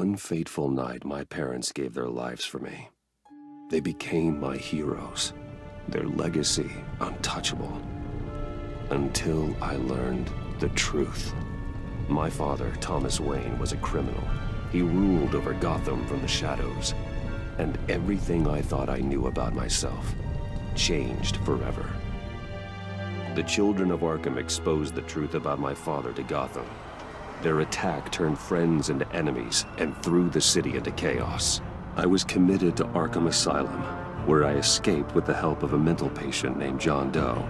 one fateful night, my parents gave their lives for me. They became my heroes, their legacy untouchable. Until I learned the truth. My father, Thomas Wayne, was a criminal. He ruled over Gotham from the shadows. And everything I thought I knew about myself changed forever. The children of Arkham exposed the truth about my father to Gotham. Their attack turned friends into enemies and threw the city into chaos. I was committed to Arkham Asylum, where I escaped with the help of a mental patient named John Doe.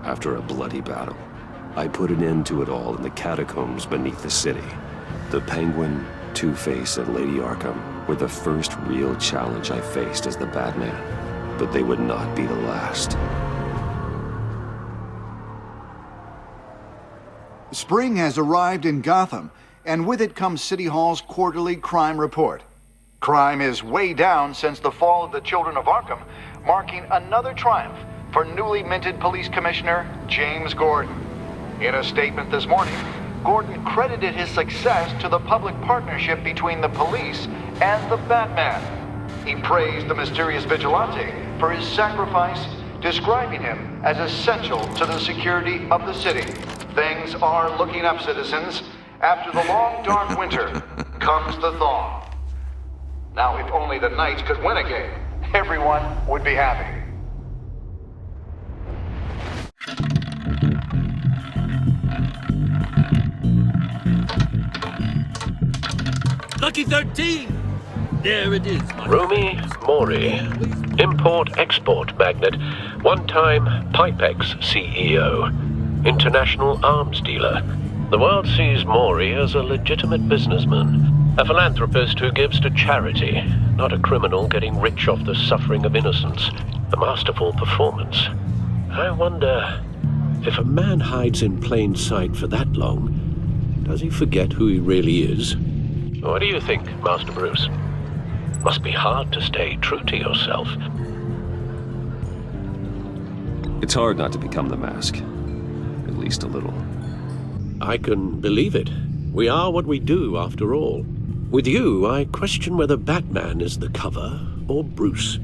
After a bloody battle, I put an end to it all in the catacombs beneath the city. The Penguin, Two-Face, and Lady Arkham were the first real challenge I faced as the Batman, but they would not be the last. Spring has arrived in Gotham, and with it comes City Hall's quarterly crime report. Crime is way down since the fall of the Children of Arkham, marking another triumph for newly minted Police Commissioner James Gordon. In a statement this morning, Gordon credited his success to the public partnership between the police and the Batman. He praised the mysterious vigilante for his sacrifice, describing him as essential to the security of the city. Things are looking up, citizens. After the long, dark winter comes the thaw. Now, if only the Knights could win a game, everyone would be happy. Lucky 13! There it is, my Rumi Mori, import-export magnate, one-time Pipex CEO, international arms dealer. The world sees Mori as a legitimate businessman, a philanthropist who gives to charity, not a criminal getting rich off the suffering of innocence. A masterful performance. I wonder, if a man hides in plain sight for that long, does he forget who he really is? What do you think, Master Bruce? Must be hard to stay true to yourself. It's hard not to become the mask. At least a little. I can believe it. We are what we do, after all. With you, I question whether Batman is the cover or Bruce.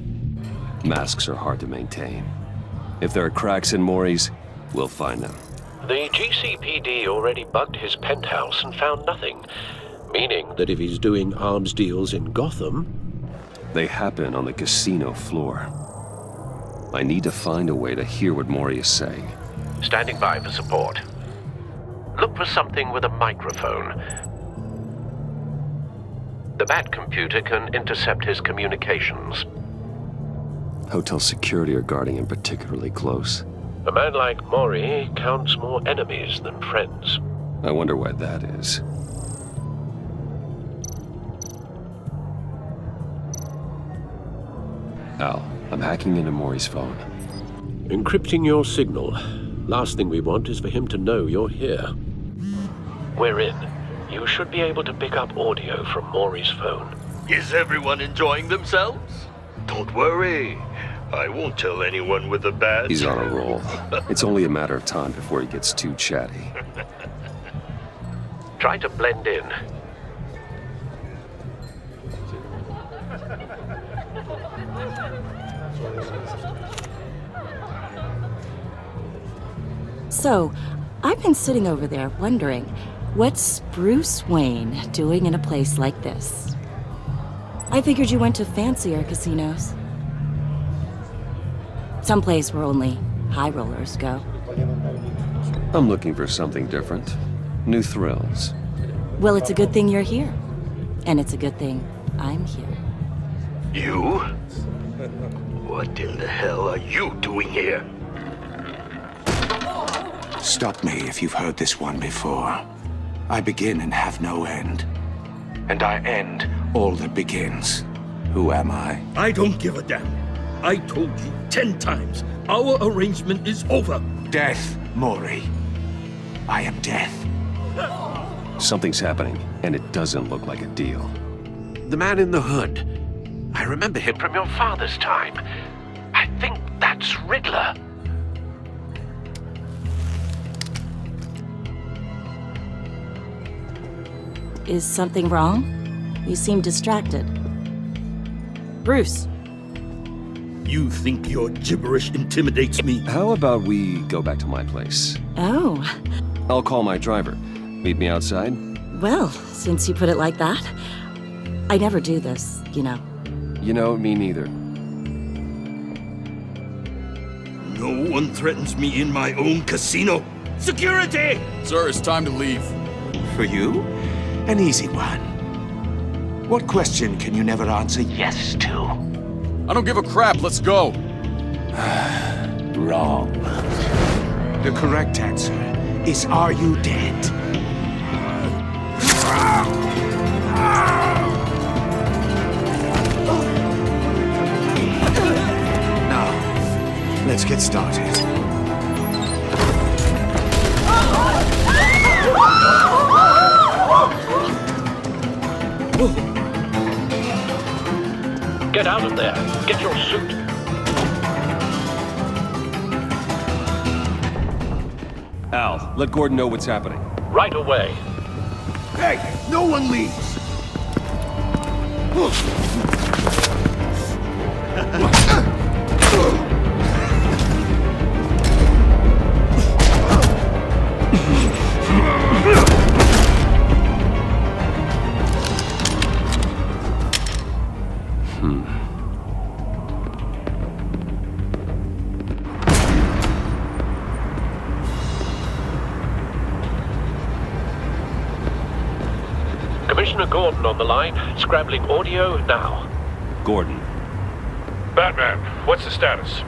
Masks are hard to maintain. If there are cracks in Mori's, we'll find them. The GCPD already bugged his penthouse and found nothing. Meaning that if he's doing arms deals in Gotham... They happen on the casino floor. I need to find a way to hear what Mori is saying. Standing by for support. Look for something with a microphone. The Bat computer can intercept his communications. Hotel security are guarding him particularly close. A man like Mori counts more enemies than friends. I wonder why that is. Al, I'm hacking into Mori's phone. Encrypting your signal. Last thing we want is for him to know you're here. We're in. You should be able to pick up audio from Mori's phone. Is everyone enjoying themselves? Don't worry. I won't tell anyone with a badge. He's on a roll. It's only a matter of time before he gets too chatty. Try to blend in. So, I've been sitting over there wondering, what's Bruce Wayne doing in a place like this? I figured you went to fancier casinos. Someplace where only high rollers go. I'm looking for something different. New thrills. Well, it's a good thing you're here. And it's a good thing I'm here. You? What in the hell are you doing here? Stop me if you've heard this one before. I begin and have no end. And I end all that begins. Who am I? I don't give a damn. I told you 10 times. Our arrangement is over. Death, Mori. I am death. Something's happening, and it doesn't look like a deal. The man in the hood. I remember him from your father's time. I think that's Riddler. Is something wrong? You seem distracted. Bruce. You think your gibberish intimidates me? How about we go back to my place? Oh. I'll call my driver. Meet me outside? Well, since you put it like that, I never do this, you know. You know, me neither. No one threatens me in my own casino. Security! Sir, it's time to leave. For you, an easy one. What question can you never answer yes to? I don't give a crap, let's go. Wrong. The correct answer is, are you dead? Now, let's get started. Get out of there. Get your suit. Al, let Gordon know what's happening. Right away. Hey, no one leaves! Commissioner Gordon on the line. Scrambling audio now. Gordon. Batman, what's the status?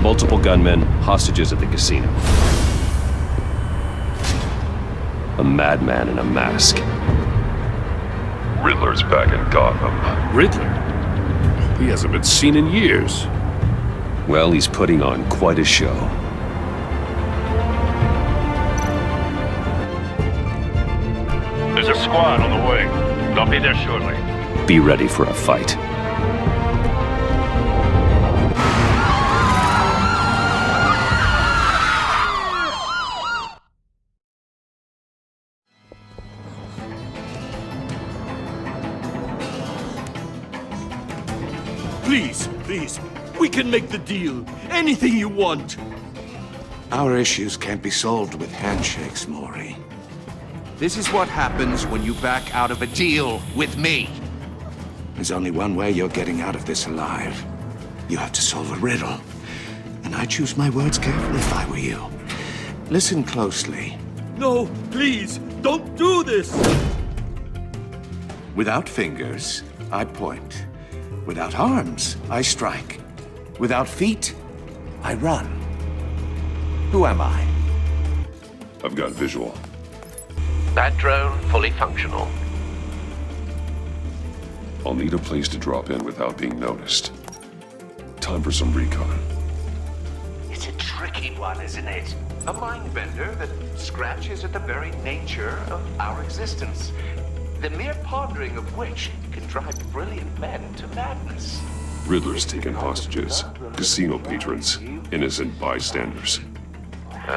Multiple gunmen, hostages at the casino. A madman in a mask. Riddler's back in Gotham. Riddler? He hasn't been seen in years. Well, he's putting on quite a show. There's a squad on the way. They'll be there shortly. Be ready for a fight. Please, please. We can make the deal. Anything you want. Our issues can't be solved with handshakes, Maury. This is what happens when you back out of a deal with me. There's only one way you're getting out of this alive. You have to solve a riddle. And I choose my words carefully if I were you. Listen closely. No, please, don't do this. Without fingers, I point. Without arms, I strike. Without feet, I run. Who am I? I've got visual. That drone fully functional. I'll need a place to drop in without being noticed. Time for some recon. It's a tricky one, isn't it? A mind bender that scratches at the very nature of our existence. The mere pondering of which can drive brilliant men to madness. Riddler's taken hostages. Casino patrons. Innocent bystanders.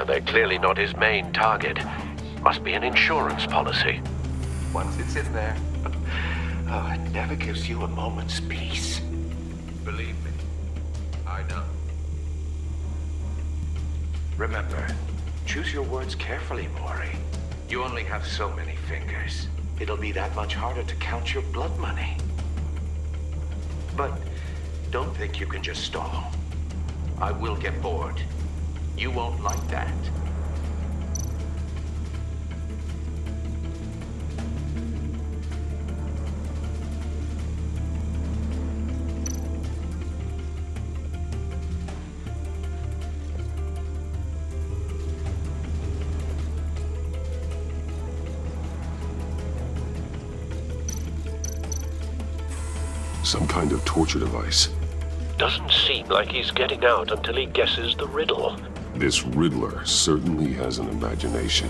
They're clearly not his main target. Must be an insurance policy. Once it's in there, oh, it never gives you a moment's peace. Believe me, I know. Remember, choose your words carefully, Maury. You only have so many fingers. It'll be that much harder to count your blood money. But don't think you can just stall. I will get bored. You won't like that. Some kind of torture device. Doesn't seem like he's getting out until he guesses the riddle. This Riddler certainly has an imagination.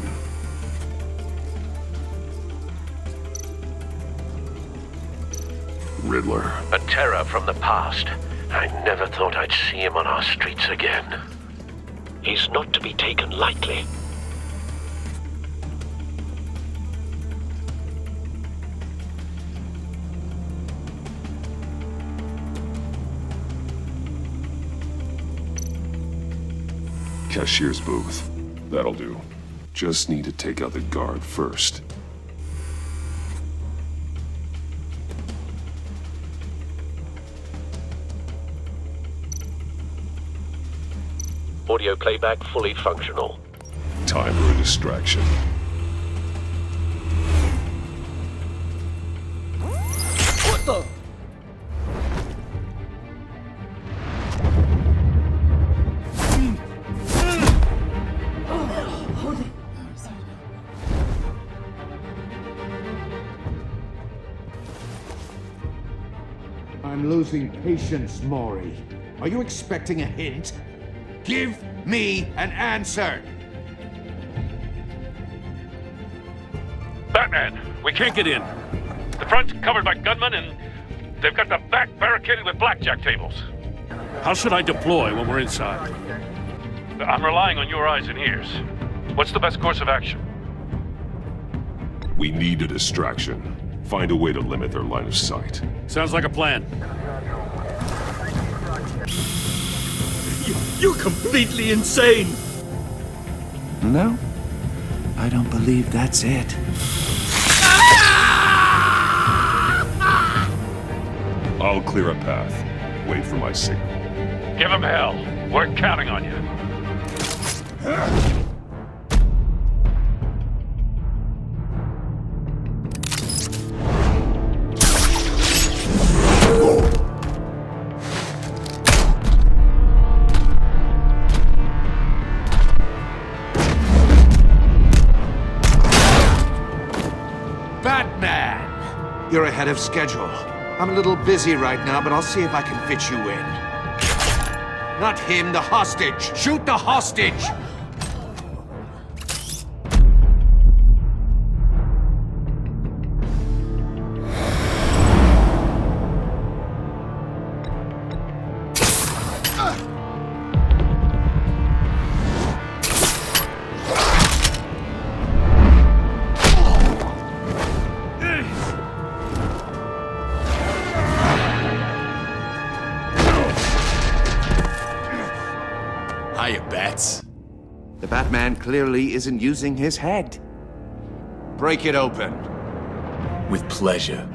Riddler. A terror from the past. I never thought I'd see him on our streets again. He's not to be taken lightly. Cashier's booth. That'll do. Just need to take out the guard first. Audio playback fully functional. Time for a distraction. What the? I'm losing patience, Maury. Are you expecting a hint? Give me an answer! Batman, we can't get in. The front's covered by gunmen, and they've got the back barricaded with blackjack tables. How should I deploy when we're inside? I'm relying on your eyes and ears. What's the best course of action? We need a distraction. Find a way to limit their line of sight. Sounds like a plan. You're completely insane! No, I don't believe that's it. I'll clear a path. Wait for my signal. Give him hell. We're counting on you. Batman! You're ahead of schedule. I'm a little busy right now, but I'll see if I can fit you in. Not him, the hostage! Shoot the hostage! Hiya, Bats. The Batman clearly isn't using his head. Break it open. With pleasure.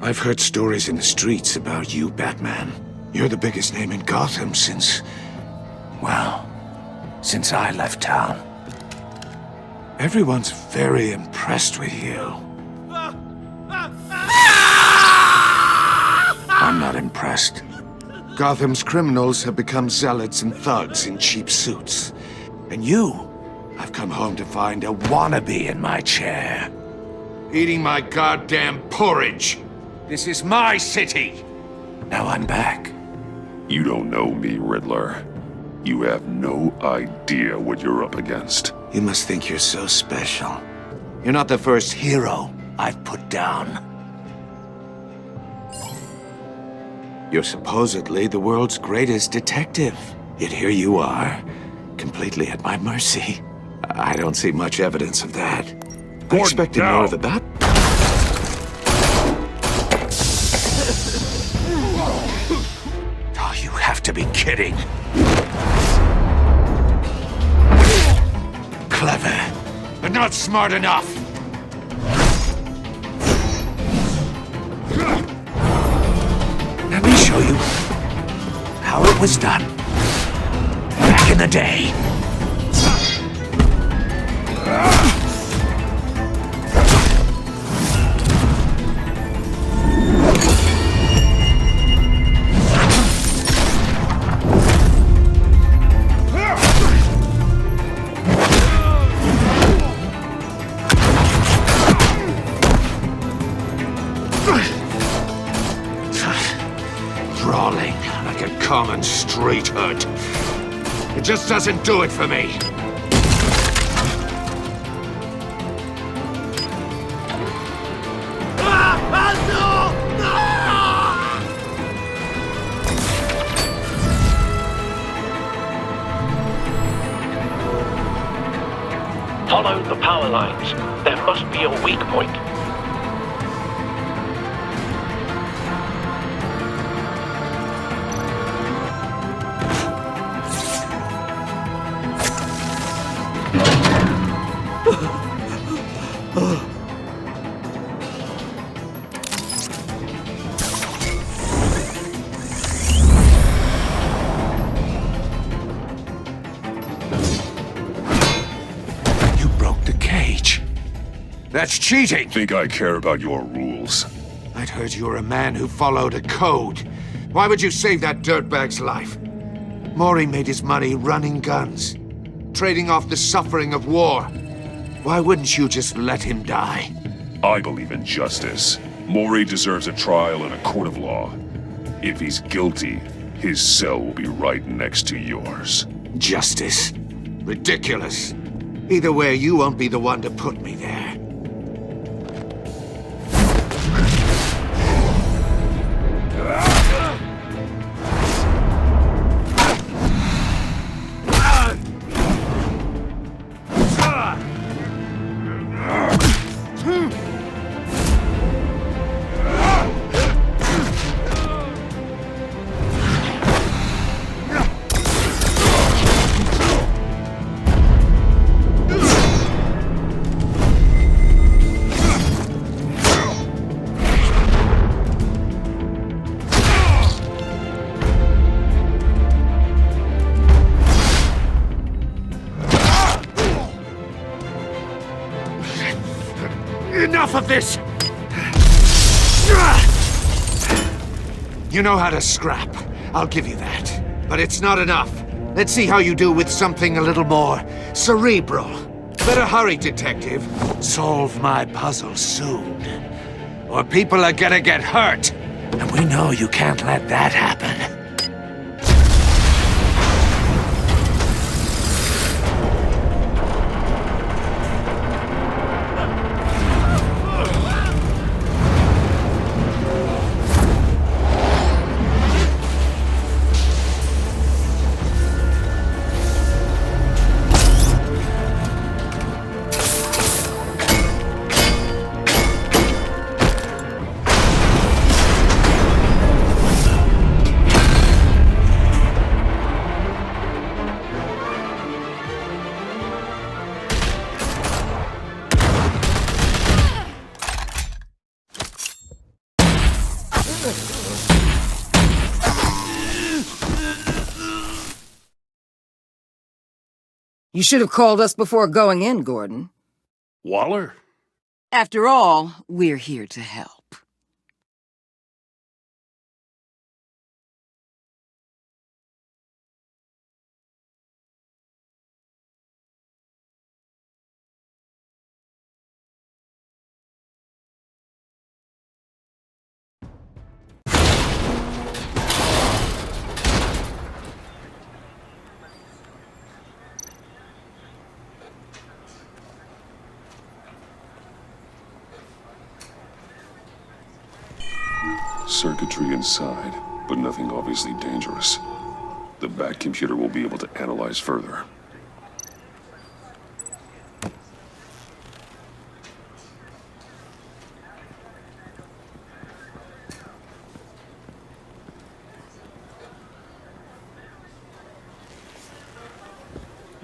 I've heard stories in the streets about you, Batman. You're the biggest name in Gotham since... well, since I left town. Everyone's very impressed with you. I'm not impressed. Gotham's criminals have become zealots and thugs in cheap suits. And you, I've come home to find a wannabe in my chair. Eating my goddamn porridge. This is my city! Now I'm back. You don't know me, Riddler. You have no idea what you're up against. You must think you're so special. You're not the first hero I've put down. You're supposedly the world's greatest detective. Yet here you are, completely at my mercy. I don't see much evidence of that. I expected more of the bat. Oh, you have to be kidding. Clever, but not smart enough. Let me show you how it was done back in the day. streethood. It just doesn't do it for me. Follow the power lines. There must be a weak point. That's cheating! Think I care about your rules? I'd heard you were a man who followed a code. Why would you save that dirtbag's life? Maury made his money running guns, trading off the suffering of war. Why wouldn't you just let him die? I believe in justice. Maury deserves a trial in a court of law. If he's guilty, his cell will be right next to yours. Justice? Ridiculous. Either way, you won't be the one to put me there. Enough of this! You know how to scrap. I'll give you that. But it's not enough. Let's see how you do with something a little more cerebral. Better hurry, detective. Solve my puzzle soon. Or people are gonna get hurt. And we know you can't let that happen. You should have called us before going in, Gordon. Waller? After all, we're here to help. Circuitry inside, but nothing obviously dangerous. The back computer will be able to analyze further.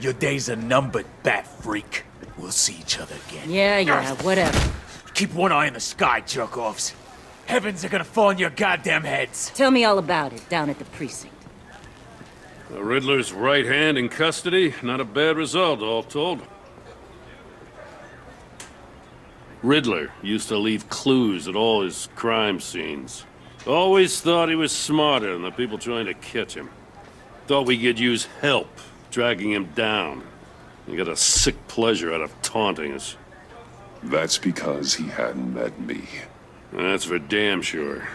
Your days are numbered, bat freak. We'll see each other again. Yeah, whatever. Keep one eye in the sky, jerk-offs. Heavens are gonna fall on your goddamn heads. Tell me all about it down at the precinct. The Riddler's right hand in custody. Not a bad result, all told. Riddler used to leave clues at all his crime scenes. Always thought he was smarter than the people trying to catch him. Thought we could use help dragging him down. He got a sick pleasure out of taunting us. That's because he hadn't met me. That's for damn sure.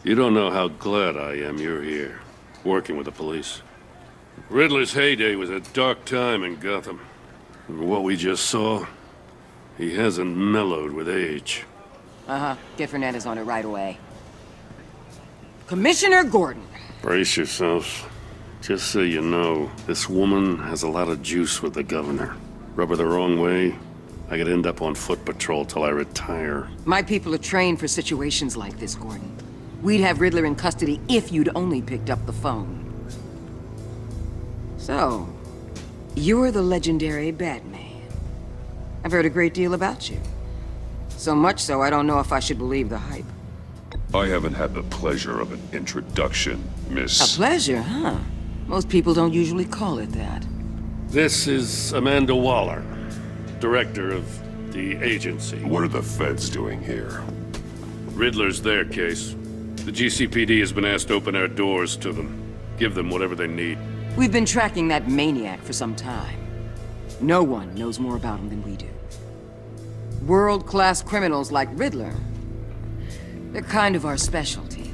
You don't know how glad I am you're here. working with the police. Riddler's heyday was a dark time in Gotham. And what we just saw, he hasn't mellowed with age. Uh-huh. Get Fernandez on it right away. Commissioner Gordon. Brace yourselves. Just so you know, this woman has a lot of juice with the governor. Rub her the wrong way, I could end up on foot patrol till I retire. My people are trained for situations like this, Gordon. We'd have Riddler in custody if you'd only picked up the phone. So, you're the legendary Batman. I've heard a great deal about you. So much so, I don't know if I should believe the hype. I haven't had the pleasure of an introduction, Miss... A pleasure, huh? Most people don't usually call it that. This is Amanda Waller, director of the agency. What are the feds doing here? Riddler's their case. The GCPD has been asked to open our doors to them. Give them whatever they need. We've been tracking that maniac for some time. No one knows more about him than we do. World-class criminals like Riddler. They're kind of our specialty.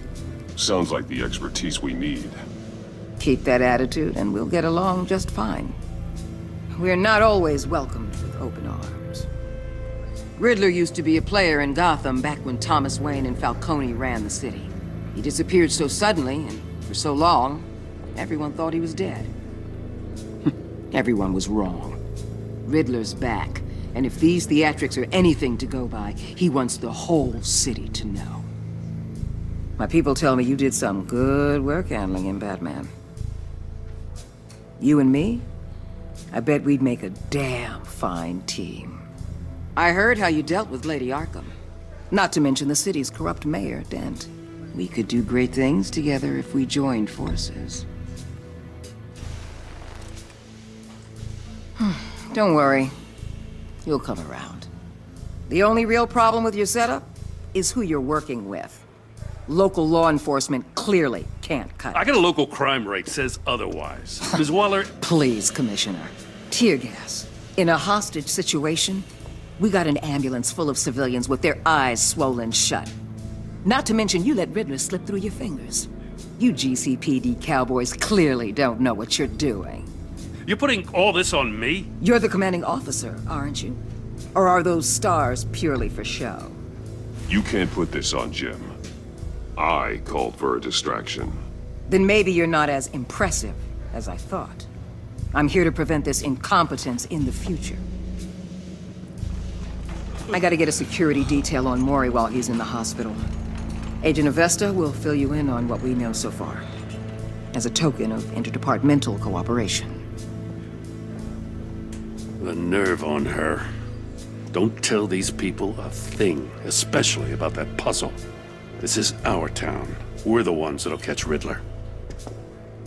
Sounds like the expertise we need. Keep that attitude and we'll get along just fine. We're not always welcomed with open arms. Riddler used to be a player in Gotham back when Thomas Wayne and Falcone ran the city. He disappeared so suddenly and for so long, everyone thought he was dead. Everyone was wrong. Riddler's back, and if these theatrics are anything to go by, he wants the whole city to know. My people tell me you did some good work handling him, Batman. You and me? I bet we'd make a damn fine team. I heard how you dealt with Lady Arkham. Not to mention the city's corrupt mayor, Dent. We could do great things together if we joined forces. Don't worry. You'll come around. The only real problem with your setup is who you're working with. Local law enforcement clearly can't cut it. I got a local crime rate says otherwise. Ms. Waller... Please, Commissioner. Tear gas. In a hostage situation, we got an ambulance full of civilians with their eyes swollen shut. Not to mention you let Riddler slip through your fingers. You GCPD cowboys clearly don't know what you're doing. You're putting all this on me? You're the commanding officer, aren't you? Or are those stars purely for show? You can't put this on Jim. I called for a distraction. Then maybe you're not as impressive as I thought. I'm here to prevent this incompetence in the future. I gotta get a security detail on Maury while he's in the hospital. Agent Avesta will fill you in on what we know so far, as a token of interdepartmental cooperation. The nerve on her. Don't tell these people a thing, especially about that puzzle. This is our town. We're the ones that'll catch Riddler.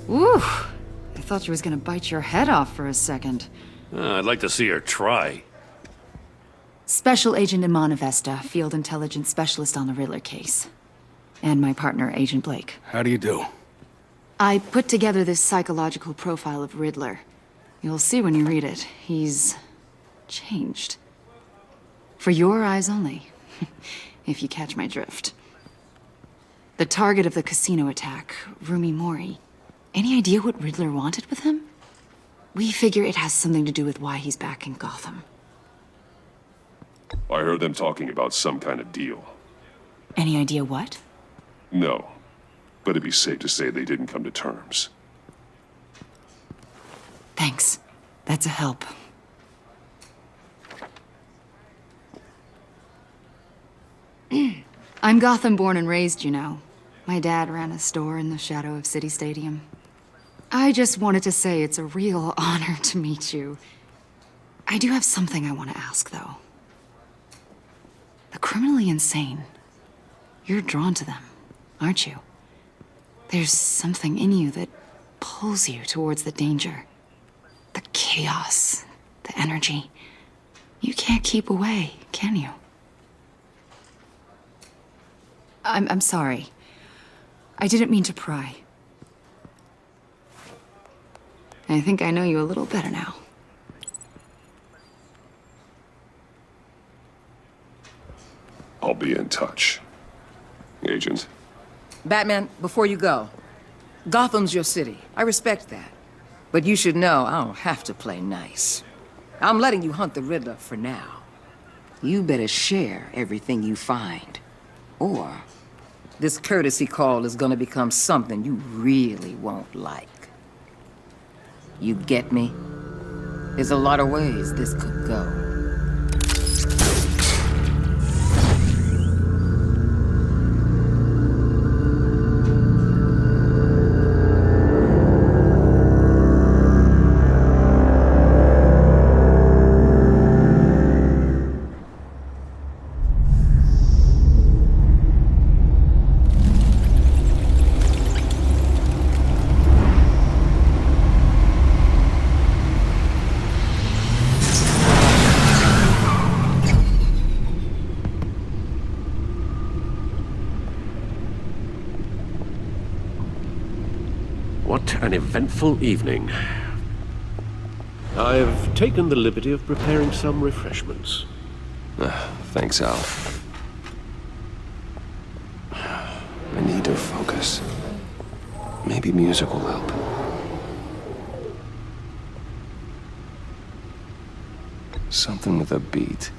Ooh, I thought she was gonna bite your head off for a second. I'd like to see her try. Special Agent Iman Avesta, Field Intelligence Specialist on the Riddler case. And my partner, Agent Blake. How do you do? I put together this psychological profile of Riddler. You'll see when you read it. He's changed. For your eyes only, if you catch my drift. The target of the casino attack, Rumi Mori. Any idea what Riddler wanted with him? We figure it has something to do with why he's back in Gotham. I heard them talking about some kind of deal. Any idea what? No, but it'd be safe to say they didn't come to terms. Thanks. That's a help. I'm Gotham born and raised, you know. My dad ran a store in the shadow of City Stadium. I just wanted to say it's a real honor to meet you. I do have something I want to ask, though. The criminally insane. You're drawn to them, aren't you? There's something in you that pulls you towards the danger. The chaos, the energy. You can't keep away, can you? I'm sorry. I didn't mean to pry. I think I know you a little better now. I'll be in touch. Agent. Batman, before you go, Gotham's your city. I respect that. But you should know I don't have to play nice. I'm letting you hunt the Riddler for now. You better share everything you find. Or this courtesy call is gonna become something you really won't like. You get me? There's a lot of ways this could go. What an eventful evening. I've taken the liberty of preparing some refreshments. Thanks, Al. I need to focus. Maybe music will help. Something with a beat.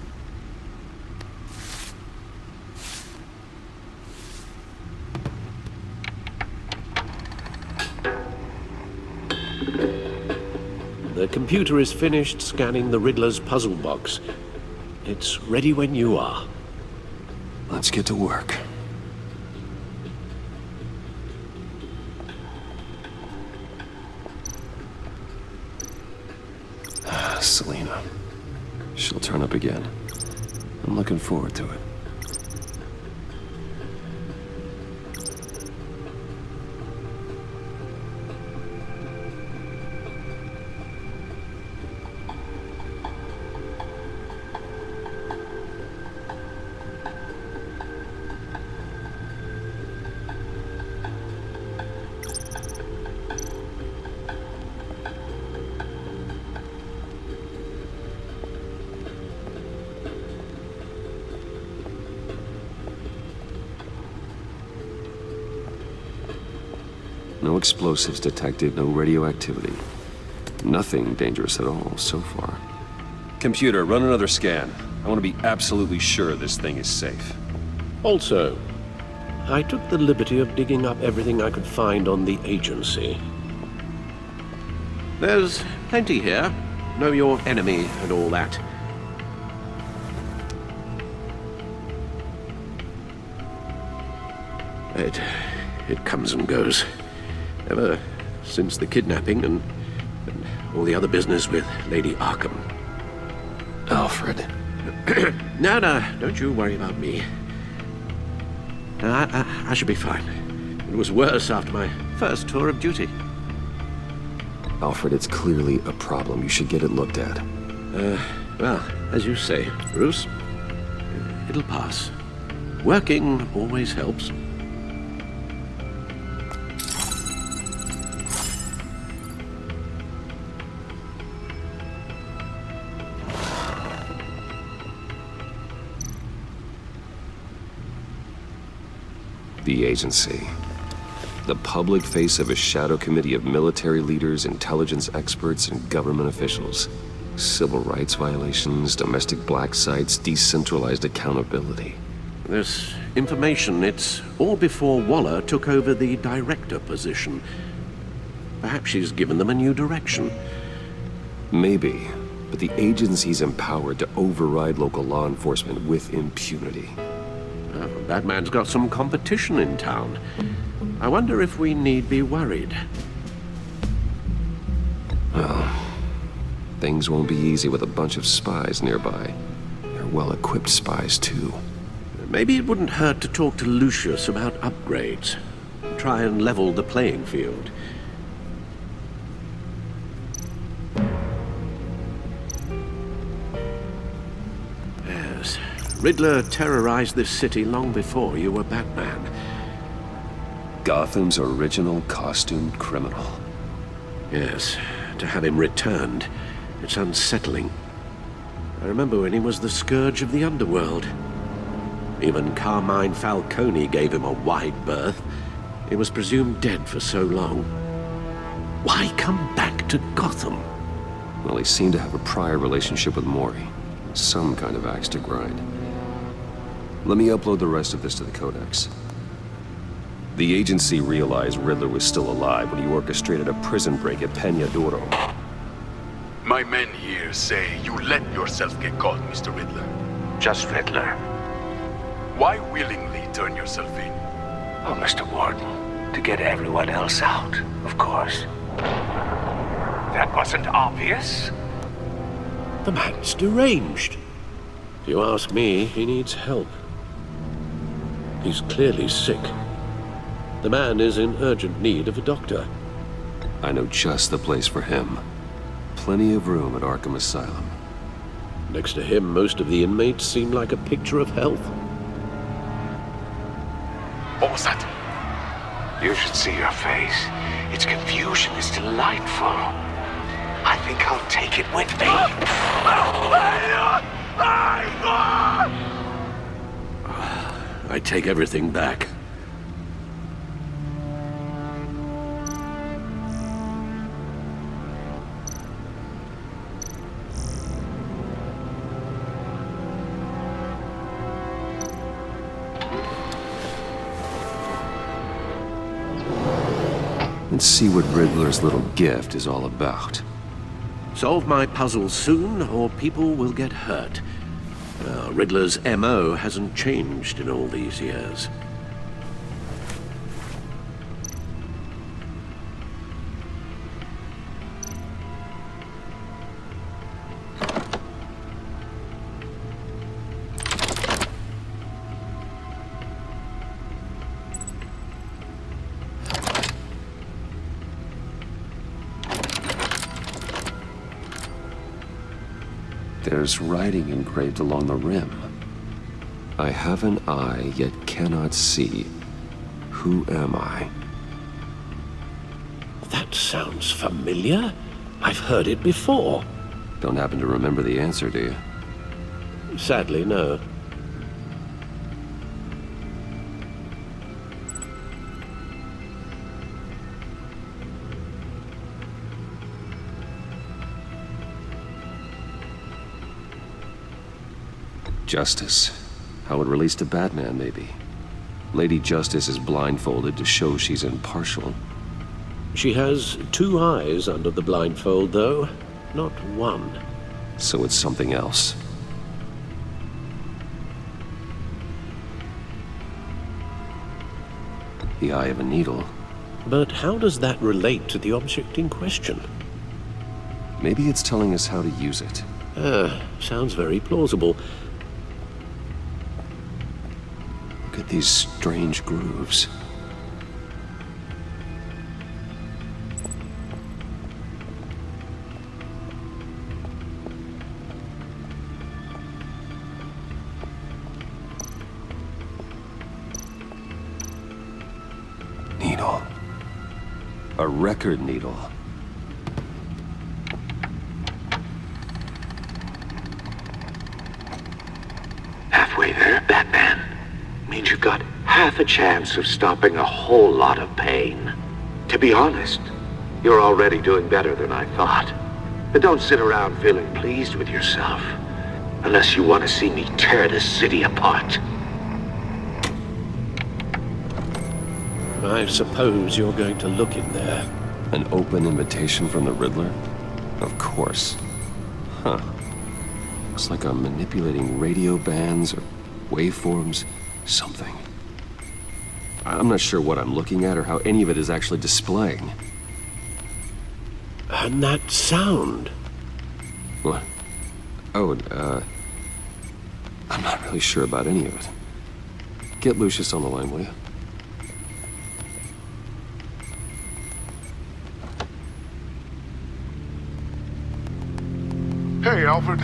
The computer is finished scanning the Riddler's puzzle box. It's ready when you are. Let's get to work. Selena. She'll turn up again. I'm looking forward to it. No explosives detected, no radioactivity. Nothing dangerous at all so far. Computer, run another scan. I want to be absolutely sure this thing is safe. Also, I took the liberty of digging up everything I could find on the agency. There's plenty here. Know your enemy and all that. It comes and goes. Ever since the kidnapping and all the other business with Lady Arkham. Alfred. No, don't you worry about me. I should be fine. It was worse after my first tour of duty. Alfred, it's clearly a problem. You should get it looked at. Well, as you say, Bruce, it'll pass. Working always helps. The agency. The public face of a shadow committee of military leaders, intelligence experts, and government officials. Civil rights violations, domestic black sites, decentralized accountability. This information, it's all before Waller took over the director position. Perhaps she's given them a new direction. Maybe, but the agency's empowered to override local law enforcement with impunity. Batman's got some competition in town. I wonder if we need be worried. Well, things won't be easy with a bunch of spies nearby. They're well-equipped spies, too. Maybe it wouldn't hurt to talk to Lucius about upgrades. Try and level the playing field. Yes. Riddler terrorized this city long before you were Batman. Gotham's original costumed criminal. Yes, to have him returned, it's unsettling. I remember when he was the scourge of the underworld. Even Carmine Falcone gave him a wide berth. He was presumed dead for so long. Why come back to Gotham? Well, he seemed to have a prior relationship with Mori. Some kind of axe to grind. Let me upload the rest of this to the Codex. The agency realized Riddler was still alive when he orchestrated a prison break at Peña Duro. My men here say you let yourself get caught, Mr. Riddler. Just Riddler. Why willingly turn yourself in? Oh, Mr. Warden, to get everyone else out, of course. That wasn't obvious. The man's deranged. If you ask me, he needs help. He's clearly sick. The man is in urgent need of a doctor. I know just the place for him. Plenty of room at Arkham Asylum. Next to him, most of the inmates seem like a picture of health. What was that? You should see your face. Its confusion is delightful. I think I'll take it with me. I take everything back. Let's see what Riddler's little gift is all about. Solve my puzzle soon, or people will get hurt. Riddler's MO hasn't changed in all these years. There's writing engraved along the rim. I have an eye, yet cannot see. Who am I? That sounds familiar. I've heard it before. Don't happen to remember the answer, do you? Sadly, no. Justice. How it relates to Batman, maybe. Lady Justice is blindfolded to show she's impartial. She has two eyes under the blindfold, though, not one. So it's something else. The eye of a needle. But how does that relate to the object in question? Maybe it's telling us how to use it. Sounds very plausible. Look at these strange grooves. Needle. A record needle. Halfway there, Batman. Means you've got half a chance of stopping a whole lot of pain. To be honest, you're already doing better than I thought. But don't sit around feeling pleased with yourself. Unless you want to see me tear this city apart. I suppose you're going to look in there. An open invitation from the Riddler? Of course. Huh. Looks like I'm manipulating radio bands or waveforms. Something. I'm not sure what I'm looking at or how any of it is actually displaying. And that sound. What? Oh, I'm not really sure about any of it. Get Lucius on the line, will you? Hey, Alfred.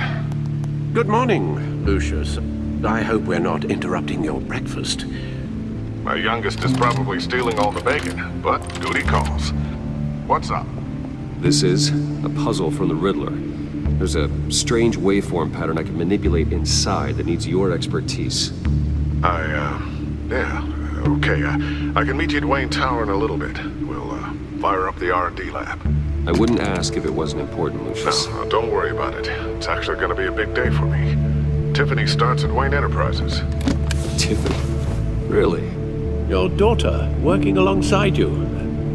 Good morning, Lucius. I hope we're not interrupting your breakfast. My youngest is probably stealing all the bacon, but duty calls. What's up? This is a puzzle from the Riddler. There's a strange waveform pattern I can manipulate inside that needs your expertise. Yeah, Okay, I can meet you at Wayne Tower in a little bit. We'll, fire up the R&D lab. I wouldn't ask if it wasn't important, Lucius. No, don't worry about it. It's actually gonna be a big day for me. Tiffany starts at Wayne Enterprises. Tiffany? Really? Your daughter working alongside you.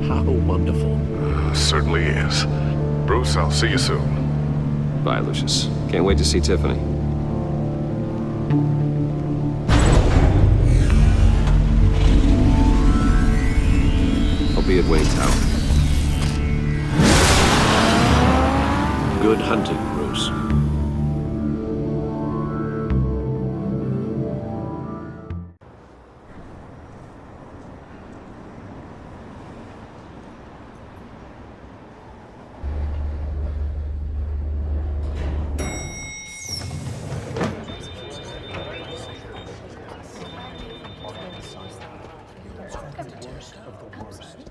How wonderful. Certainly is. Bruce, I'll see you soon. Bye, Lucius. Can't wait to see Tiffany. I'll be at Wayne Tower. Good hunting, Bruce.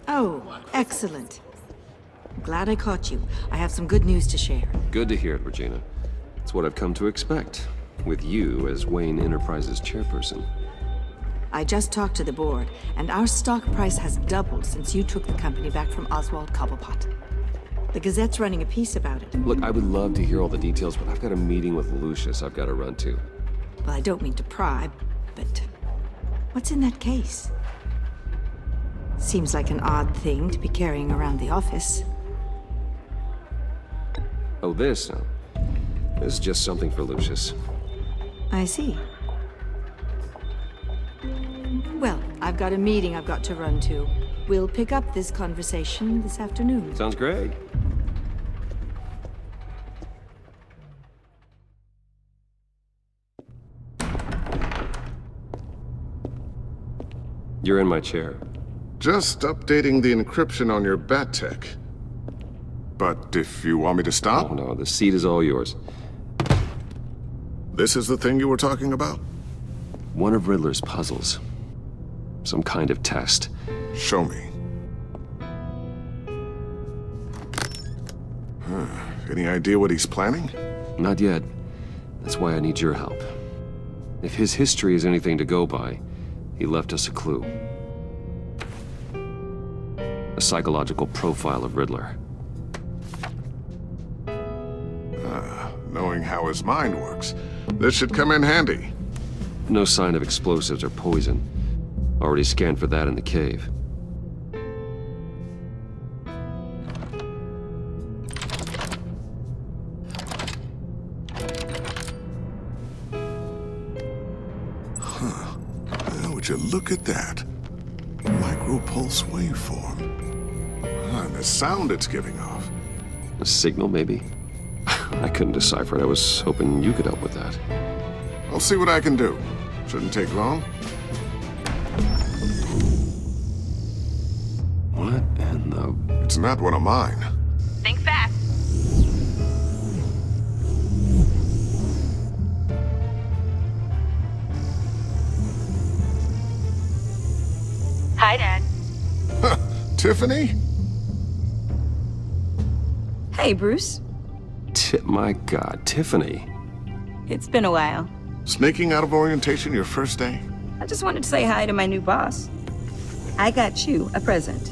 Oh, excellent. Glad I caught you. I have some good news to share. Good to hear it, Regina. It's what I've come to expect, with you as Wayne Enterprises chairperson. I just talked to the board, and our stock price has doubled since you took the company back from Oswald Cobblepot. The Gazette's running a piece about it. Look, I would love to hear all the details, but I've got a meeting with Lucius I've got to run to. Well, I don't mean to pry, but what's in that case? Seems like an odd thing to be carrying around the office. Oh, this? No. This is just something for Lucius. I see. Well, I've got a meeting I've got to run to. We'll pick up this conversation this afternoon. Sounds great. You're in my chair. Just updating the encryption on your bat tech. But if you want me to stop? Oh, no, the seat is all yours. This is the thing you were talking about? One of Riddler's puzzles. Some kind of test. Show me. Any idea what he's planning? Not yet. That's why I need your help. If his history is anything to go by, he left us a clue. A psychological profile of Riddler. Knowing how his mind works, this should come in handy. No sign of explosives or poison. Already scanned for that in the cave. Would you look at that? Micropulse waveform. And the sound it's giving off. A signal, maybe? I couldn't decipher it. I was hoping you could help with that. I'll see what I can do. Shouldn't take long. What in the... It's not one of mine. Think fast. Hi, Dad. Tiffany? Hey, Bruce. My God, Tiffany. It's been a while. Sneaking out of orientation your first day? I just wanted to say hi to my new boss. I got you a present.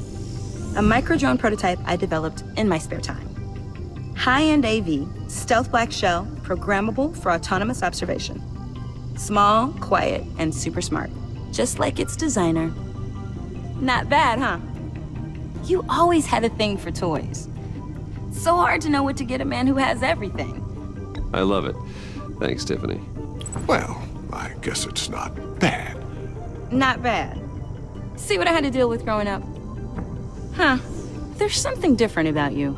A micro-drone prototype I developed in my spare time. High-end AV, stealth black shell, programmable for autonomous observation. Small, quiet, and super smart. Just like its designer. Not bad, huh? You always had a thing for toys. So hard to know what to get a man who has everything. I love it. Thanks, Tiffany. Well, I guess it's not bad. Not bad. See what I had to deal with growing up? Huh. There's something different about you.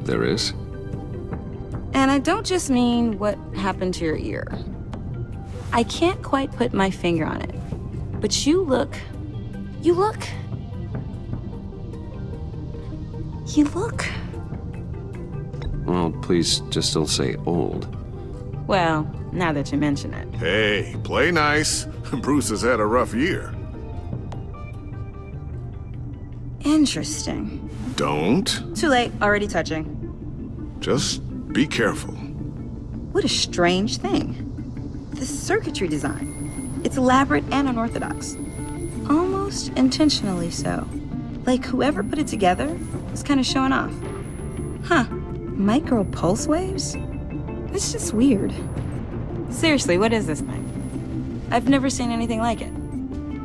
There is? And I don't just mean what happened to your ear. I can't quite put my finger on it. But you look... Well, please just don't say old. Well, now that you mention it. Hey, play nice. Bruce has had a rough year. Interesting. Don't. Too late, already touching. Just be careful. What a strange thing. The circuitry design. It's elaborate and unorthodox. Almost intentionally so. Like whoever put it together is kind of showing off. Huh. Micro pulse waves? It's just weird. Seriously, what is this thing? I've never seen anything like it.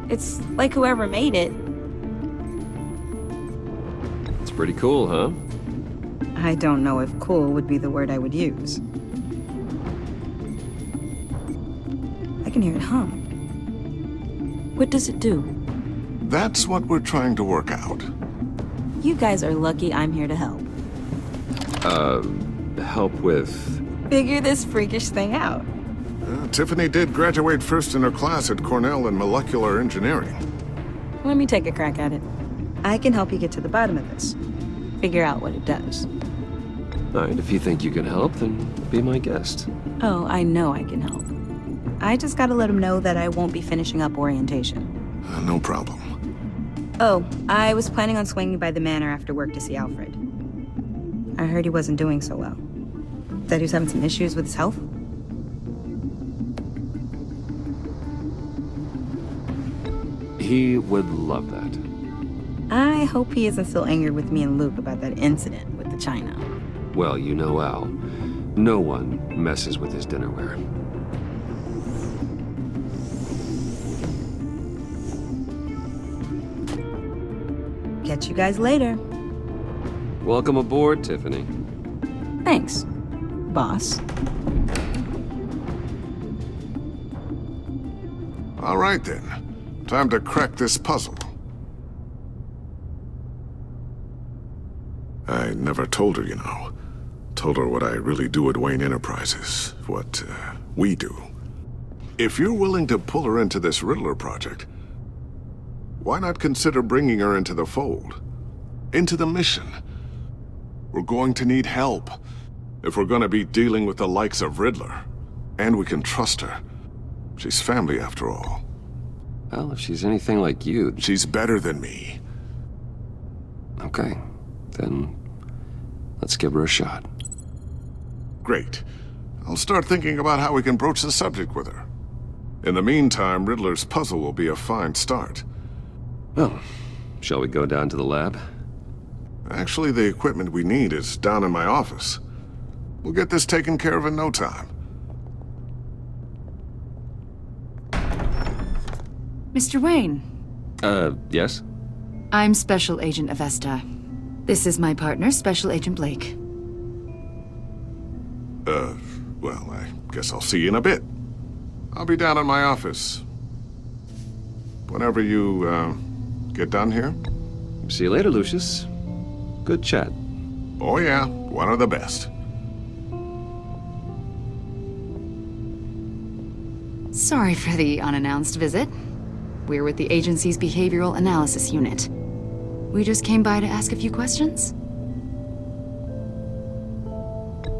It's like whoever made it. It's pretty cool, huh? I don't know if cool would be the word I would use. I can hear it hum. What does it do? That's what we're trying to work out. You guys are lucky I'm here to help. Help with... Figure this freakish thing out. Tiffany did graduate first in her class at Cornell in molecular engineering. Let me take a crack at it. I can help you get to the bottom of this. Figure out what it does. All right, if you think you can help, then be my guest. Oh, I know I can help. I just gotta let him know that I won't be finishing up orientation. No problem. Oh, I was planning on swinging by the manor after work to see Alfred. I heard he wasn't doing so well. That he was having some issues with his health? He would love that. I hope he isn't still angered with me and Luke about that incident with the china. Well, you know Al. No one messes with his dinnerware. Catch you guys later. Welcome aboard, Tiffany. Thanks, boss. All right then. Time to crack this puzzle. I never told her, you know. Told her what I really do at Wayne Enterprises. What, we do. If you're willing to pull her into this Riddler project, why not consider bringing her into the fold? Into the mission? We're going to need help if we're gonna be dealing with the likes of Riddler. And we can trust her. She's family after all. Well, if she's anything like you... She's better than me. Okay, then let's give her a shot. Great. I'll start thinking about how we can broach the subject with her. In the meantime, Riddler's puzzle will be a fine start. Well, shall we go down to the lab? Actually, the equipment we need is down in my office. We'll get this taken care of in no time. Mr. Wayne. Yes? I'm Special Agent Avesta. This is my partner, Special Agent Blake. Well, I guess I'll see you in a bit. I'll be down in my office. Whenever you, get done here. See you later, Lucius. Good chat. Oh yeah, one of the best. Sorry for the unannounced visit. We're with the agency's behavioral analysis unit. We just came by to ask a few questions.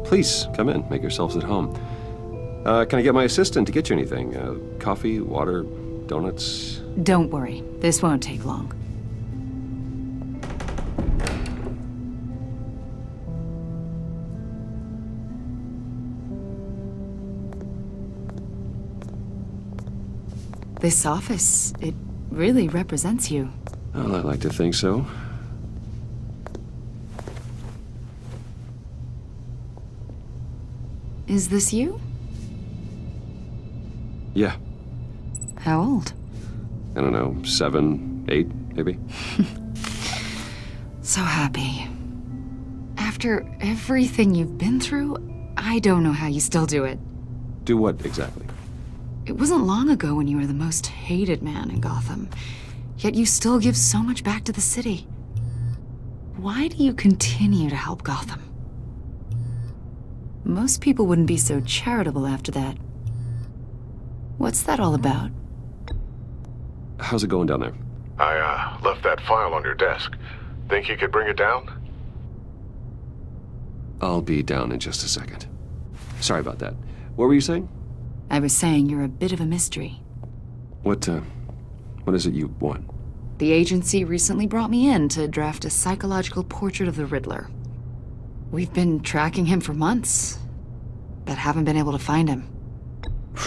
Please, come in. Make yourselves at home. Can I get my assistant to get you anything? Coffee, water, donuts? Don't worry. This won't take long. This office, it really represents you. Well, I like to think so. Is this you? Yeah. How old? I don't know, 7, 8, maybe? So happy. After everything you've been through, I don't know how you still do it. Do what exactly? It wasn't long ago when you were the most hated man in Gotham, yet you still give so much back to the city. Why do you continue to help Gotham? Most people wouldn't be so charitable after that. What's that all about? How's it going down there? I, left that file on your desk. Think you could bring it down? I'll be down in just a second. Sorry about that. What were you saying? I was saying you're a bit of a mystery. What is it you want? The agency recently brought me in to draft a psychological portrait of the Riddler. We've been tracking him for months, but haven't been able to find him.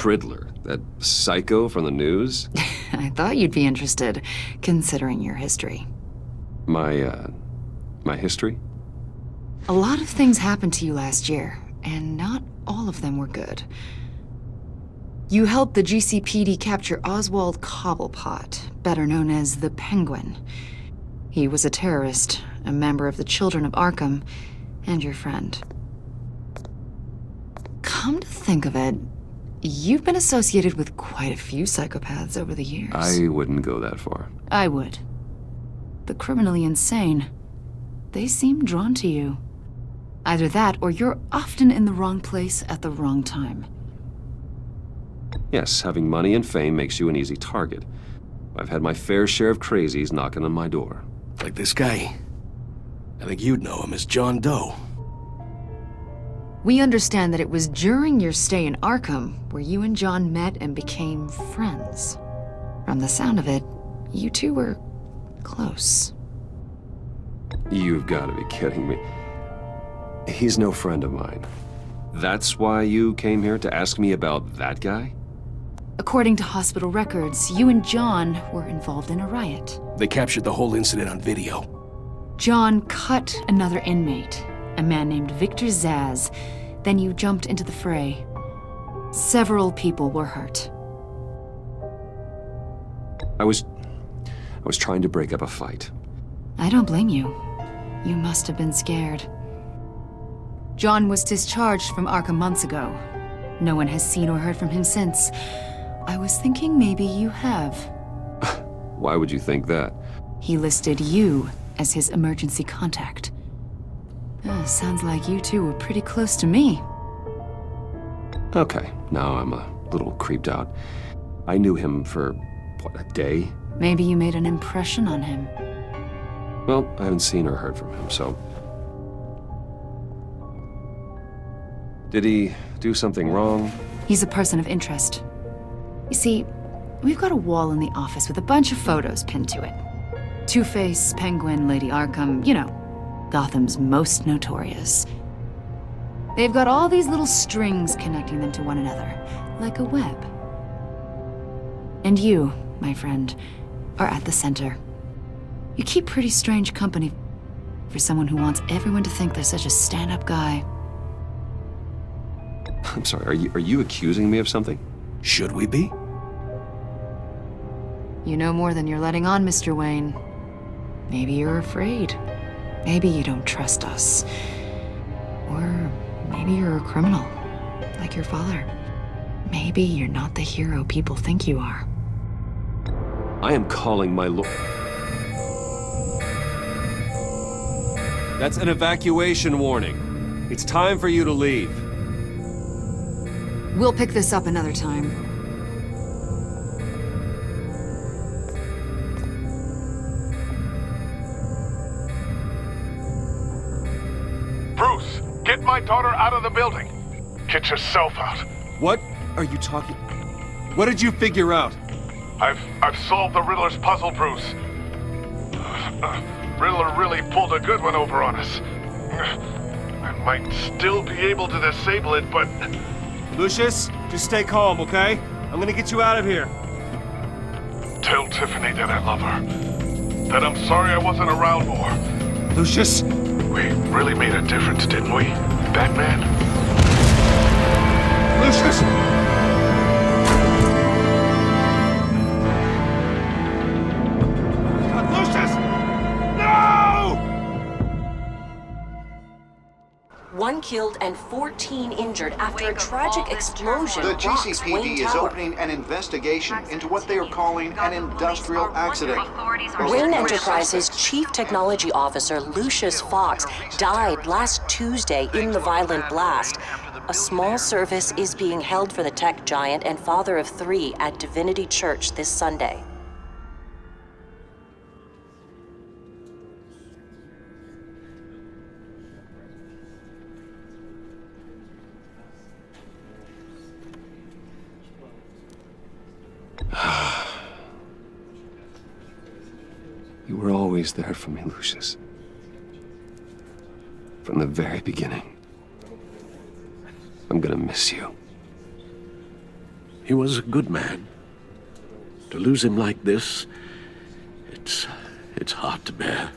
Riddler, that psycho from the news? I thought you'd be interested, considering your history. My history? A lot of things happened to you last year, and not all of them were good. You helped the GCPD capture Oswald Cobblepot, better known as the Penguin. He was a terrorist, a member of the Children of Arkham, and your friend. Come to think of it, you've been associated with quite a few psychopaths over the years. I wouldn't go that far. I would. The criminally insane. They seem drawn to you. Either that, or you're often in the wrong place at the wrong time. Yes, having money and fame makes you an easy target. I've had my fair share of crazies knocking on my door. Like this guy. I think you'd know him as John Doe. We understand that it was during your stay in Arkham where you and John met and became friends. From the sound of it, you two were close. You've got to be kidding me. He's no friend of mine. That's why you came here to ask me about that guy? According to hospital records, you and John were involved in a riot. They captured the whole incident on video. John cut another inmate, a man named Victor Zaz. Then you jumped into the fray. Several people were hurt. I was trying to break up a fight. I don't blame you. You must have been scared. John was discharged from Arkham months ago. No one has seen or heard from him since. I was thinking maybe you have. Why would you think that? He listed you as his emergency contact. Sounds like you two were pretty close to me. Okay, now I'm a little creeped out. I knew him for, what, a day? Maybe you made an impression on him. Well, I haven't seen or heard from him, so... Did he do something wrong? He's a person of interest. You see, we've got a wall in the office with a bunch of photos pinned to it. Two-Face, Penguin, Lady Arkham, you know, Gotham's most notorious. They've got all these little strings connecting them to one another, like a web. And you, my friend, are at the center. You keep pretty strange company for someone who wants everyone to think they're such a stand-up guy. I'm sorry, are you accusing me of something? Should we be? You know more than you're letting on, Mr. Wayne. Maybe you're afraid. Maybe you don't trust us. Or maybe you're a criminal, like your father. Maybe you're not the hero people think you are. I am calling my lord. That's an evacuation warning. It's time for you to leave. We'll pick this up another time. Bruce, get my daughter out of the building. Get yourself out. What are you talking? What did you figure out? I've solved the Riddler's puzzle, Bruce. Riddler really pulled a good one over on us. I might still be able to disable it, but... Lucius, just stay calm, okay? I'm gonna get you out of here. Tell Tiffany that I love her. That I'm sorry I wasn't around more. Lucius! We really made a difference, didn't we, Batman? Lucius! Lucius! No! 1 killed and 14 injured after a tragic explosion. The rocks Wayne GCPD is Tower. opening an investigation into what they are calling an industrial accident. Wayne Enterprises' Chief Technology Officer, Lucius Fox, died last Tuesday in the violent blast. A small service is being held for the tech giant and father of 3 at Divinity Church this Sunday. You were always there for me, Lucius. From the very beginning. I'm gonna miss you. He was a good man. To lose him like this, it's hard to bear.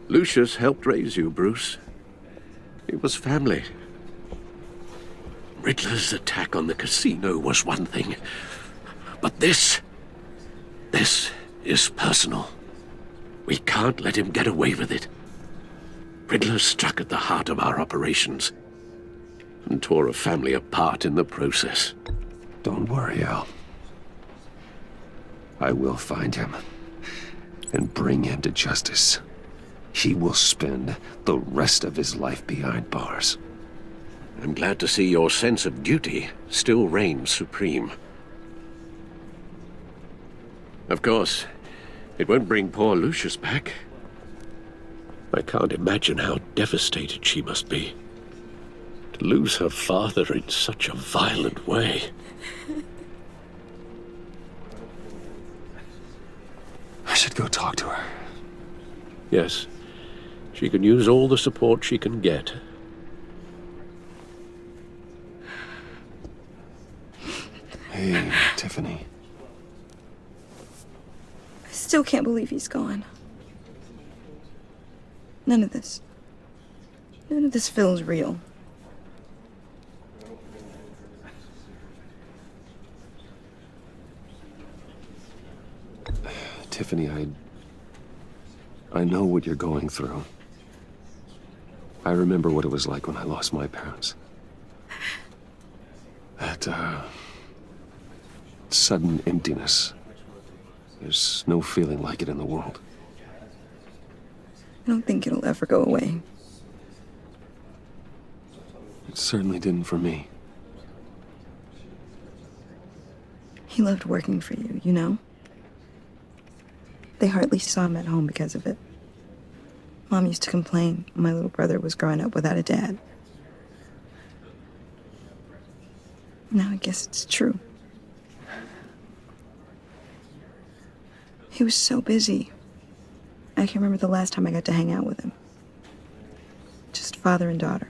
Lucius helped raise you, Bruce. It was family. Riddler's attack on the casino was one thing, but this is personal. We can't let him get away with it. Riddler struck at the heart of our operations and tore a family apart in the process. Don't worry, Al. I will find him and bring him to justice. He will spend the rest of his life behind bars. I'm glad to see your sense of duty still reigns supreme. Of course, it won't bring poor Lucius back. I can't imagine how devastated she must be. To lose her father in such a violent way. I should go talk to her. Yes, she can use all the support she can get. Hey, Tiffany. I still can't believe he's gone. None of this feels real. Tiffany, I know what you're going through. I remember what it was like when I lost my parents. That, sudden emptiness. There's no feeling like it in the world. I don't think it'll ever go away. It certainly didn't for me. He loved working for you, you know? They hardly saw him at home because of it. Mom used to complain when my little brother was growing up without a dad. Now I guess it's true. He was so busy. I can remember the last time I got to hang out with him. Just father and daughter.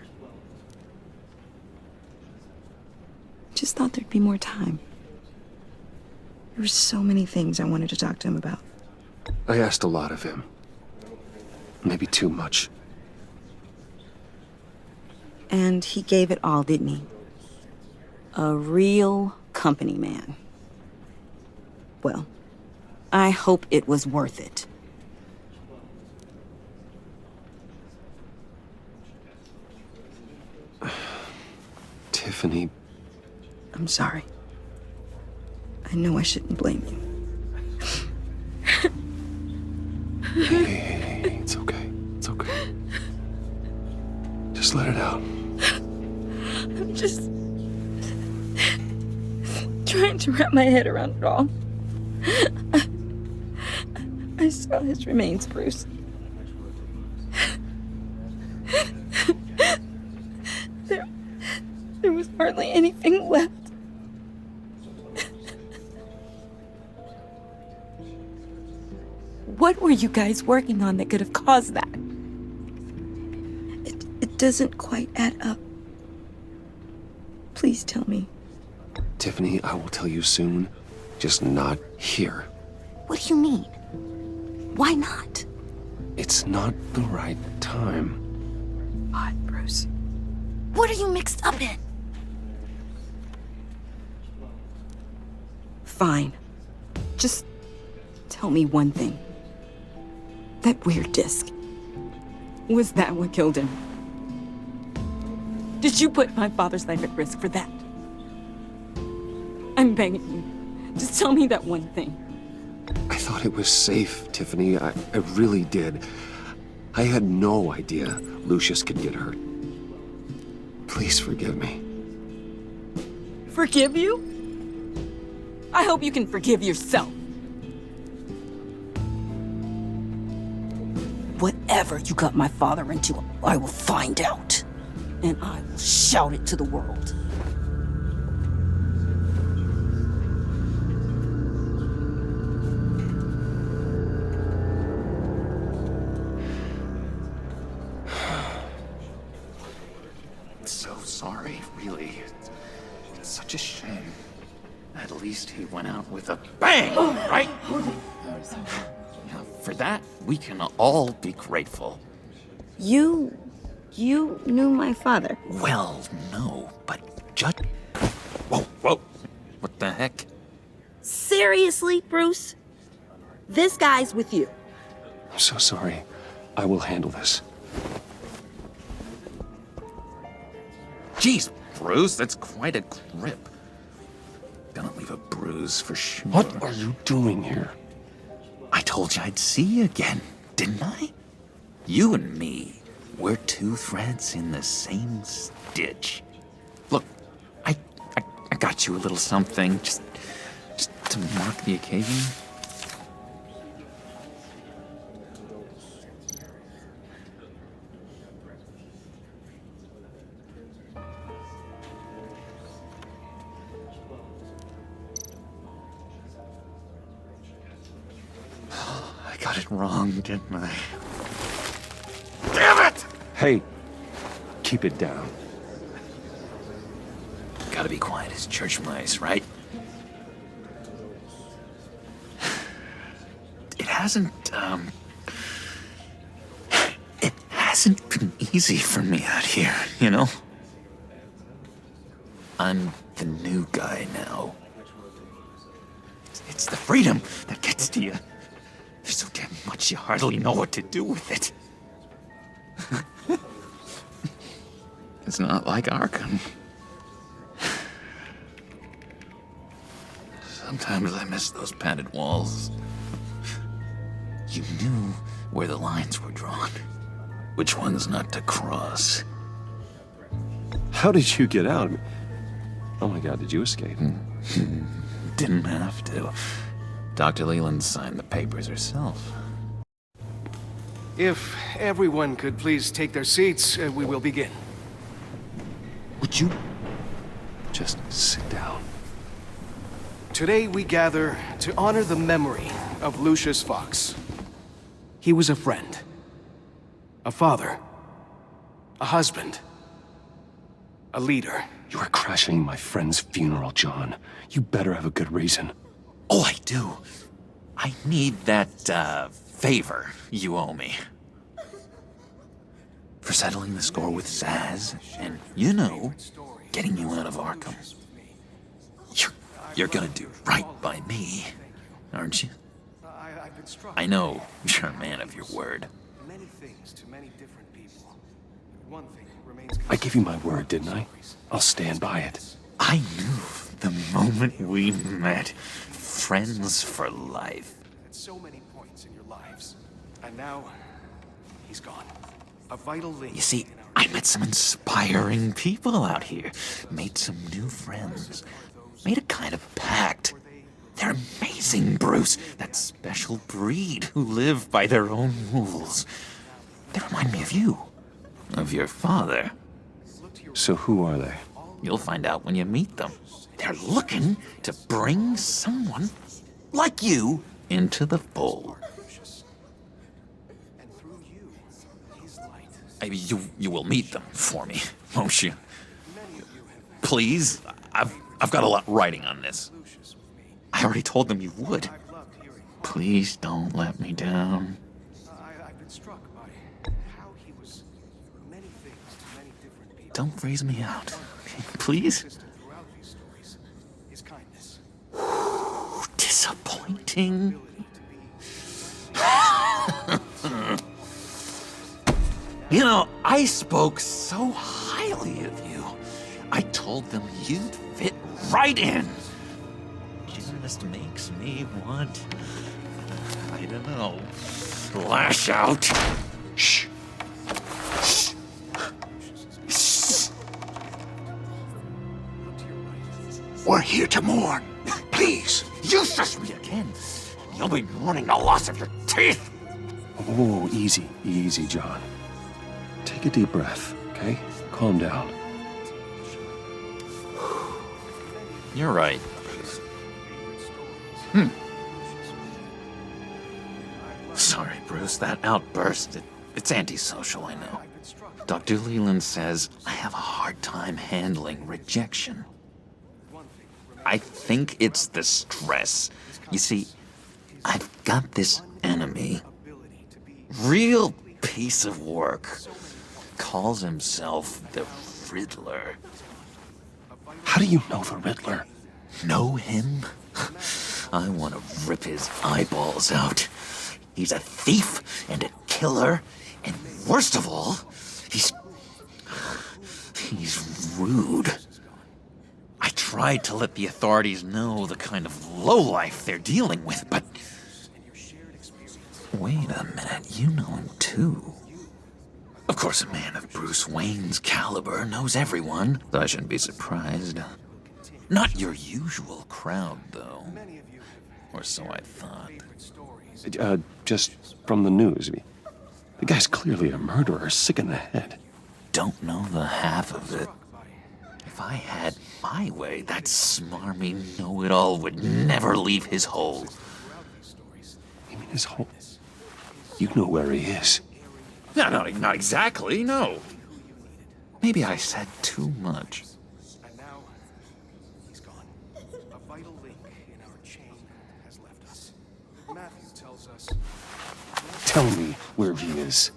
Just thought there'd be more time. There were so many things I wanted to talk to him about. I asked a lot of him. Maybe too much. And he gave it all, didn't he? A real company man. Well, I hope it was worth it. Tiffany. I'm sorry. I know I shouldn't blame you. Hey, it's okay. It's okay. Just let it out. I'm just trying to wrap my head around it all. I saw his remains, Bruce. There was hardly anything left. What were you guys working on that could have caused that? It doesn't quite add up. Please tell me. Tiffany, I will tell you soon. Just not here. What do you mean? Why not? It's not the right time. What, Bruce? What are you mixed up in? Fine. Just tell me one thing. That weird disc. Was that what killed him? Did you put my father's life at risk for that? I'm begging you. Just tell me that one thing. I thought it was safe, Tiffany. I really did. I had no idea Lucius could get hurt. Please forgive me. Forgive you? I hope you can forgive yourself. Whatever you got my father into, I will find out. And I will shout it to the world. So sorry. sorry, really. It's such a shame. At least he went out with a bang, right? For that, we can all be grateful. You knew my father. Well, no, but just... Whoa. What the heck? Seriously, Bruce? This guy's with you. I'm so sorry. I will handle this. Jeez, Bruce, that's quite a grip. Gonna leave a bruise for sure. What are you doing here? I told you I'd see you again, didn't I? You and me, we're two threads in the same stitch. Look, I got you a little something, just to mark the occasion. I got it wrong, didn't I? Damn it! Hey, keep it down. Gotta be quiet as church mice, right? It hasn't been easy for me out here, you know? I'm the new guy now. It's the freedom that gets to you. There's so damn much you hardly know what to do with it. It's not like Arkham. Sometimes I miss those padded walls. You knew where the lines were drawn. Which ones not to cross. How did you get out? Oh my God, did you escape? Didn't have to. Dr. Leland signed the papers herself. If everyone could please take their seats, we will begin. Would you just sit down? Today we gather to honor the memory of Lucius Fox. He was a friend, a father, a husband, a leader. You are crashing my friend's funeral, John. You better have a good reason. Oh, I do. I need that, favor you owe me. For settling the score with Zaz, and, you know, getting you out of Arkham. You're gonna do right by me, aren't you? I know you're a man of your word. Many things to many different people. One thing remains. I gave you my word, didn't I? I'll stand by it. I knew the moment we met. Friends for life. At so many points in your lives. And now, he's gone. A vital link. You see, I met some inspiring people out here. Made some new friends. Made a kind of pact. They're amazing, Bruce. That special breed who live by their own rules. They remind me of you. Of your father. So who are they? You'll find out when you meet them. They're looking to bring someone like you into the fold. You will meet them for me, won't you? Please? I've got a lot writing on this. I already told them you would. Please don't let me down. I've been struck by how he was many things to many different people. Don't phrase me out, please? Throughout these stories, his kindness. Disappointing. You know, I spoke so highly of you. I told them you'd fit right in. Just makes me want, I don't know, lash out. Shh. Shh. Shh. We're here to mourn. Please. You shush me again. You'll be mourning the loss of your teeth. Oh, easy, easy, John. Take a deep breath, okay? Calm down. You're right. Sorry, Bruce. That outburst, It's antisocial, I know. Dr. Leland says I have a hard time handling rejection. I think it's the stress. You see, I've got this enemy. Real piece of work. Calls himself the Riddler. How do you know the Riddler? Know him? I want to rip his eyeballs out. He's a thief and a killer, and worst of all, he's rude. I tried to let the authorities know the kind of lowlife they're dealing with, but... Wait a minute, you know him too. Of course, a man of Bruce Wayne's caliber knows everyone, so I shouldn't be surprised. Not your usual crowd, though. Or so I thought. Just from the news. The guy's clearly a murderer, sick in the head. Don't know the half of it. If I had my way, that smarmy know-it-all would never leave his hole. You mean his hole? You know where he is. No, not exactly, no. Maybe I said too much. And now, he's gone. A vital link in our chain has left us. Matthew tells us... Tell me where he is.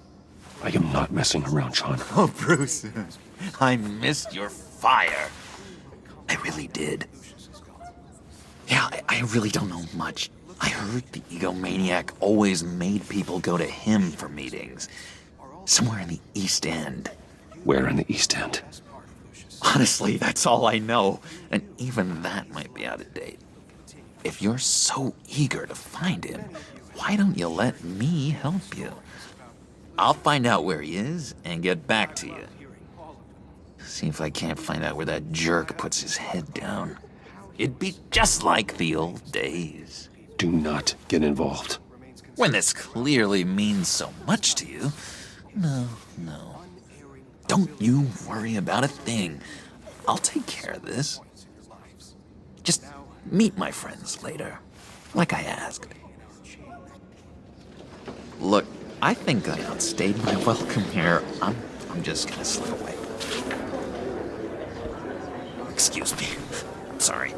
I am not messing around, John. Oh, Bruce, I missed your fire. I really did. Yeah, I really don't know much. I heard the egomaniac always made people go to him for meetings. Somewhere in the East End. Where in the East End? Honestly, that's all I know. And even that might be out of date. If you're so eager to find him, why don't you let me help you? I'll find out where he is and get back to you. See if I can't find out where that jerk puts his head down. It'd be just like the old days. Do not get involved. When this clearly means so much to you. No. Don't you worry about a thing. I'll take care of this. Just meet my friends later, like I asked. Look, I think I outstayed my welcome here. I'm just gonna slip away. Excuse me. Sorry.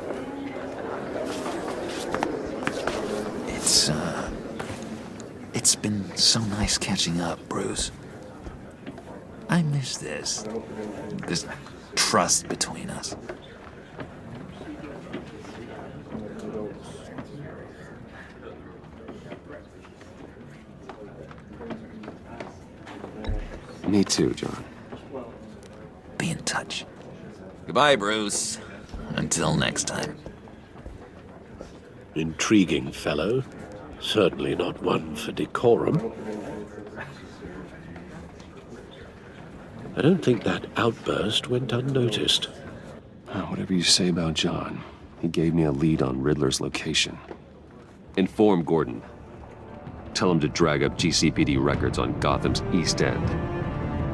It's been so nice catching up, Bruce. I miss this trust between us. Me too, John. Be in touch. Goodbye, Bruce. Until next time. Intriguing fellow. Certainly not one for decorum. I don't think that outburst went unnoticed. Whatever you say about John, he gave me a lead on Riddler's location. Inform Gordon. Tell him to drag up GCPD records on Gotham's East End.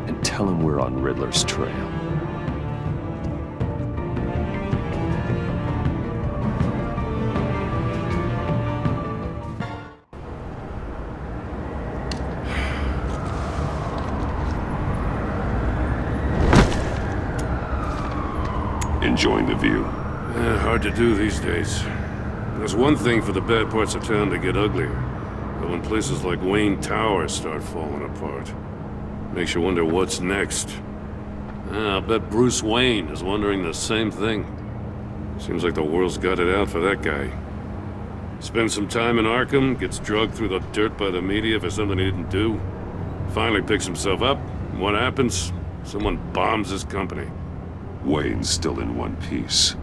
And tell him we're on Riddler's trail. Enjoying the view. Hard to do these days. There's one thing for the bad parts of town to get uglier. But when places like Wayne Tower start falling apart, makes you wonder what's next. I'll bet Bruce Wayne is wondering the same thing. Seems like the world's got it out for that guy. Spends some time in Arkham, gets drugged through the dirt by the media for something he didn't do. Finally picks himself up, and what happens? Someone bombs his company. Wayne's still in one piece.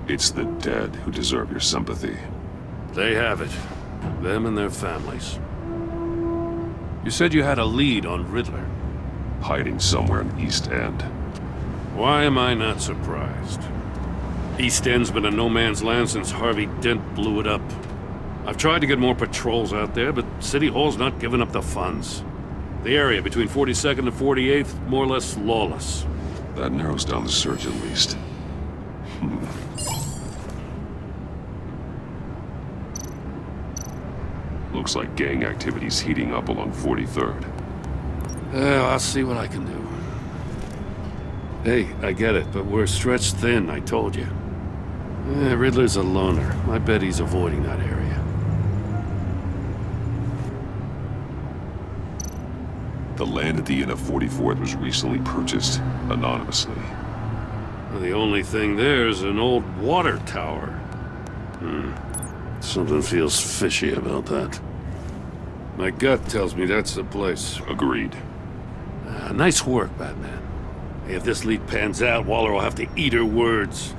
It's the dead who deserve your sympathy. They have it. Them and their families. You said you had a lead on Riddler. Hiding somewhere in East End. Why am I not surprised? East End's been a no-man's land since Harvey Dent blew it up. I've tried to get more patrols out there, but City Hall's not giving up the funds. The area between 42nd and 48th, more or less lawless. That narrows down the search at least. Looks like gang activity's heating up along 43rd. I'll see what I can do. Hey, I get it, but we're stretched thin, I told you. Riddler's a loner. I bet he's avoiding that area. The land at the Inn of 44th was recently purchased anonymously. Well, the only thing there is an old water tower. Something feels fishy about that. My gut tells me that's the place. Agreed. Nice work, Batman. Hey, if this lead pans out, Waller will have to eat her words.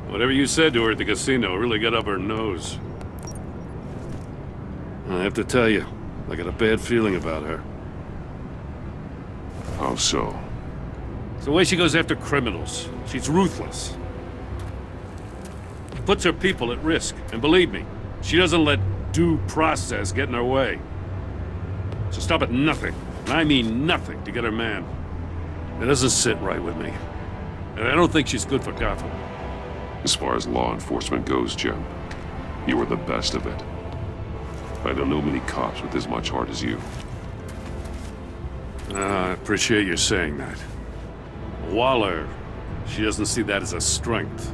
Whatever you said to her at the casino really got up her nose. I have to tell you, I got a bad feeling about her. How so? It's the way she goes after criminals. She's ruthless. Puts her people at risk. And believe me, she doesn't let due process get in her way. She'll stop at nothing, and I mean nothing, to get her man. It doesn't sit right with me. And I don't think she's good for Gotham. As far as law enforcement goes, Jim, you are the best of it. I don't know many cops with as much heart as you. I appreciate you saying that. Waller, she doesn't see that as a strength.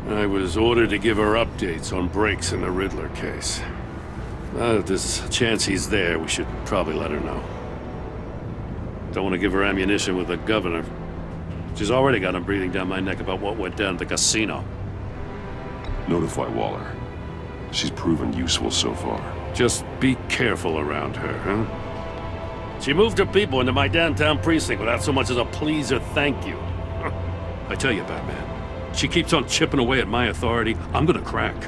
I was ordered to give her updates on breaks in the Riddler case. If there's a chance he's there, we should probably let her know. Don't want to give her ammunition with the governor. She's already got him breathing down my neck about what went down at the casino. Notify Waller. She's proven useful so far. Just be careful around her, huh? She moved her people into my downtown precinct without so much as a please or thank you. I tell you, Batman, she keeps on chipping away at my authority, I'm gonna crack.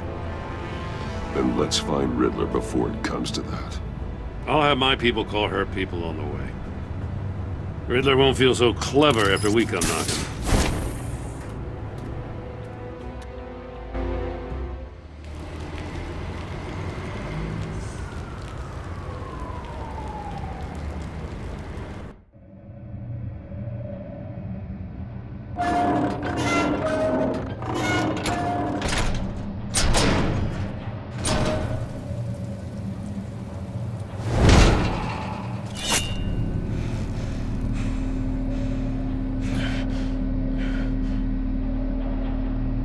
Then let's find Riddler before it comes to that. I'll have my people call her people on the way. Riddler won't feel so clever after we come knocking.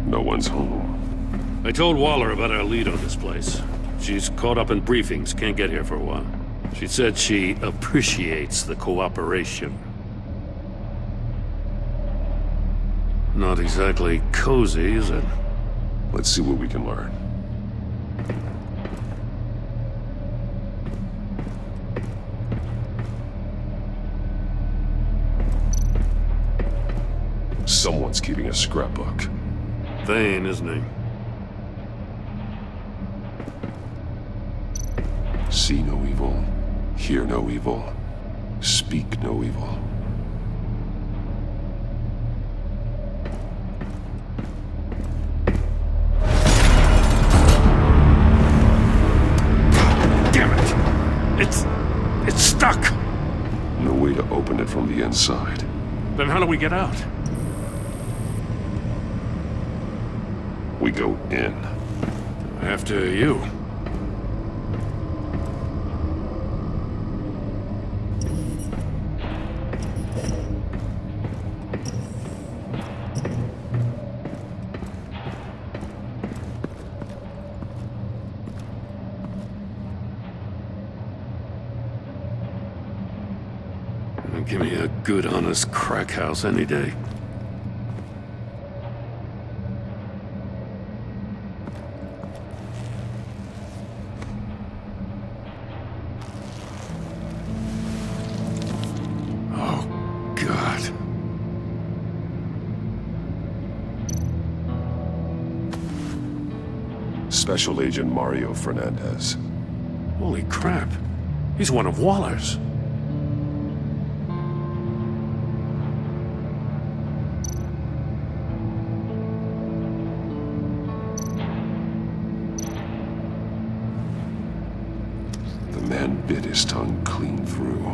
No one's home. I told Waller about our lead on this place. She's caught up in briefings, can't get here for a while. She said she appreciates the cooperation. Not exactly cozy, is it? Let's see what we can learn. Someone's keeping a scrapbook. Vain, isn't he? See no evil, hear no evil, speak no evil. Damn it! It's stuck! No way to open it from the inside. Then how do we get out? We go in. After you. Give me a good, honest crack house any day. Oh, God. Special Agent Mario Fernandez. Holy crap. He's one of Waller's. Bit his tongue clean through.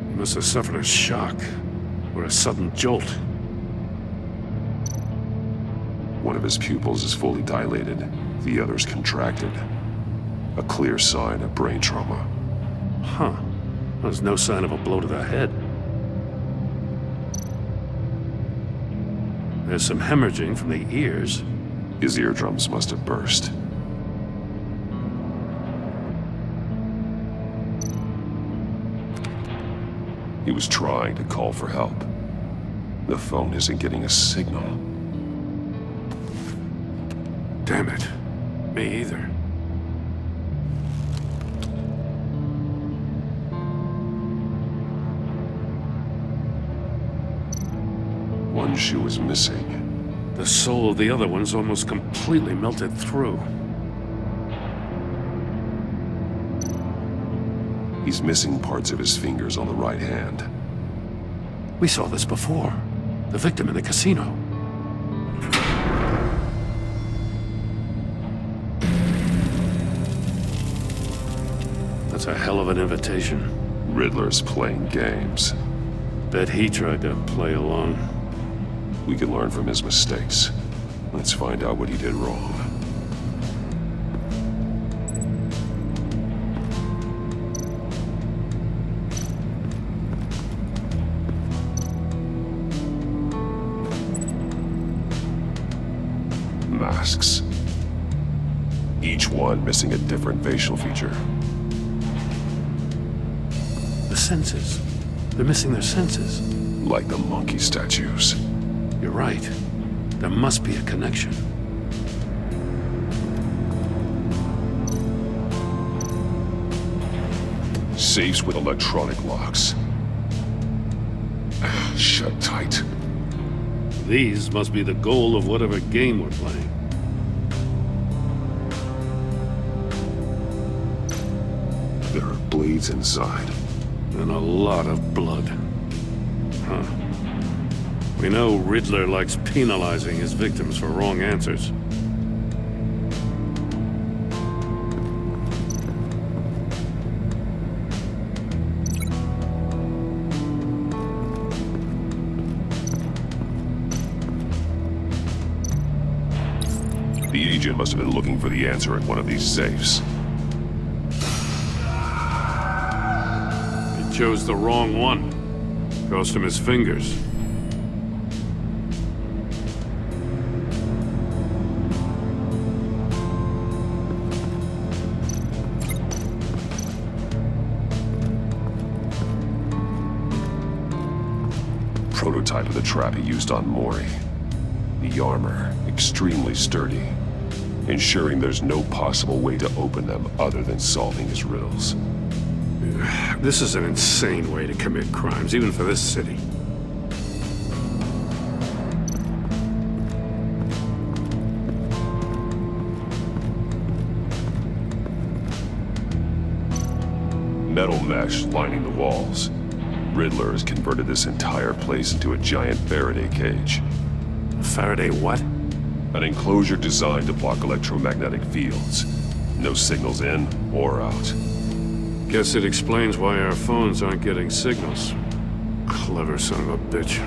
He must have suffered a shock, or a sudden jolt. One of his pupils is fully dilated, the other's contracted. A clear sign of brain trauma. Huh. There's no sign of a blow to the head. There's some hemorrhaging from the ears. His eardrums must have burst. He was trying to call for help. The phone isn't getting a signal. Damn it. Me either. One shoe is missing. The sole of the other one's almost completely melted through. He's missing parts of his fingers on the right hand. We saw this before. The victim in the casino. That's a hell of an invitation. Riddler's playing games. Bet he tried to play along. We can learn from his mistakes. Let's find out what he did wrong. Masks. Each one missing a different facial feature. The senses. They're missing their senses. Like the monkey statues. You're right. There must be a connection. Safes with electronic locks. Shut tight. These must be the goal of whatever game we're playing. There are blades inside. And a lot of blood. Huh. We know Riddler likes penalizing his victims for wrong answers. The agent must have been looking for the answer in one of these safes. He chose the wrong one. Cost him his fingers. Prototype of the trap he used on Mori. The armor, extremely sturdy, ensuring there's no possible way to open them other than solving his riddles. This is an insane way to commit crimes, even for this city. Metal mesh lining the walls. Riddler has converted this entire place into a giant Faraday cage. Faraday what? An enclosure designed to block electromagnetic fields. No signals in or out. Guess it explains why our phones aren't getting signals. Clever son of a bitch.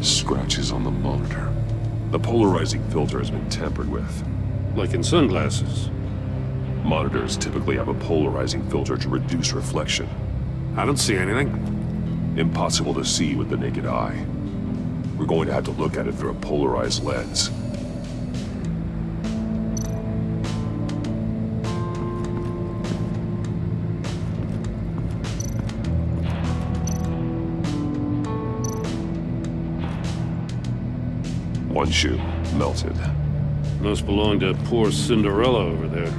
Scratches on the monitor. The polarizing filter has been tampered with. Like in sunglasses. Monitors typically have a polarizing filter to reduce reflection. I don't see anything. Impossible to see with the naked eye. We're going to have to look at it through a polarized lens. One shoe, melted. Must belong to poor Cinderella over there.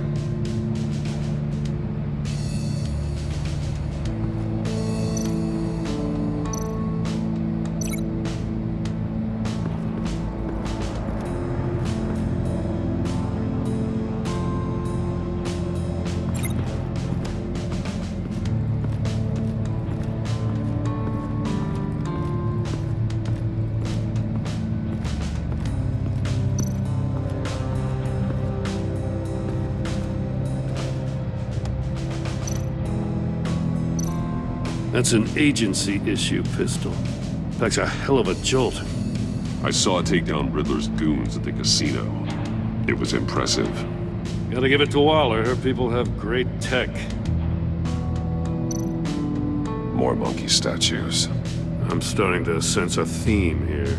That's an agency issue pistol. Packs a hell of a jolt. I saw it take down Riddler's goons at the casino. It was impressive. Gotta give it to Waller. Her people have great tech. More monkey statues. I'm starting to sense a theme here.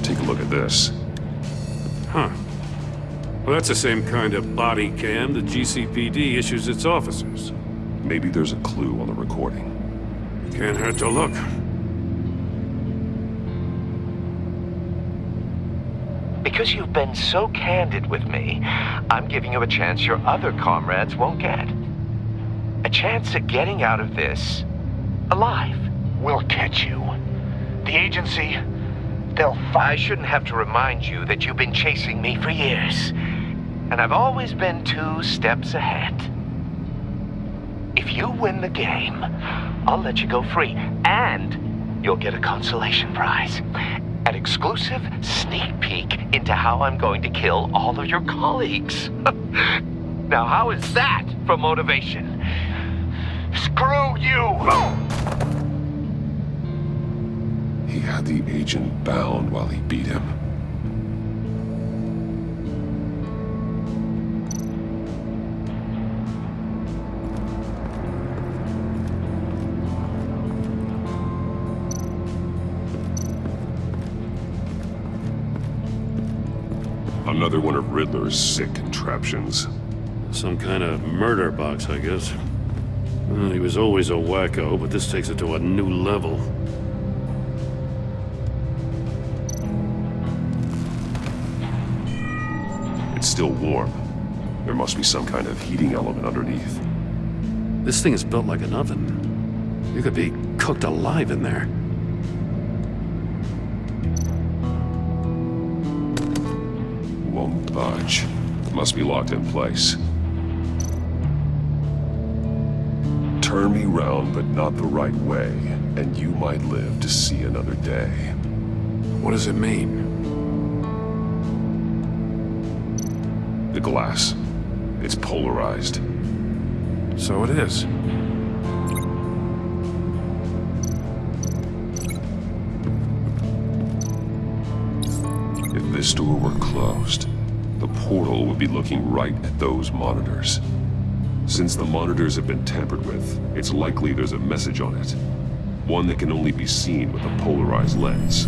Take a look at this. Huh. Well, that's the same kind of body cam the GCPD issues its officers. Maybe there's a clue on the recording. Can't hurt to look. Because you've been so candid with me, I'm giving you a chance your other comrades won't get. A chance at getting out of this alive. We'll catch you. The agency, they'll I shouldn't have to remind you that you've been chasing me for years. And I've always been 2 steps ahead. If you win the game, I'll let you go free. And you'll get a consolation prize. An exclusive sneak peek into how I'm going to kill all of your colleagues. Now, how is that for motivation? Screw you! He had the agent bound while he beat him. Another one of Riddler's sick contraptions. Some kind of murder box, I guess. Well, he was always a wacko, but this takes it to a new level. It's still warm. There must be some kind of heating element underneath. This thing is built like an oven. You could be cooked alive in there. Won't budge. Must be locked in place. Turn me round, but not the right way, and you might live to see another day. What does it mean? The glass. It's polarized. So it is. If this door were closed, the portal would be looking right at those monitors. Since the monitors have been tampered with, it's likely there's a message on it. One that can only be seen with a polarized lens.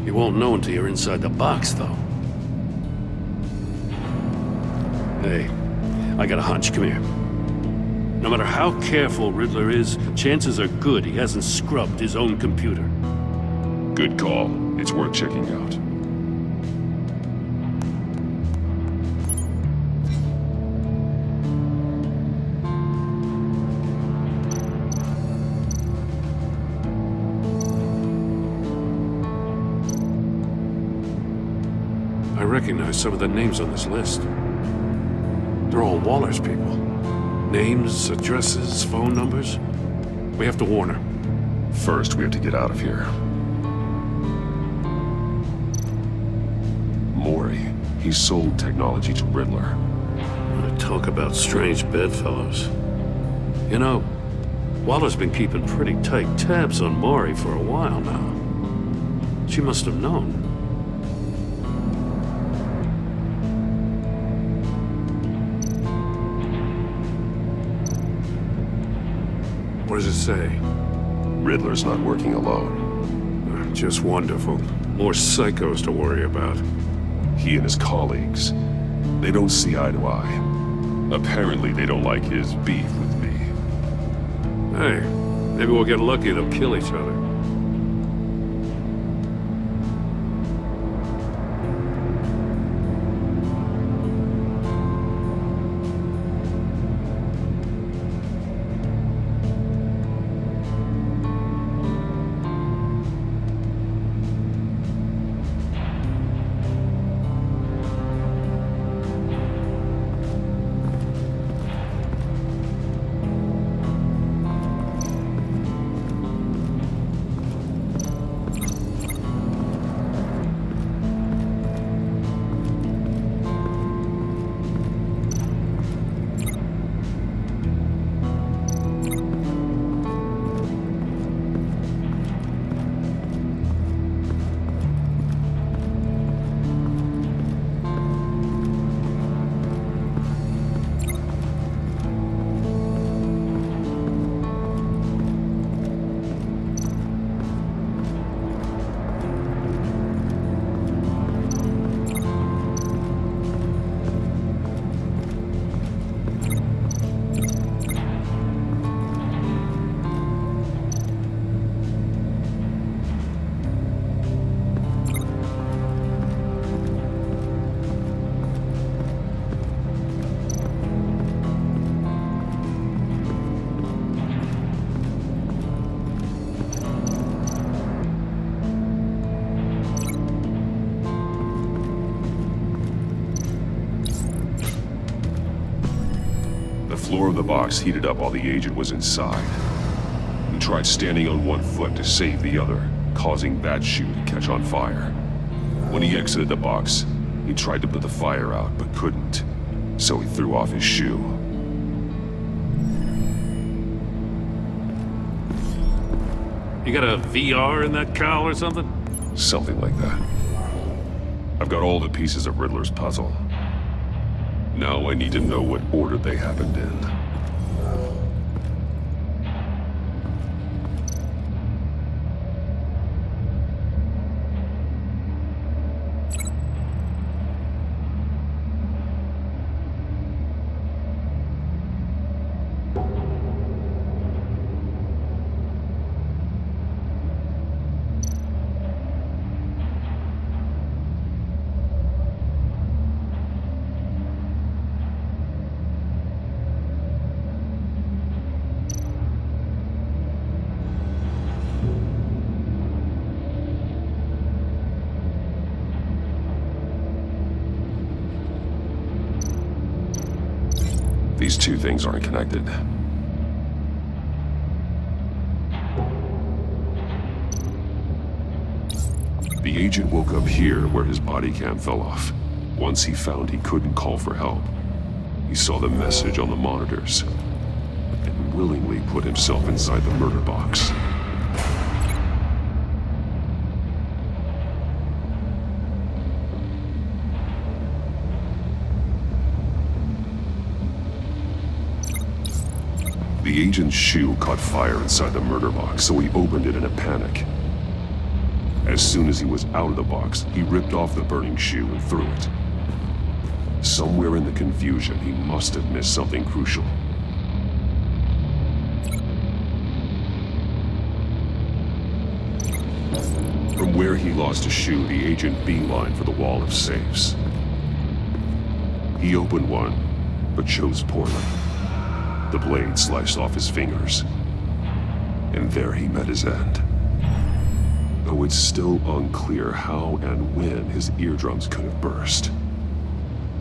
You won't know until you're inside the box, though. Hey, I got a hunch. Come here. No matter how careful Riddler is, chances are good he hasn't scrubbed his own computer. Good call. It's worth checking out. I recognize some of the names on this list. They're all Waller's people. Names, addresses, phone numbers. We have to warn her. First, we have to get out of here. Mori. He sold technology to Riddler. Talk about strange bedfellows. You know, Waller's been keeping pretty tight tabs on Mori for a while now. She must have known. What does it say? Riddler's not working alone. Just wonderful. More psychos to worry about. He and his colleagues, they don't see eye to eye. Apparently they don't like his beef with me. Hey, maybe we'll get lucky and they'll kill each other. floor of the box heated up while the agent was inside. He tried standing on one foot to save the other, causing that shoe to catch on fire. When he exited the box, he tried to put the fire out, but couldn't, so he threw off his shoe. You got a VR in that cowl or something? Something like that. I've got all the pieces of Riddler's puzzle. Now I need to know what order they happened in. These two things aren't connected. The agent woke up here where his body cam fell off. Once he found he couldn't call for help, he saw the message on the monitors and willingly put himself inside the murder box. The agent's shoe caught fire inside the murder box, so he opened it in a panic. As soon as he was out of the box, he ripped off the burning shoe and threw it. Somewhere in the confusion, he must have missed something crucial. From where he lost a shoe, the agent beelined for the wall of safes. He opened one, but chose poorly. The blade sliced off his fingers, and there he met his end. Though it's still unclear how and when his eardrums could have burst.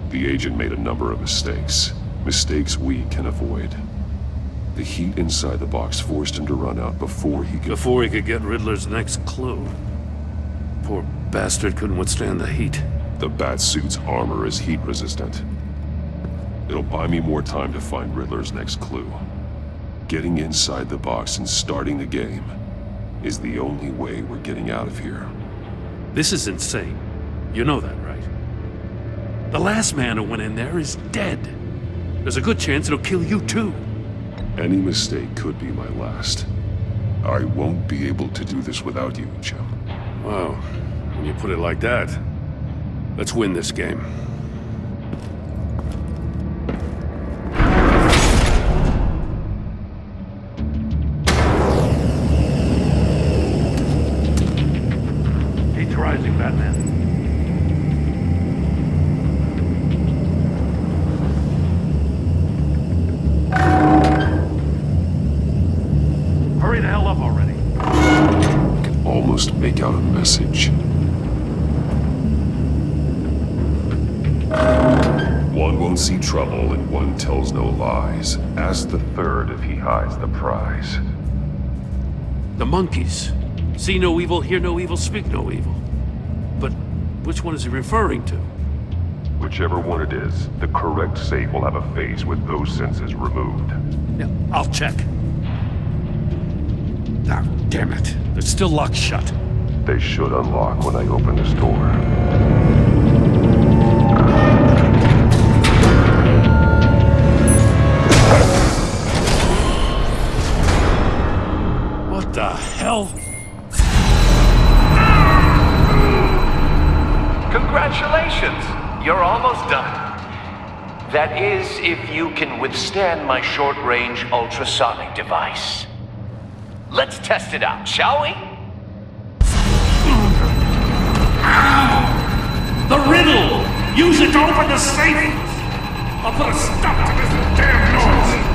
The agent made a number of mistakes we can avoid. The heat inside the box forced him to run out before he could get Riddler's next clue. Poor bastard couldn't withstand the heat. The Batsuit's armor is heat resistant. It'll buy me more time to find Riddler's next clue. Getting inside the box and starting the game is the only way we're getting out of here. This is insane. You know that, right? The last man who went in there is dead. There's a good chance it'll kill you too. Any mistake could be my last. I won't be able to do this without you, Jim. Wow, when you put it like that, let's win this game. Rising, Batman. Hurry the hell up already. I can almost make out a message. One won't see trouble and one tells no lies. Ask the third if he hides the prize. The monkeys. See no evil, hear no evil, speak no evil. But which one is he referring to? Whichever one it is, the correct safe will have a face with those senses removed. Yeah, I'll check. Ah, damn it. They're still locked shut. They should unlock when I open this door. What the hell? Congratulations! You're almost done. That is, if you can withstand my short-range ultrasonic device. Let's test it out, shall we? The riddle! Use it to open the safe! I'll put a stop to this damn noise!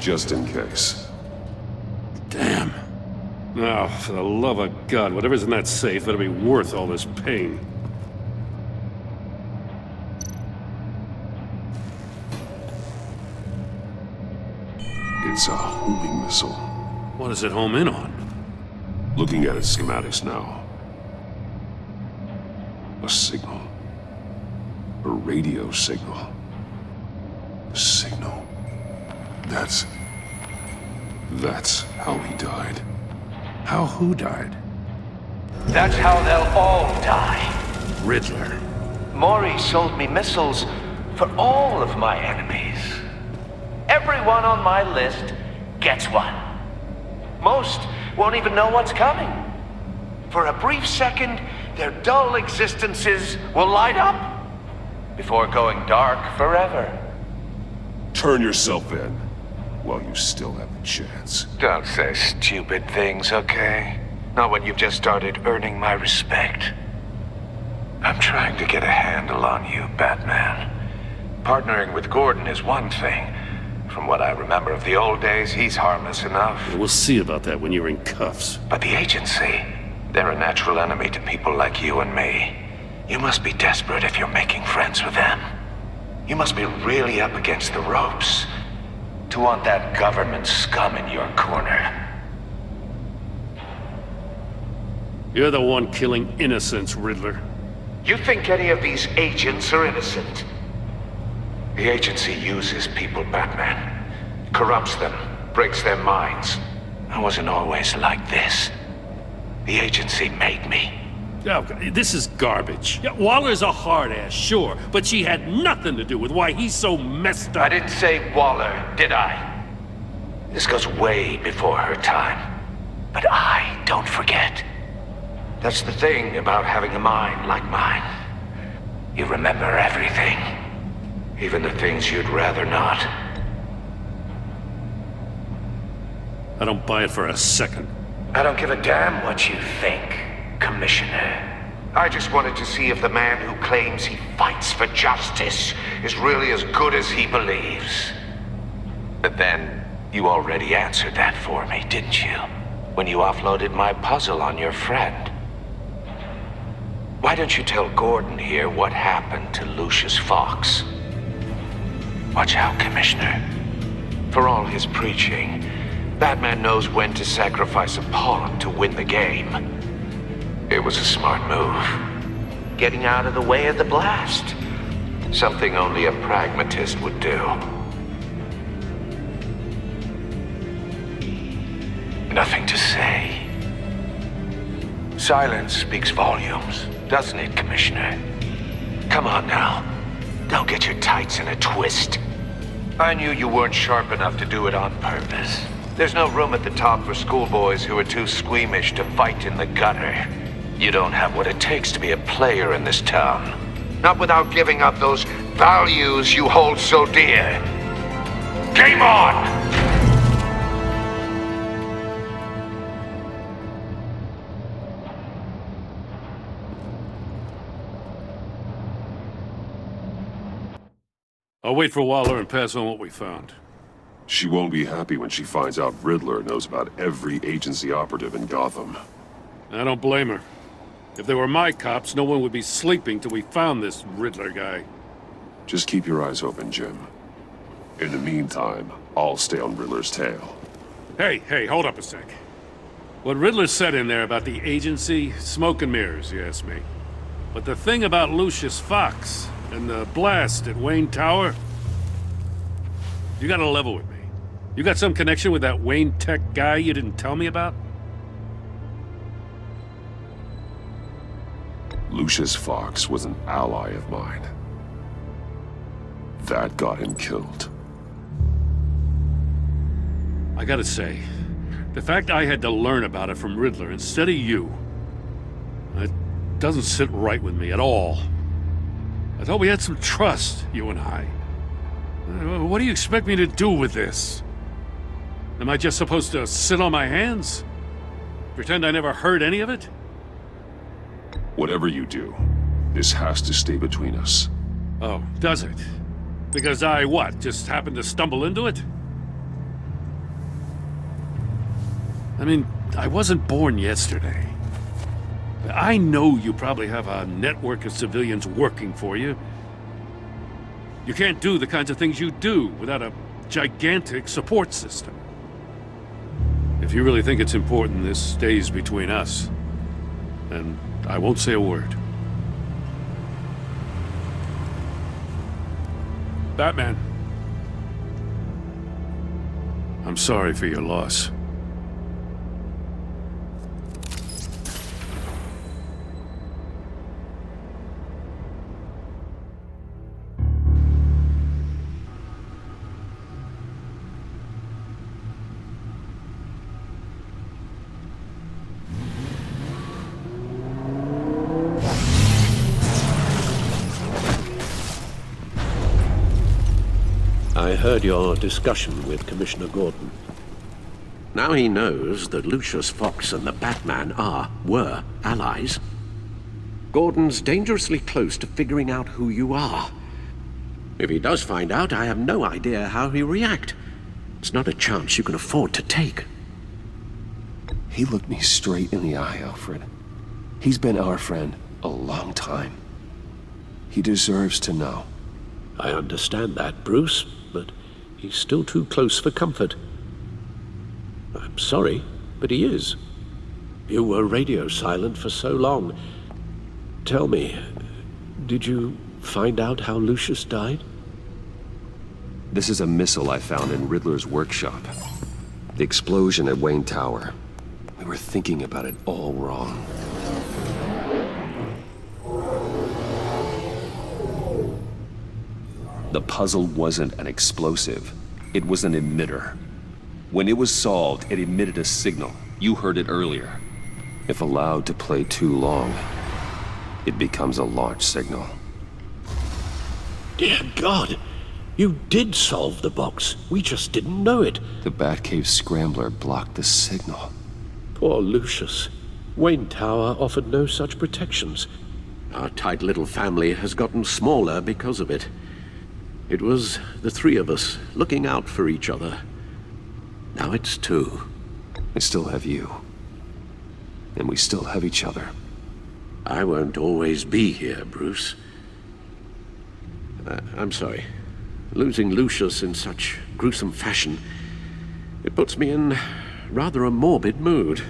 just in case. Damn. Now, for the love of God, whatever's in that safe better be worth all this pain. It's a homing missile. What does it home in on? Looking at its schematics now. A signal. A radio signal. A signal. That's how he died. How who died? That's how they'll all die. Riddler. Maury sold me missiles for all of my enemies. Everyone on my list gets one. Most won't even know what's coming. For a brief second, their dull existences will light up before going dark forever. Turn yourself in while you still have the chance. Don't say stupid things, okay? Not when you've just started earning my respect. I'm trying to get a handle on you, Batman. Partnering with Gordon is one thing. From what I remember of the old days, he's harmless enough. We'll see about that when you're in cuffs. But the agency, they're a natural enemy to people like you and me. You must be desperate if you're making friends with them. You must be really up against the ropes to want that government scum in your corner. You're the one killing innocents, Riddler. You think any of these agents are innocent? The agency uses people, Batman. Corrupts them, breaks their minds. I wasn't always like this. The agency made me. Oh, this is garbage. Yeah, Waller's a hard ass, sure, but she had nothing to do with why he's so messed up. I didn't say Waller, did I? This goes way before her time. But I don't forget. That's the thing about having a mind like mine. You remember everything. Even the things you'd rather not. I don't buy it for a second. I don't give a damn what you think, Commissioner. I just wanted to see if the man who claims he fights for justice is really as good as he believes. But then, you already answered that for me, didn't you? When you offloaded my puzzle on your friend. Why don't you tell Gordon here what happened to Lucius Fox? Watch out, Commissioner. For all his preaching, Batman knows when to sacrifice a pawn to win the game. It was a smart move. Getting out of the way of the blast. Something only a pragmatist would do. Nothing to say. Silence speaks volumes, doesn't it, Commissioner? Come on now. Don't get your tights in a twist. I knew you weren't sharp enough to do it on purpose. There's no room at the top for schoolboys who are too squeamish to fight in the gutter. You don't have what it takes to be a player in this town. Not without giving up those values you hold so dear. Game on! I'll wait for Waller and pass on what we found. She won't be happy when she finds out Riddler knows about every agency operative in Gotham. I don't blame her. If they were my cops, no one would be sleeping till we found this Riddler guy. Just keep your eyes open, Jim. In the meantime, I'll stay on Riddler's tail. Hey, hold up a sec. What Riddler said in there about the agency, smoke and mirrors, you ask me. But the thing about Lucius Fox and the blast at Wayne Tower, you gotta level with me. You got some connection with that Wayne Tech guy you didn't tell me about? Lucius Fox was an ally of mine. That got him killed. I gotta say, the fact I had to learn about it from Riddler instead of you, it doesn't sit right with me at all. I thought we had some trust, you and I. What do you expect me to do with this? Am I just supposed to sit on my hands? Pretend I never heard any of it? Whatever you do, this has to stay between us. Oh, does it? Because I, what, just happened to stumble into it? I mean, I wasn't born yesterday. I know you probably have a network of civilians working for you. You can't do the kinds of things you do without a gigantic support system. If you really think it's important this stays between us, then I won't say a word. Batman. I'm sorry for your loss. I heard your discussion with Commissioner Gordon. Now he knows that Lucius Fox and the Batman were allies. Gordon's dangerously close to figuring out who you are. If he does find out, I have no idea how he'll react. It's not a chance you can afford to take. He looked me straight in the eye, Alfred. He's been our friend a long time. He deserves to know. I understand that, Bruce, but he's still too close for comfort. I'm sorry, but he is. You were radio silent for so long. Tell me, did you find out how Lucius died? This is a missile I found in Riddler's workshop. The explosion at Wayne Tower. We were thinking about it all wrong. The puzzle wasn't an explosive. It was an emitter. When it was solved, it emitted a signal. You heard it earlier. If allowed to play too long, it becomes a launch signal. Dear God! You did solve the box. We just didn't know it. The Batcave scrambler blocked the signal. Poor Lucius. Wayne Tower offered no such protections. Our tight little family has gotten smaller because of it. It was the three of us looking out for each other. Now it's two. I still have you. And we still have each other. I won't always be here, Bruce. I'm sorry. Losing Lucius in such gruesome fashion, it puts me in rather a morbid mood.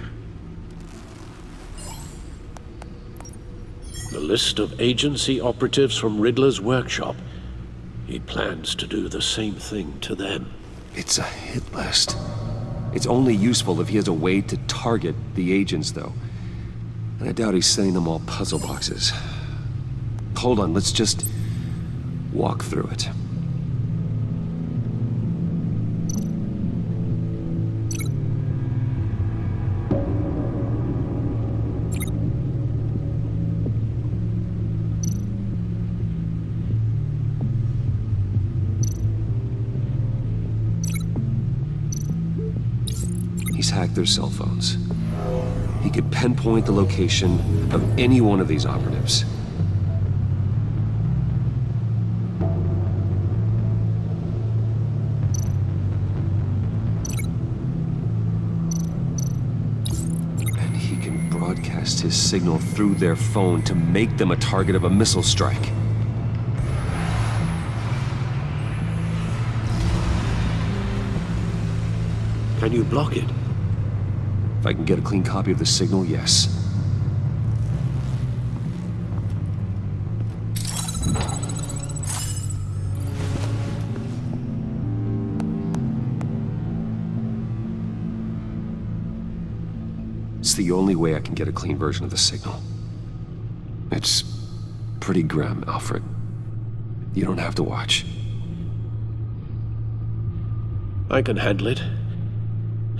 The list of agency operatives from Riddler's workshop. He plans to do the same thing to them. It's a hit list. It's only useful if he has a way to target the agents, though. And I doubt he's sending them all puzzle boxes. Hold on, let's just walk through it. He's hacked their cell phones. He could pinpoint the location of any one of these operatives. And he can broadcast his signal through their phone to make them a target of a missile strike. Can you block it? If I can get a clean copy of the signal, yes. It's the only way I can get a clean version of the signal. It's pretty grim, Alfred. You don't have to watch. I can handle it.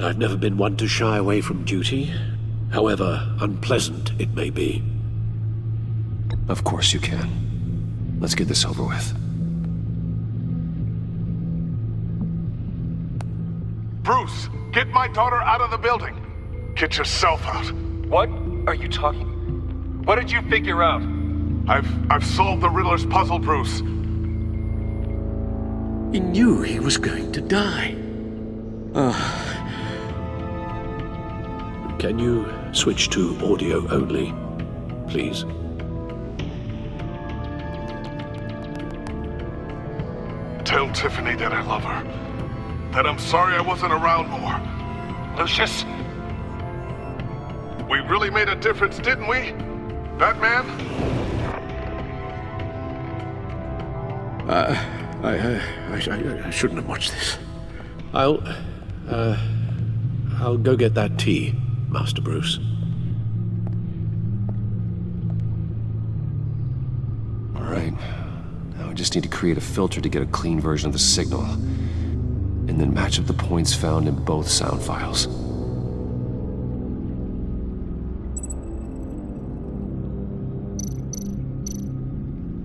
I've never been one to shy away from duty, however unpleasant it may be. Of course you can. Let's get this over with. Bruce, get my daughter out of the building. Get yourself out. What are you talking? What did you figure out? I've solved the Riddler's puzzle, Bruce. He knew he was going to die. Can you switch to audio only, please? Tell Tiffany that I love her. That I'm sorry I wasn't around more. Lucius, we really made a difference, didn't we? Batman? I shouldn't have watched this. I'll go get that tea, Master Bruce. All right. Now I just need to create a filter to get a clean version of the signal, and then match up the points found in both sound files.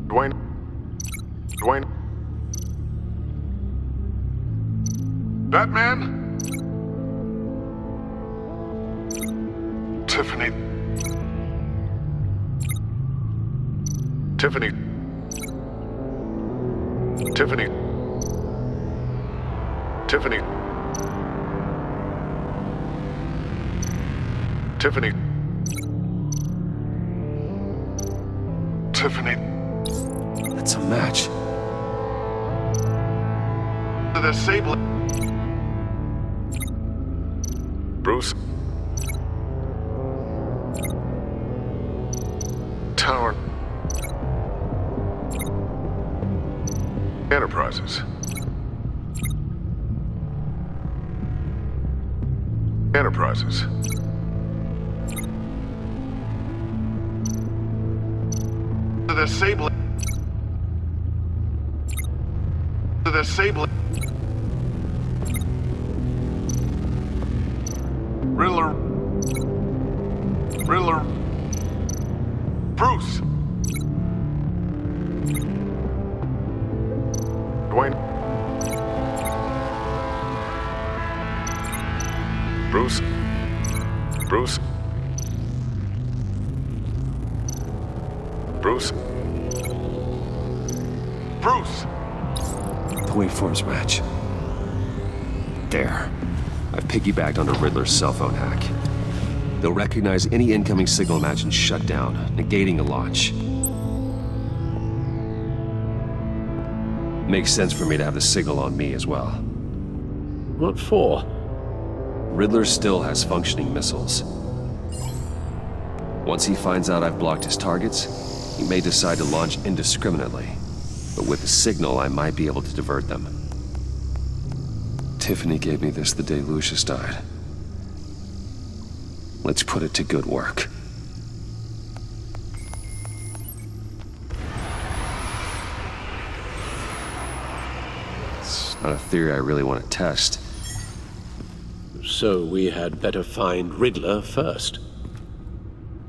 Dwayne? Batman? Tiffany. Tiffany. Tiffany. Tiffany. Tiffany. Tiffany. That's a match. The disabling. Bruce. Tower. Enterprises. Enterprises. The disabling. The disabling. Riddler. Bruce. Dwayne. Bruce. Bruce. Bruce. Bruce. The waveforms match. There. I've piggybacked onto Riddler's cell phone hack. They'll recognize any incoming signal match and shut down, negating a launch. Makes sense for me to have the signal on me as well. What for? Riddler still has functioning missiles. Once he finds out I've blocked his targets, he may decide to launch indiscriminately. But with the signal, I might be able to divert them. Tiffany gave me this the day Lucius died. Let's put it to good work. It's not a theory I really want to test. So we had better find Riddler first.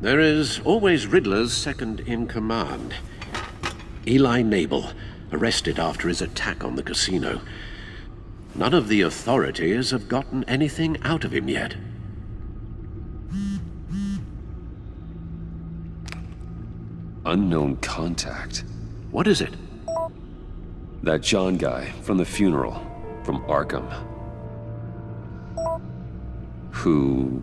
There is always Riddler's second in command. Eli Nabel, arrested after his attack on the casino. None of the authorities have gotten anything out of him yet. Unknown contact. What is it? That John guy from the funeral, from Arkham. Who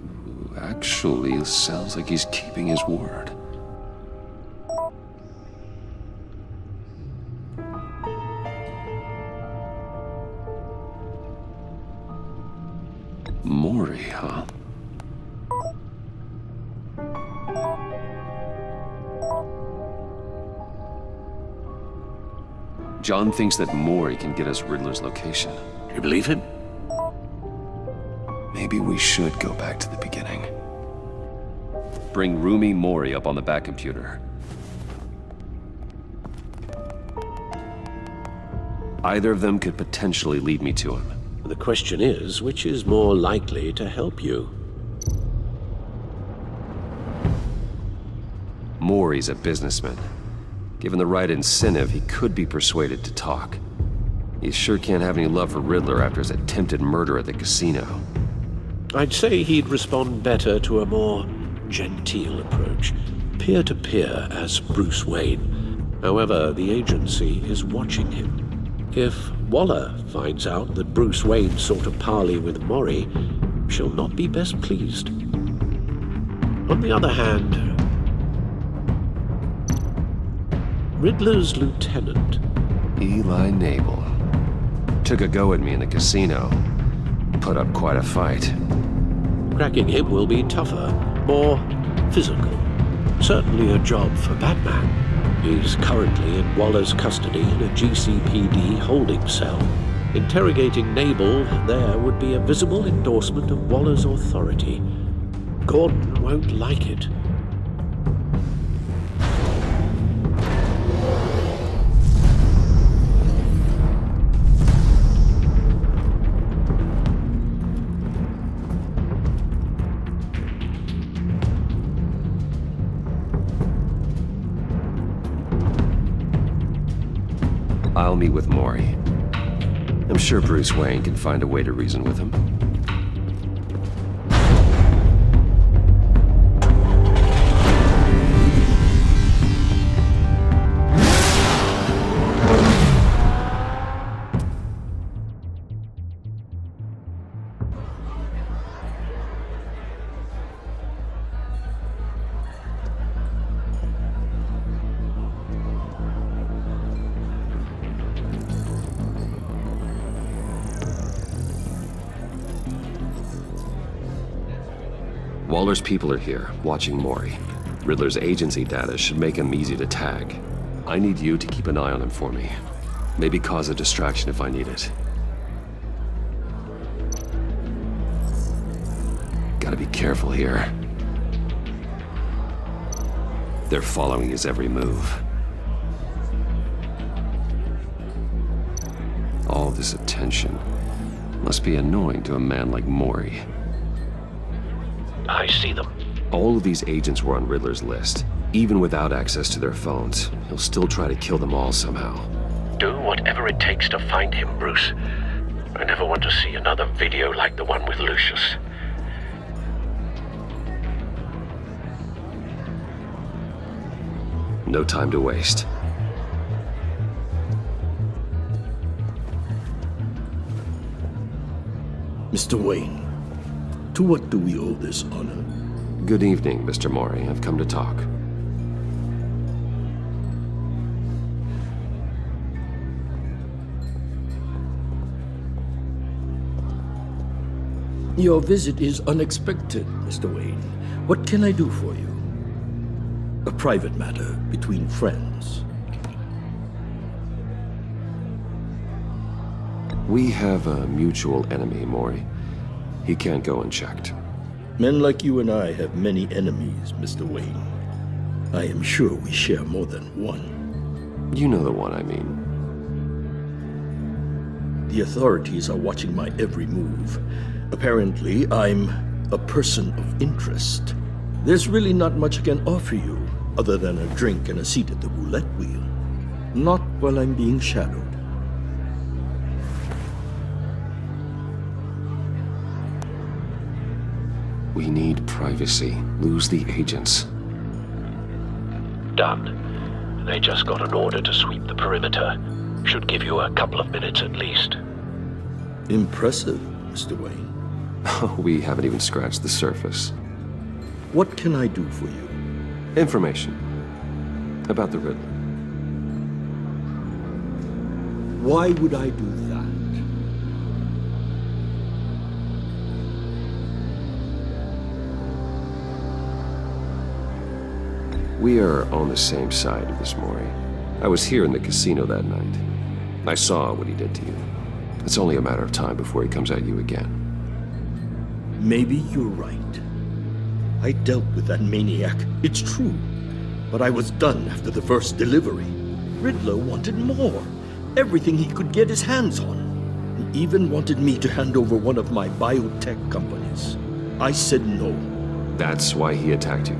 actually sounds like he's keeping his word. Maury, huh? John thinks that Maury can get us Riddler's location. You believe him? Maybe we should go back to the beginning. Bring Rumi Maury up on the back computer. Either of them could potentially lead me to him. The question is, which is more likely to help you? Maury's a businessman. Given the right incentive, he could be persuaded to talk. He sure can't have any love for Riddler after his attempted murder at the casino. I'd say he'd respond better to a more genteel approach, peer-to-peer as Bruce Wayne. However, the agency is watching him. If Waller finds out that Bruce Wayne sought a parley with Maury, she'll not be best pleased. On the other hand, Riddler's lieutenant, Eli Nabel, took a go at me in the casino. Put up quite a fight. cracking him will be tougher, more physical. Certainly a job for Batman. He's currently in Waller's custody in a GCPD holding cell. Interrogating Nabel there would be a visible endorsement of Waller's authority. Gordon won't like it. I'll meet with Maury. I'm sure Bruce Wayne can find a way to reason with him. Waller's people are here, watching Maury. Riddler's agency data should make him easy to tag. I need you to keep an eye on him for me. Maybe cause a distraction if I need it. Gotta be careful here. They're following his every move. All this attention must be annoying to a man like Maury. I see them. All of these agents were on Riddler's list. Even without access to their phones, he'll still try to kill them all somehow. Do whatever it takes to find him, Bruce. I never want to see another video like the one with Lucius. No time to waste. Mr. Wayne, to what do we owe this honor? Good evening, Mr. Maury. I've come to talk. Your visit is unexpected, Mr. Wayne. What can I do for you? A private matter between friends. We have a mutual enemy, Maury. He can't go unchecked. Men like you and I have many enemies, Mr. Wayne. I am sure we share more than one. You know the one I mean. The authorities are watching my every move. Apparently, I'm a person of interest. There's really not much I can offer you, other than a drink and a seat at the roulette wheel. Not while I'm being shadowed. We need privacy. Lose the agents. Done. They just got an order to sweep the perimeter. Should give you a couple of minutes at least. Impressive, Mr. Wayne. We haven't even scratched the surface. What can I do for you? Information. About the Riddler. Why would I do that? We are on the same side of this, Maury. I was here in the casino that night. I saw what he did to you. It's only a matter of time before he comes at you again. Maybe you're right. I dealt with that maniac, it's true. But I was done after the first delivery. Riddler wanted more. Everything he could get his hands on. He even wanted me to hand over one of my biotech companies. I said no. That's why he attacked you?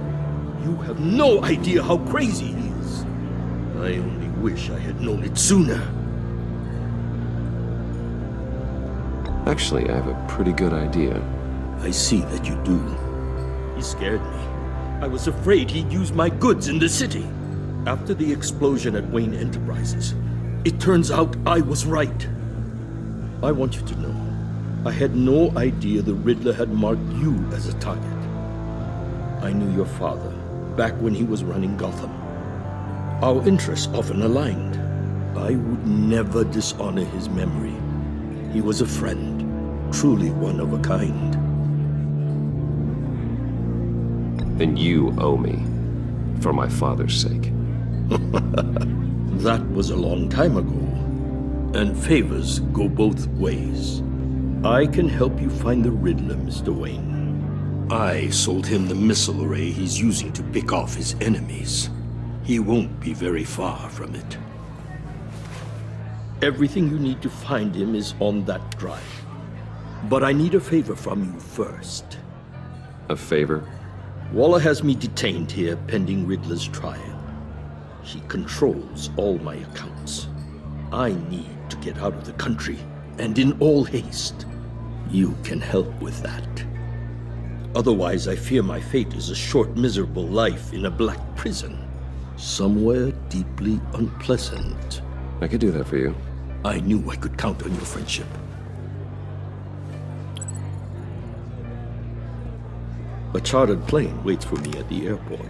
You have no idea how crazy he is. I only wish I had known it sooner. Actually, I have a pretty good idea. I see that you do. He scared me. I was afraid he'd use my goods in the city. After the explosion at Wayne Enterprises, it turns out I was right. I want you to know, I had no idea the Riddler had marked you as a target. I knew your father back when he was running Gotham. Our interests often aligned. I would never dishonor his memory. He was a friend, truly one of a kind. And you owe me, for my father's sake. That was a long time ago, and favors go both ways. I can help you find the Riddler, Mr. Wayne. I sold him the missile array he's using to pick off his enemies. He won't be very far from it. Everything you need to find him is on that drive. But I need a favor from you first. A favor? Waller has me detained here pending Riddler's trial. He controls all my accounts. I need to get out of the country, and in all haste. You can help with that. Otherwise, I fear my fate is a short, miserable life in a black prison. Somewhere deeply unpleasant. I could do that for you. I knew I could count on your friendship. A chartered plane waits for me at the airport.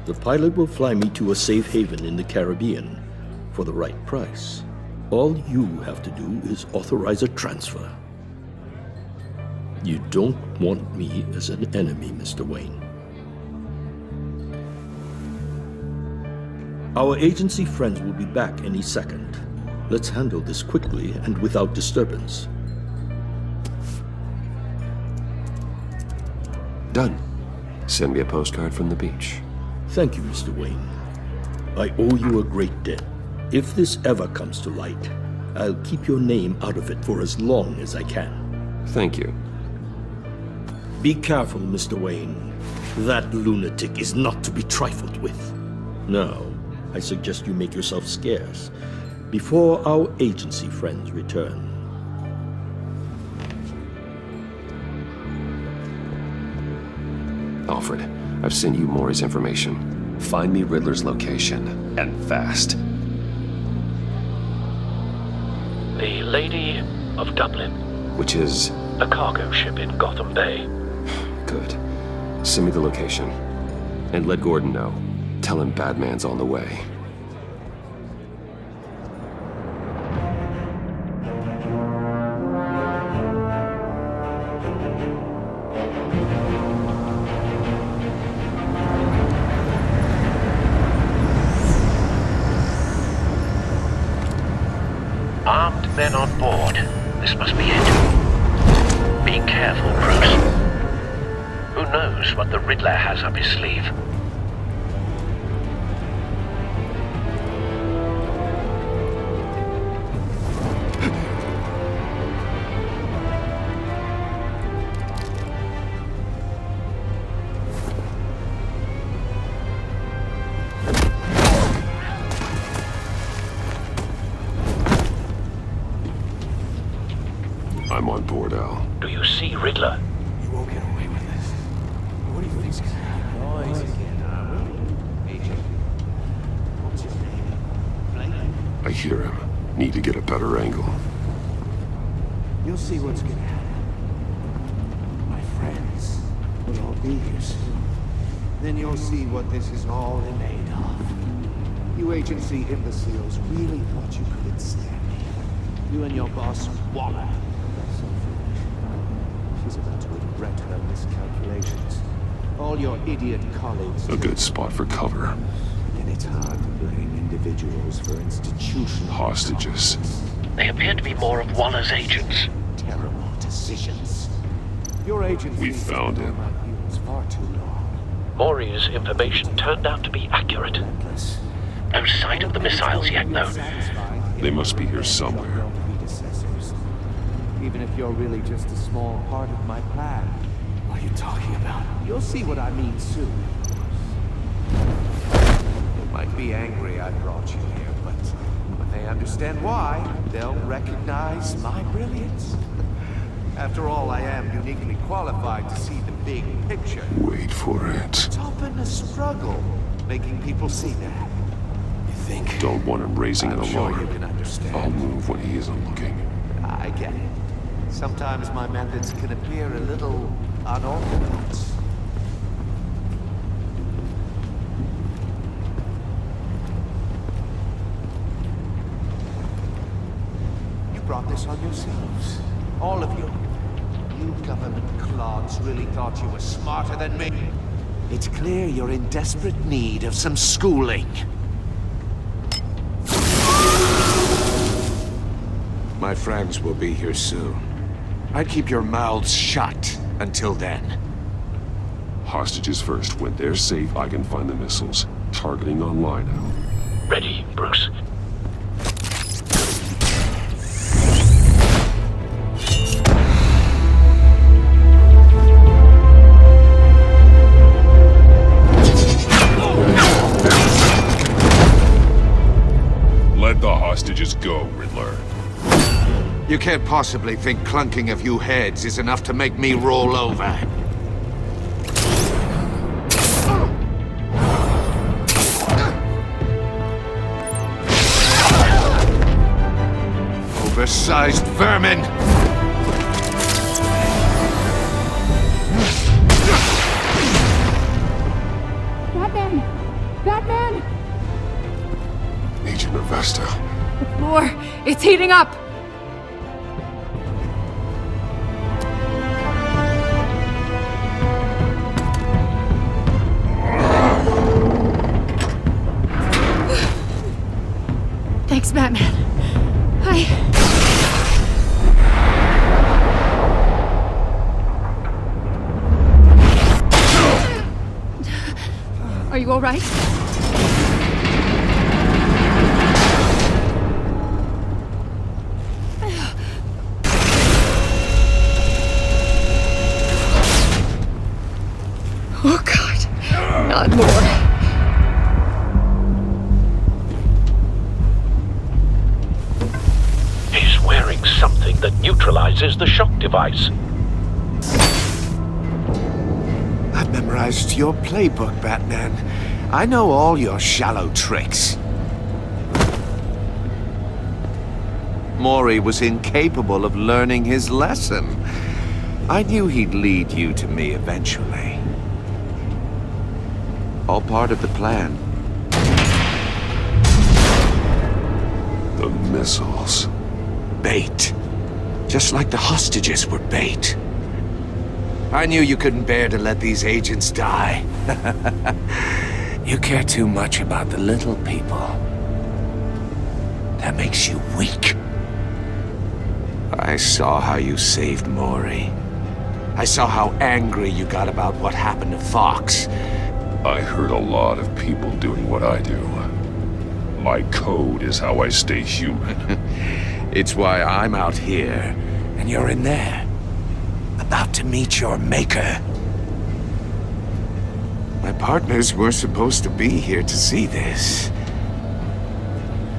The pilot will fly me to a safe haven in the Caribbean for the right price. All you have to do is authorize a transfer. You don't want me as an enemy, Mr. Wayne. Our agency friends will be back any second. Let's handle this quickly and without disturbance. Done. Send me a postcard from the beach. Thank you, Mr. Wayne. I owe you a great debt. If this ever comes to light, I'll keep your name out of it for as long as I can. Thank you. Be careful, Mr. Wayne. That lunatic is not to be trifled with. Now, I suggest you make yourself scarce before our agency friends return. Alfred, I've sent you Maury's information. Find me Riddler's location, and fast. The Lady of Dublin. Which is? A cargo ship in Gotham Bay. Good. Send me the location. And let Gordon know. Tell him Batman's on the way. Armed men on board. This must be it. Be careful, Bruce. Who knows what the Riddler has up his sleeve? I'm on board, Al. Do you see Riddler? You won't get away with this. What do you think's gonna happen? Noise again, Agent. What's his name? I hear him. Need to get a better angle. You'll see what's gonna happen. My friends will all be here soon. Then you'll see what this is all made of. You agency imbeciles really thought you could stand me. You and your boss, Waller. She's about to regret her miscalculations. All your idiot colleagues... A good spot for cover. And it's hard to blame individuals for institutional... Hostages. They appear to be more of Waller's agents. Terrible decisions. Your agency... We found him. Far too long. Maury's information turned out to be accurate. No sight of the missiles yet, though. They must be here somewhere. Even if you're really just a small part of my plan. What are you talking about? You'll see what I mean soon. They might be angry I brought you here, but when they understand why, they'll recognize my brilliance. After all, I am uniquely qualified to see the big picture. Wait for it. It's often a struggle making people see that. You think? Don't want him raising an I'm sure alarm. you can understand. I'll move when he isn't looking. I get it. Sometimes my methods can appear a little unorthodox. brought this on yourselves. All of you. You government clods really thought you were smarter than me. It's clear you're in desperate need of some schooling. My friends will be here soon. I'd keep your mouths shut until then. Hostages first. When they're safe, I can find the missiles. Targeting online now. Ready, Bruce. Let the hostages go, Riddler. You can't possibly think clunking a few heads is enough to make me roll over. Oversized vermin! Batman! Batman! Agent Avesta. The floor, it's heating up! Thanks, Batman. Are you all right? Oh, God. Not more. He's wearing something that neutralizes the shock device. I've memorized your playbook, Batman. I know all your shallow tricks. Mori was incapable of learning his lesson. I knew he'd lead you to me eventually. All part of the plan. The missiles. Bait. Just like the hostages were bait. I knew you couldn't bear to let these agents die. You care too much about the little people. That makes you weak. I saw how you saved Mori. I saw how angry you got about what happened to Fox. I heard a lot of people doing what I do. My code is how I stay human. It's why I'm out here, and you're in there. About to meet your maker. My partners were supposed to be here to see this.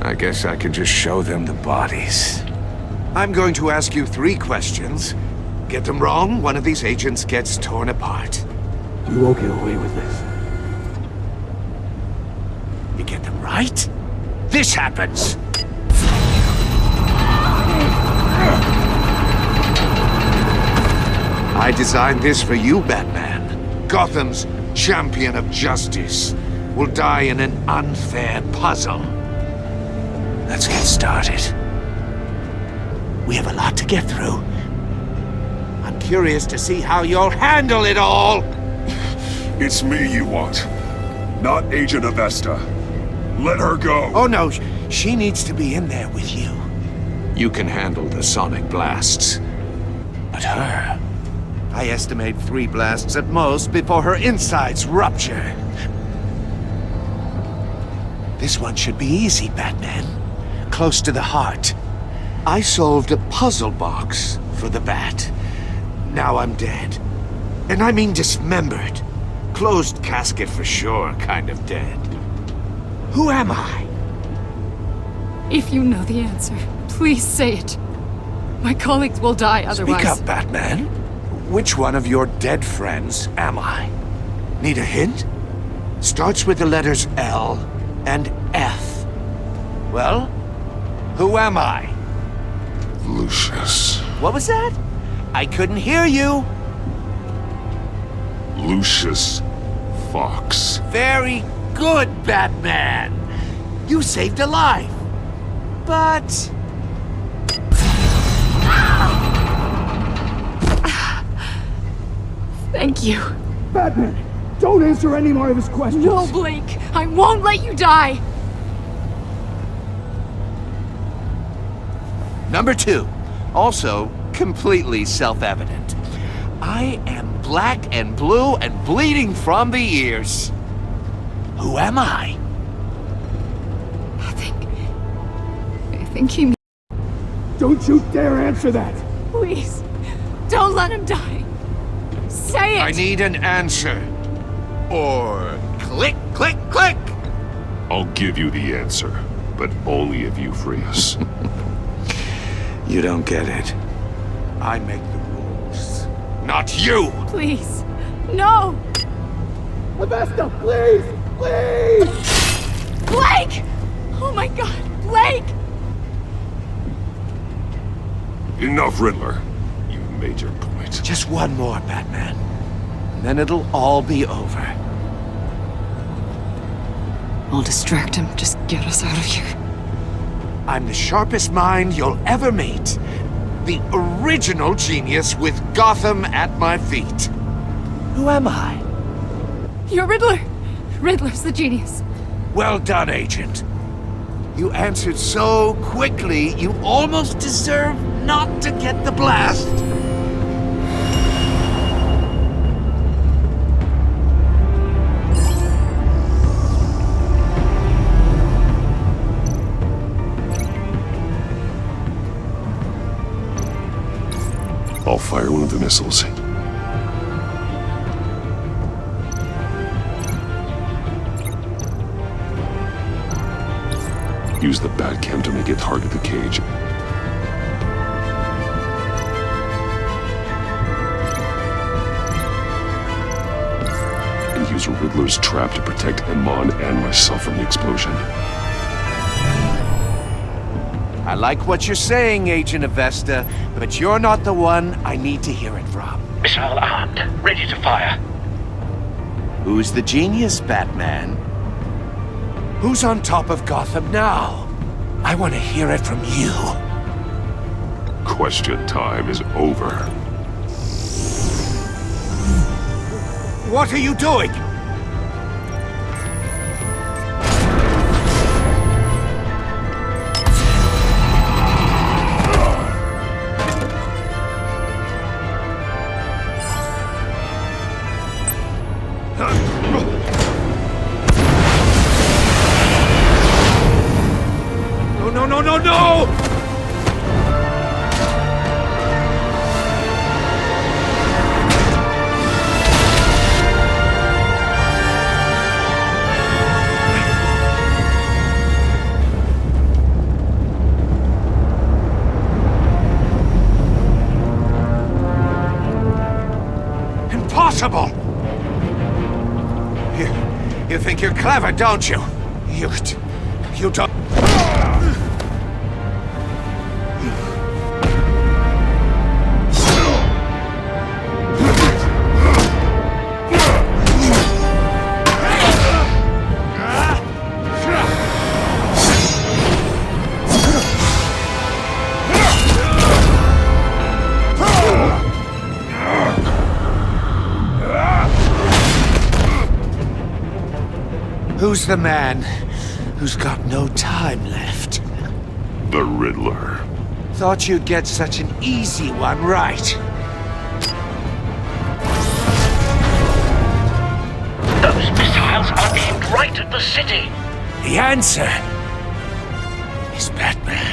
I guess I can just show them the bodies. I'm going to ask you 3 questions. Get them wrong, one of these agents gets torn apart. You won't get away with this. You get them right, this happens! I designed this for you, Batman. Gotham's champion of justice will die in an unfair puzzle. Let's get started. We have a lot to get through. I'm curious to see how you'll handle it all! It's me you want, not Agent Avesta. Let her go! Oh no, she needs to be in there with you. You can handle the sonic blasts. But her... I estimate 3 blasts at most before her insides rupture. This one should be easy, Batman. Close to the heart. I solved a puzzle box for the Bat. Now I'm dead. And I mean dismembered. Closed casket for sure, kind of dead. Who am I? If you know the answer, please say it. My colleagues will die otherwise. Speak up, Batman. Which one of your dead friends am I? Need a hint? Starts with the letters L and F. Well, who am I? Lucius. What was that? I couldn't hear you. Lucius Fox. Very good, Batman. You saved a life. But... you. Batman, don't answer any more of his questions. No, Blake. I won't let you die. Number 2, also completely self-evident. I am black and blue and bleeding from the ears. Who am I? I think he... Don't you dare answer that! Please, don't let him die. Say it! I need an answer. Or click, click, click! I'll give you the answer, but only if you free us. You don't get it. I make the rules, not you! Please, no! Avesta, please! Please! Blake! Oh my god, Blake! Enough, Riddler. You've made your point. Just one more, Batman. And then it'll all be over. I'll distract him. Just get us out of here. I'm the sharpest mind you'll ever meet. The original genius with Gotham at my feet. Who am I? You're Riddler. Riddler's the genius. Well done, Agent. You answered so quickly, you almost deserve not to get the blast. I'll fire one of the missiles. Use the Batcam to make it target the cage. And use Riddler's trap to protect Iman and myself from the explosion. I like what you're saying, Agent Avesta, but you're not the one I need to hear it from. Missile armed, ready to fire. Who's the genius, Batman? Who's on top of Gotham now? I want to hear it from you. Question time is over. What are you doing? No! Impossible! You think you're clever, don't you? You don't... Who's the man who's got no time left? The Riddler. Thought you'd get such an easy one right. Those missiles are aimed right at the city. The answer is Batman.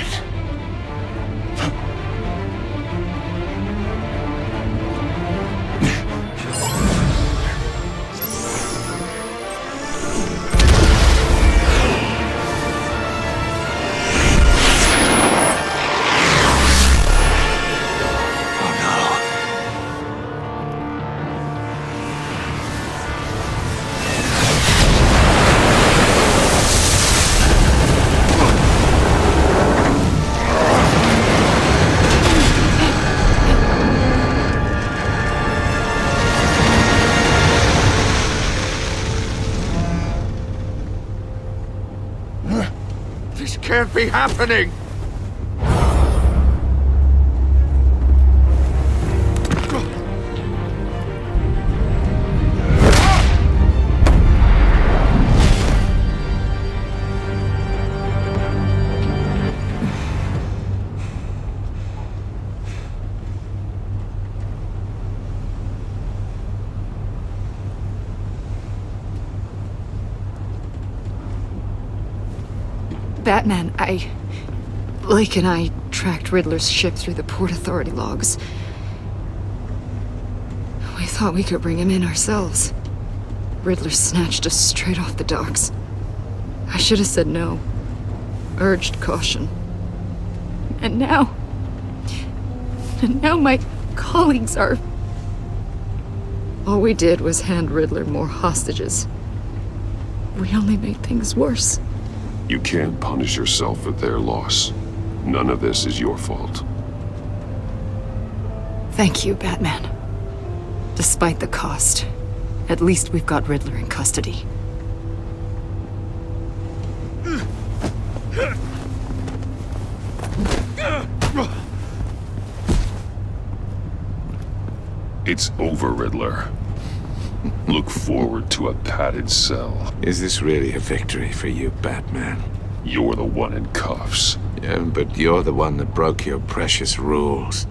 This can't be happening! Batman, Blake and I tracked Riddler's ship through the Port Authority logs. We thought we could bring him in ourselves. Riddler snatched us straight off the docks. I should have said no. Urged caution. And now my colleagues are... All we did was hand Riddler more hostages. We only made things worse. You can't punish yourself for their loss. None of this is your fault. Thank you, Batman. Despite the cost, at least we've got Riddler in custody. It's over, Riddler. Look forward to a padded cell. Is this really a victory for you, Batman? You're the one in cuffs. Yeah, but you're the one that broke your precious rules.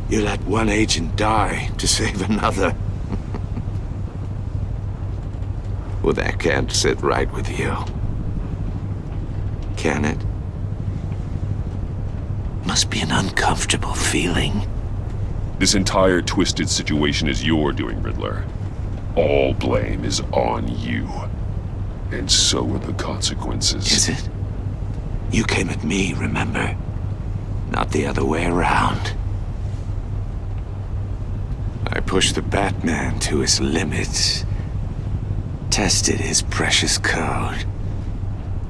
You let one agent die to save another. Well, that can't sit right with you. Can it? Must be an uncomfortable feeling. This entire twisted situation is your doing, Riddler. All blame is on you. And so are the consequences. Is it? You came at me, remember? Not the other way around. I pushed the Batman to his limits. Tested his precious code.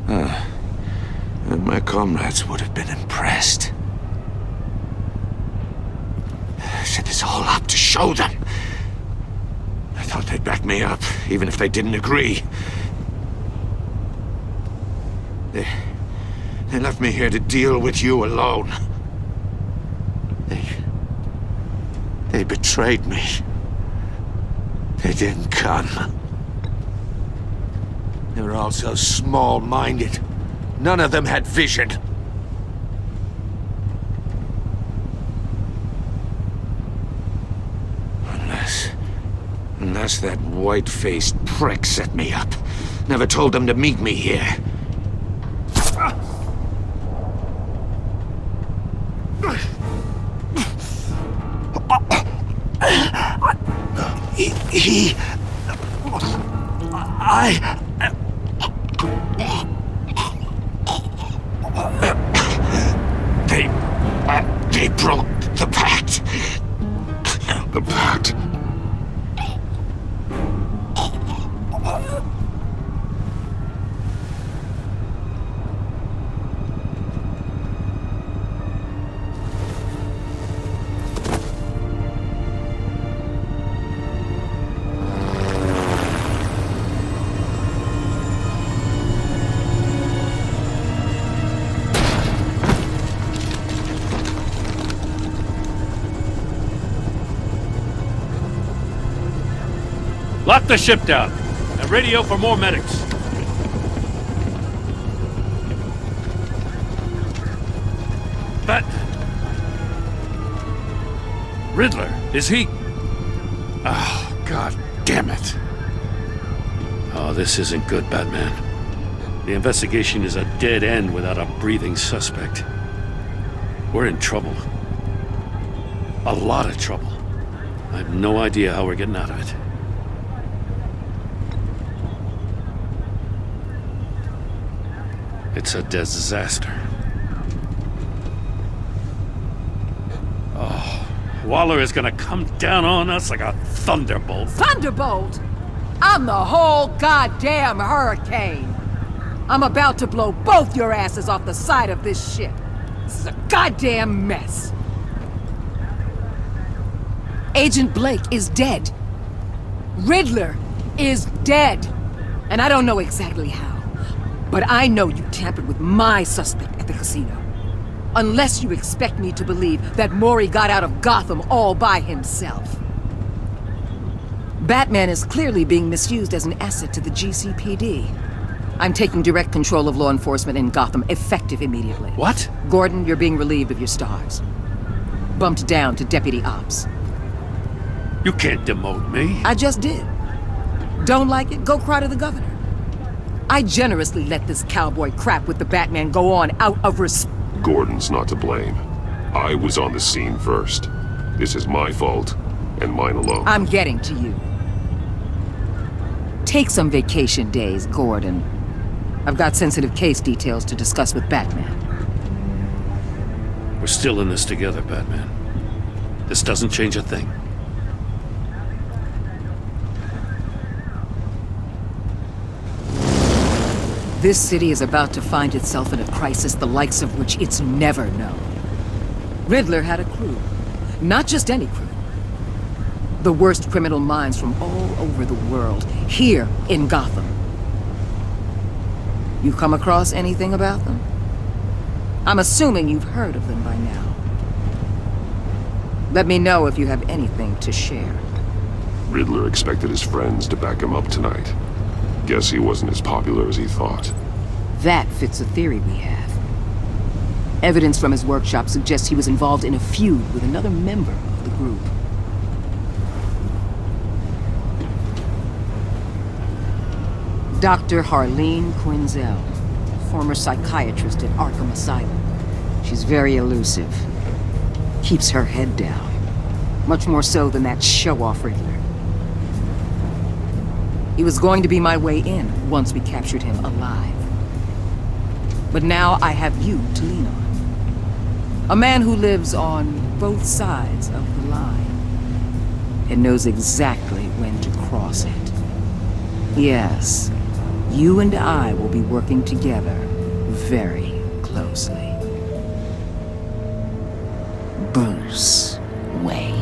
And my comrades would have been impressed. I set this all up to show them. I thought they'd back me up, even if they didn't agree. They left me here to deal with you alone. They betrayed me. They didn't come. They were all so small-minded. None of them had vision. Unless that white-faced prick set me up. Never told them to meet me here. They broke the pact. The pact? Lock the ship down and radio for more medics. But... Riddler, is he... Oh, God damn it. Oh, this isn't good, Batman. The investigation is a dead end without a breathing suspect. We're in trouble. A lot of trouble. I have no idea how we're getting out of it. It's a disaster. Oh, Waller is gonna come down on us like a thunderbolt. Thunderbolt? I'm the whole goddamn hurricane. I'm about to blow both your asses off the side of this ship. This is a goddamn mess. Agent Blake is dead. Riddler is dead. And I don't know exactly how. But I know you tampered with my suspect at the casino. Unless you expect me to believe that Mori got out of Gotham all by himself. Batman is clearly being misused as an asset to the GCPD. I'm taking direct control of law enforcement in Gotham, effective immediately. What? Gordon, you're being relieved of your stars. Bumped down to Deputy Ops. You can't demote me. I just did. Don't like it? Go cry to the governor. I generously let this cowboy crap with the Batman go on out of respect. Gordon's not to blame. I was on the scene first. This is my fault, and mine alone. I'm getting to you. Take some vacation days, Gordon. I've got sensitive case details to discuss with Batman. We're still in this together, Batman. This doesn't change a thing. This city is about to find itself in a crisis the likes of which it's never known. Riddler had a crew. Not just any crew. The worst criminal minds from all over the world, here in Gotham. You come across anything about them? I'm assuming you've heard of them by now. Let me know if you have anything to share. Riddler expected his friends to back him up tonight. Guess he wasn't as popular as he thought. That fits a theory we have. Evidence from his workshop suggests he was involved in a feud with another member of the group. Dr. Harleen Quinzel, former psychiatrist at Arkham Asylum. She's very elusive. Keeps her head down. Much more so than that show-off Riddler. He was going to be my way in once we captured him alive. But now I have you to lean on. A man who lives on both sides of the line and knows exactly when to cross it. Yes, you and I will be working together very closely. Bruce Wayne.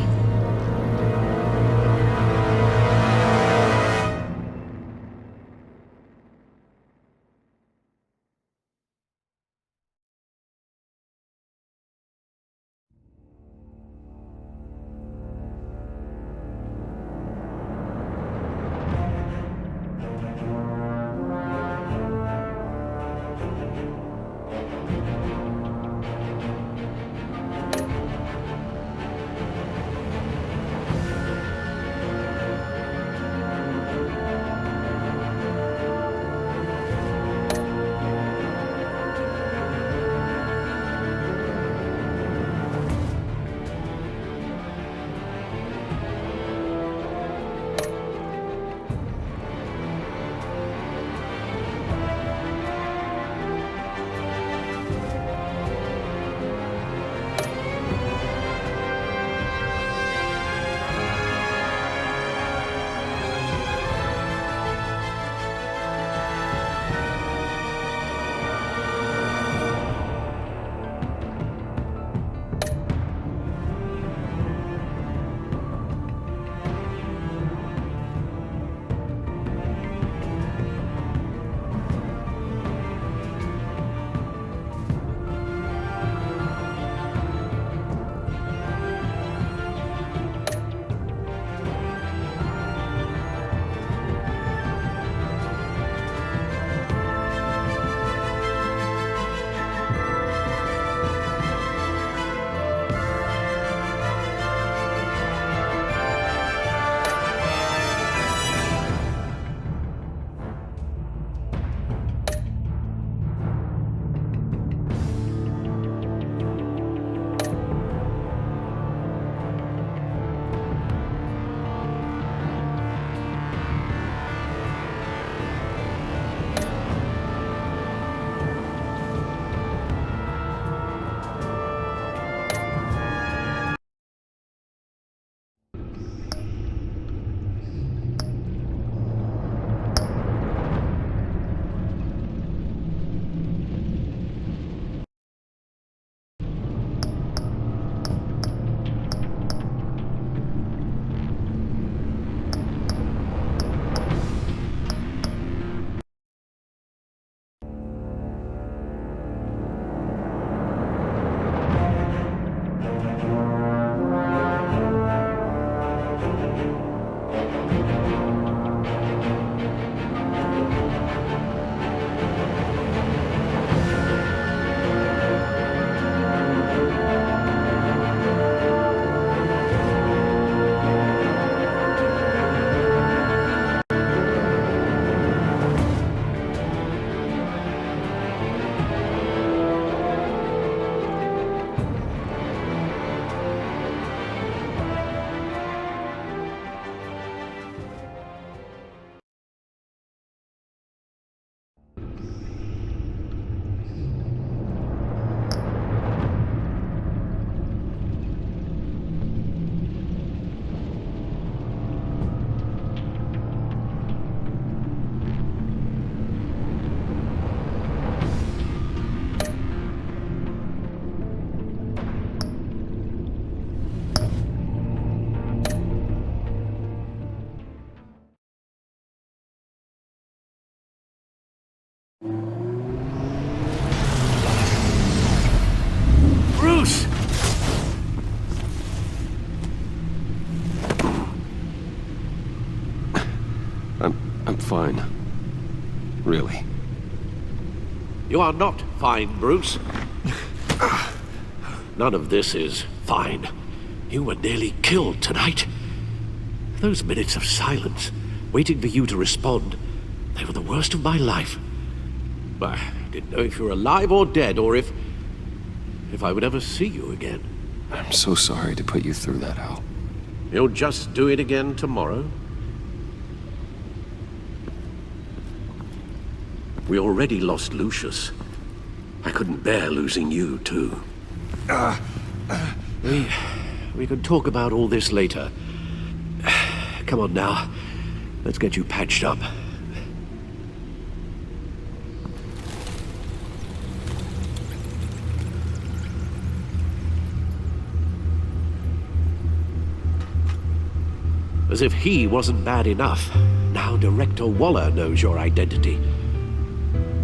fine. Really. You are not fine, Bruce. None of this is fine. You were nearly killed tonight. Those minutes of silence, waiting for you to respond, they were the worst of my life. I didn't know if you were alive or dead, or if I would ever see you again. I'm so sorry to put you through that, Al. You'll just do it again tomorrow? We already lost Lucius. I couldn't bear losing you, too. We could talk about all this later. Come on now. Let's get you patched up. As if he wasn't bad enough, now Director Waller knows your identity.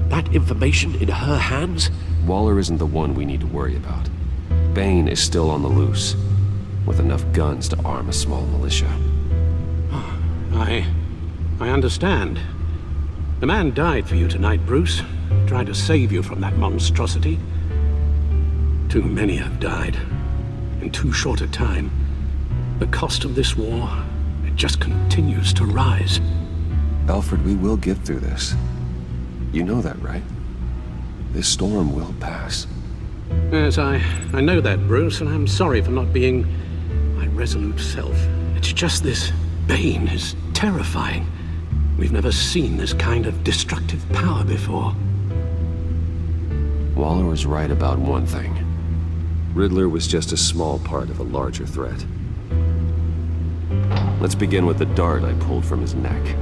That information in her hands? Waller isn't the one we need to worry about. Bane is still on the loose, with enough guns to arm a small militia. I understand. The man died for you tonight, Bruce. Tried to save you from that monstrosity. Too many have died. In too short a time. The cost of this war, it just continues to rise. Alfred, we will get through this. You know that, right? This storm will pass. Yes, I know that, Bruce, and I'm sorry for not being my resolute self. It's just this Bane is terrifying. We've never seen this kind of destructive power before. Waller was right about one thing. Riddler was just a small part of a larger threat. Let's begin with the dart I pulled from his neck.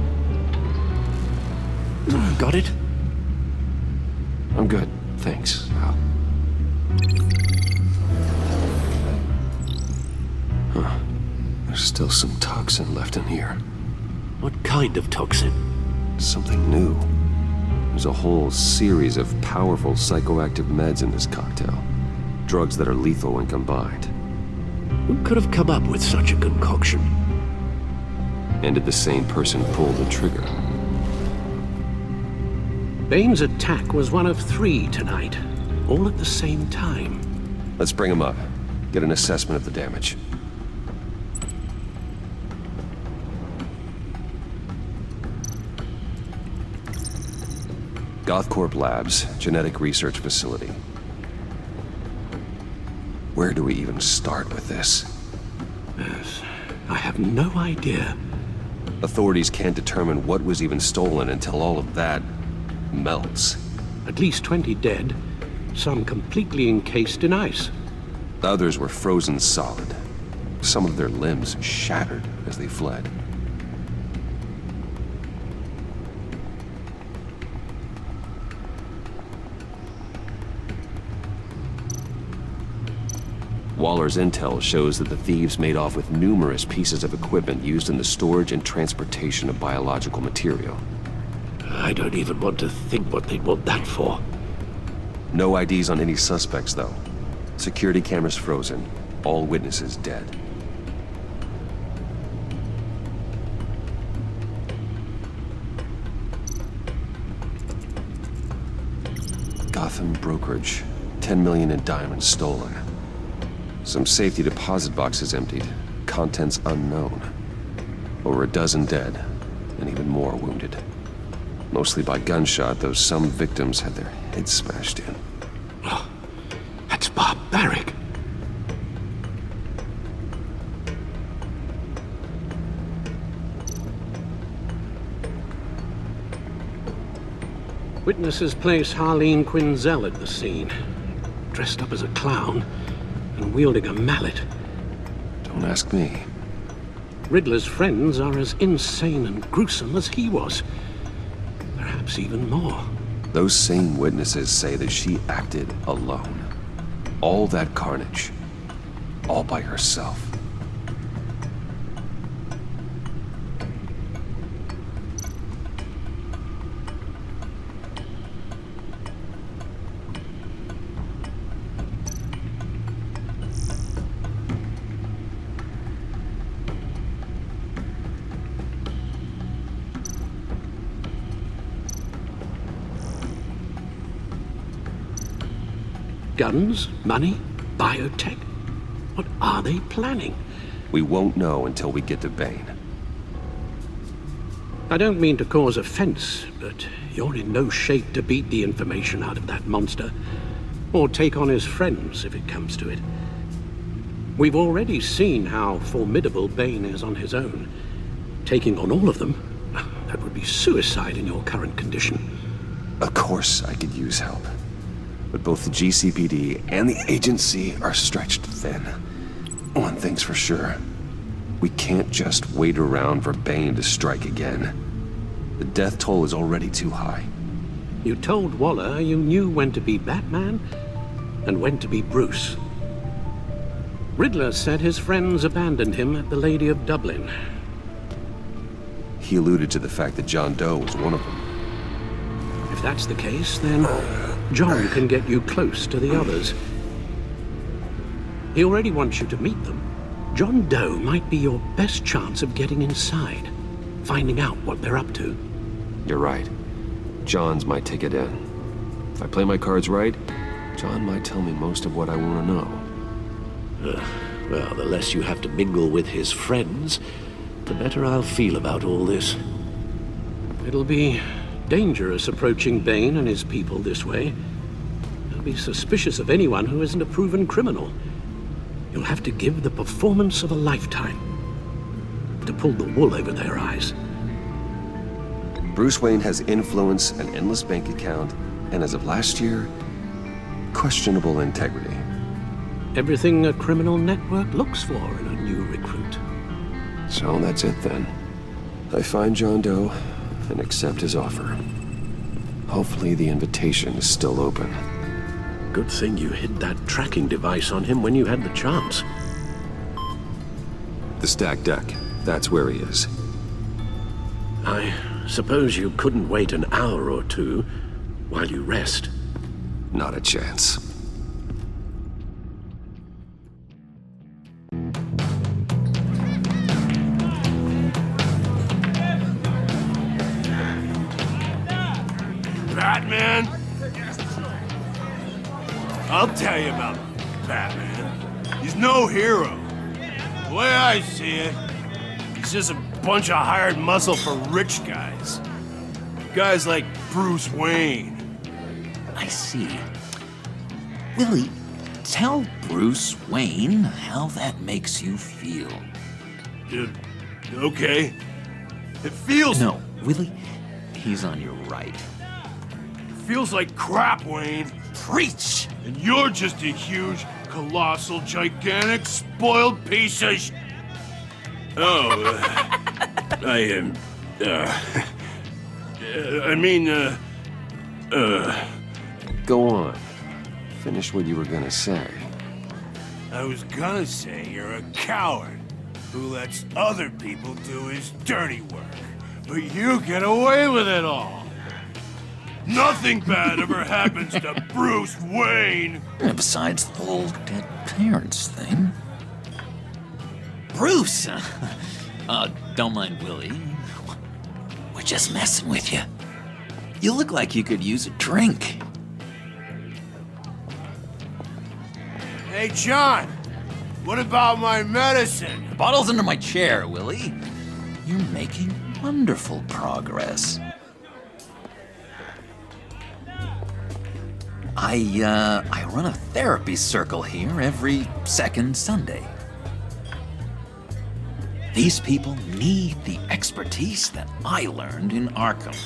Got it? I'm good, thanks, Al. Huh. There's still some toxin left in here. What kind of toxin? Something new. There's a whole series of powerful psychoactive meds in this cocktail. Drugs that are lethal when combined. Who could have come up with such a concoction? And did the same person pull the trigger? Bane's attack was one of 3 tonight, all at the same time. Let's bring him up. Get an assessment of the damage. Gothcorp Labs, genetic research facility. Where do we even start with this? Yes, I have no idea. Authorities can't determine what was even stolen until all of that melts. At least 20 dead, some completely encased in ice. Others were frozen solid. Some of their limbs shattered as they fled. Waller's intel shows that the thieves made off with numerous pieces of equipment used in the storage and transportation of biological material. I don't even want to think what they'd want that for. No IDs on any suspects, though. Security cameras frozen. All witnesses dead. Gotham brokerage. 10 million in diamonds stolen. Some safety deposit boxes emptied. Contents unknown. Over a dozen dead, and even more wounded. Mostly by gunshot, though some victims had their heads smashed in. Oh, that's barbaric. Witnesses place Harleen Quinzel at the scene, dressed up as a clown and wielding a mallet. Don't ask me. Riddler's friends are as insane and gruesome as he was. Perhaps even more. Those same witnesses say that she acted alone. All that carnage. All by herself. Guns? Money? Biotech? What are they planning? We won't know until we get to Bane. I don't mean to cause offense, but you're in no shape to beat the information out of that monster, or take on his friends if it comes to it. We've already seen how formidable Bane is on his own. Taking on all of them, that would be suicide in your current condition. Of course I could use help. But both the GCPD and the agency are stretched thin. One thing's for sure. We can't just wait around for Bane to strike again. The death toll is already too high. You told Waller you knew when to be Batman and when to be Bruce. Riddler said his friends abandoned him at the Lady of Dublin. He alluded to the fact that John Doe was one of them. If that's the case, then John can get you close to the others. He already wants you to meet them. John Doe might be your best chance of getting inside, finding out what they're up to. You're right. John's my ticket in. If I play my cards right, John might tell me most of what I want to know. Well, the less you have to mingle with his friends, the better I'll feel about all this. It'll be dangerous approaching Bane and his people this way. They'll be suspicious of anyone who isn't a proven criminal. You'll have to give the performance of a lifetime to pull the wool over their eyes. Bruce Wayne has influence, an endless bank account, and as of last year, questionable integrity. Everything a criminal network looks for in a new recruit. So that's it then. I find John Doe and accept his offer. Hopefully the invitation is still open. Good thing you hid that tracking device on him when you had the chance. The stacked deck, that's where he is. I suppose you couldn't wait an hour or two while you rest? Not a chance. Batman? I'll tell you about Batman. He's no hero. The way I see it, he's just a bunch of hired muscle for rich guys. Guys like Bruce Wayne. I see. Willie, tell Bruce Wayne how that makes you feel. Okay. It feels... No, Willie, he's on your right. It feels like crap, Wayne. Preach! And you're just a huge, colossal, gigantic, spoiled piece of Go on. Finish what you were gonna say. I was gonna say you're a coward who lets other people do his dirty work. But you get away with it all. Nothing bad ever happens to Bruce Wayne. And besides the whole dead parents thing. Bruce! Don't mind Willie. We're just messing with you. You look like you could use a drink. Hey, John. What about my medicine? The bottle's under my chair, Willie. You're making wonderful progress. I run a therapy circle here every second Sunday. These people need the expertise that I learned in Arkham.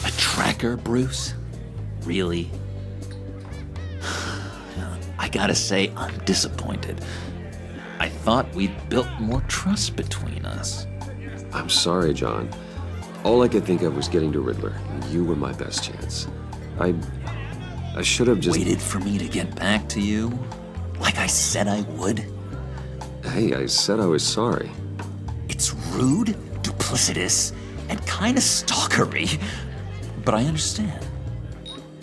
A tracker, Bruce? Really? I gotta say, I'm disappointed. I thought we'd built more trust between us. I'm sorry, John. All I could think of was getting to Riddler. You were my best chance. I should have just... Waited for me to get back to you? Like I said I would? Hey, I said I was sorry. It's rude, duplicitous, and kind of stalkery. But I understand.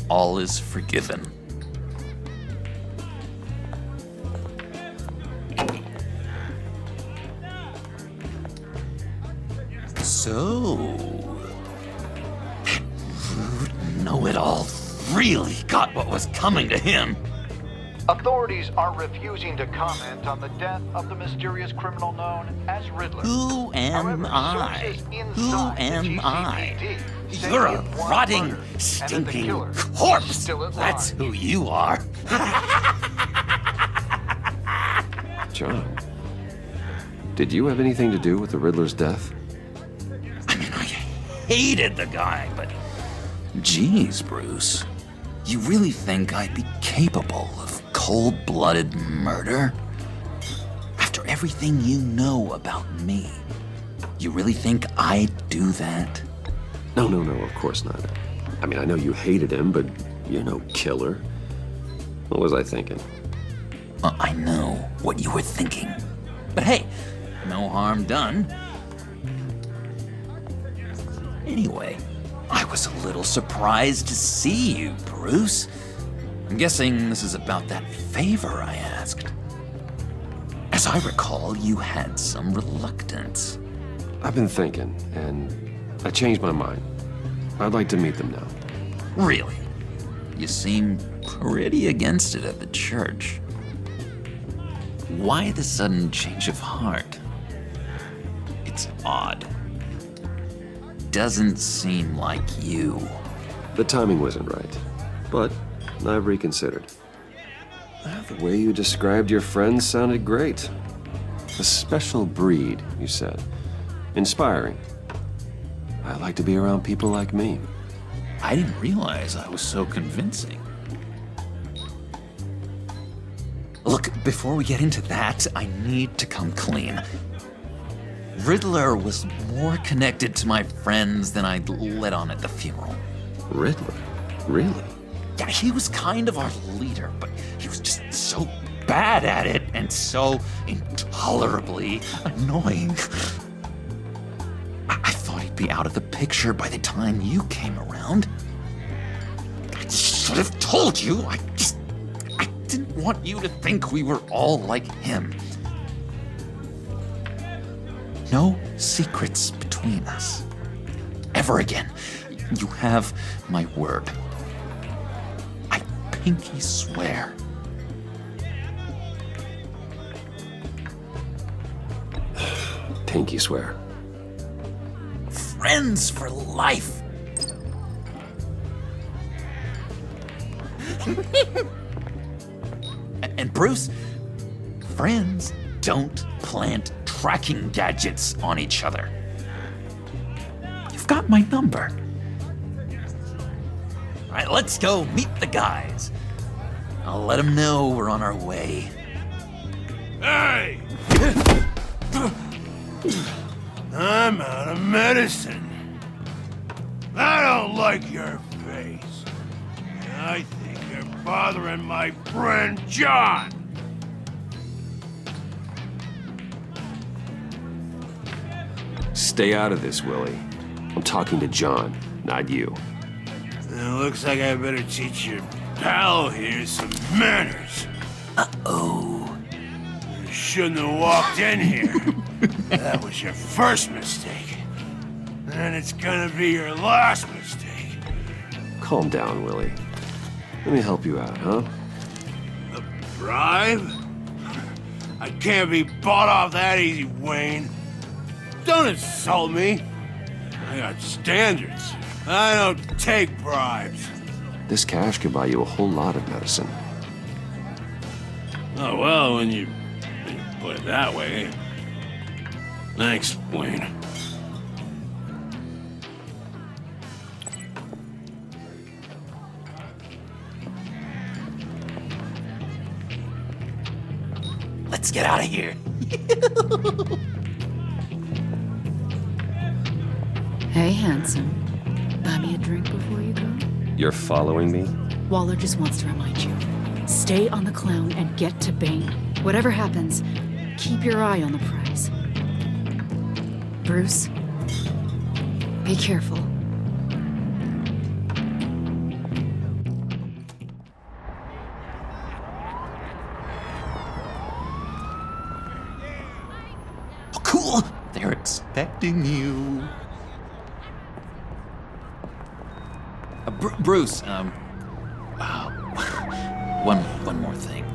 All is forgiven. So, rude know-it-all really got what was coming to him. Authorities are refusing to comment on the death of the mysterious criminal known as Riddler. Who am I? Who am I? You're a rotting, stinking corpse. That's who you are. John, did you have anything to do with the Riddler's death? Hated the guy, but geez, Bruce, you really think I'd be capable of cold-blooded murder? After everything you know about me, you really think I'd do that? No, of course not. I mean, I know you hated him, but you're no killer. What was I thinking? I know what you were thinking. But hey, no harm done. Anyway, I was a little surprised to see you, Bruce. I'm guessing this is about that favor I asked. As I recall, you had some reluctance. I've been thinking, and I changed my mind. I'd like to meet them now. Really? You seem pretty against it at the church. Why the sudden change of heart? It's odd. Doesn't seem like you. The timing wasn't right, but I've reconsidered. The way you described your friends sounded great. A special breed, you said. Inspiring. I like to be around people like me. I didn't realize I was so convincing. Look, before we get into that, I need to come clean. Riddler was more connected to my friends than I'd let on at the funeral. Riddler? Really? Yeah, he was kind of our leader, but he was just so bad at it and so intolerably annoying. I thought he'd be out of the picture by the time you came around. I should have told you. I didn't want you to think we were all like him. No secrets between us. Ever again. You have my word. I pinky swear. Pinky swear. Friends for life. And Bruce, friends don't plant tracking gadgets on each other. You've got my number. All right, let's go meet the guys. I'll let them know we're on our way. Hey! I'm out of medicine. I don't like your face. I think you're bothering my friend John. Stay out of this, Willie. I'm talking to John, not you. It looks like I better teach your pal here some manners. Uh-oh. You shouldn't have walked in here. That was your first mistake. And it's gonna be your last mistake. Calm down, Willie. Let me help you out, huh? A bribe? I can't be bought off that easy, Wayne. Don't insult me. I got standards. I don't take bribes. This cash could buy you a whole lot of medicine. Oh, well, when you put it that way. Thanks, Wayne. Let's get out of here. Hey, handsome. Buy me a drink before you go? You're following me? Waller just wants to remind you. Stay on the clown and get to Bane. Whatever happens, keep your eye on the prize. Bruce, be careful. Oh, cool! They're expecting you. Bruce, one more thing.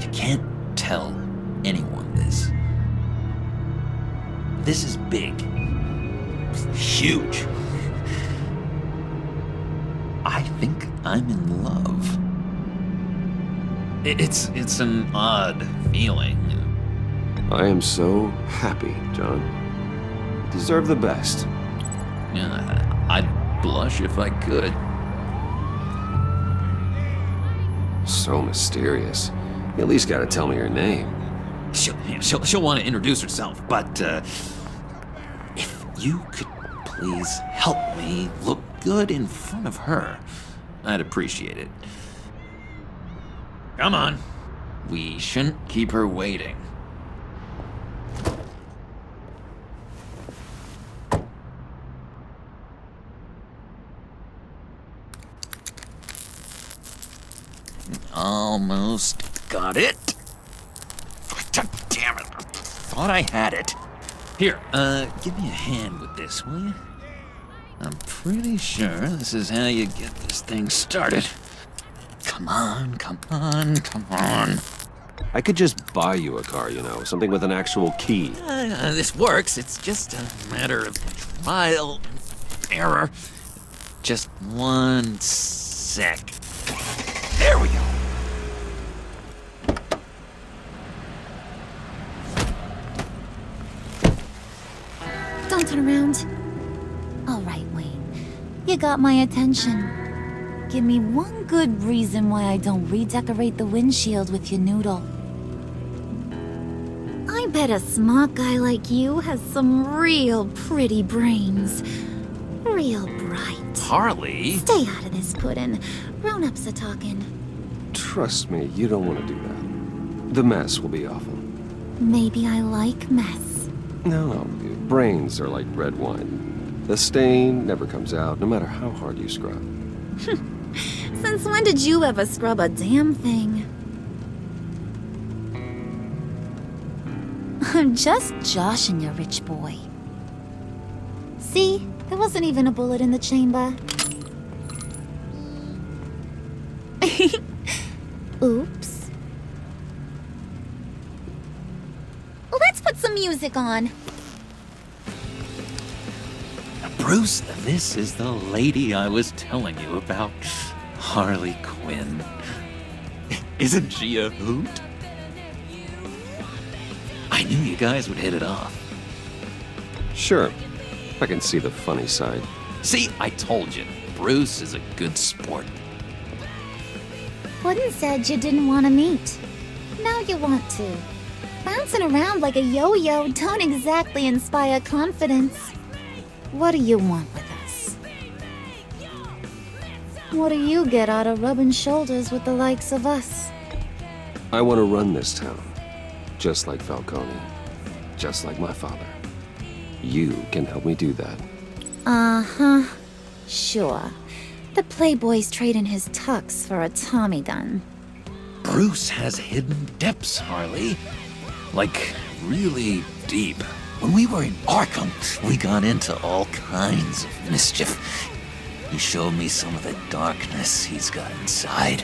You can't tell anyone this. This is big. Huge. I think I'm in love. It's an odd feeling. I am so happy, John. You deserve the best. Yeah, I'd blush if I could. So mysterious. You at least gotta tell me your name. She'll want to introduce herself, but if you could please help me look good in front of her, I'd appreciate it. Come on. We shouldn't keep her waiting. Almost got it. God damn it. Thought I had it. Here, give me a hand with this, will you? I'm pretty sure this is how you get this thing started. Come on, come on, come on. I could just buy you a car, you know, something with an actual key. This works. It's just a matter of trial and error. Just one sec. There we go. Don't turn around. All right, Wayne. You got my attention. Give me one good reason why I don't redecorate the windshield with your noodle. I bet a smart guy like you has some real pretty brains. Real bright. Harley? Stay out of this, Puddin'. Grown-ups are talking. Trust me, you don't want to do that. The mess will be awful. Maybe I like mess. No, brains are like red wine. The stain never comes out, no matter how hard you scrub. Since when did you ever scrub a damn thing? I'm just joshing you, rich boy. See? There wasn't even a bullet in the chamber. Oops. Let's put some music on. Bruce, this is the lady I was telling you about. Harley Quinn. Isn't she a hoot? I knew you guys would hit it off. Sure. I can see the funny side. See, I told you. Bruce is a good sport. Puddin' said you didn't want to meet. Now you want to. Bouncing around like a yo-yo don't exactly inspire confidence. What do you want with us? What do you get out of rubbing shoulders with the likes of us? I want to run this town. Just like Falcone. Just like my father. You can help me do that. Uh-huh. Sure. The playboy's trading his tux for a Tommy gun. Bruce has hidden depths, Harley. Like, really deep. When we were in Arkham, we got into all kinds of mischief. He showed me some of the darkness he's got inside.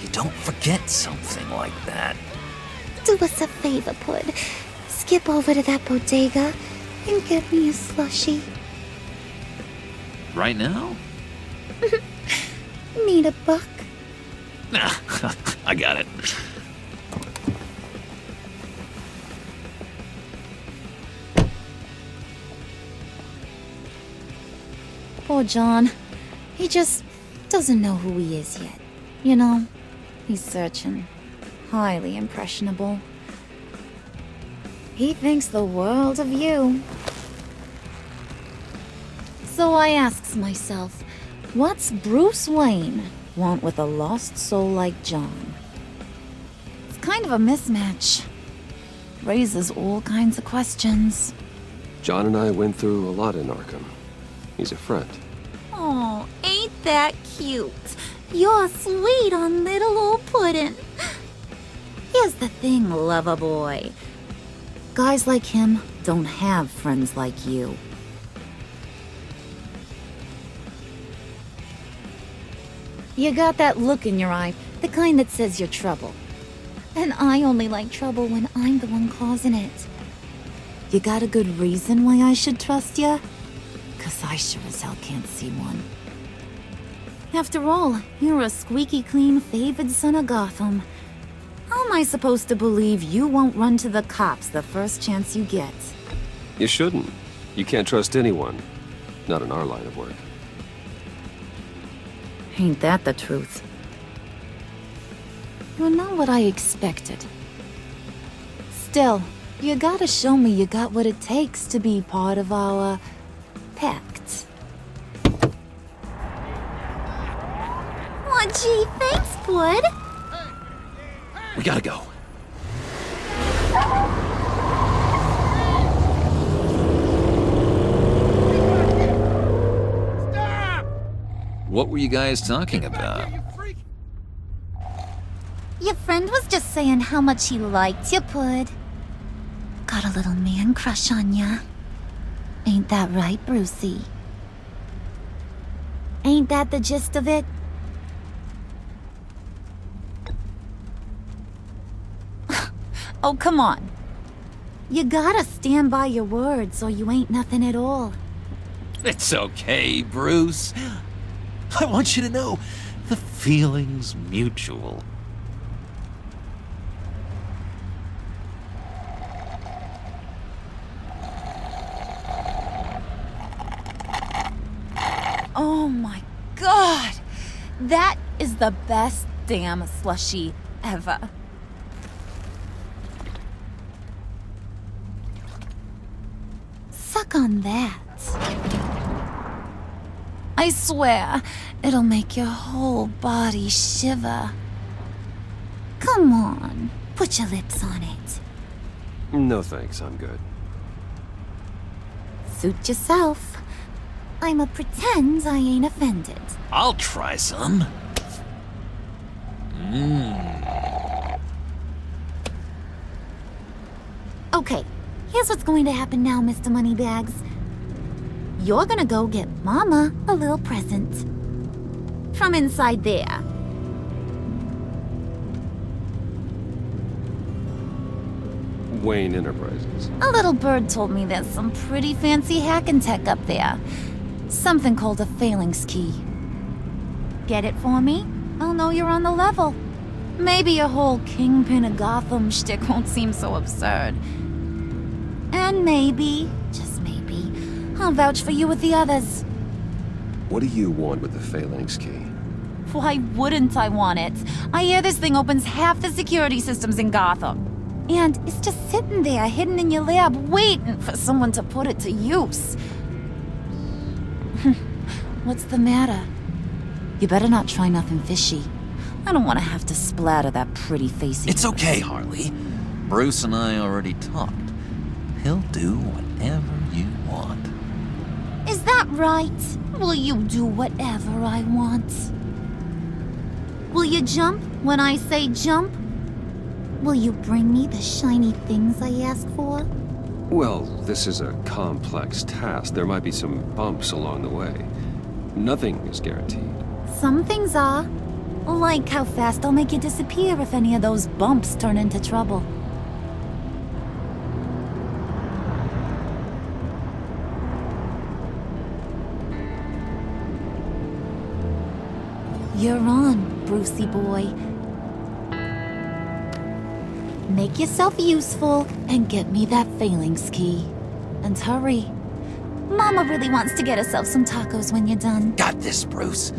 You don't forget something like that. Do us a favor, Pud. Skip over to that bodega and get me a slushie. Right now? Need a buck? Nah, I got it. Poor John. He just doesn't know who he is yet. You know, he's searching. Highly impressionable. He thinks the world of you. So I asks myself, what's Bruce Wayne want with a lost soul like John? It's kind of a mismatch. Raises all kinds of questions. John and I went through a lot in Arkham. He's a friend. Oh, ain't that cute? You're sweet on little old Puddin'. Here's the thing, lover boy. Guys like him don't have friends like you. You got that look in your eye, the kind that says you're trouble. And I only like trouble when I'm the one causing it. You got a good reason why I should trust you? 'Cause I sure as hell can't see one. After all, you're a squeaky clean favored son of Gotham. How am I supposed to believe you won't run to the cops the first chance you get? You shouldn't. You can't trust anyone. Not in our line of work. Ain't that the truth? You're not what I expected. Still, you gotta show me you got what it takes to be part of our pact. Aw, gee, thanks, bud. We gotta go. What were you guys talking about? Your friend was just saying how much he liked you, bud. Got a little man crush on ya. Ain't that right, Brucey? Ain't that the gist of it? Oh, come on. You gotta stand by your words or you ain't nothing at all. It's okay, Bruce. I want you to know the feeling's mutual. Oh my god! That is the best damn slushie ever. Suck on that. I swear, it'll make your whole body shiver. Come on, put your lips on it. No thanks, I'm good. Suit yourself. I'ma pretend I ain't offended. I'll try some. Okay, here's what's going to happen now, Mr. Moneybags. You're gonna go get Mama a little present. From inside there. Wayne Enterprises. A little bird told me there's some pretty fancy hacking tech up there. Something called a phalanx key. Get it for me? I'll know you're on the level. Maybe your whole Kingpin of Gotham shtick won't seem so absurd. And maybe, just maybe, I'll vouch for you with the others. What do you want with the phalanx key? Why wouldn't I want it? I hear this thing opens half the security systems in Gotham. And it's just sitting there, hidden in your lab, waiting for someone to put it to use. What's the matter? You better not try nothing fishy. I don't want to have to splatter that pretty face. It's okay, Harley. Bruce and I already talked. He'll do whatever you want. Is that right? Will you do whatever I want? Will you jump when I say jump? Will you bring me the shiny things I ask for? Well, this is a complex task. There might be some bumps along the way. Nothing is guaranteed. Some things are. Like how fast I'll make you disappear if any of those bumps turn into trouble. You're on, Brucey boy. Make yourself useful and get me that phalanx key. And hurry. Mama really wants to get herself some tacos when you're done. Got this, Bruce.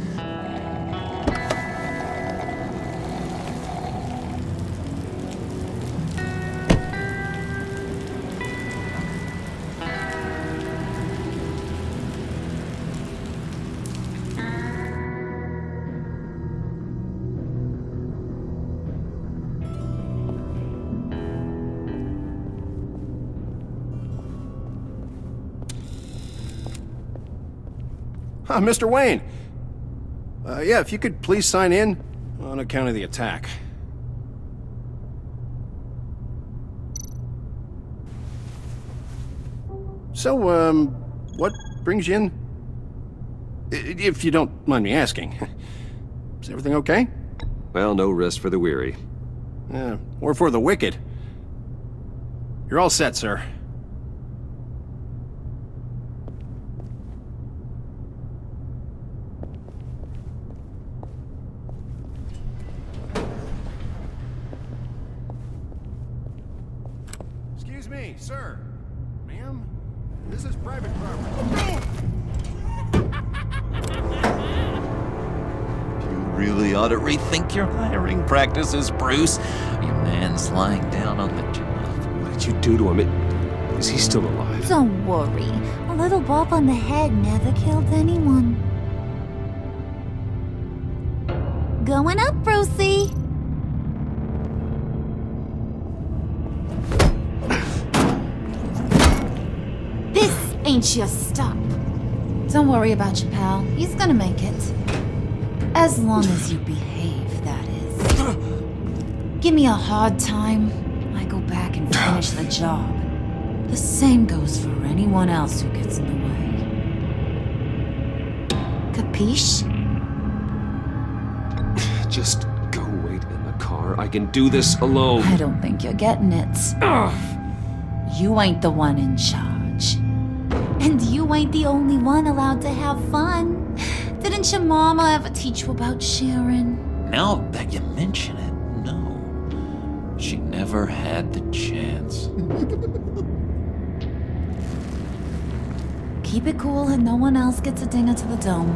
Mr. Wayne. Yeah, if you could please sign in on account of the attack. So, what brings you in? If you don't mind me asking. Is everything okay? Well, no rest for the weary. Yeah, or for the wicked. You're all set, sir. Excuse me, sir. Ma'am? This is private property. You really ought to rethink your hiring practices, Bruce. Your man's lying down on the job. What did you do to him? Is he still alive? Don't worry. A little bump on the head never killed anyone. Going up, Brucey. This ain't your stop. Don't worry about your pal. He's gonna make it. As long as you behave, that is. Give me a hard time, I go back and finish the job. The same goes for anyone else who gets in the way. Capiche? Just go wait in the car. I can do this alone. I don't think you're getting it. You ain't the one in charge. And you ain't the only one allowed to have fun. Didn't your mama ever teach you about sharing? Now that you mention it, no. She never had the chance. Keep it cool and no one else gets a dinger to the dome.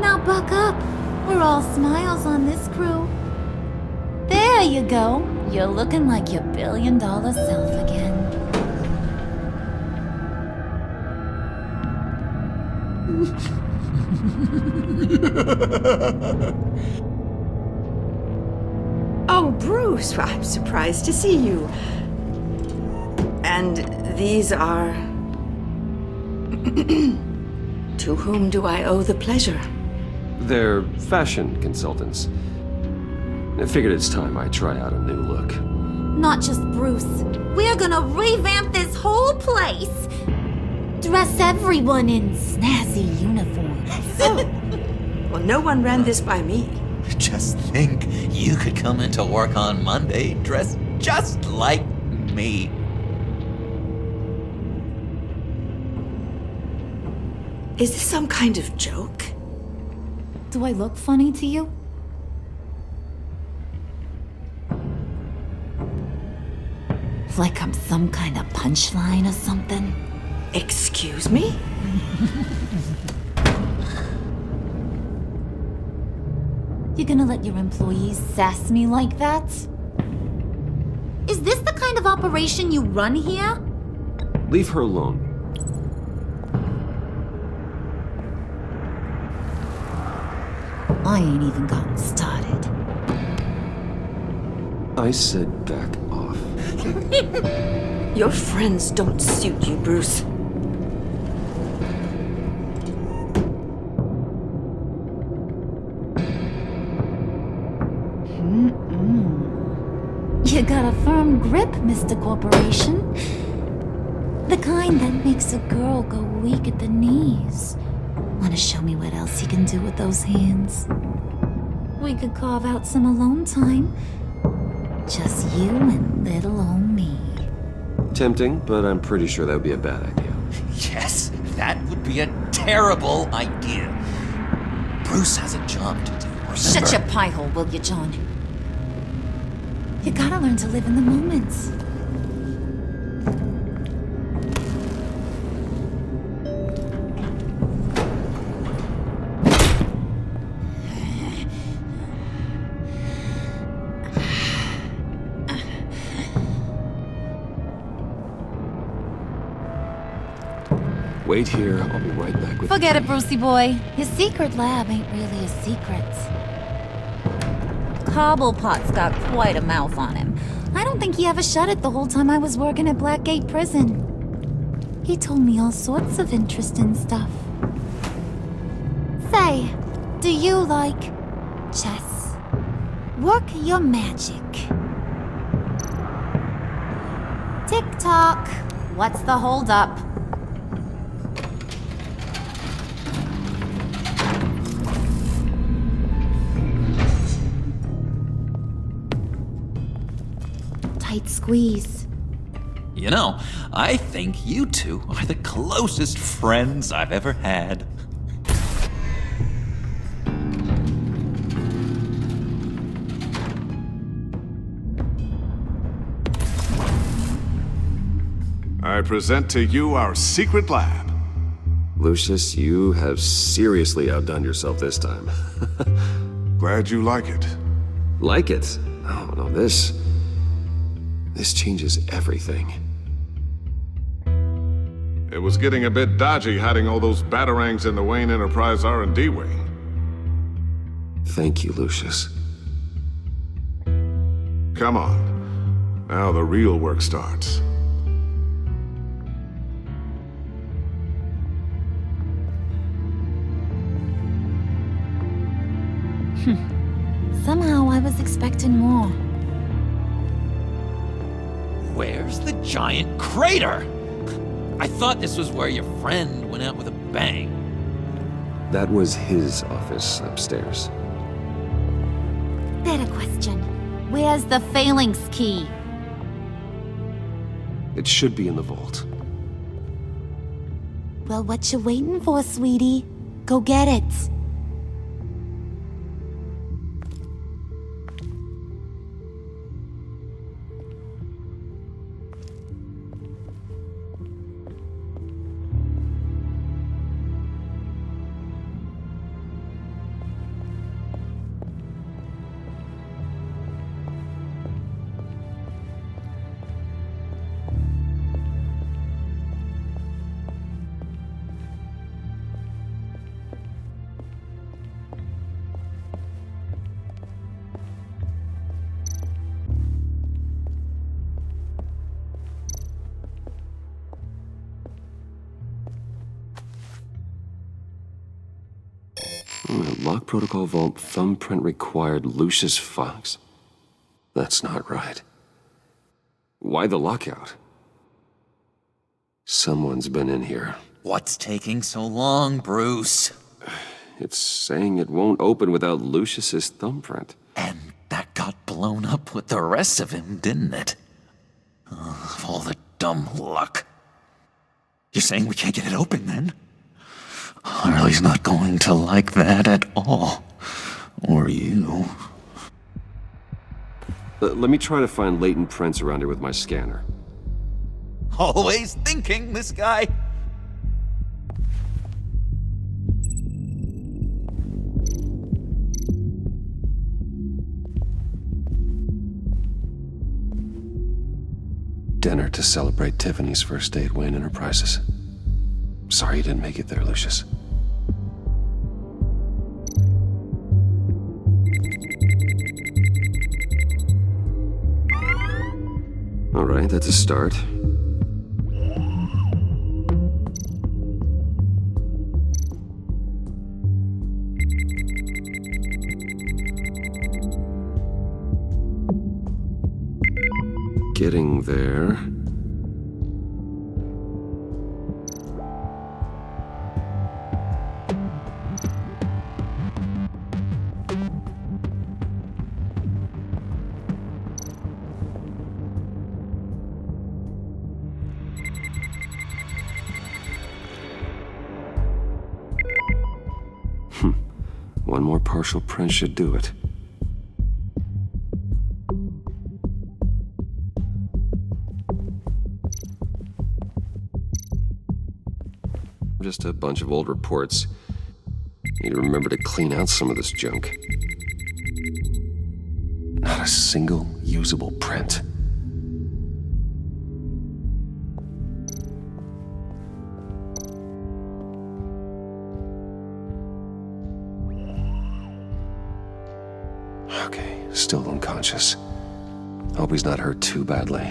Now buck up. We're all smiles on this crew. There you go. You're looking like your billion-dollar self again. Oh, Bruce, I'm surprised to see you. And these are... To whom do I owe the pleasure? They're fashion consultants. I figured it's time I try out a new look. Not just Bruce. We're gonna revamp this whole place. Dress everyone in snazzy uniforms. Oh, well, no one ran this by me. Just think, you could come into work on Monday dressed just like me. Is this some kind of joke? Do I look funny to you? Like I'm some kind of punchline or something? Excuse me? You gonna let your employees sass me like that? Is this the kind of operation you run here? Leave her alone. I ain't even gotten started. I said back off. Your friends don't suit you, Bruce. You got a firm grip, Mr. Corporation. The kind that makes a girl go weak at the knees. Wanna show me what else you can do with those hands? We could carve out some alone time. Just you and little old me. Tempting, but I'm pretty sure that would be a bad idea. Yes, that would be a terrible idea. Bruce has a job to do, remember? Shut your pie hole, will you, John? You gotta learn to live in the moment. Wait here, I'll be right back with Forget it, Brucey boy. His secret lab ain't really a secret. Cobblepot's got quite a mouth on him. I don't think he ever shut it the whole time I was working at Blackgate Prison. He told me all sorts of interesting stuff. Say, do you like chess? Work your magic. Tick-tock. What's the holdup? tight squeeze. You know, I think you two are the closest friends I've ever had. I present to you our secret lab. Lucius, you have seriously outdone yourself this time. Glad you like it. Like it? Oh, no, this changes everything. It was getting a bit dodgy hiding all those batarangs in the Wayne Enterprise R&D wing. Thank you, Lucius. Come on. Now the real work starts. Somehow I was expecting more. Where's the giant crater? I thought this was where your friend went out with a bang. That was his office upstairs. Better question. Where's the phalanx key? It should be in the vault. Well, what you waiting for, sweetie? Go get it. Lock protocol vault thumbprint required Lucius Fox. That's not right. Why the lockout? Someone's been in here. What's taking so long, Bruce? It's saying it won't open without Lucius's thumbprint. And that got blown up with the rest of him, didn't it? All the dumb luck. You're saying we can't get it open, then? Harley's not going to like that at all. Or you. Let me try to find latent prints around here with my scanner. Always thinking, this guy. Dinner to celebrate Tiffany's first day at Wayne Enterprises. Sorry you didn't make it there, Lucius. All right, that's a start. Getting there. One more partial print should do it. Just a bunch of old reports. Need to remember to clean out some of this junk. Not a single usable print. Okay, still unconscious. Hope he's not hurt too badly.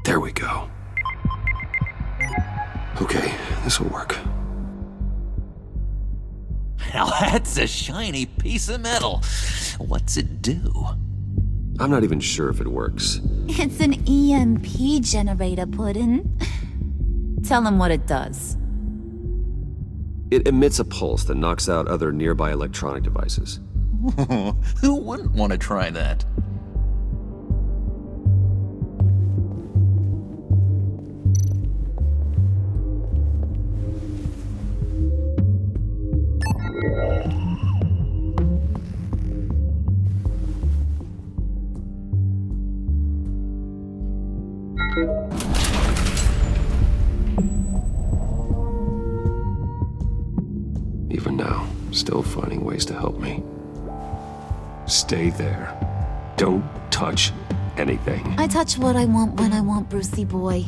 There we go. Okay, this'll work. Now that's a shiny piece of metal. What's it do? I'm not even sure if it works. It's an EMP generator, Puddin'. Tell him what it does. It emits a pulse that knocks out other nearby electronic devices. Who wouldn't want to try that? Even now, still finding ways to help me. Stay there. Don't touch anything. I touch what I want when I want, Brucey boy.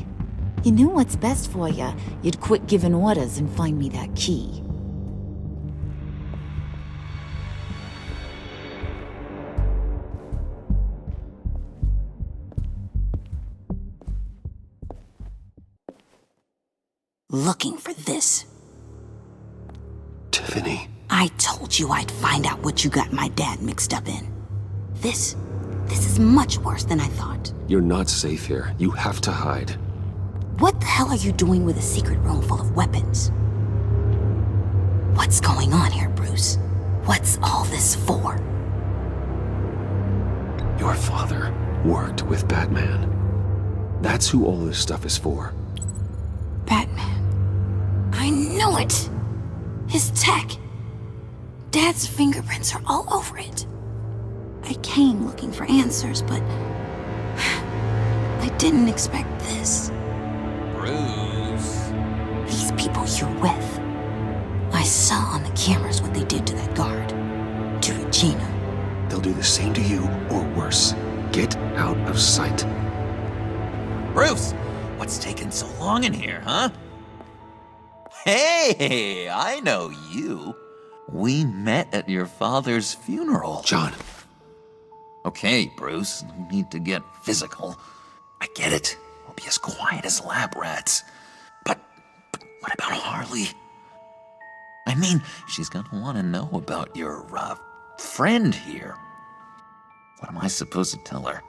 You knew what's best for you. You'd quit giving orders and find me that key. Looking for this. Tiffany. I told you I'd find out what you got my dad mixed up in. This is much worse than I thought. You're not safe here. You have to hide. What the hell are you doing with a secret room full of weapons? What's going on here, Bruce? What's all this for? Your father worked with Batman. That's who all this stuff is for. Batman. I knew it! His tech. Dad's fingerprints are all over it. I came looking for answers, but I didn't expect this. Bruce. These people you're with. I saw on the cameras what they did to that guard. To Regina. They'll do the same to you, or worse. Get out of sight. Bruce, what's taking so long in here, huh? Hey, I know you. We met at your father's funeral. John. Okay, Bruce, no need to get physical. I get it. We'll be as quiet as lab rats. But what about Harley? I mean, she's gonna want to know about your, friend here. What am I supposed to tell her?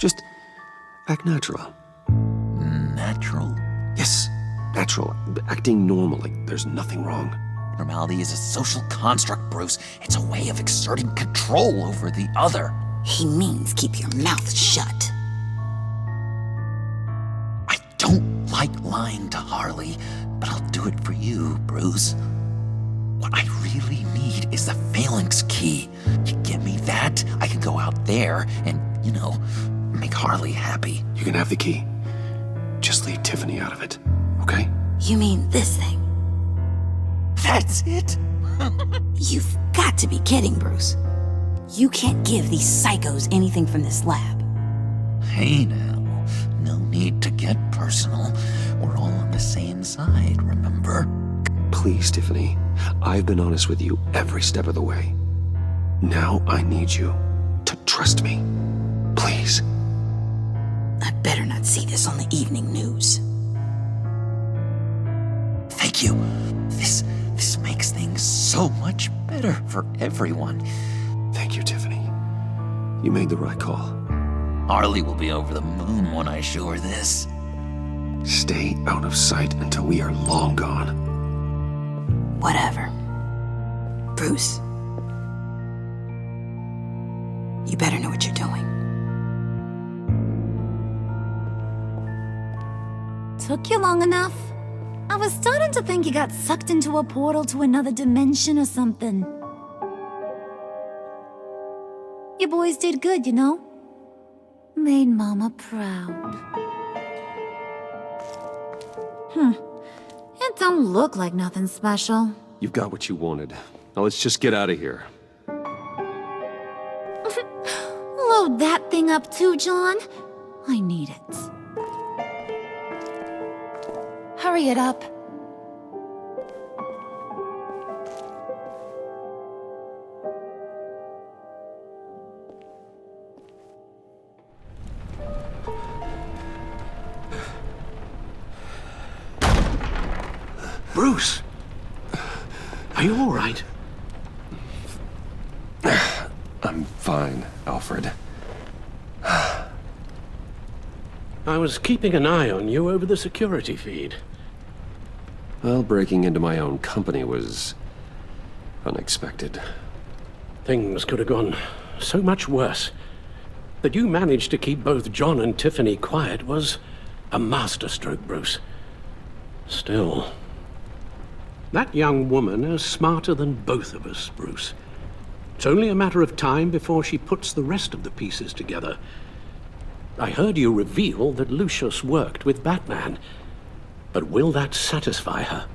Just act natural. Natural? Yes, natural. Acting normally. There's nothing wrong. Normality is a social construct, Bruce. It's a way of exerting control over the other. He means keep your mouth shut. I don't like lying to Harley, but I'll do it for you, Bruce. What I really need is the phalanx key. You give me that, I can go out there and, make Harley happy. You can have the key. Just leave Tiffany out of it, okay? You mean this thing? That's it? You've got to be kidding, Bruce. You can't give these psychos anything from this lab. Hey now, no need to get personal. We're all on the same side, remember? Please, Tiffany. I've been honest with you every step of the way. Now I need you to trust me. Please. I better not see this on the evening news. Thank you. This makes things so much better for everyone. Thank you, Tiffany. You made the right call. Harley will be over the moon when I show her this. Stay out of sight until we are long gone. Whatever. Bruce. You better know what you're doing. Took you long enough? I was starting to think you got sucked into a portal to another dimension or something. You boys did good, Made Mama proud. It don't look like nothing special. You've got what you wanted. Now let's just get out of here. Load that thing up too, John. I need it. Hurry it up. Bruce! Are you all right? I'm fine, Alfred. I was keeping an eye on you over the security feed. Well, breaking into my own company was unexpected. Things could have gone so much worse. That you managed to keep both John and Tiffany quiet was a masterstroke, Bruce. Still, that young woman is smarter than both of us, Bruce. It's only a matter of time before she puts the rest of the pieces together. I heard you reveal that Lucius worked with Batman. But will that satisfy her?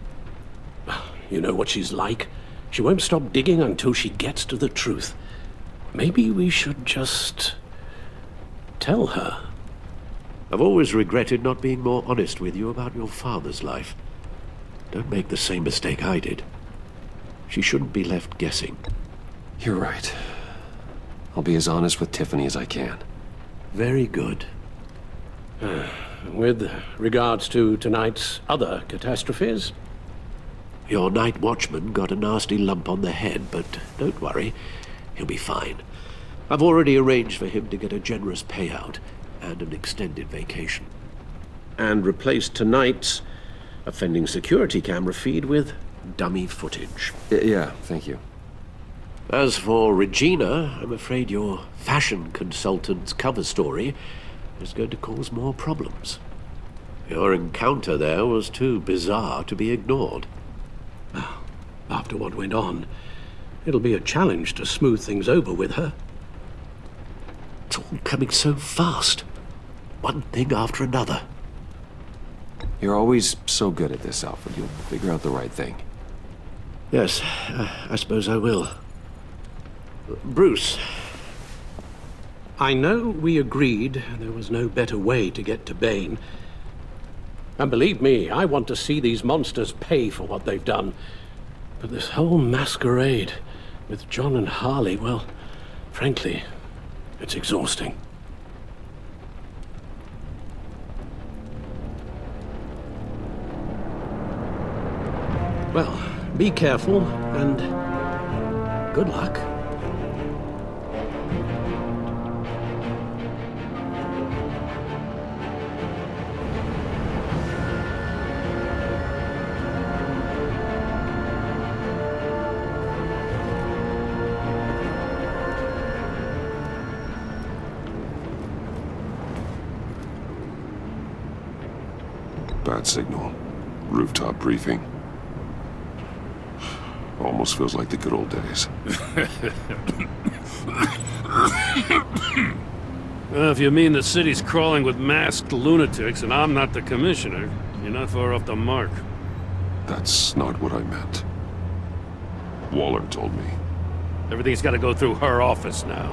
You know what she's like. She won't stop digging until she gets to the truth. Maybe we should just tell her. I've always regretted not being more honest with you about your father's life. Don't make the same mistake I did. She shouldn't be left guessing. You're right. I'll be as honest with Tiffany as I can. Very good. With regards to tonight's other catastrophes, your night watchman got a nasty lump on the head, but don't worry, he'll be fine. I've already arranged for him to get a generous payout and an extended vacation. And replaced tonight's offending security camera feed with dummy footage. Yeah, thank you. As for Regina, I'm afraid your fashion consultant's cover story is going to cause more problems. Your encounter there was too bizarre to be ignored. After what went on, it'll be a challenge to smooth things over with her. It's all coming so fast. One thing after another. You're always so good at this, Alfred. You'll figure out the right thing. Yes, I suppose I will. Bruce, I know we agreed there was no better way to get to Bane. And believe me, I want to see these monsters pay for what they've done. But this whole masquerade with John and Harley, well, frankly, it's exhausting. Well, be careful and good luck. Bad signal. Rooftop briefing. Almost feels like the good old days. Well, if you mean the city's crawling with masked lunatics and I'm not the commissioner, you're not far off the mark. That's not what I meant. Waller told me. Everything's got to go through her office now.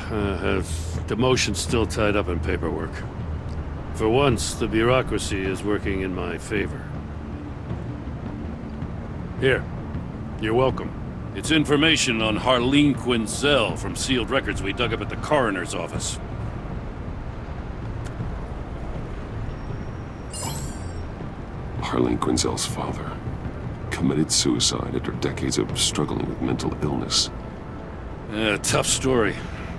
Have demotion still tied up in paperwork. For once, the bureaucracy is working in my favor. Here, you're welcome. It's information on Harleen Quinzel from sealed records we dug up at the coroner's office. Harleen Quinzel's father committed suicide after decades of struggling with mental illness. Yeah, tough story.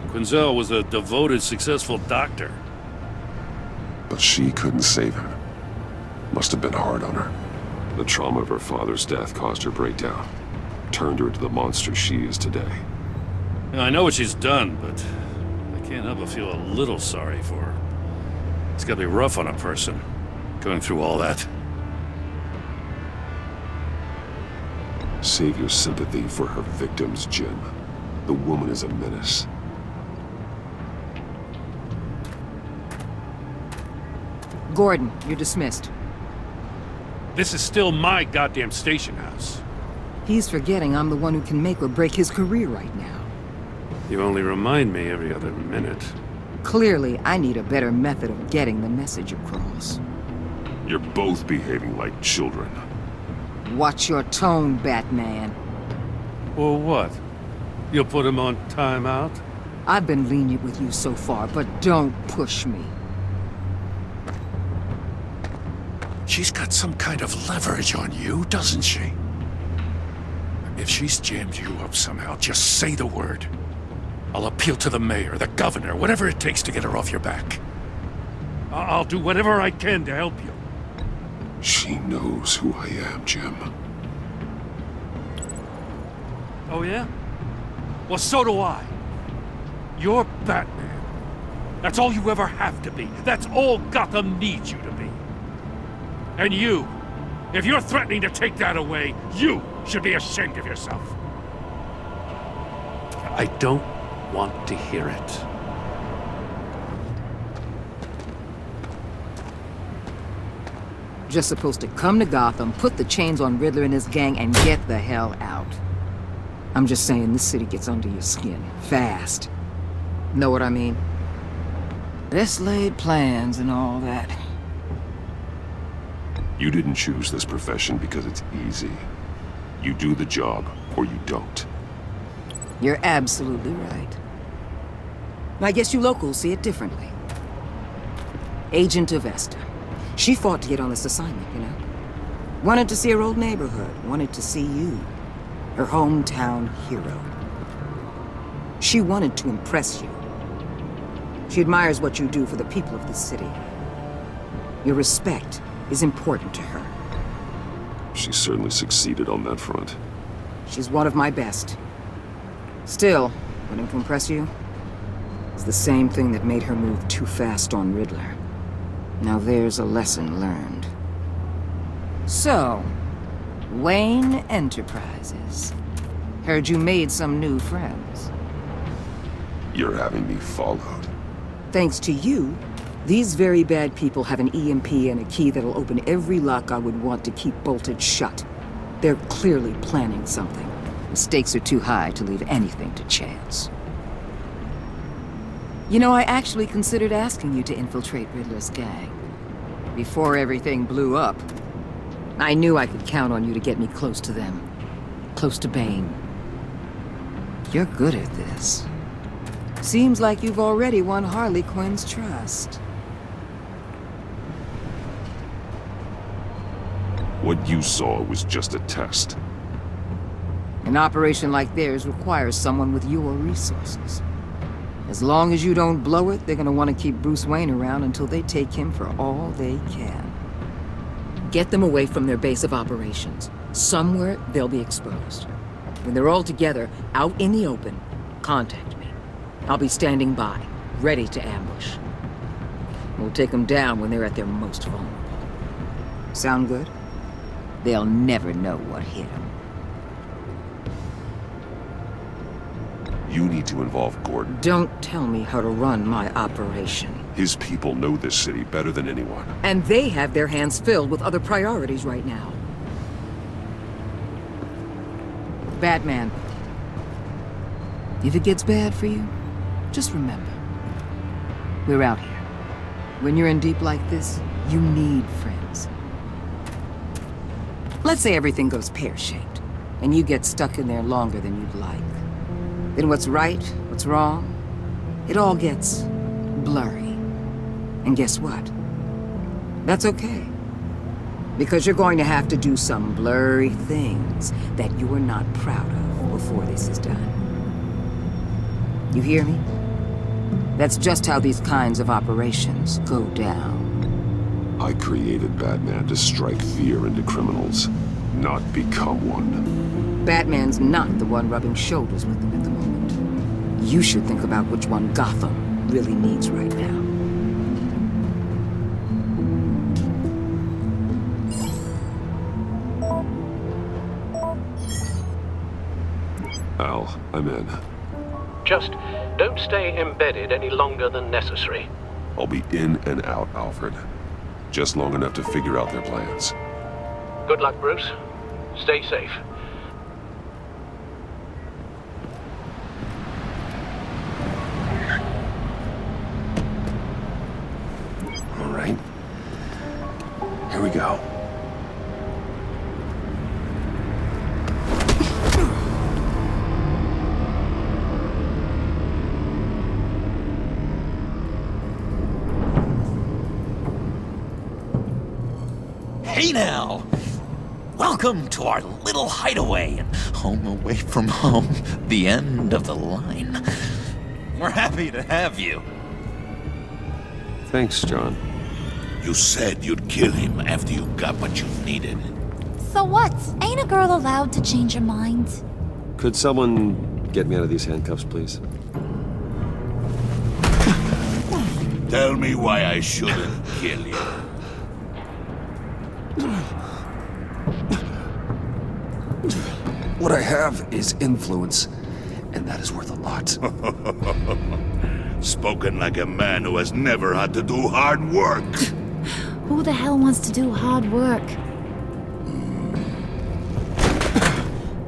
Quinzel was a devoted, successful doctor. But she couldn't save him. Must have been hard on her. The trauma of her father's death caused her breakdown. Turned her into the monster she is today. Yeah, I know what she's done, but I can't help but feel a little sorry for her. It's gotta be rough on a person, going through all that. Save your sympathy for her victims, Jim. The woman is a menace. Gordon, you're dismissed. This is still my goddamn station house. He's forgetting I'm the one who can make or break his career right now. You only remind me every other minute. Clearly, I need a better method of getting the message across. You're both behaving like children. Watch your tone, Batman. Well, what? You'll put him on timeout? I've been lenient with you so far, but don't push me. She's got some kind of leverage on you, doesn't she? If she's jammed you up somehow, just say the word. I'll appeal to the mayor, the governor, whatever it takes to get her off your back. I'll do whatever I can to help you. She knows who I am, Jim. Oh, yeah? Well, so do I. You're Batman. That's all you ever have to be. That's all Gotham needs you to be. And you, if you're threatening to take that away, you should be ashamed of yourself. I don't want to hear it. Just supposed to come to Gotham, put the chains on Riddler and his gang, and get the hell out. I'm just saying, this city gets under your skin. Fast. Know what I mean? Best laid plans and all that. You didn't choose this profession because it's easy. You do the job, or you don't. You're absolutely right. I guess you locals see it differently. Agent Avesta. She fought to get on this assignment, you know? Wanted to see her old neighborhood. Wanted to see you. Her hometown hero. She wanted to impress you. She admires what you do for the people of the city. Your respect is important to her. She certainly succeeded on that front. She's one of my best. Still, wanting to impress you? It's the same thing that made her move too fast on Riddler. Now there's a lesson learned. So, Wayne Enterprises. Heard you made some new friends. You're having me followed. Thanks to you, these very bad people have an EMP and a key that'll open every lock I would want to keep bolted shut. They're clearly planning something. The stakes are too high to leave anything to chance. You know, I actually considered asking you to infiltrate Riddler's gang. Before everything blew up, I knew I could count on you to get me close to them. Close to Bane. You're good at this. Seems like you've already won Harley Quinn's trust. What you saw was just a test. An operation like theirs requires someone with your resources. As long as you don't blow it, they're gonna want to keep Bruce Wayne around until they take him for all they can. Get them away from their base of operations. Somewhere they'll be exposed. When they're all together, out in the open, contact me. I'll be standing by, ready to ambush. We'll take them down when they're at their most vulnerable. Sound good? They'll never know what hit them. You need to involve Gordon. Don't tell me how to run my operation. His people know this city better than anyone. And they have their hands filled with other priorities right now. Batman, if it gets bad for you, just remember, we're out here. When you're in deep like this, you need friends. Let's say everything goes pear-shaped, and you get stuck in there longer than you'd like. Then what's right, what's wrong, it all gets blurry. And guess what? That's okay. Because you're going to have to do some blurry things that you're not proud of before this is done. You hear me? That's just how these kinds of operations go down. I created Batman to strike fear into criminals, not become one. Batman's not the one rubbing shoulders with them at the moment. You should think about which one Gotham really needs right now. Al, I'm in. Just don't stay embedded any longer than necessary. I'll be in and out, Alfred. Just long enough to figure out their plans. Good luck, Bruce. Stay safe. All right. Here we go. Hey now! Welcome to our little hideaway and home away from home, the end of the line. We're happy to have you. Thanks, John. You said you'd kill him after you got what you needed. So what? Ain't a girl allowed to change her mind? Could someone get me out of these handcuffs, please? Tell me why I shouldn't kill you. What I have is influence, and that is worth a lot. Spoken like a man who has never had to do hard work. Who the hell wants to do hard work?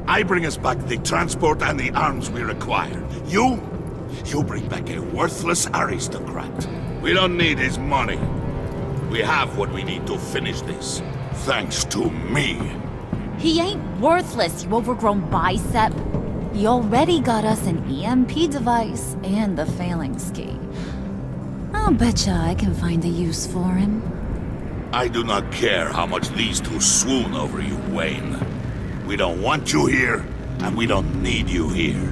I bring us back the transport and the arms we require. You bring back a worthless aristocrat. We don't need his money. We have what we need to finish this. Thanks to me. He ain't worthless, you overgrown bicep. He already got us an EMP device and the phalanx key. I'll betcha I can find a use for him. I do not care how much these two swoon over you, Wayne. We don't want you here, and we don't need you here.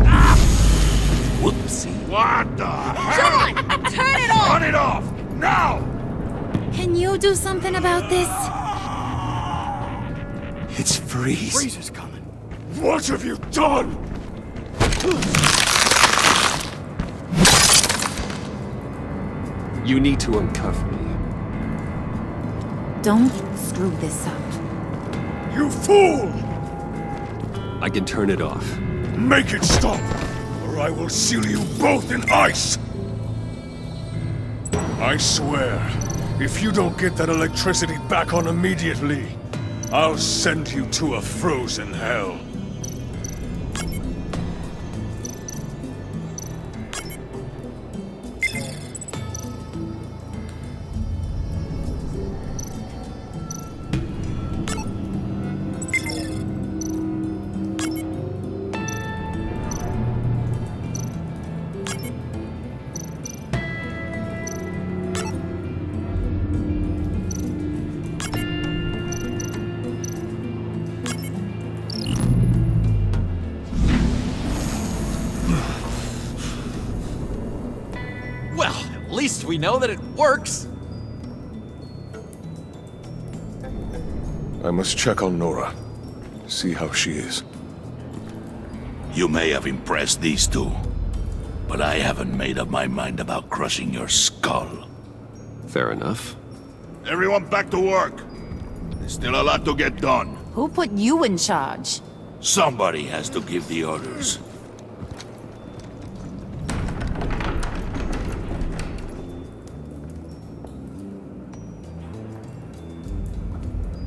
Ah! Whoopsie. What the hell? John! Turn it off! Turn it off! Now! Can you do something about this? It's Freeze. Freeze is coming. What have you done? You need to uncuff me. Don't screw this up. You fool! I can turn it off. Make it stop, or I will seal you both in ice! I swear, if you don't get that electricity back on immediately, I'll send you to a frozen hell. At least we know that it works. I must check on Nora. See how she is. You may have impressed these two, but I haven't made up my mind about crushing your skull. Fair enough. Everyone back to work. There's still a lot to get done. Who put you in charge? Somebody has to give the orders.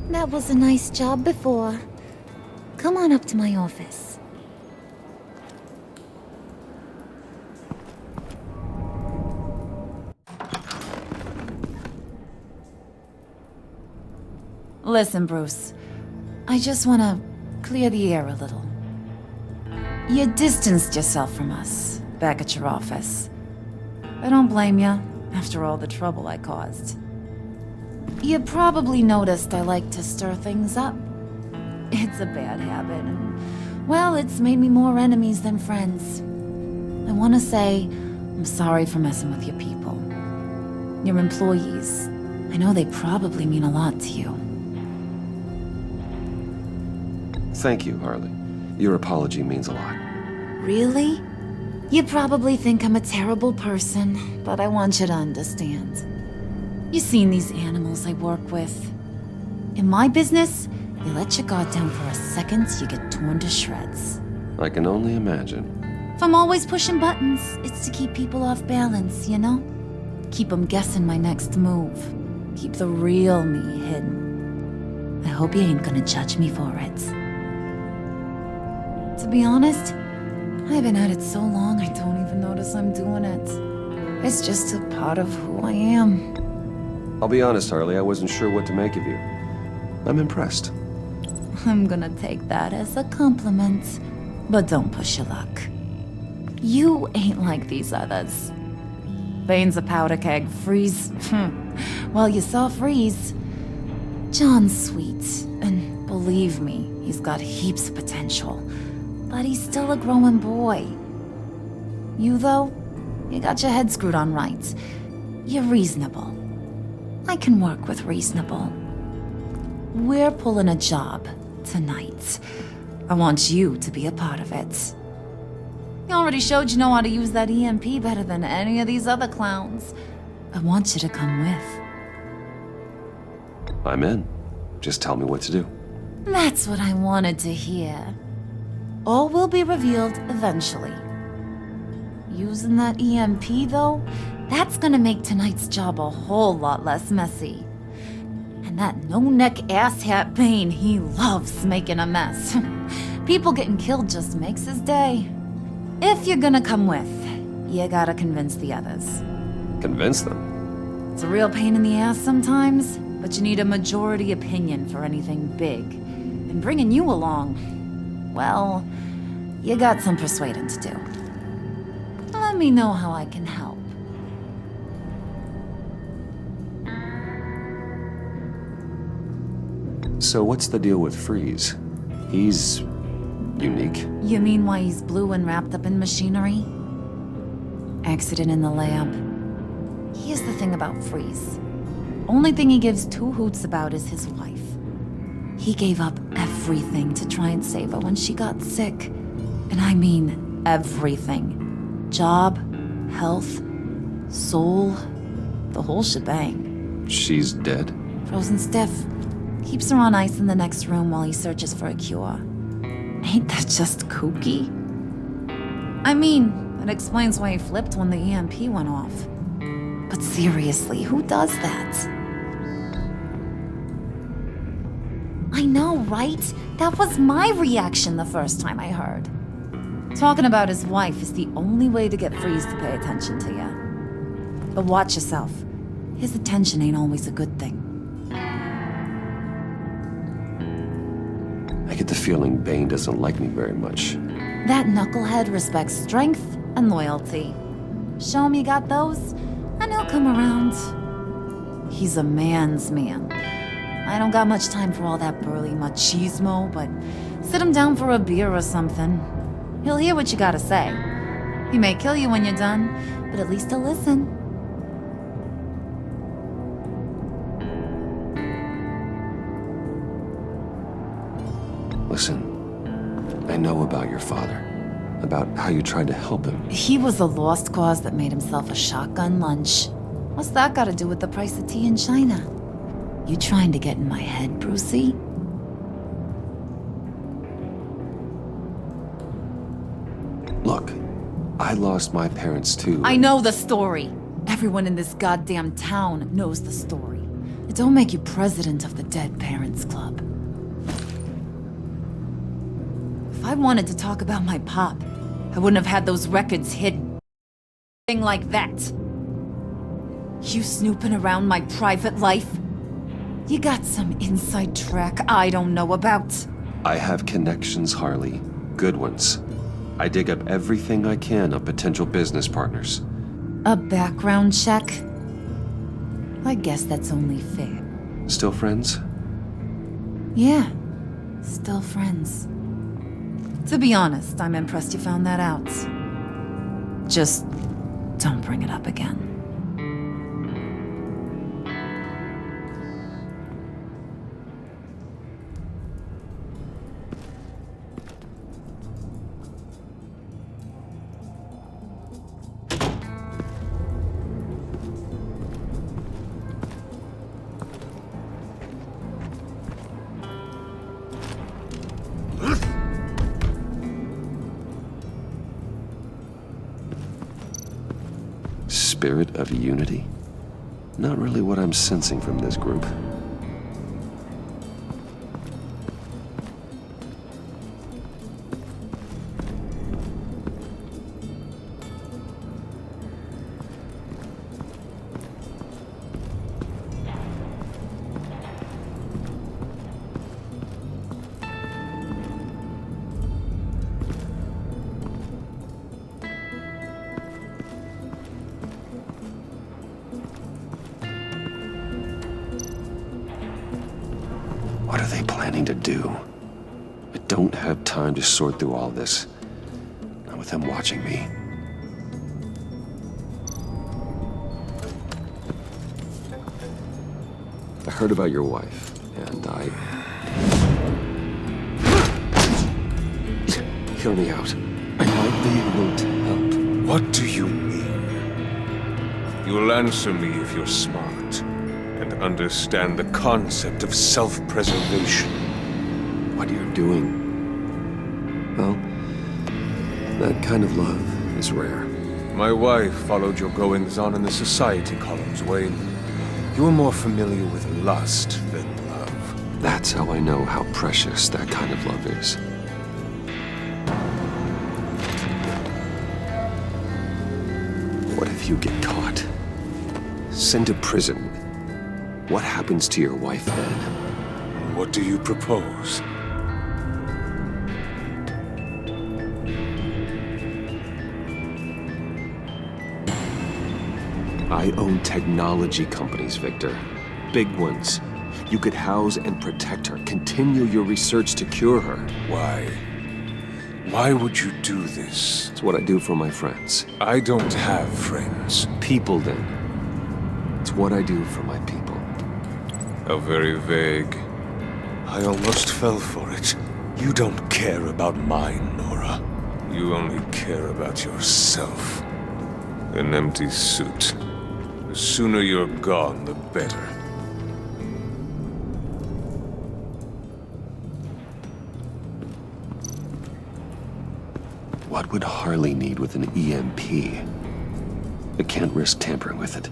That was a nice job before. Come on up to my office. Listen, Bruce. I just want to clear the air a little. You distanced yourself from us back at your office. I don't blame you, after all the trouble I caused. You probably noticed I like to stir things up. It's a bad habit, and, well, it's made me more enemies than friends. I want to say I'm sorry for messing with your people. Your employees. I know they probably mean a lot to you. Thank you, Harley. Your apology means a lot. Really? You probably think I'm a terrible person, but I want you to understand. You've seen these animals I work with. In my business, you let your guard down for a second, you get torn to shreds. I can only imagine. If I'm always pushing buttons, it's to keep people off balance, you know? Keep them guessing my next move. Keep the real me hidden. I hope you ain't gonna judge me for it. To be honest, I've been at it so long I don't even notice I'm doing it. It's just a part of who I am. I'll be honest, Harley, I wasn't sure what to make of you. I'm impressed. I'm gonna take that as a compliment, but don't push your luck. You ain't like these others. Bane's a powder keg, Freeze. Well, you saw Freeze. John's sweet, and believe me, he's got heaps of potential. But he's still a growing boy. You, though, you got your head screwed on right. You're reasonable. I can work with reasonable. We're pulling a job tonight. I want you to be a part of it. You already showed you know how to use that EMP better than any of these other clowns. I want you to come with. I'm in. Just tell me what to do. That's what I wanted to hear. All will be revealed eventually. Using that EMP, though, that's gonna make tonight's job a whole lot less messy. And that no-neck asshat Bane, he loves making a mess. People getting killed just makes his day. If you're gonna come with, you gotta convince the others. Convince them? It's a real pain in the ass sometimes, but you need a majority opinion for anything big. And bringing you along, well, you got some persuading to do. Let me know how I can help. So what's the deal with Freeze? He's unique. You mean why he's blue and wrapped up in machinery? Accident in the lab. Here's the thing about Freeze. Only thing he gives two hoots about is his wife. He gave up everything to try and save her when she got sick. And I mean everything. Job, health, soul, the whole shebang. She's dead? Frozen stiff. Keeps her on ice in the next room while he searches for a cure. Ain't that just kooky? I mean, it explains why he flipped when the EMP went off. But seriously, who does that? I know, right? That was my reaction the first time I heard. Talking about his wife is the only way to get Freeze to pay attention to you. But watch yourself. His attention ain't always a good thing. I get the feeling Bane doesn't like me very much. That knucklehead respects strength and loyalty. Show him you got those, and he'll come around. He's a man's man. I don't got much time for all that burly machismo, but sit him down for a beer or something. He'll hear what you gotta say. He may kill you when you're done, but at least he'll listen. Listen, I know about your father. About how you tried to help him. He was a lost cause that made himself a shotgun lunch. What's that got to do with the price of tea in China? You trying to get in my head, Brucey? Look, I lost my parents too. I know the story. Everyone in this goddamn town knows the story. It don't make you president of the Dead Parents Club. If I wanted to talk about my pop, I wouldn't have had those records hidden. Thing like that. You snooping around my private life? You got some inside track I don't know about. I have connections, Harley. Good ones. I dig up everything I can of potential business partners. A background check? I guess that's only fair. Still friends? Yeah, still friends. To be honest, I'm impressed you found that out. Just don't bring it up again. Spirit of unity? Not really what I'm sensing from this group. What are they planning to do? I don't have time to sort through all this. Not with him watching me. I heard about your wife, and Hear me out. I might be able to help. What do you mean? You'll answer me if you're smart and understand the concept of self-preservation. What you're doing. Well, that kind of love is rare. My wife followed your goings-on in the society columns, Wayne. You are more familiar with lust than love. That's how I know how precious that kind of love is. What if you get caught? Sent to prison. What happens to your wife then? What do you propose? I own technology companies, Victor. Big ones. You could house and protect her. Continue your research to cure her. Why? Why would you do this? It's what I do for my friends. I don't have friends. People, then. It's what I do for my people. How very vague. I almost fell for it. You don't care about mine, Nora. You only care about yourself. An empty suit. The sooner you're gone, the better. What would Harley need with an EMP? I can't risk tampering with it.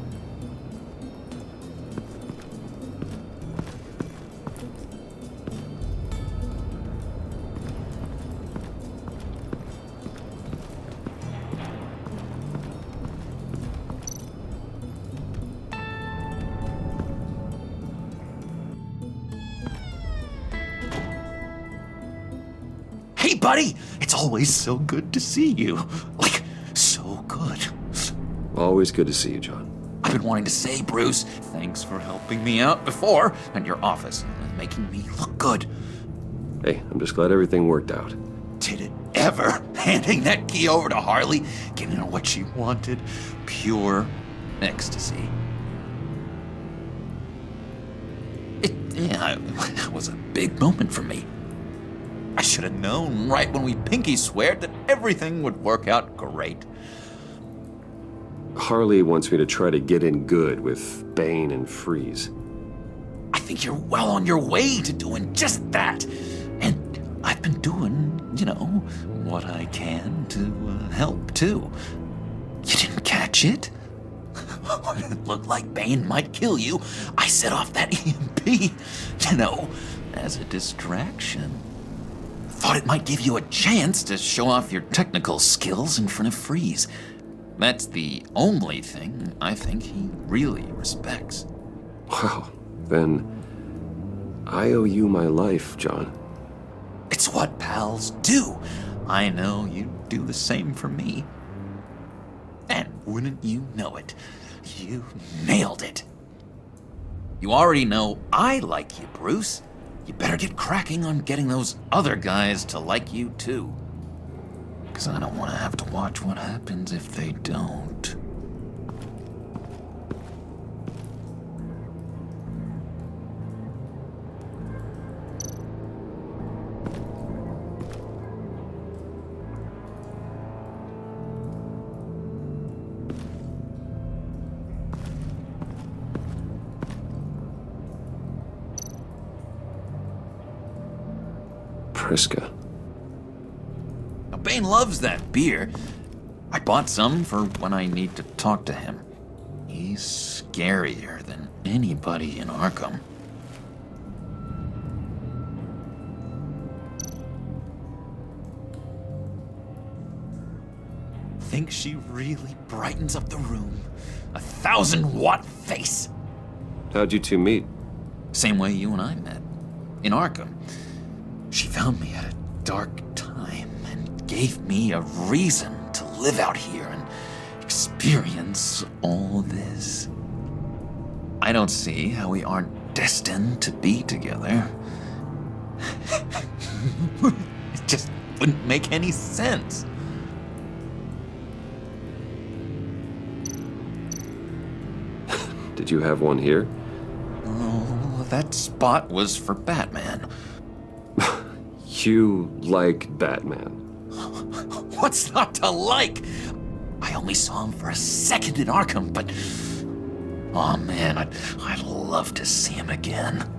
Hey, buddy! It's always so good to see you. Like, so good. Always good to see you, John. I've been wanting to say, Bruce, thanks for helping me out before at your office and making me look good. Hey, I'm just glad everything worked out. Did it ever? Handing that key over to Harley, giving her what she wanted. Pure ecstasy. It was a big moment for me. I should have known right when we pinky sweared that everything would work out great. Harley wants me to try to get in good with Bane and Freeze. I think you're well on your way to doing just that. And I've been doing, what I can to help, too. You didn't catch it? When it looked like Bane might kill you, I set off that EMP, as a distraction. Thought it might give you a chance to show off your technical skills in front of Freeze. That's the only thing I think he really respects. Wow, then I owe you my life, John. It's what pals do. I know you'd do the same for me. And wouldn't you know it, you nailed it. You already know I like you, Bruce. You better get cracking on getting those other guys to like you, too. Because I don't want to have to watch what happens if they don't. Priska. Now, Bane loves that beer. I bought some for when I need to talk to him. He's scarier than anybody in Arkham. Think she really brightens up the room. 1,000-watt face. How'd you two meet? Same way you and I met. In Arkham. She found me at a dark time and gave me a reason to live out here and experience all this. I don't see how we aren't destined to be together. It just wouldn't make any sense. Did you have one here? Oh, that spot was for Batman. You like Batman? What's not to like? I only saw him for a second in Arkham, but... oh man, I'd love to see him again.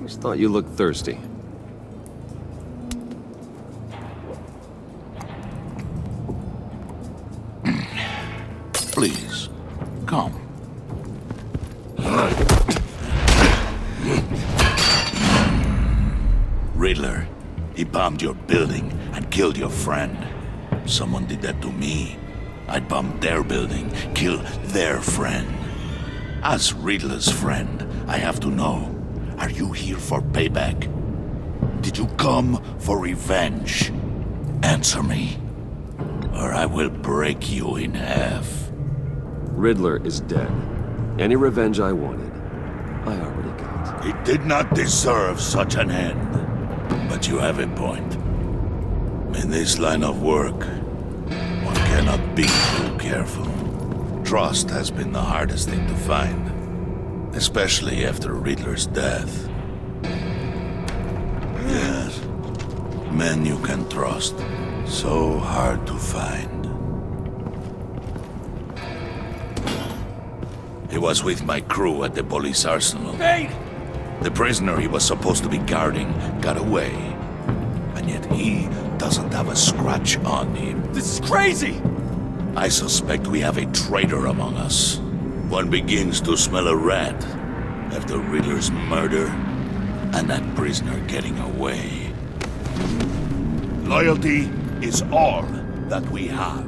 Just thought you looked thirsty. Please, come. Riddler, he bombed your building and killed your friend. Someone did that to me. I'd bomb their building, kill their friend. As Riddler's friend, I have to know, are you here for payback? Did you come for revenge? Answer me, or I will break you in half. Riddler is dead. Any revenge I wanted, I already got. He did not deserve such an end. But you have a point. In this line of work, one cannot be too careful. Trust has been the hardest thing to find, especially after Riddler's death. Yes, men you can trust, so hard to find. He was with my crew at the police arsenal. Hey! The prisoner he was supposed to be guarding got away. And yet he doesn't have a scratch on him. This is crazy! I suspect we have a traitor among us. One begins to smell a rat after Riddler's murder and that prisoner getting away. Loyalty is all that we have.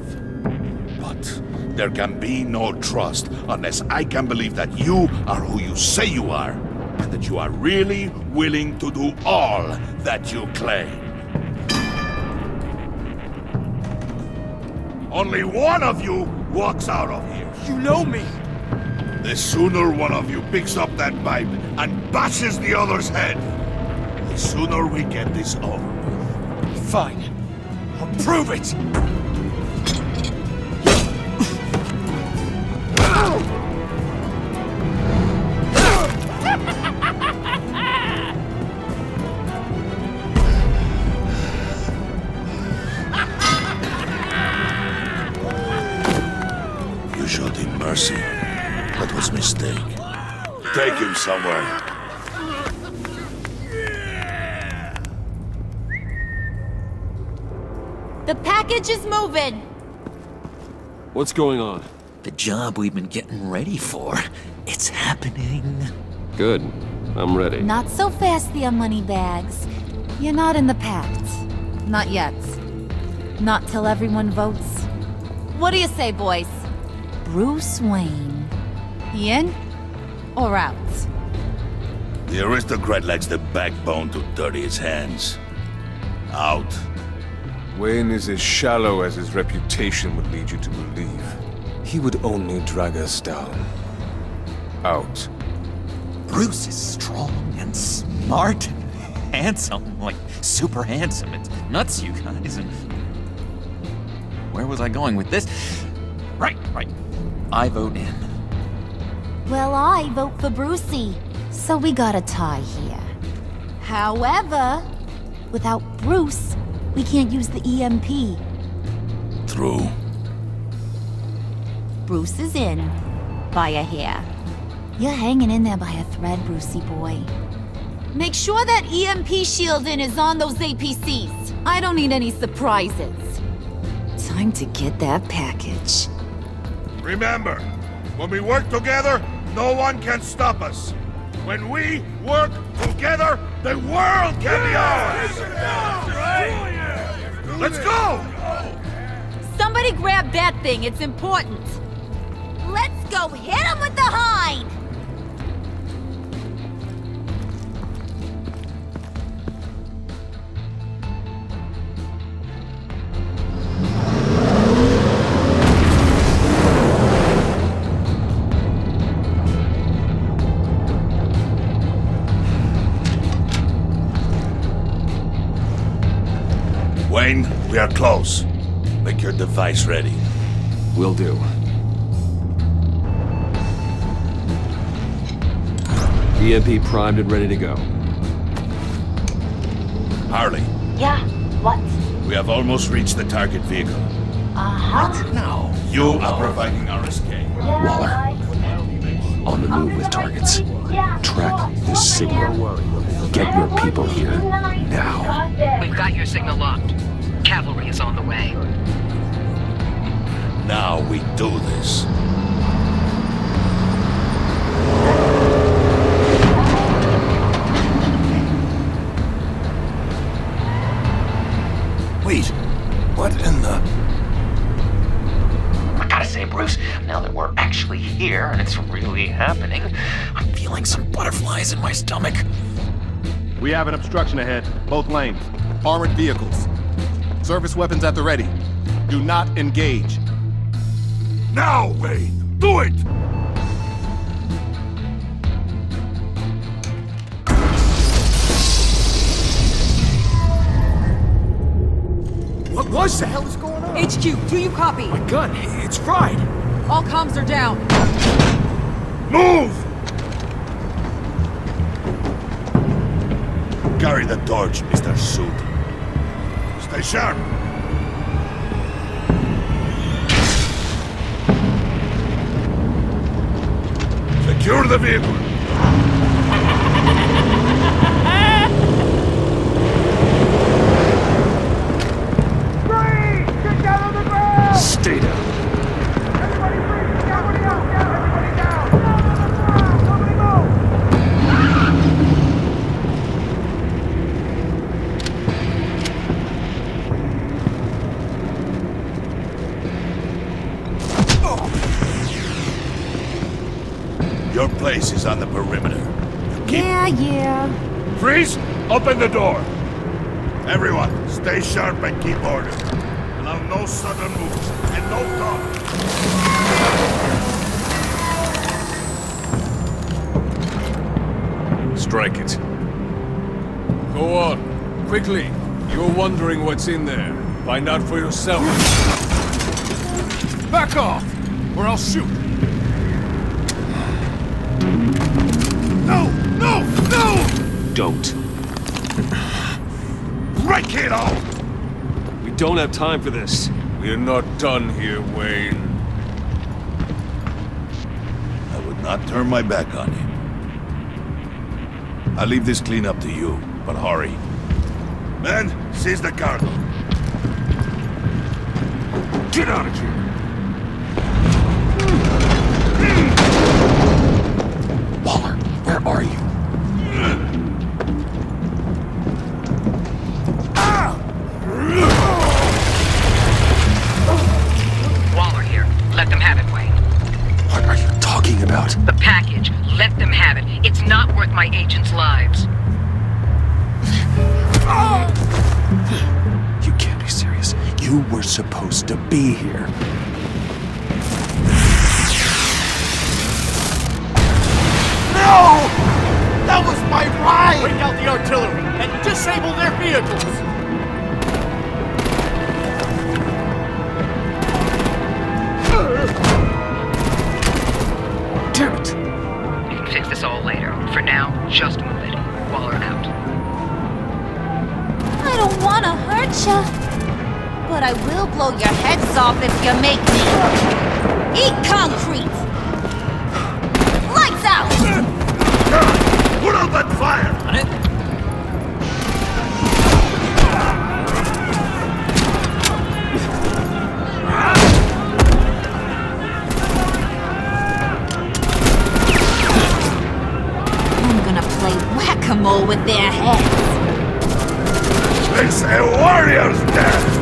But there can be no trust unless I can believe that you are who you say you are, and that you are really willing to do all that you claim. Only one of you walks out of here. You know me! The sooner one of you picks up that pipe and bashes the other's head, the sooner we get this over with. Fine. I'll prove it! You showed him mercy. That was a mistake. Take him somewhere. The package is moving. What's going on? The job we've been getting ready for. It's happening. Good. I'm ready. Not so fast, the Moneybags. You're not in the pact. Not yet. Not till everyone votes. What do you say, boys? Bruce Wayne. He in or out? The aristocrat lacks the backbone to dirty his hands. Out. Wayne is as shallow as his reputation would lead you to believe. He would only drag us down. Out. Bruce is strong and smart and handsome, like super handsome. It's nuts, you guys. And where was I going with this? Right. I vote in. Well, I vote for Brucey, so we got a tie here. However, without Bruce, we can't use the EMP. True. Bruce is in by a hair. You're hanging in there by a thread, Brucey boy. Make sure that EMP shielding is on those APCs. I don't need any surprises. Time to get that package. Remember, when we work together, no one can stop us. When we work together, the world can be ours! Let's go! Somebody grab that thing, it's important. Let's go hit him with the hind! Wayne, we are close. Make your device ready. Will do. EMP primed and ready to go. Harley, Yeah, what? we have almost reached the target vehicle. What? Now, you are providing RSK. Waller, on the move with targets. Track this signal. Get your people here, now. We've got your signal locked. Cavalry is on the way. Now we do this. Wait, what in the... I gotta say, Bruce, now that we're actually here and it's really happening, I'm feeling some butterflies in my stomach. We have an obstruction ahead, both lanes. Armored vehicles. Service weapons at the ready. Do not engage. Now, Wayne! Do it! What the hell is going on? HQ, do you copy? My gun, it's fried! All comms are down. Move! Carry the torch, Mr. Suit. Stay sharp! Secure the vehicle! Stay down. Your place is on the perimeter. Yeah. Freeze! Open the door! Everyone, stay sharp and keep order. Allow no sudden moves, and no talk. Strike it. Go on. Quickly. You're wondering what's in there. Find out for yourself. Back off, or I'll shoot. No! No! No! Don't. Break it off! We don't have time for this. We're not done here, Wayne. I would not turn my back on him. I'll leave this clean up to you, but hurry. Men, seize the cargo. Get out of here! Waller, where are you? Waller here. Let them have it, Wayne. What are you talking about? The package. Let them have it. It's not worth my agents' lives. You can't be serious. You were supposed to be here. No! That was my ride! Bring out the artillery and disable their vehicles! Damn it! You can fix this all later. For now, just move it. Waller out. I don't want to hurt ya, but I will blow your heads off if you make me. Eat concrete! Lights out! Put out that fire! with their heads. They say warrior's death!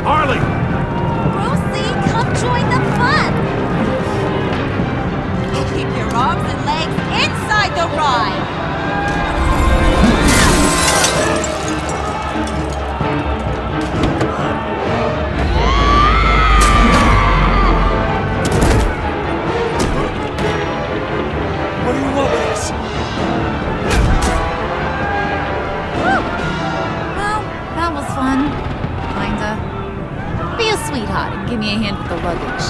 Harley! Brucey, come join the fun! Keep your arms and legs inside the ride! What do you want with us? Well, that was fun. Kinda. Be a sweetheart and give me a hand with the luggage.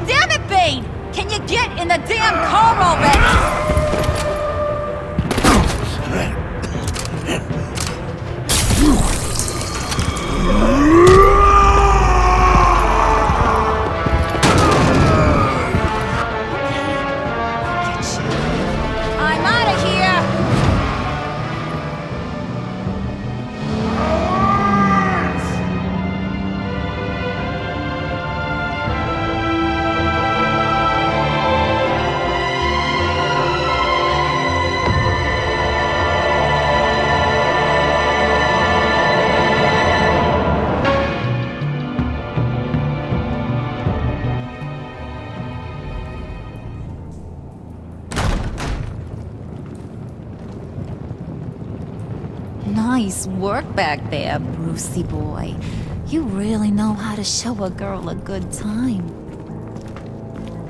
Damn it, Bane! Can you get in the damn car already? I'm out of here! Nice work back there, Brucey boy. You really know how to show a girl a good time.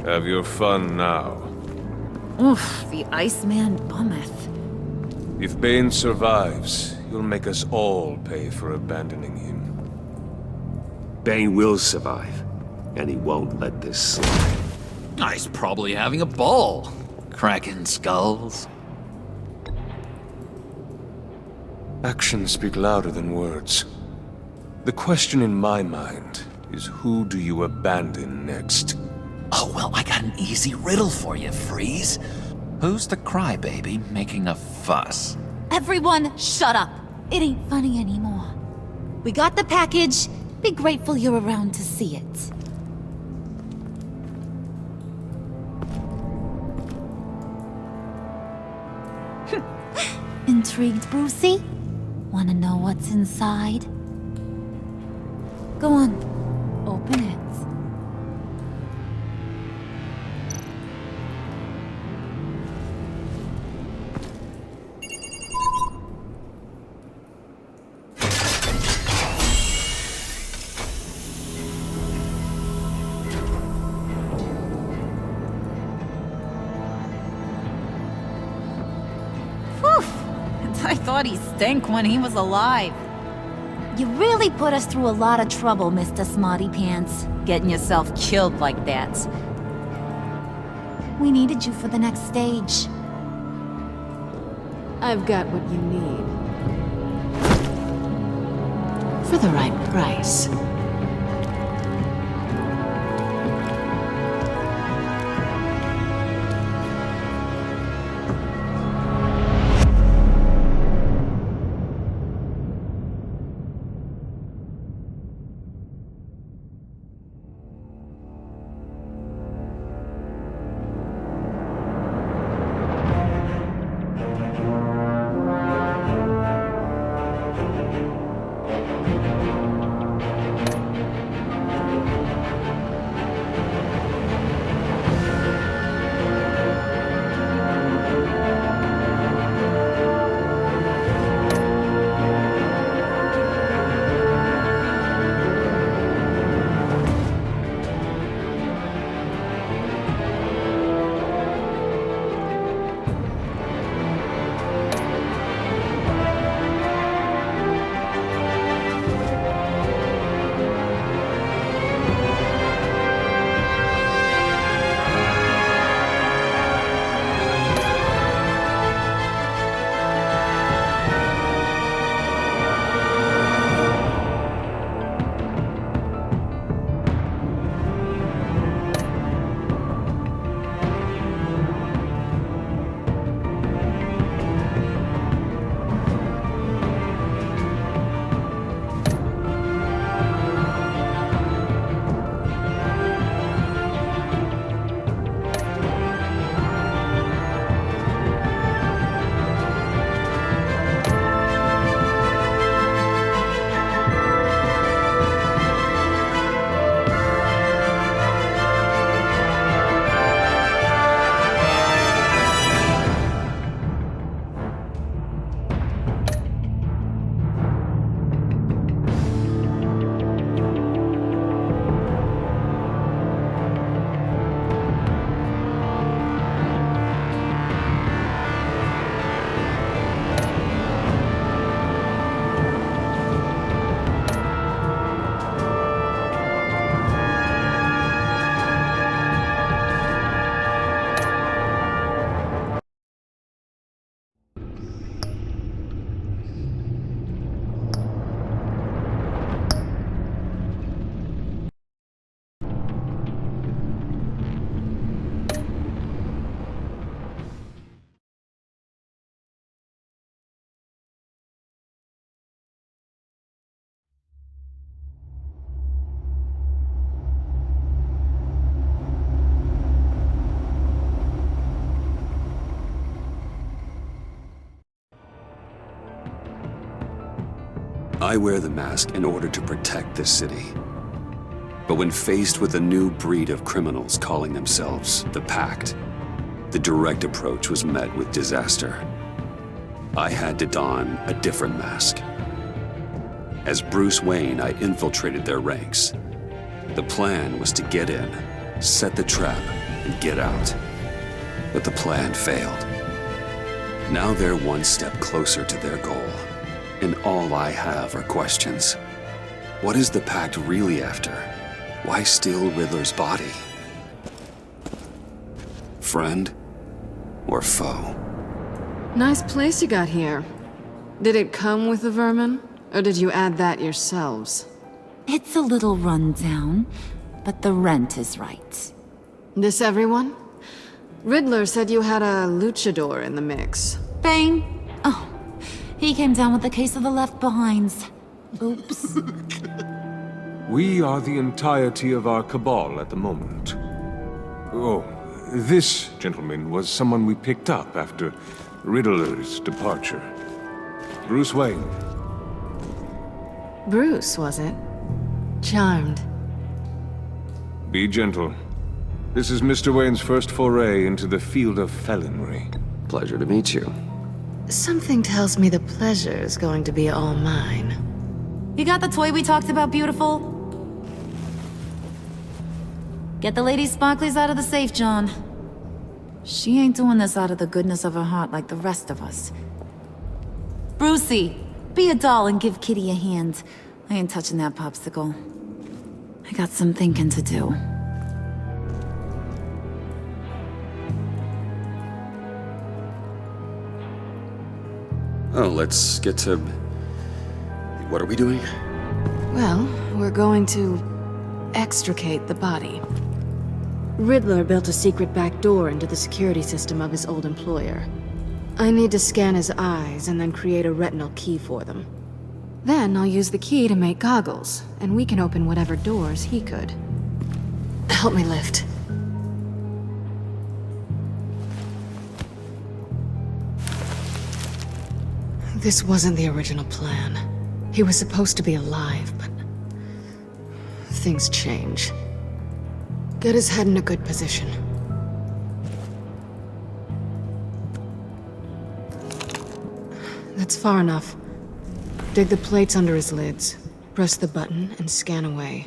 Have your fun now. Oof, the Iceman bummeth. If Bane survives, you'll make us all pay for abandoning him. Bane will survive, and he won't let this slide. He's probably having a ball. Cracking skulls. Actions speak louder than words. The question in my mind is, who do you abandon next? Oh, well, I got an easy riddle for you, Freeze. Who's the crybaby making a fuss? Everyone, shut up. It ain't funny anymore. We got the package. Be grateful you're around to see it. Intrigued, Brucey? Wanna know what's inside? Go on, open it. I thought he stank when he was alive. You really put us through a lot of trouble, Mr. Smarty Pants, getting yourself killed like that. We needed you for the next stage. I've got what you need. For the right price. I wear the mask in order to protect this city. But when faced with a new breed of criminals calling themselves the Pact, the direct approach was met with disaster. I had to don a different mask. As Bruce Wayne, I infiltrated their ranks. The plan was to get in, set the trap, and get out. But the plan failed. Now they're one step closer to their goal, and all I have are questions. What is the Pact really after? Why steal Riddler's body? Friend or foe? Nice place you got here. Did it come with the vermin, or did you add that yourselves? It's a little run down, but the rent is right. This everyone? Riddler said you had a luchador in the mix. Bane? Oh, he came down with a case of the left behinds. Oops. We are the entirety of our cabal at the moment. Oh, this gentleman was someone we picked up after Riddler's departure. Bruce Wayne. Bruce, was it? Charmed. Be gentle. This is Mr. Wayne's first foray into the field of felonry. Pleasure to meet you. Something tells me the pleasure is going to be all mine. You got the toy we talked about, beautiful? Get the lady sparklies out of the safe, John. She ain't doing this out of the goodness of her heart like the rest of us. Brucey, be a doll and give Kitty a hand. I ain't touching that popsicle. I got some thinking to do. Oh, let's get to... What are we doing? Well, we're going to extricate the body. Riddler built a secret back door into the security system of his old employer. I need to scan his eyes and then create a retinal key for them. Then I'll use the key to make goggles, and we can open whatever doors he could. Help me lift. This wasn't the original plan. He was supposed to be alive, but things change. Get his head in a good position. That's far enough. Dig the plates under his lids, press the button, and scan away.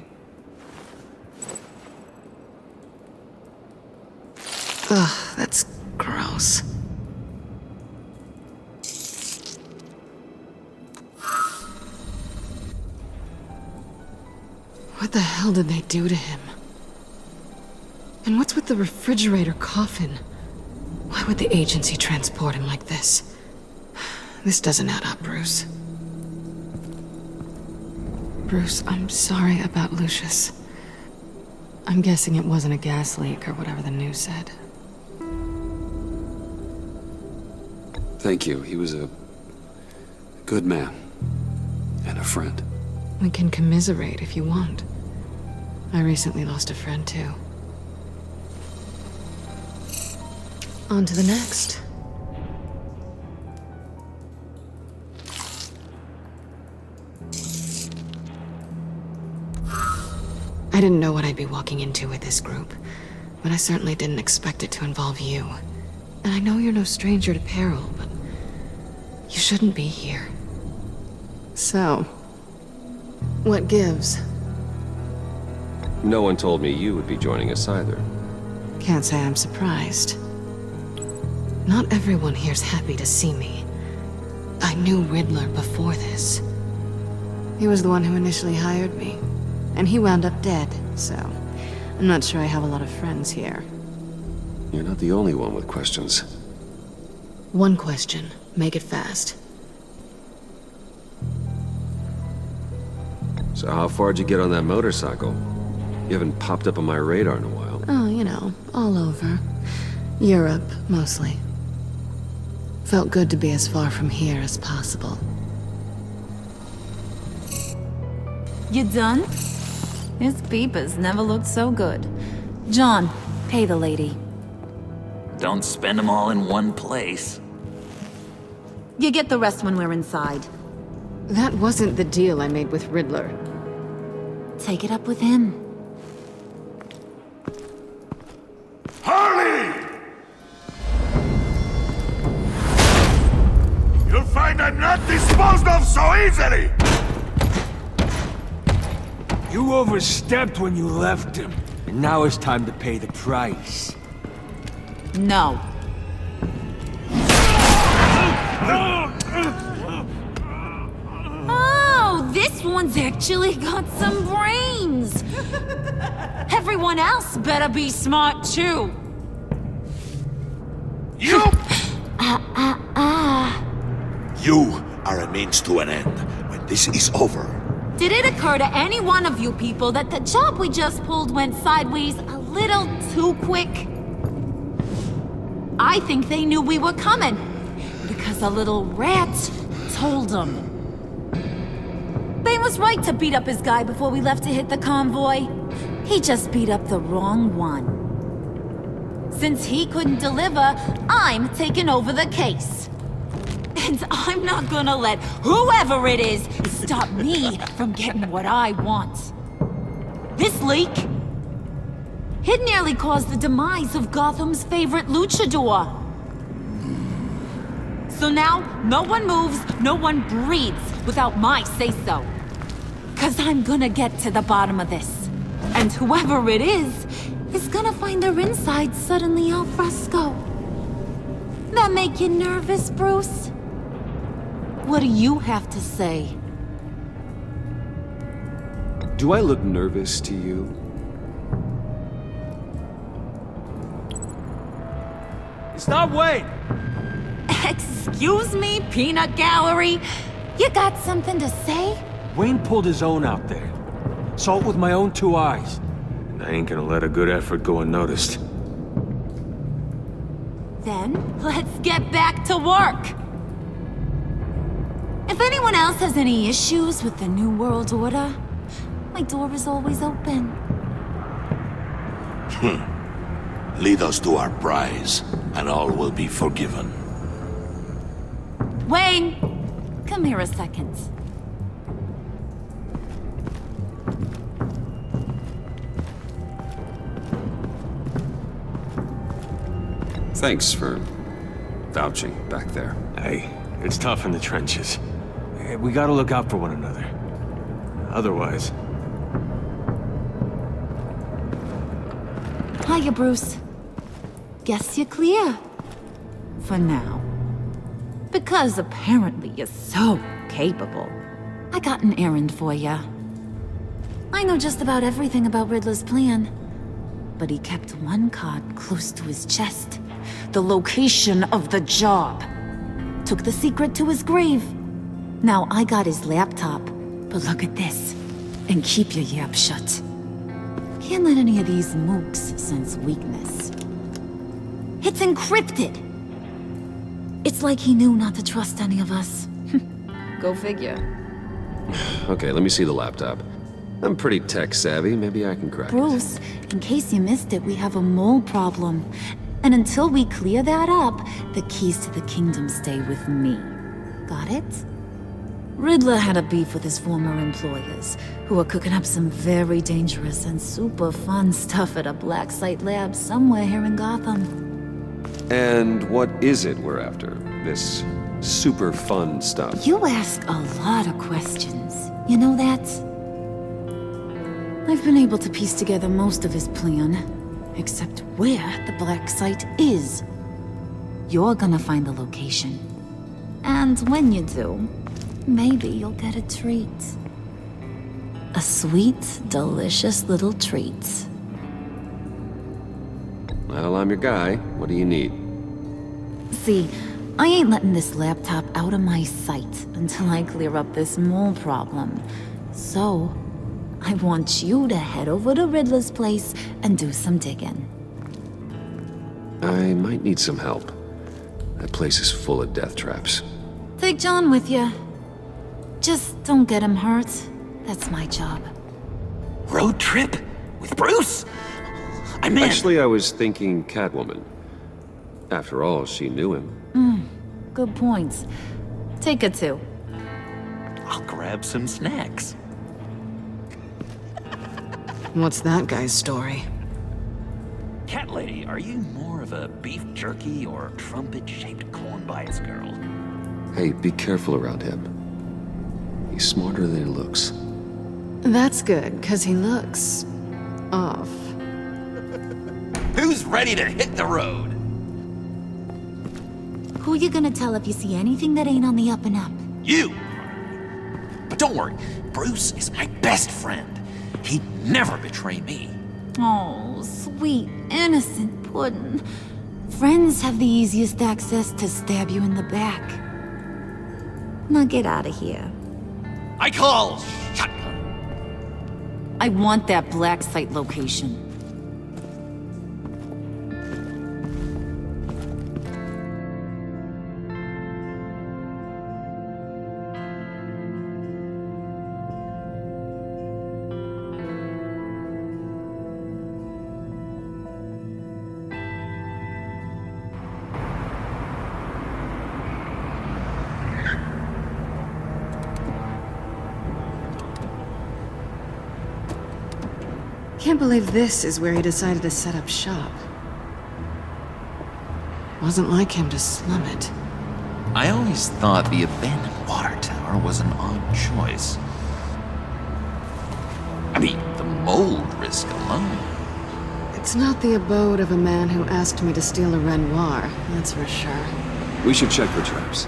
Ugh, that's gross. What the hell did they do to him? And what's with the refrigerator coffin? Why would the agency transport him like this? This doesn't add up, Bruce. Bruce, I'm sorry about Lucius. I'm guessing it wasn't a gas leak or whatever the news said. Thank you. He was a good man. And a friend. We can commiserate if you want. I recently lost a friend, too. On to the next. I didn't know what I'd be walking into with this group, but I certainly didn't expect it to involve you. And I know you're no stranger to peril, but you shouldn't be here. So, what gives? No one told me you would be joining us either. Can't say I'm surprised. Not everyone here's happy to see me. I knew Riddler before this. He was the one who initially hired me, and he wound up dead, so I'm not sure I have a lot of friends here. You're not the only one with questions. One question. Make it fast. So how far'd you get on that motorcycle? You haven't popped up on my radar in a while. Oh, you know, all over. Europe, mostly. Felt good to be as far from here as possible. You done? His peepers never looked so good. John, pay the lady. Don't spend them all in one place. You get the rest when we're inside. That wasn't the deal I made with Riddler. Take it up with him. Harley! You'll find I'm not disposed of so easily! You overstepped when you left him, and now it's time to pay the price. No. Oh, this one's actually got some brains! Everyone else better be smart too. You! You are a means to an end. When this is over, Did it occur to any one of you people that the job we just pulled went sideways a little too quick? I think they knew we were coming, because a little rat told them. They was right to beat up his guy before we left to hit the convoy. He just beat up the wrong one. Since he couldn't deliver, I'm taking over the case. And I'm not gonna let whoever it is stop me from getting what I want. This leak, it nearly caused the demise of Gotham's favorite luchador. So now, no one moves, no one breathes without my say-so. 'Cause I'm gonna get to the bottom of this. And whoever it is gonna find their insides suddenly al fresco. That make you nervous, Bruce? What do you have to say? Do I look nervous to you? Stop, Wayne! Excuse me, peanut gallery? You got something to say? Wayne pulled his own out there. Saw it with my own two eyes. And I ain't gonna let a good effort go unnoticed. Then, let's get back to work. If anyone else has any issues with the New World Order, my door is always open. Lead us to our prize, and all will be forgiven. Wayne, come here a second. Thanks for vouching back there. Hey, it's tough in the trenches. We gotta look out for one another. Otherwise... Hiya, Bruce. Guess you're clear. For now. Because apparently you're so capable. I got an errand for ya. I know just about everything about Riddler's plan. But he kept one card close to his chest. The location of the job. Took the secret to his grave. Now I got his laptop. But look at this. And keep your yap shut. Can't let any of these mooks sense weakness. It's encrypted! It's like he knew not to trust any of us. Go figure. Okay, let me see the laptop. I'm pretty tech savvy, maybe I can crack it. Bruce, in case you missed it, we have a mole problem. And until we clear that up, the keys to the kingdom stay with me. Got it? Riddler had a beef with his former employers, who were cooking up some very dangerous and super fun stuff at a black site lab somewhere here in Gotham. And what is it we're after? This super fun stuff? You ask a lot of questions. You know that? I've been able to piece together most of his plan, except where the black site is. You're gonna find the location. And when you do, maybe you'll get a treat. A sweet, delicious little treat. Well, I'm your guy. What do you need? See, I ain't letting this laptop out of my sight until I clear up this mole problem. So, I want you to head over to Riddler's place and do some digging. I might need some help. That place is full of death traps. Take John with you. Just don't get him hurt. That's my job. Road trip? With Bruce? I'm in. Actually, I was thinking Catwoman. After all, she knew him. Good points. Take it too. I'll grab some snacks. What's that guy's story? Cat lady, are you more of a beef jerky or trumpet-shaped corn bias girl? Hey, be careful around him. He's smarter than he looks. That's good, because he looks... off. Who's ready to hit the road? Who you gonna tell if you see anything that ain't on the up and up? You! But don't worry, Bruce is my best friend. He'd never betray me. Oh, sweet, innocent puddin'. Friends have the easiest access to stab you in the back. Now get out of here. I call shotgun. I want that black site location. Can't believe this is where he decided to set up shop. Wasn't like him to slum it. I always thought the abandoned water tower was an odd choice. I mean, the mold risk alone. It's not the abode of a man who asked me to steal a Renoir, that's for sure. We should check for traps.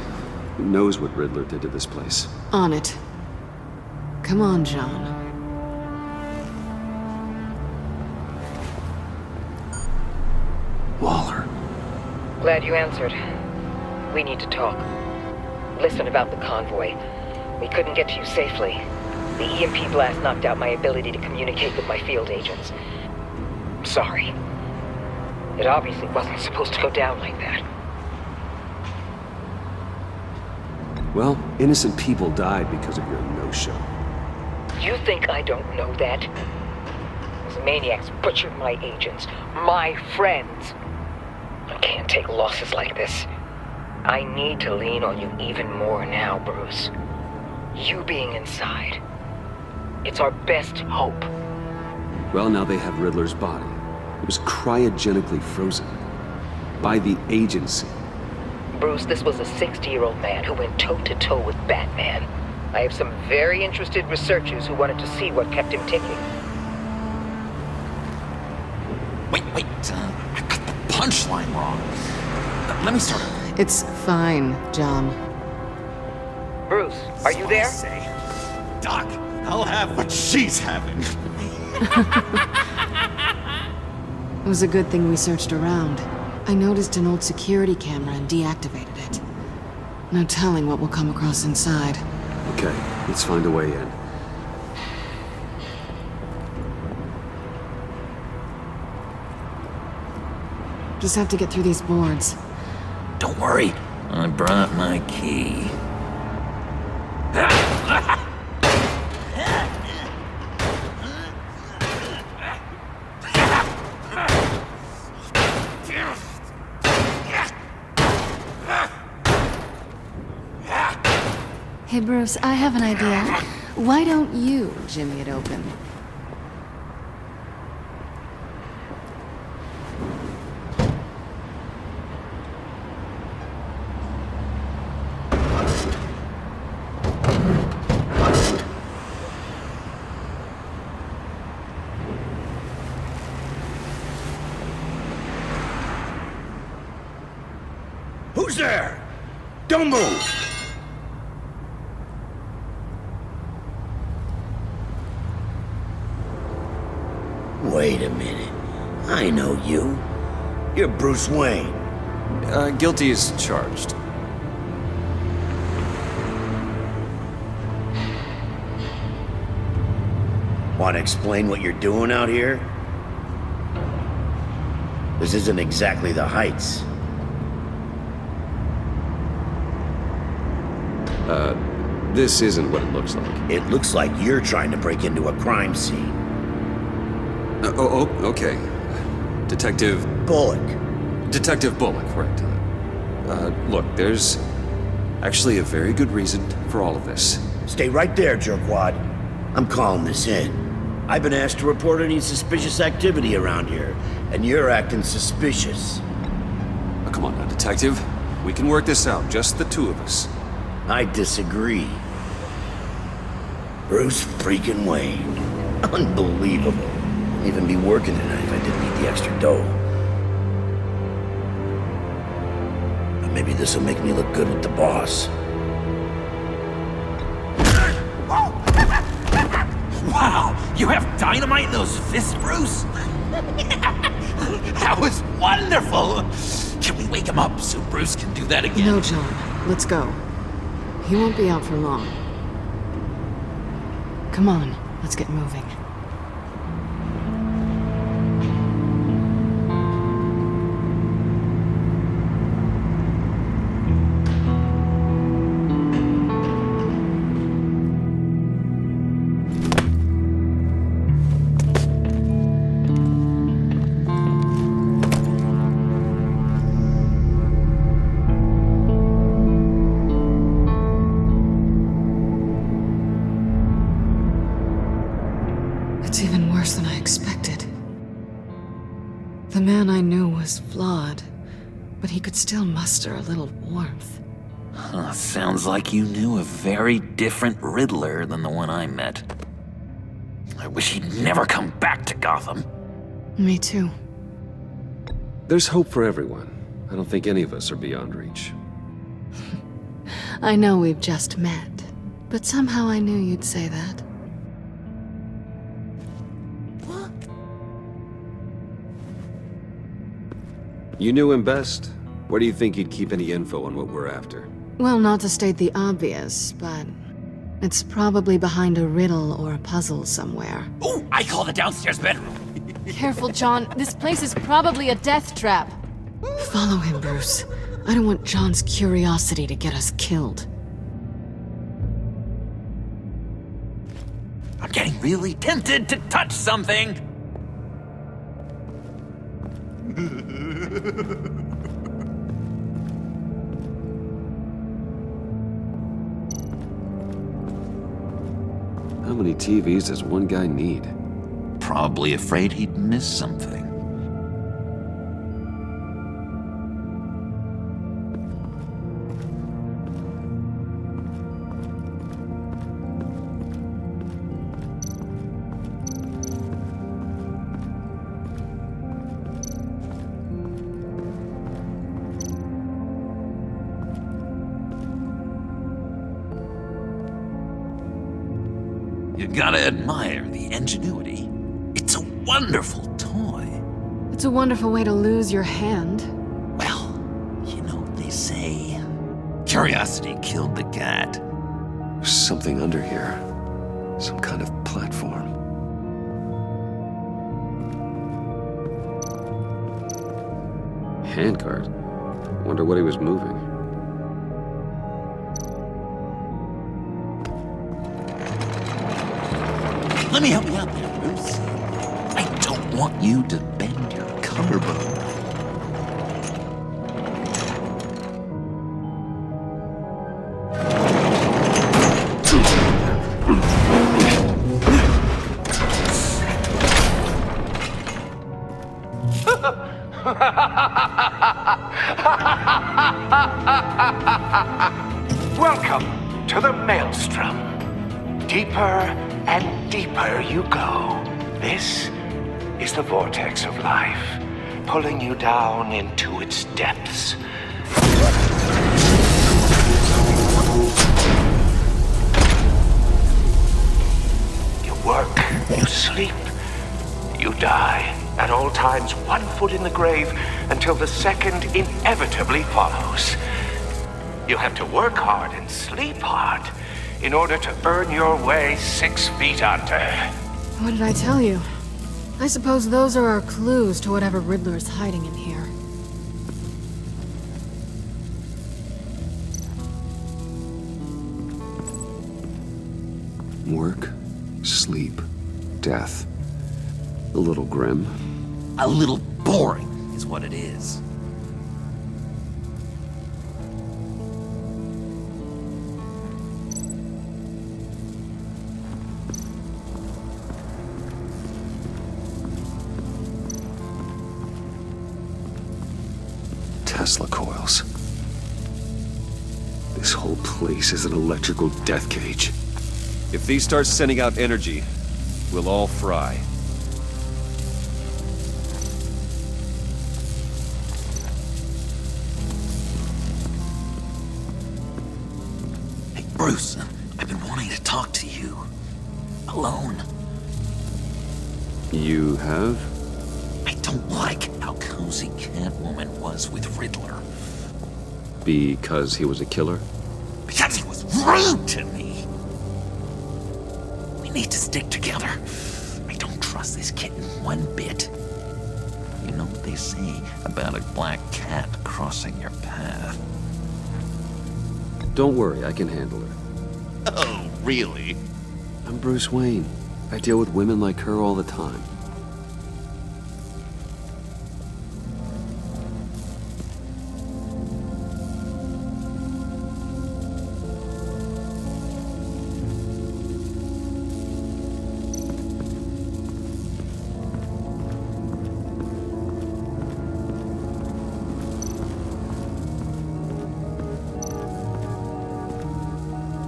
Who knows what Riddler did to this place? On it. Come on, John. Waller. Glad you answered. We need to talk. Listen about the convoy. We couldn't get to you safely. The EMP blast knocked out my ability to communicate with my field agents. I'm sorry. It obviously wasn't supposed to go down like that. Well, innocent people died because of your no-show. You think I don't know that? Those maniacs butchered my agents, my friends. I can't take losses like this. I need to lean on you even more now, Bruce. You being inside. It's our best hope. Well, now they have Riddler's body. It was cryogenically frozen. By the agency. Bruce, this was a 60-year-old man who went toe-to-toe with Batman. I have some very interested researchers who wanted to see what kept him ticking. Wait, I got the punchline wrong. Let me start over. It's fine, John. Bruce, are you there? Doc, I'll have what she's having. It was a good thing we searched around. I noticed an old security camera and deactivated it. No telling what we'll come across inside. Okay, let's find a way in. Just have to get through these boards. Don't worry, I brought my key. Hey Bruce, I have an idea. Why don't you jimmy it open? Who's there? Don't move! Wait a minute. I know you. You're Bruce Wayne. Guilty as charged. Want to explain what you're doing out here? This isn't exactly the Heights. This isn't what it looks like. It looks like you're trying to break into a crime scene. Okay. Detective... Bullock. Detective Bullock, right. Look, there's actually a very good reason for all of this. Stay right there, jerkwad. I'm calling this in. I've been asked to report any suspicious activity around here, and you're acting suspicious. Oh, come on now, Detective. We can work this out, just the two of us. I disagree. Bruce freaking Wayne. Unbelievable. I'd even be working tonight if I didn't need the extra dough. But maybe this'll make me look good with the boss. Wow, you have dynamite in those fists, Bruce? That was wonderful! Can we wake him up so Bruce can do that again? No, John. Let's go. He won't be out for long. Come on, let's get moving. It's even worse than I expected. The man I knew was flawed, but he could still muster a little warmth. Sounds like you knew a very different Riddler than the one I met. I wish he'd never come back to Gotham. Me too. There's hope for everyone. I don't think any of us are beyond reach. I know we've just met, but somehow I knew you'd say that. You knew him best. Where do you think he'd keep any info on what we're after? Well, not to state the obvious, but it's probably behind a riddle or a puzzle somewhere. Ooh, I call the downstairs bedroom. Careful, John. This place is probably a death trap. Follow him, Bruce. I don't want John's curiosity to get us killed. I'm getting really tempted to touch something. How many TVs does one guy need? Probably afraid he'd miss something. You gotta admire the ingenuity. It's a wonderful toy. It's a wonderful way to lose your hand. Well, you know what they say. Curiosity killed the cat. There's something under here. Some kind of platform. Handcart. Wonder what he was moving. Let me help you out there, Bruce. I don't want you to bend your collarbone. Welcome to the Maelstrom. Deeper and deeper you go. This is the vortex of life, pulling you down into its depths. You work, you sleep, you die. At all times, 1 foot in the grave until the second inevitably follows. You have to work hard and sleep hard in order to earn your way 6 feet under. What did I tell you? I suppose those are our clues to whatever Riddler's hiding in here. Work, sleep, death. A little grim. A little boring is what it is. Tesla coils. This whole place is an electrical death cage. If these start sending out energy, we'll all fry. Hey, Bruce, I've been wanting to talk to you. Alone. You have? I don't like how cozy Catwoman was with Riddler. Because he was a killer? Because he was rude to me! We need to stick together. I don't trust this kitten one bit. You know what they say about a black cat crossing your path? Don't worry, I can handle her. Oh, really? I'm Bruce Wayne. I deal with women like her all the time.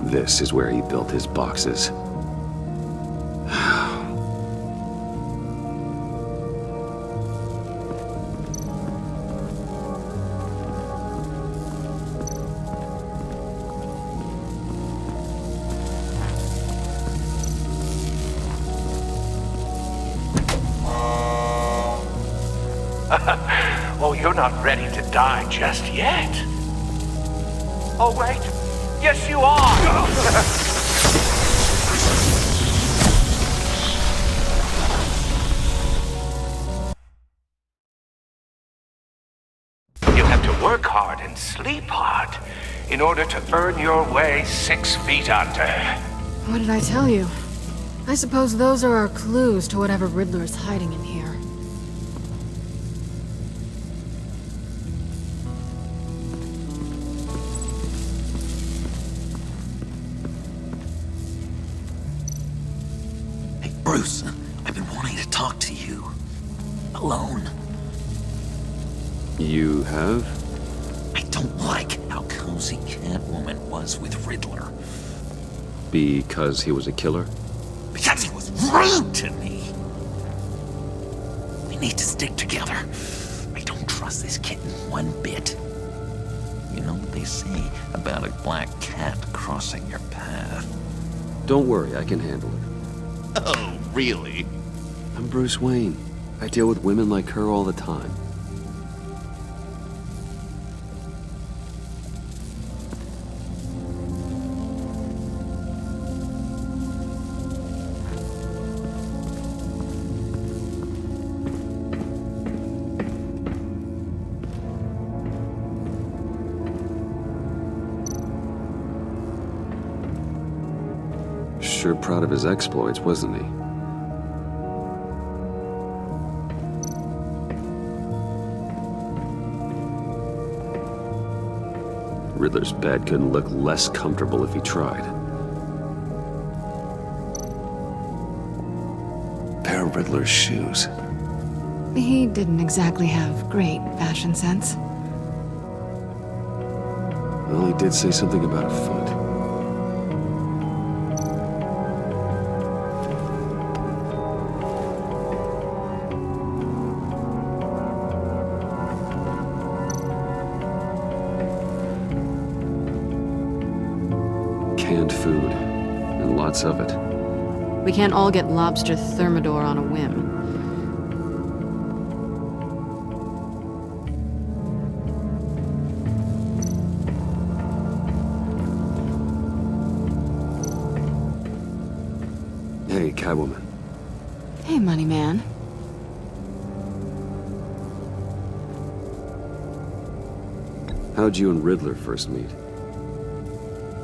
This is where he built his boxes. Oh, you're not ready to die just yet. Oh, wait. Yes, you are! You have to work hard and sleep hard in order to earn your way 6 feet under. What did I tell you? I suppose those are our clues to whatever Riddler's hiding in here. Bruce, I've been wanting to talk to you. Alone. You have? I don't like how cozy Catwoman was with Riddler. Because he was a killer? Because he was rude to me. We need to stick together. I don't trust this kitten one bit. You know what they say about a black cat crossing your path? Don't worry, I can handle her. Oh, really? I'm Bruce Wayne. I deal with women like her all the time. Sure proud of his exploits, wasn't he? Riddler's bed couldn't look less comfortable if he tried. Pair of Riddler's shoes. He didn't exactly have great fashion sense. Well, he did say something about a foot. Canned food, and lots of it. We can't all get lobster thermidor on a whim. Hey, Catwoman. Hey, money man. How'd you and Riddler first meet?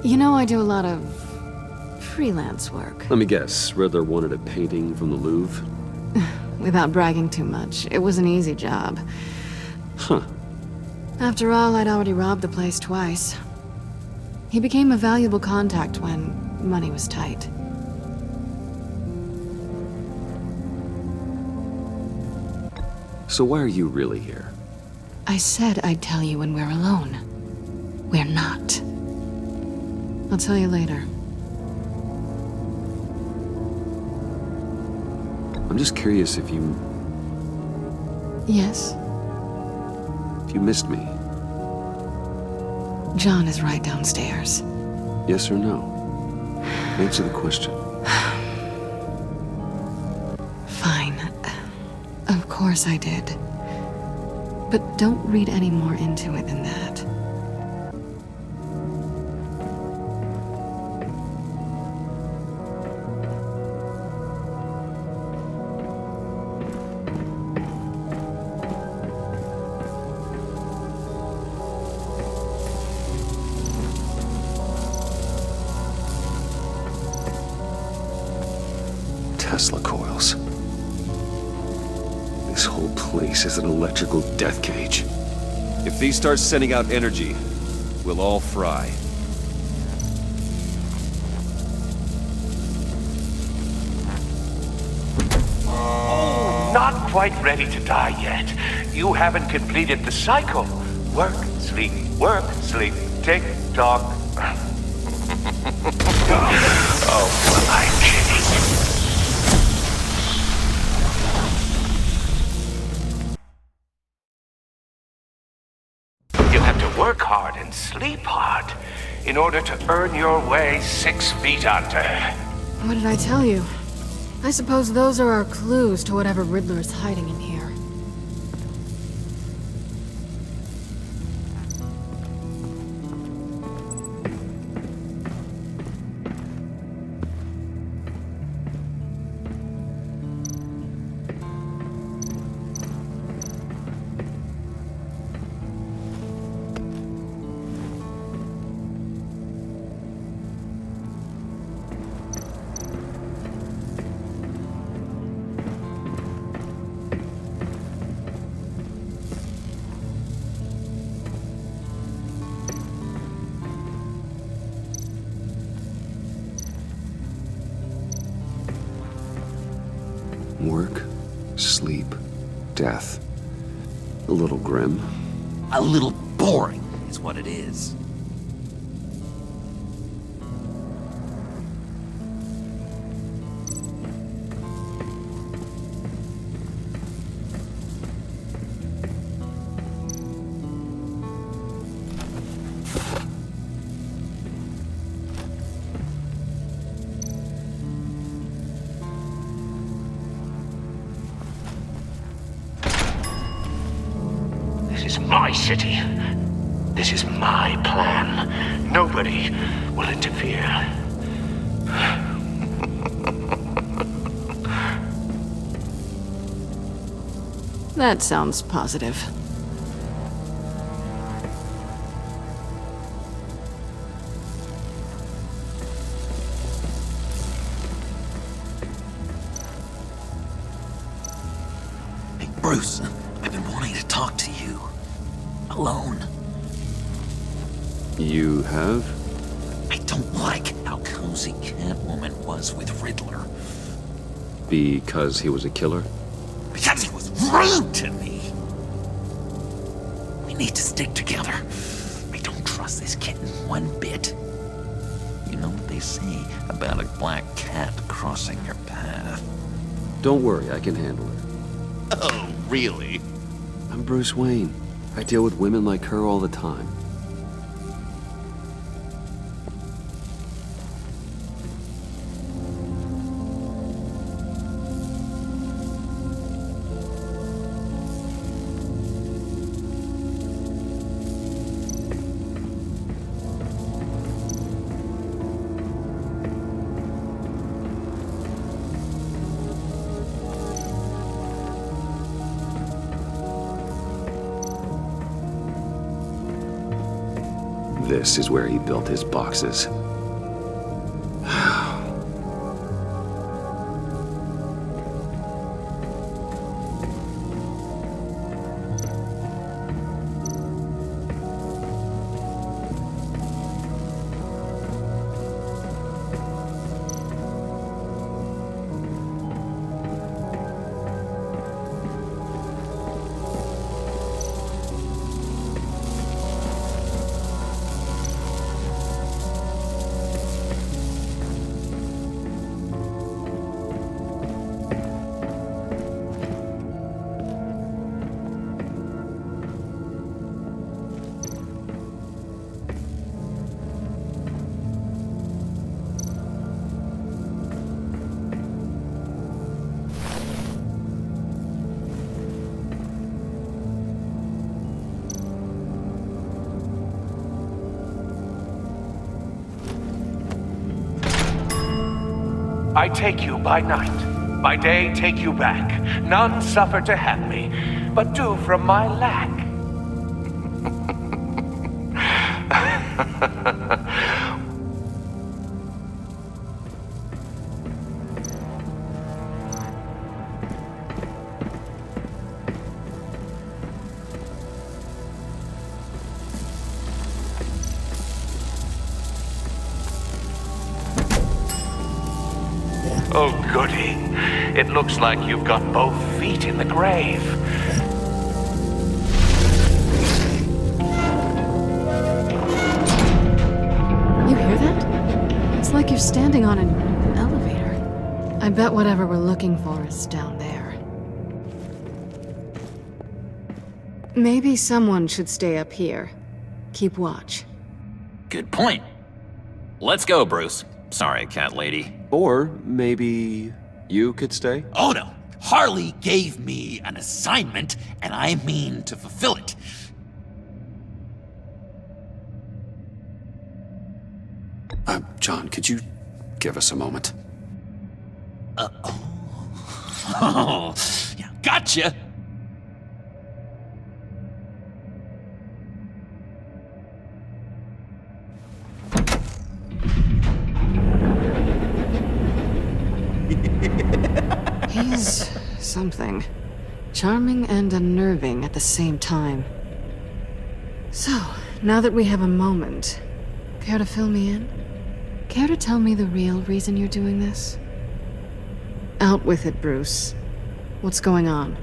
You know, I do a lot of freelance work. Let me guess, Riddler wanted a painting from the Louvre? Without bragging too much, it was an easy job. Huh. After all, I'd already robbed the place twice. He became a valuable contact when money was tight. So why are you really here? I said I'd tell you when we're alone. We're not. I'll tell you later. I'm just curious if you... Yes? if you missed me. John is right downstairs. Yes or no? Answer the question. Fine. Of course I did. But don't read any more into it than that. Tesla coils. This whole place is an electrical death cage. If these start sending out energy, we'll all fry. Not quite ready to die yet. You haven't completed the cycle. Work, sleep, tick tock. Oh, am I kidding? You have to work hard and sleep hard in order to earn your way 6 feet under. What did I tell you? I suppose those are our clues to whatever Riddler is hiding in here. Work, sleep, death. A little grim. A little boring is what it is. This is my city. This is my plan. Nobody will interfere. That sounds positive. Hey, Bruce, I've been wanting to talk to you. Alone. You have? I don't like how cozy Catwoman was with Riddler. Because he was a killer? Because he was rude to me. We need to stick together. I don't trust this kitten one bit. You know what they say about a black cat crossing your path? Don't worry, I can handle it. Oh, really? I'm Bruce Wayne. I deal with women like her all the time. This is where he built his boxes. I take you by night. By day take you back. None suffer to have me, but do from my lack. Oh, goody. It looks like you've got both feet in the grave. You hear that? It's like you're standing on an elevator. I bet whatever we're looking for is down there. Maybe someone should stay up here. Keep watch. Good point. Let's go, Bruce. Sorry, cat lady. Or maybe you could stay? Oh no! Harley gave me an assignment, and I mean to fulfill it. John, could you give us a moment? Oh, yeah, gotcha! He's something. Charming and unnerving at the same time. So, now that we have a moment, care to fill me in? Care to tell me the real reason you're doing this? Out with it, Bruce. What's going on?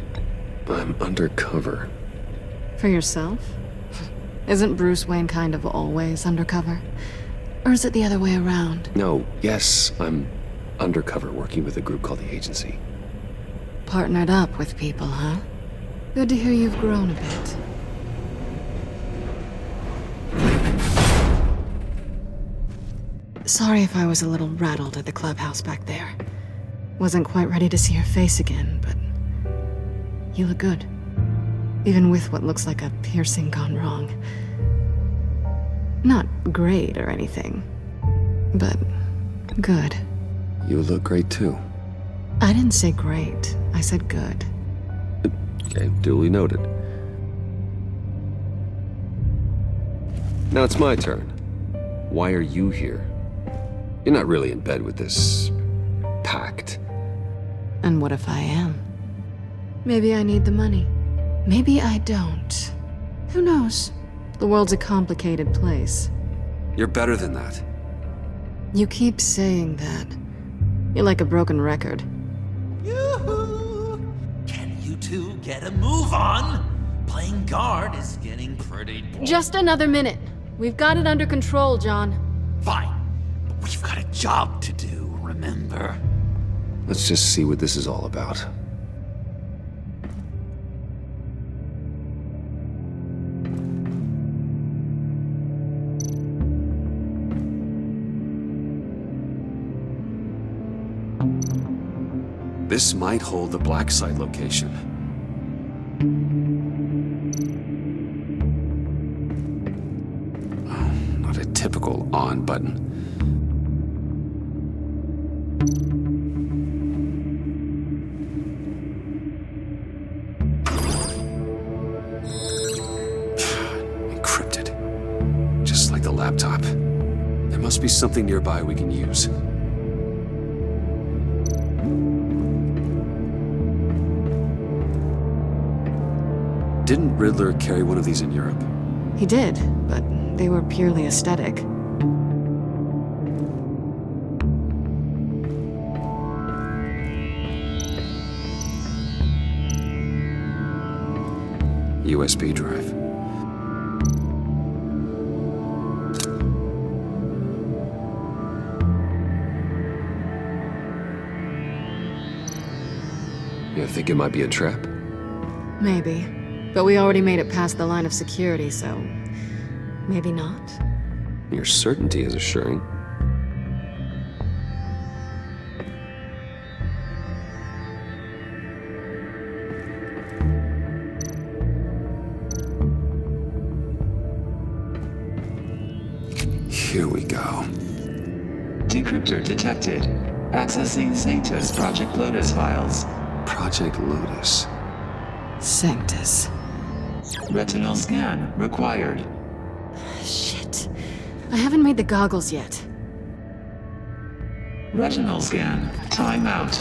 I'm undercover. For yourself? Isn't Bruce Wayne kind of always undercover? Or is it the other way around? No, yes, I'm undercover working with a group called the Agency. Partnered up with people, huh? Good to hear you've grown a bit. Sorry if I was a little rattled at the clubhouse back there. Wasn't quite ready to see your face again, but you look good. Even with what looks like a piercing gone wrong. Not great or anything, but good. You look great too. I didn't say great. I said good. Okay, duly noted. Now it's my turn. Why are you here? You're not really in bed with this pact. And what if I am? Maybe I need the money. Maybe I don't. Who knows? The world's a complicated place. You're better than that. You keep saying that. You're like a broken record. Yoo-hoo! Can you two get a move on? Playing guard is getting pretty boring. Just another minute. We've got it under control, John. Fine. But we've got a job to do, remember? Let's just see what this is all about. This might hold the black site location. Oh, not a typical on button. Encrypted. Just like the laptop. There must be something nearby we can use. Didn't Riddler carry one of these in Europe? He did, but they were purely aesthetic. USB drive. You think it might be a trap? Maybe. But we already made it past the line of security, so maybe not. Your certainty is assuring. Here we go. Decryptor detected. Accessing Sanctus Project Lotus files. Project Lotus. Sanctus. Retinal scan required. Shit. I haven't made the goggles yet. Retinal scan. Timeout.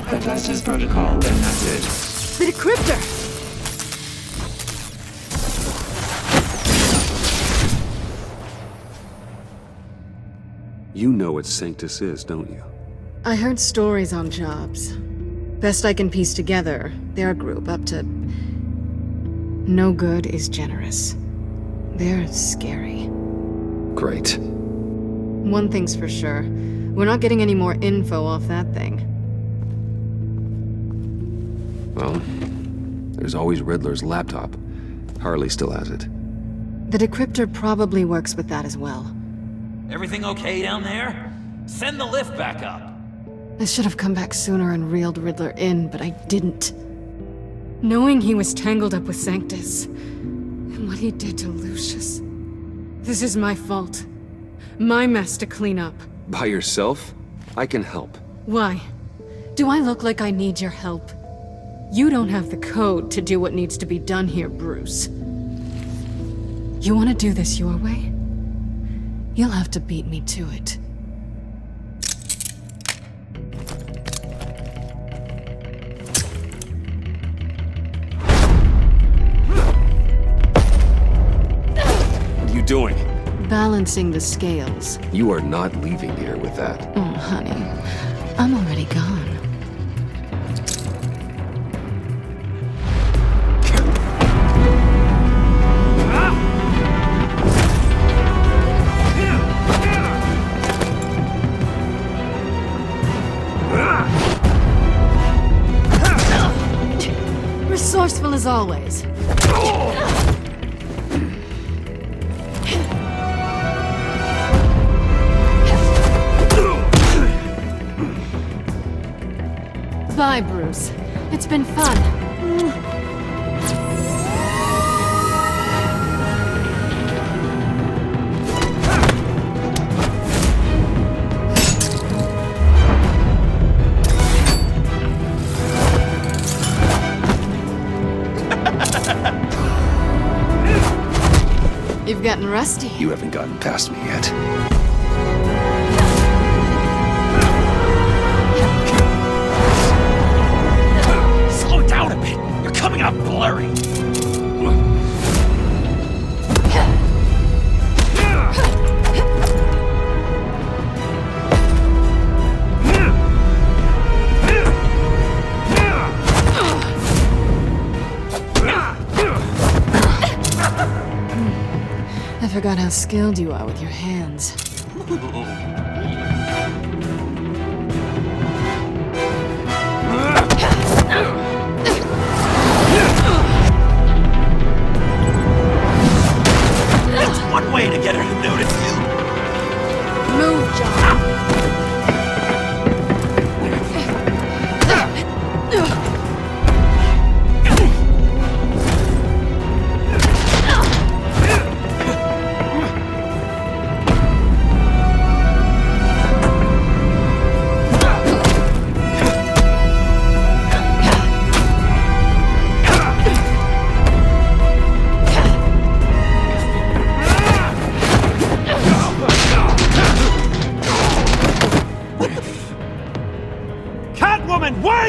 Hephaestus protocol enacted. The decryptor! You know what Sanctus is, don't you? I heard stories on jobs. Best I can piece together, they're a group up to... No good is generous. They're scary. Great. One thing's for sure. We're not getting any more info off that thing. Well, there's always Riddler's laptop. Harley still has it. The decryptor probably works with that as well. Everything okay down there? Send the lift back up. I should have come back sooner and reeled Riddler in, but I didn't. Knowing he was tangled up with Sanctus, and what he did to Lucius. This is my fault. My mess to clean up. By yourself? I can help. Why? Do I look like I need your help? You don't have the code to do what needs to be done here, Bruce. You want to do this your way? You'll have to beat me to it. What are you doing? Balancing the scales. You are not leaving here with that. Oh, honey. I'm already gone. Resourceful as always. Bye, Bruce. It's been fun. You've gotten rusty. You haven't gotten past me yet. Slow down a bit. You're coming out blurry. I forgot how skilled you are with your hands. That's one way to get her to notice you. Move, John.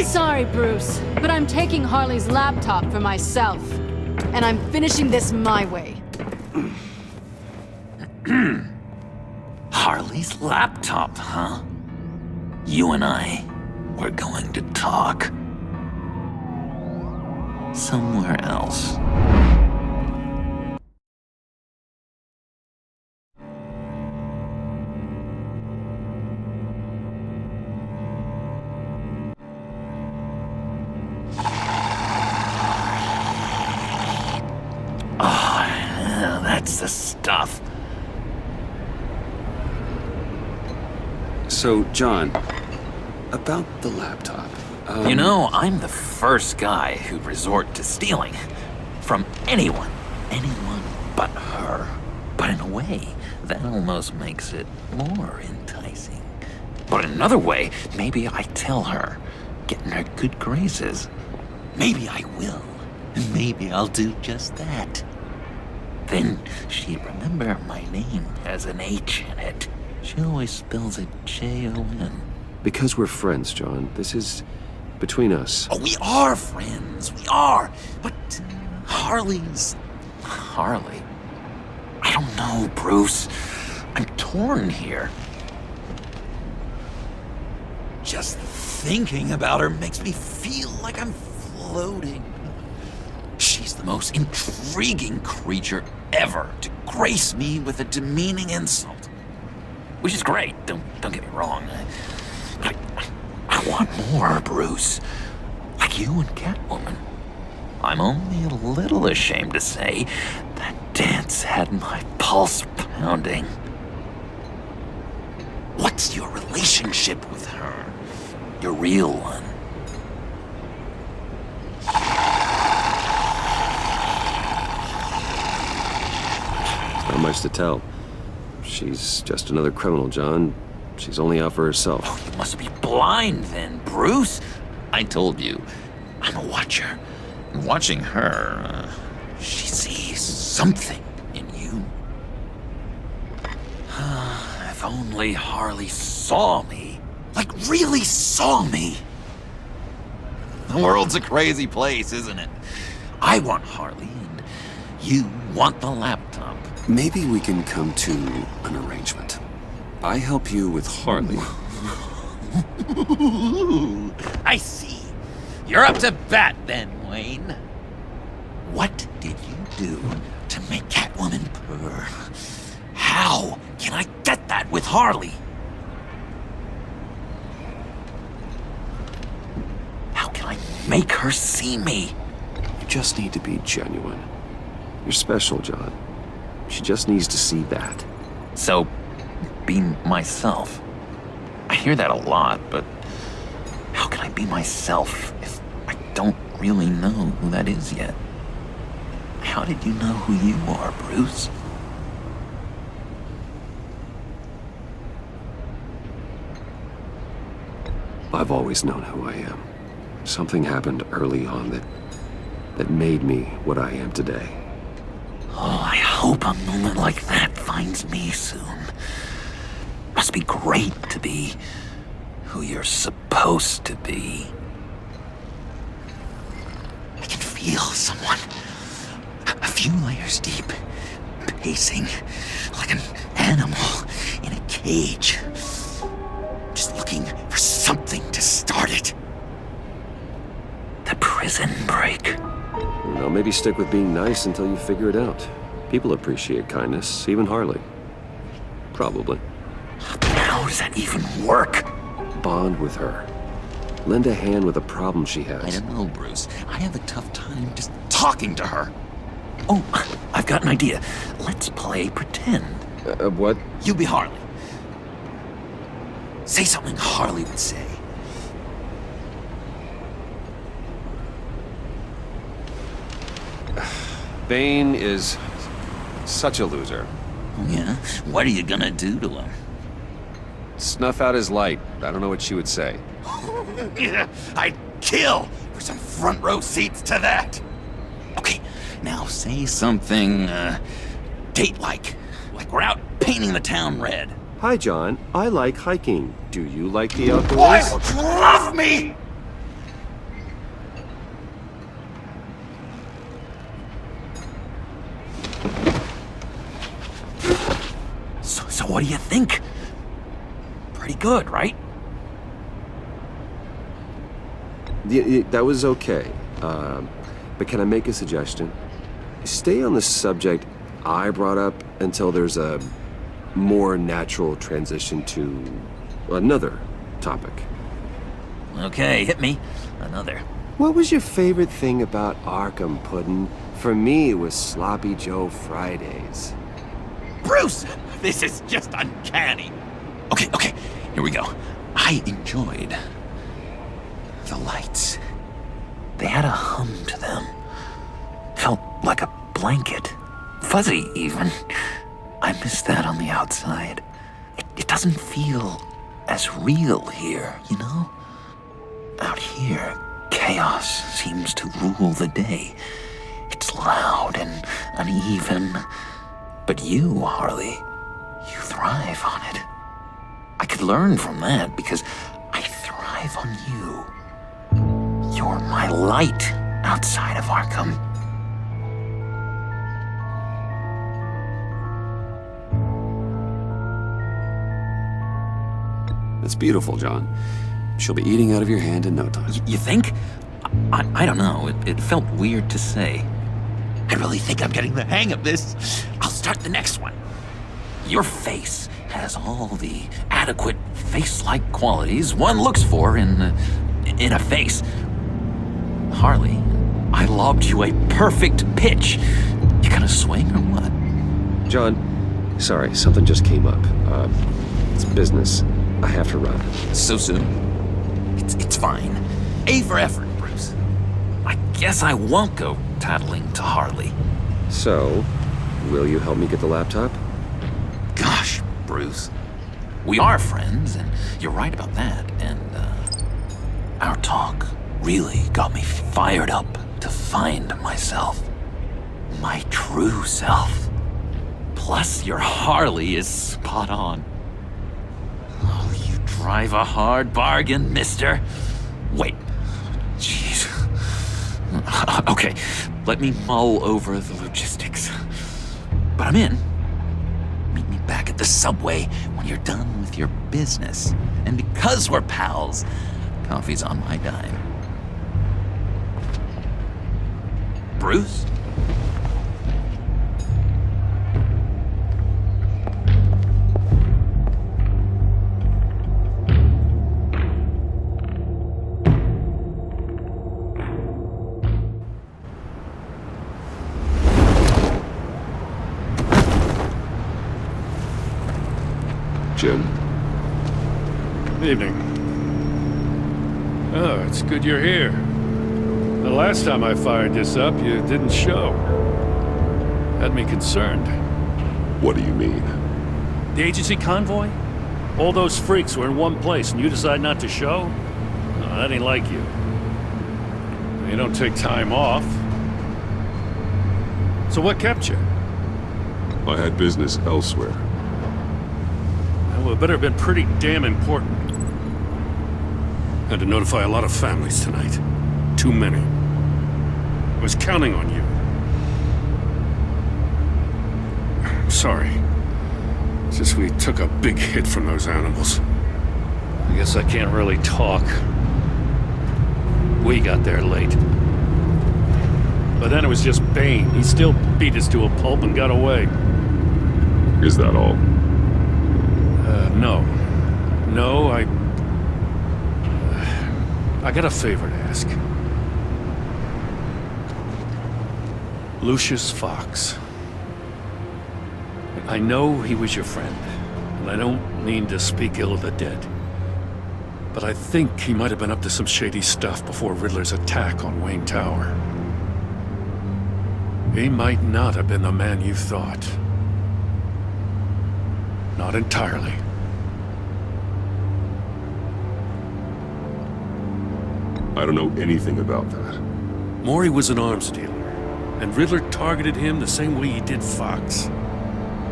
Sorry, Bruce, but I'm taking Harley's laptop for myself. And I'm finishing this my way. Harley's laptop, huh? You and I, we're going to talk. Somewhere else. That's the stuff. So, John, about the laptop. You know, I'm the first guy who'd resort to stealing. From anyone. Anyone but her. But in a way, that almost makes it more enticing. But another way, maybe I tell her, get in her good graces. Maybe I will, and maybe I'll do just that. Then she'd remember my name has an H in it. She always spells it Jon. Because we're friends, John. This is between us. Oh, we are friends, we are. But Harley's... Harley? I don't know, Bruce. I'm torn here. Just thinking about her makes me feel like I'm floating. She's the most intriguing creature ever to grace me with a demeaning insult. Which is great, don't get me wrong. I want more, Bruce. Like you and Catwoman. I'm only a little ashamed to say that dance had my pulse pounding. What's your relationship with her? Your real one? Not much to tell. She's just another criminal, John. She's only out for herself. Oh, you must be blind then, Bruce. I told you, I'm a watcher. And watching her, she sees something in you. If only Harley saw me. Like, really saw me. The world's a crazy place, isn't it? I want Harley, and you want the laptop. Maybe we can come to an arrangement. I help you with Harley. I see. You're up to bat then, Wayne. What did you do to make Catwoman purr? How can I get that with Harley? How can I make her see me? You just need to be genuine. You're special, John. She just needs to see that. So, be myself. I hear that a lot, but how can I be myself if I don't really know who that is yet? How did you know who you are, Bruce? I've always known who I am. Something happened early on that made me what I am today. Oh, I hope a moment like that finds me soon. Must be great to be who you're supposed to be. I can feel someone a few layers deep, pacing like an animal in a cage. Just looking for something to start it. The prison break. Well, maybe stick with being nice until you figure it out. People appreciate kindness, even Harley. Probably. How does that even work? Bond with her. Lend a hand with a problem she has. I don't know, Bruce. I have a tough time just talking to her. Oh, I've got an idea. Let's play pretend. What? You be Harley. Say something Harley would say. Bane is such a loser. Yeah? What are you gonna do to him? Snuff out his light. I don't know what she would say. I'd kill for some front row seats to that. Okay, now say something, date-like. Like we're out painting the town red. Hi, John. I like hiking. Do you like the outdoors? Why love me? So what do you think? Pretty good, right? That was okay. But can I make a suggestion? Stay on the subject I brought up until there's a more natural transition to another topic. Okay, hit me. Another. What was your favorite thing about Arkham, Puddin'? For me, it was Sloppy Joe Fridays. Bruce! This is just uncanny. Okay, here we go. I enjoyed the lights. They had a hum to them. Felt like a blanket. Fuzzy, even. I miss that on the outside. It doesn't feel as less real here, you know? Out here, chaos seems to rule the day. It's loud and uneven. But you, Harley, you thrive on it. I could learn from that because I thrive on you. You're my light outside of Arkham. That's beautiful, John. She'll be eating out of your hand in no time. You think? I don't know. It felt weird to say. I really think I'm getting the hang of this. I'll start the next one. Your face has all the adequate face-like qualities one looks for in a face. Harley, I lobbed you a perfect pitch. You gonna swing or what? John, sorry, something just came up. It's business. I have to run. So soon? It's fine. A for effort, Bruce. I guess I won't go tattling to Harley. So, will you help me get the laptop? Gosh, Bruce. We are friends, and you're right about that. And, our talk really got me fired up to find myself. My true self. Plus, your Harley is spot on. Oh, you drive a hard bargain, mister. Wait. Jeez. Okay, let me mull over the logistics. But I'm in. Meet me back at the subway when you're done with your business. And because we're pals, coffee's on my dime. Bruce? Jim? Evening. Oh, it's good you're here. The last time I fired this up, you didn't show. Had me concerned. What do you mean? The agency convoy? All those freaks were in one place and you decide not to show? No, that ain't like you. You don't take time off. So what kept you? I had business elsewhere. Well, it better have been pretty damn important. Had to notify a lot of families tonight. Too many. I was counting on you. I'm sorry. It's just we took a big hit from those animals. I guess I can't really talk. We got there late. But then it was just Bane. He still beat us to a pulp and got away. Is that all? No. No, I got a favor to ask. Lucius Fox. I know he was your friend, and I don't mean to speak ill of the dead. But I think he might have been up to some shady stuff before Riddler's attack on Wayne Tower. He might not have been the man you thought. Not entirely. I don't know anything about that. Maury was an arms dealer, and Riddler targeted him the same way he did Fox.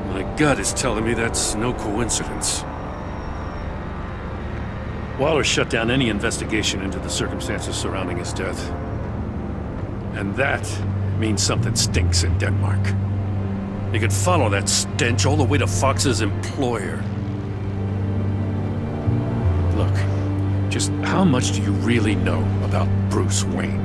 My gut is telling me that's no coincidence. Waller shut down any investigation into the circumstances surrounding his death. And that means something stinks in Denmark. You could follow that stench all the way to Fox's employer. Look, just how much do you really know about Bruce Wayne?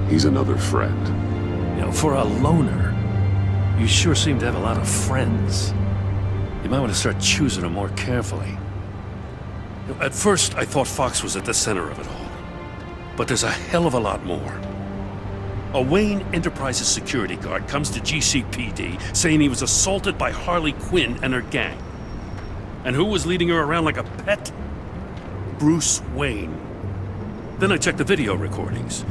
He's another friend. You know, for a loner, you sure seem to have a lot of friends. You might want to start choosing them more carefully. At first, I thought Fox was at the center of it all. But there's a hell of a lot more. A Wayne Enterprises security guard comes to GCPD saying he was assaulted by Harley Quinn and her gang. And who was leading her around like a pet? Bruce Wayne. Then I checked the video recordings.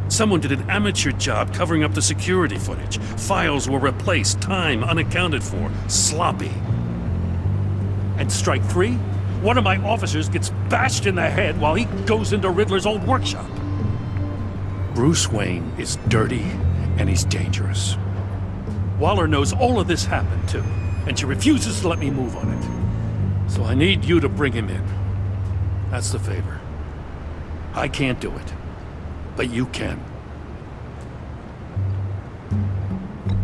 Someone did an amateur job covering up the security footage. Files were replaced, time unaccounted for, sloppy. And strike 3? One of my officers gets bashed in the head while he goes into Riddler's old workshop. Bruce Wayne is dirty and he's dangerous. Waller knows all of this happened too, and she refuses to let me move on it. So I need you to bring him in. That's the favor. I can't do it, but you can.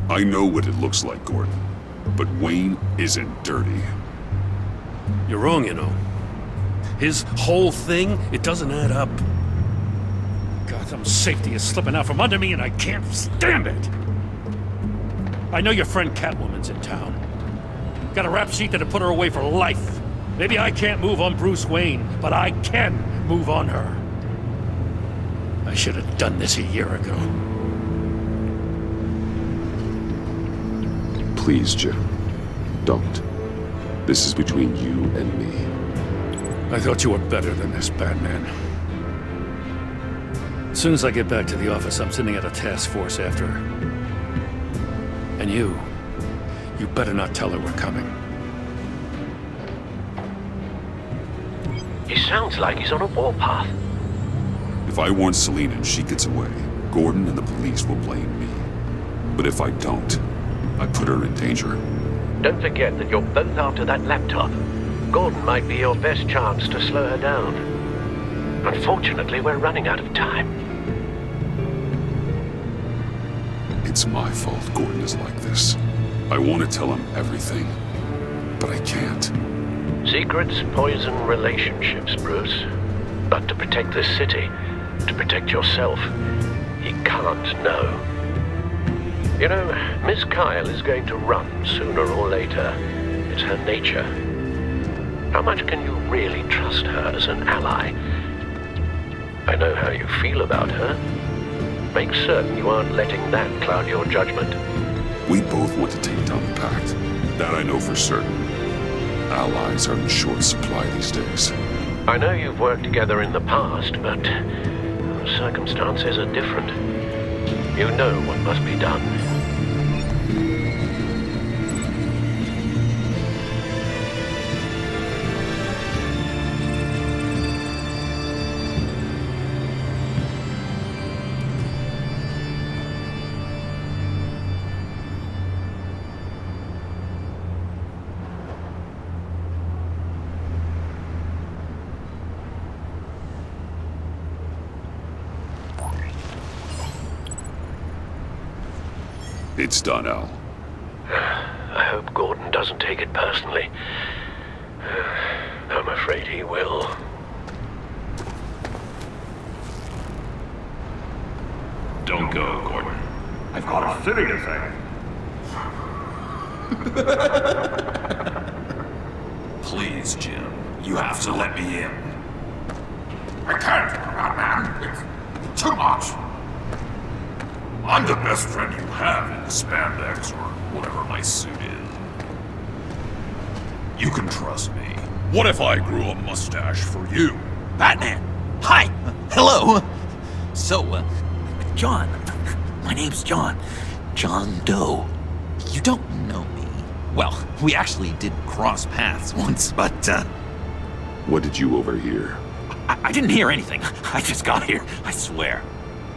I know what it looks like, Gordon, but Wayne isn't dirty. You're wrong, you know. His whole thing, it doesn't add up. Gotham's safety is slipping out from under me and I can't stand it! I know your friend Catwoman's in town. Got a rap sheet that'd put her away for life. Maybe I can't move on Bruce Wayne, but I can move on her. I should have done this a year ago. Please, Jim. Don't. This is between you and me. I thought you were better than this, Batman. As soon as I get back to the office, I'm sending out a task force after her. And you better not tell her we're coming. He sounds like he's on a warpath. If I warn Selina and she gets away, Gordon and the police will blame me. But if I don't, I put her in danger. Don't forget that you're both after that laptop. Gordon might be your best chance to slow her down. Unfortunately, we're running out of time. It's my fault Gordon is like this. I want to tell him everything, but I can't. Secrets poison relationships, Bruce. But to protect this city, to protect yourself, he can't know. You know, Miss Kyle is going to run sooner or later. It's her nature. How much can you really trust her as an ally? I know how you feel about her. Make certain you aren't letting that cloud your judgment. We both want to take down the Pact. That I know for certain. Allies are in short supply these days. I know you've worked together in the past, but circumstances are different. You know what must be done. It's done, Al. I hope Gordon doesn't take it personally. I'm afraid he will. Don't go, Gordon. I've got a city to save. Please, Jim. You have to let me in. I can't, Batman. It's too much. I'm the best friend you have in the spandex or whatever my suit is. You can trust me. What if I grew a mustache for you? Batman! Hi! Hello! So, John. My name's John. John Doe. You don't know me. Well, we actually did cross paths once, but, What did you overhear? I didn't hear anything. I just got here, I swear.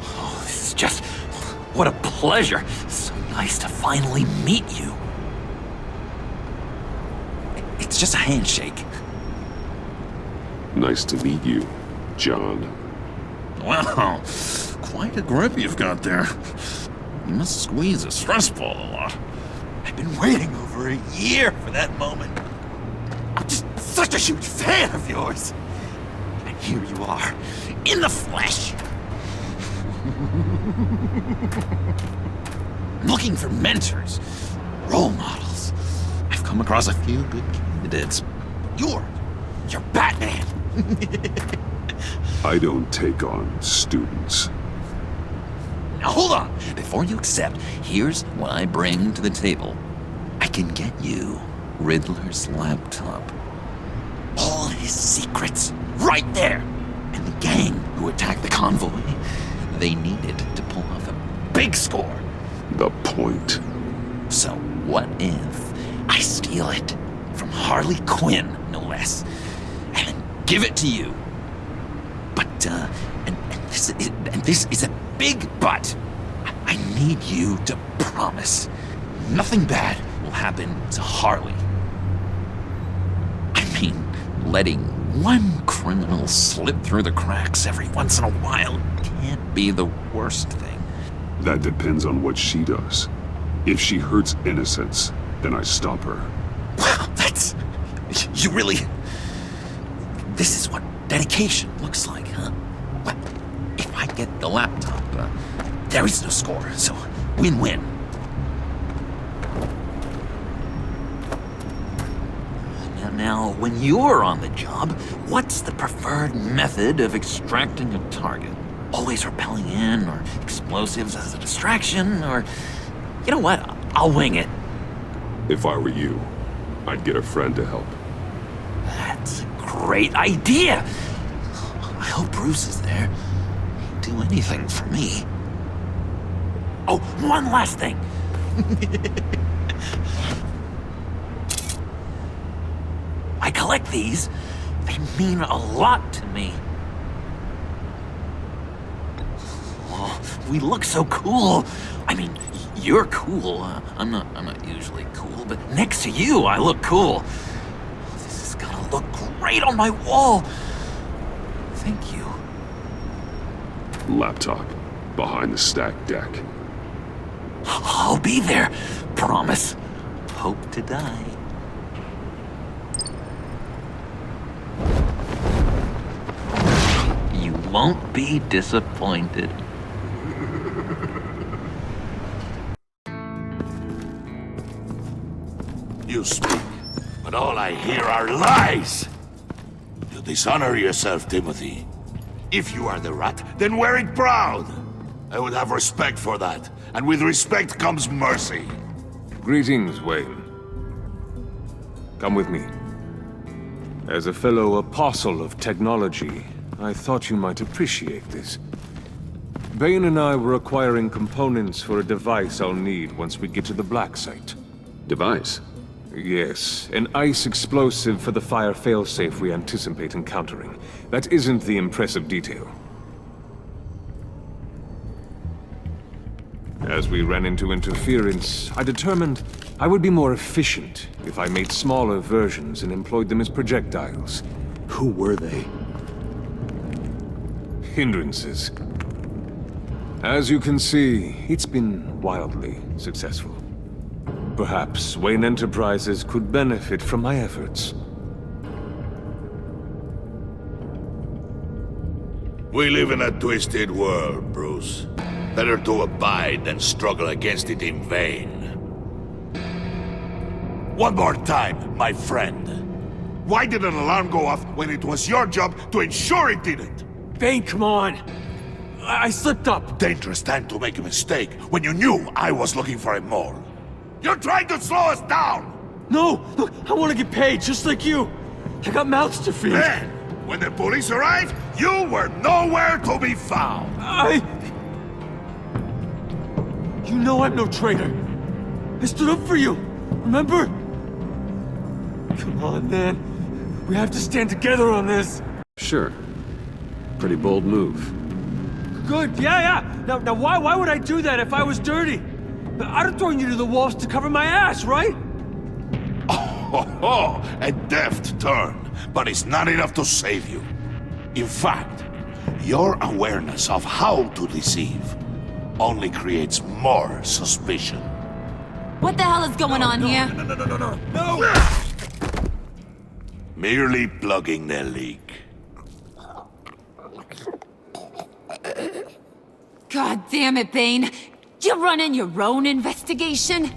Oh, this is just... What a pleasure. So nice to finally meet you. It's just a handshake. Nice to meet you, John. Wow, quite a grip you've got there. You must squeeze a stress ball a lot. I've been waiting over a year for that moment. I'm just such a huge fan of yours. And here you are, in the flesh. I'm looking for mentors, role models. I've come across a few good candidates. You're Batman. I don't take on students. Now hold on. Before you accept, here's what I bring to the table. I can get you Riddler's laptop. All his secrets, right there. And the gang who attacked the convoy, they needed to pull off a big score. The point. So what if I steal it from Harley Quinn, no less, and then give it to you? But, and this is a big but. I need you to promise nothing bad will happen to Harley. I mean, letting one criminal slip through the cracks every once in a while can't be the worst thing. That depends on what she does. If she hurts innocents, then I stop her. Wow, that's... You really... This is what dedication looks like, huh? Well, if I get the laptop, there is no score, so win-win. Now, when you're on the job, what's the preferred method of extracting a target? Always rappelling in, or explosives as a distraction, or... You know what? I'll wing it. If I were you, I'd get a friend to help. That's a great idea! I hope Bruce is there. He'd do anything for me. Oh, one last thing! I collect these. They mean a lot to me. Oh, we look so cool. I mean, you're cool. I'm not usually cool, but next to you, I look cool. This is gonna look great on my wall. Thank you. Laptop. Behind the stacked deck. I'll be there. Promise. Hope to die. You won't be disappointed. You speak, but all I hear are lies! You dishonor yourself, Timothy. If you are the rat, then wear it proud! I would have respect for that, and with respect comes mercy. Greetings, Wayne. Come with me. As a fellow apostle of technology, I thought you might appreciate this. Bane and I were acquiring components for a device I'll need once we get to the Black Site. Device? Yes, an ice explosive for the fire failsafe we anticipate encountering. That isn't the impressive detail. As we ran into interference, I determined I would be more efficient if I made smaller versions and employed them as projectiles. Who were they? Hindrances. As you can see, it's been wildly successful. Perhaps Wayne Enterprises could benefit from my efforts. We live in a twisted world, Bruce. Better to abide than struggle against it in vain. One more time, my friend. Why did an alarm go off when it was your job to ensure it didn't? Bane, come on! I slipped up! Dangerous time to make a mistake when you knew I was looking for a mole. You're trying to slow us down! No! Look, I want to get paid, just like you! I got mouths to feed! Then, when the police arrived, you were nowhere to be found! You know I'm no traitor! I stood up for you, remember? Come on, man. We have to stand together on this! Sure. Pretty bold move. Good, yeah! Now why would I do that if I was dirty? I'd have thrown you to the wolves to cover my ass, right? Oh, a deft turn, but it's not enough to save you. In fact, your awareness of how to deceive only creates more suspicion. What the hell is going on here? No! Merely plugging the leak. God damn it, Bane. You're running your own investigation?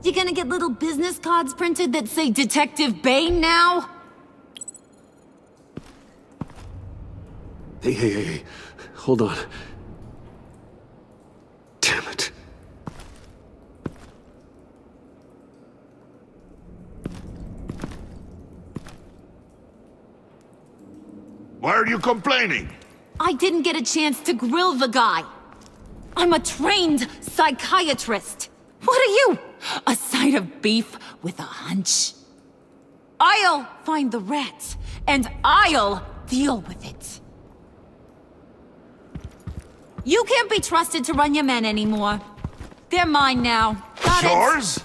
You gonna get little business cards printed that say Detective Bane now? Hey. Hold on. Damn it. Why are you complaining? I didn't get a chance to grill the guy. I'm a trained psychiatrist. What are you? A side of beef with a hunch? I'll find the rats, and I'll deal with it. You can't be trusted to run your men anymore. They're mine now. Got Yours?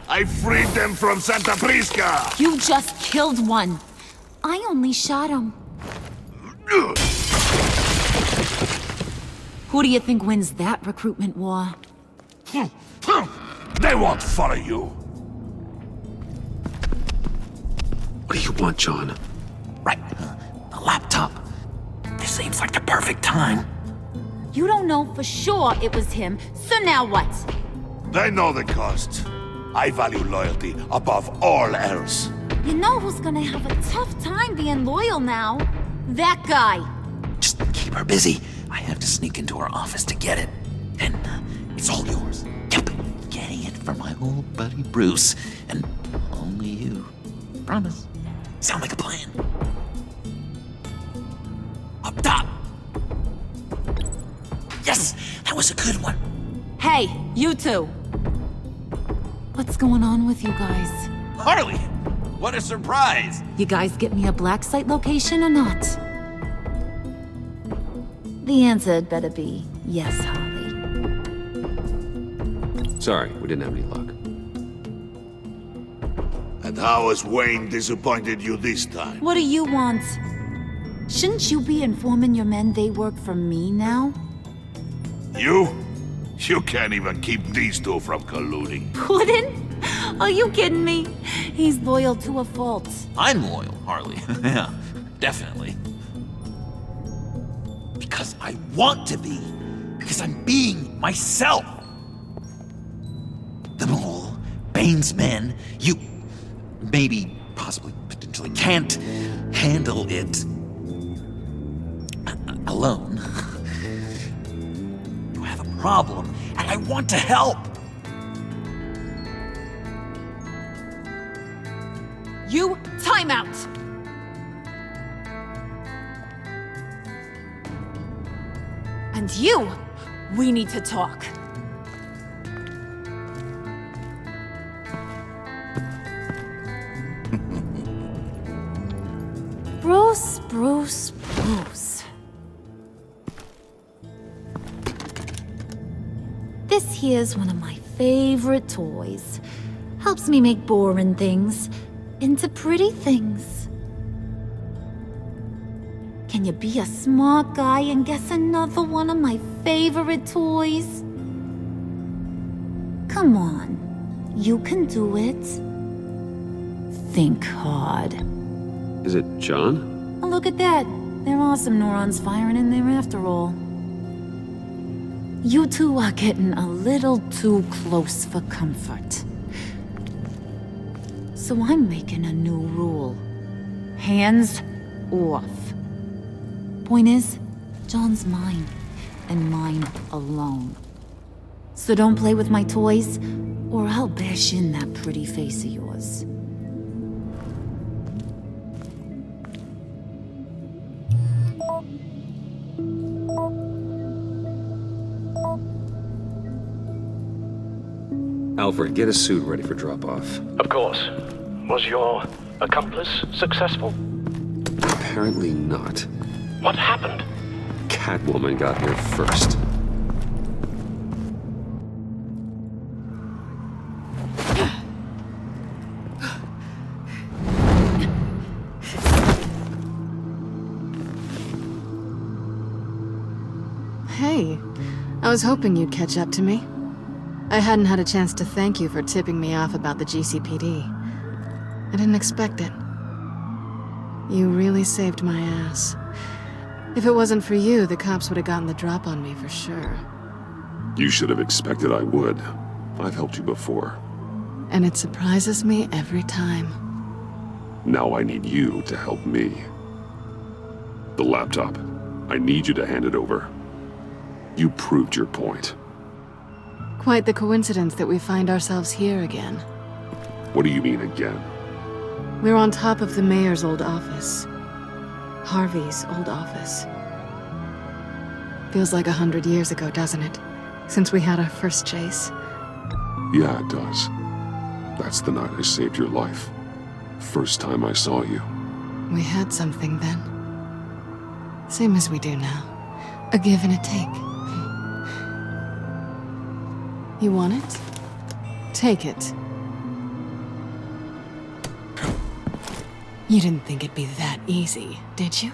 I freed them from Santa Prisca! You just killed one. I only shot him. Who do you think wins that recruitment war? They won't follow you. What do you want, John? Right. The laptop. This seems like the perfect time. You don't know for sure it was him, so now what? They know the cost. I value loyalty above all else. You know who's gonna have a tough time being loyal now? That guy. Just keep her busy. I have to sneak into her office to get it. And it's all yours. Yep. Getting it from my old buddy Bruce. And only you. Promise. Sound like a plan. Up top. Yes! That was a good one. Hey, you two. What's going on with you guys? Harley! What a surprise! You guys get me a black site location or not? The answer had better be yes, Harley. Sorry, we didn't have any luck. And how has Wayne disappointed you this time? What do you want? Shouldn't you be informing your men they work for me now? You? You can't even keep these two from colluding. Puddin'? Are you kidding me? He's loyal to a fault. I'm loyal, Harley. Yeah, definitely. Because I want to be. Because I'm being myself. The mole, Bane's men, you maybe, possibly, potentially can't handle it alone. You have a problem, and I want to help. You, time out! And you, we need to talk. Bruce. This here's one of my favorite toys. Helps me make boring things into pretty things. Can you be a smart guy and guess another one of my favorite toys? Come on, you can do it. Think hard. Is it John? Oh, look at that. There are some neurons firing in there after all. You two are getting a little too close for comfort. So I'm making a new rule. Hands off. Point is, John's mine, and mine alone. So don't play with my toys, or I'll bash in that pretty face of yours. Alfred, get a suit ready for drop-off. Of course. Was your accomplice successful? Apparently not. What happened? Catwoman got here first. Hey, I was hoping you'd catch up to me. I hadn't had a chance to thank you for tipping me off about the GCPD. I didn't expect it. You really saved my ass. If it wasn't for you, the cops would have gotten the drop on me for sure. You should have expected I would. I've helped you before. And it surprises me every time. Now I need you to help me. The laptop. I need you to hand it over. You proved your point. Quite the coincidence that we find ourselves here again. What do you mean again? We're on top of the mayor's old office. Harvey's old office. Feels like 100 years ago, doesn't it? Since we had our first chase. Yeah, it does. That's the night I saved your life. First time I saw you. We had something then. Same as we do now. A give and a take. You want it? Take it. You didn't think it'd be that easy, did you?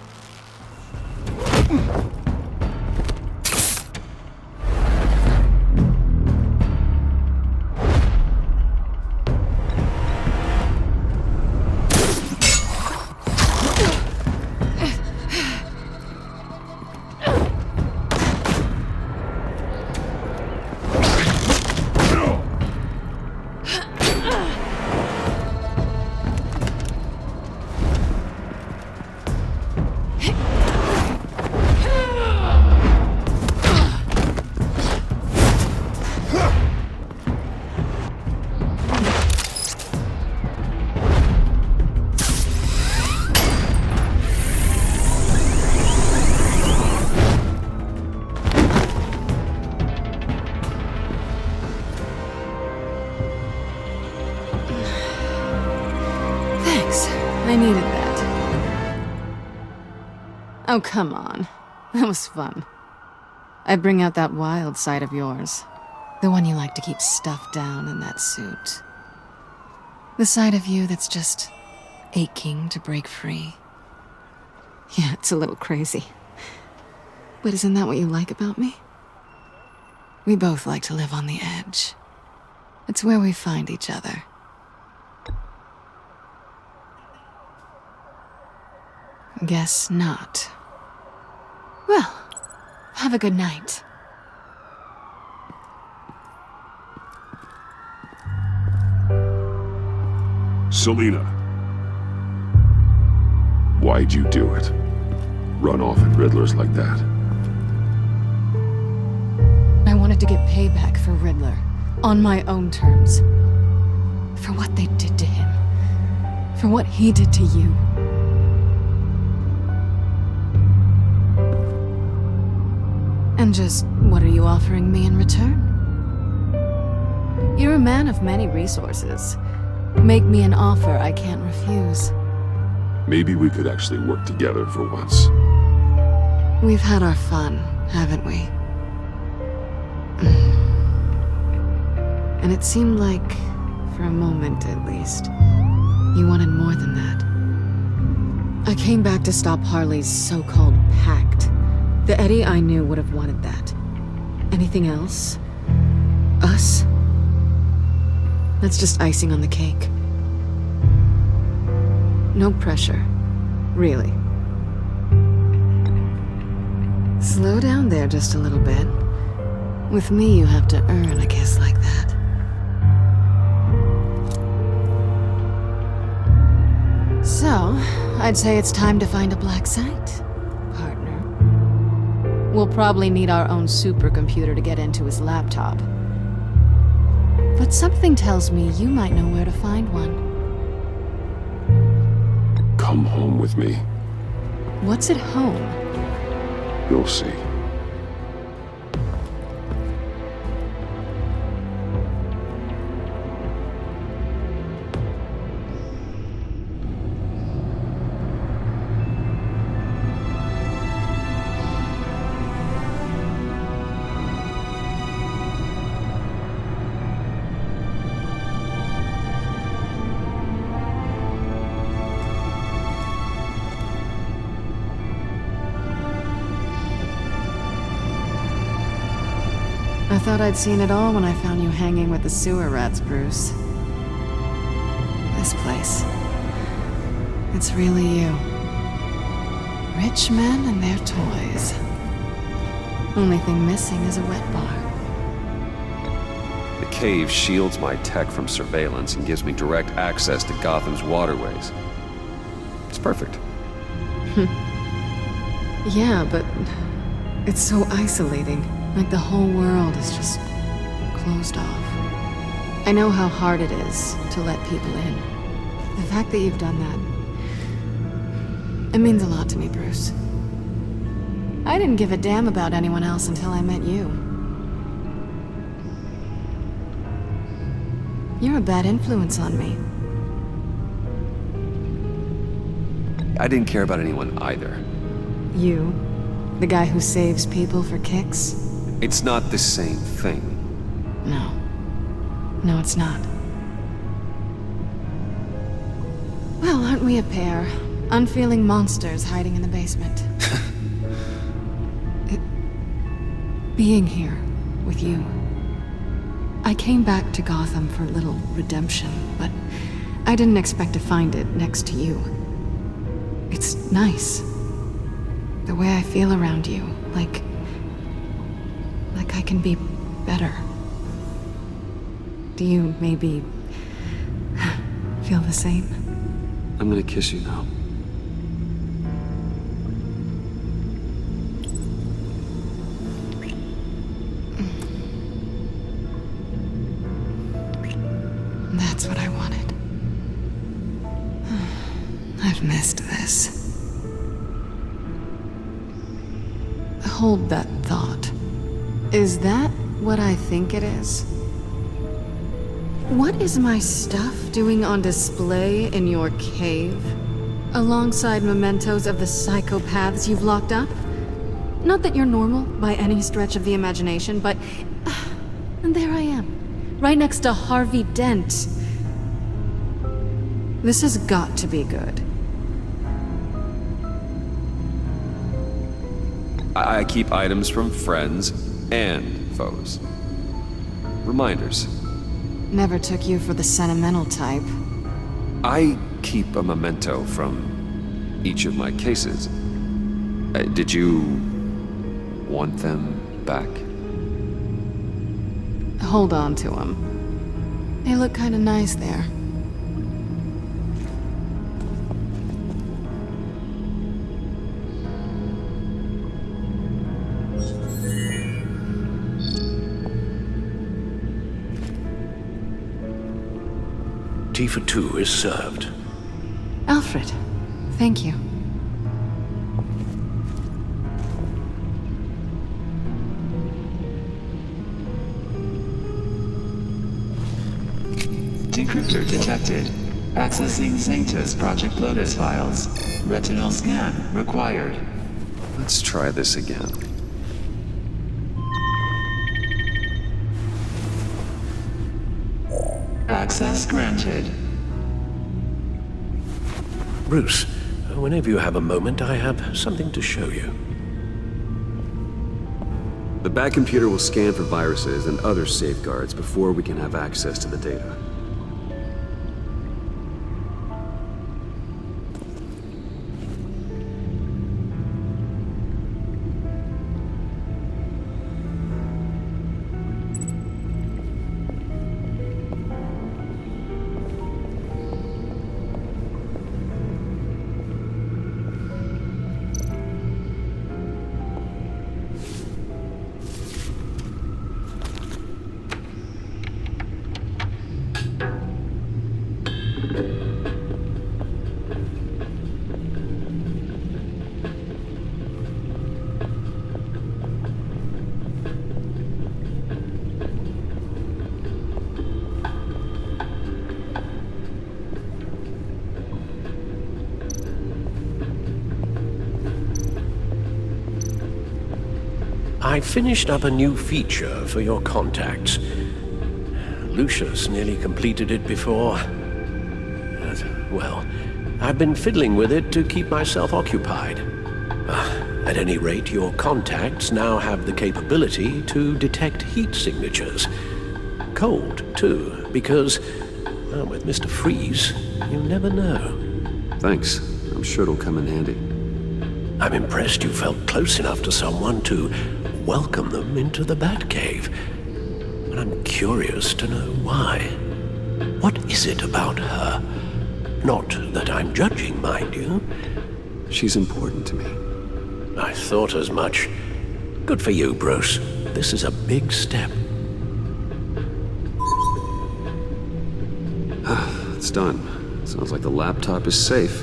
I needed that. Oh, come on. That was fun. I'd bring out that wild side of yours. The one you like to keep stuffed down in that suit. The side of you that's just aching to break free. Yeah, it's a little crazy. But isn't that what you like about me? We both like to live on the edge. It's where we find each other. Guess not. Well, have a good night. Selina. Why'd you do it? Run off at Riddlers like that? I wanted to get payback for Riddler. On my own terms. For what they did to him. For what he did to you. And just, what are you offering me in return? You're a man of many resources. Make me an offer I can't refuse. Maybe we could actually work together for once. We've had our fun, haven't we? And it seemed like, for a moment at least, you wanted more than that. I came back to stop Harley's so-called pact. The Eddie I knew would have wanted that. Anything else? Us? That's just icing on the cake. No pressure. Really. Slow down there just a little bit. With me, you have to earn a kiss like that. So, I'd say it's time to find a black site. We'll probably need our own supercomputer to get into his laptop. But something tells me you might know where to find one. Come home with me. What's at home? You'll see. I thought I'd seen it all when I found you hanging with the sewer rats, Bruce. This place. It's really you. Rich men and their toys. Only thing missing is a wet bar. The cave shields my tech from surveillance and gives me direct access to Gotham's waterways. It's perfect. Yeah, but it's so isolating. Like the whole world is just closed off. I know how hard it is to let people in. The fact that you've done It means a lot to me, Bruce. I didn't give a damn about anyone else until I met you. You're a bad influence on me. I didn't care about anyone either. You? The guy who saves people for kicks? It's not the same thing. No. No, it's not. Well, aren't we a pair? Unfeeling monsters hiding in the basement. Being here with you. I came back to Gotham for a little redemption, but I didn't expect to find it next to you. It's nice. The way I feel around you, like I can be better. Do you maybe feel the same? I'm gonna kiss you now. That's what I wanted. I've missed this. Hold that thought. Is that what I think it is? What is my stuff doing on display in your cave? Alongside mementos of the psychopaths you've locked up? Not that you're normal by any stretch of the imagination, but... and there I am, right next to Harvey Dent. This has got to be good. I keep items from friends and foes. Reminders. Never took you for the sentimental type. I keep a memento from each of my cases. Did you want them back? Hold on to them. They look kinda nice there. Tea for two is served. Alfred, thank you. Decryptor detected. Accessing Zeta's Project Lotus files. Retinal scan required. Let's try this again. Access granted. Bruce, whenever you have a moment, I have something to show you. The back computer will scan for viruses and other safeguards before we can have access to the data. I finished up a new feature for your contacts. Lucius nearly completed it before. Well, I've been fiddling with it to keep myself occupied. At any rate, your contacts now have the capability to detect heat signatures. Cold, too, because, well, with Mr. Freeze, you never know. Thanks. I'm sure it'll come in handy. I'm impressed you felt close enough to someone to welcome them into the Batcave. But I'm curious to know why. What is it about her? Not that I'm judging, mind you. She's important to me. I thought as much. Good for you, Bruce. This is a big step. It's done. Sounds like the laptop is safe.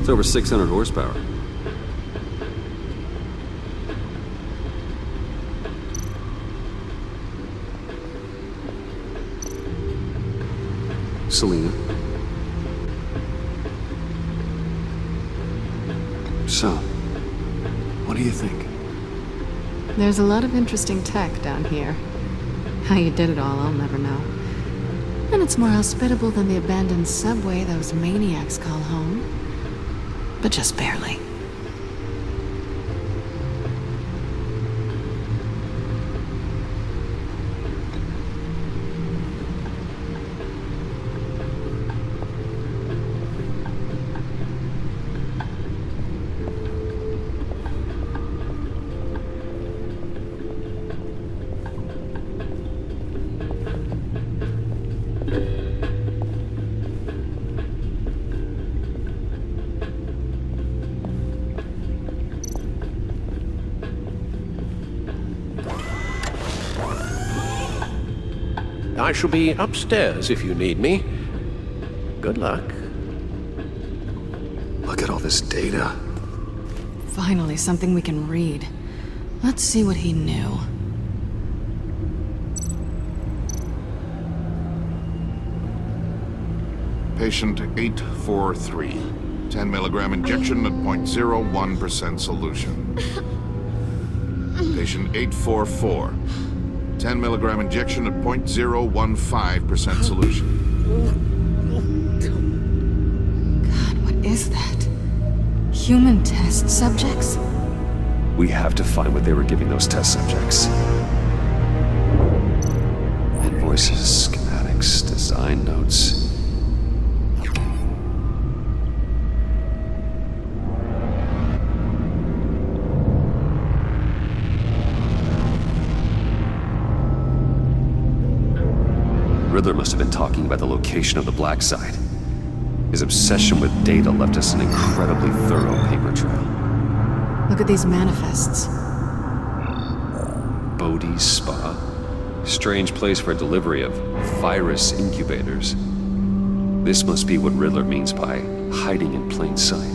It's over 600 horsepower. Selina. So, what do you think? There's a lot of interesting tech down here. How you did it all, I'll never know. And it's more hospitable than the abandoned subway those maniacs call home. But just barely. I shall be upstairs if you need me. Good luck. Look at all this data. Finally, something we can read. Let's see what he knew. Patient 843. 10 milligram injection at 0.01% solution. Patient 844. 10 milligram injection at 0.015% solution. God, what is that? Human test subjects? We have to find what they were giving those test subjects. Invoices, schematics, design notes. Riddler must have been talking about the location of the black site. His obsession with data left us an incredibly thorough paper trail. Look at these manifests. Bodhi's Spa. Strange place for delivery of virus incubators. This must be what Riddler means by hiding in plain sight.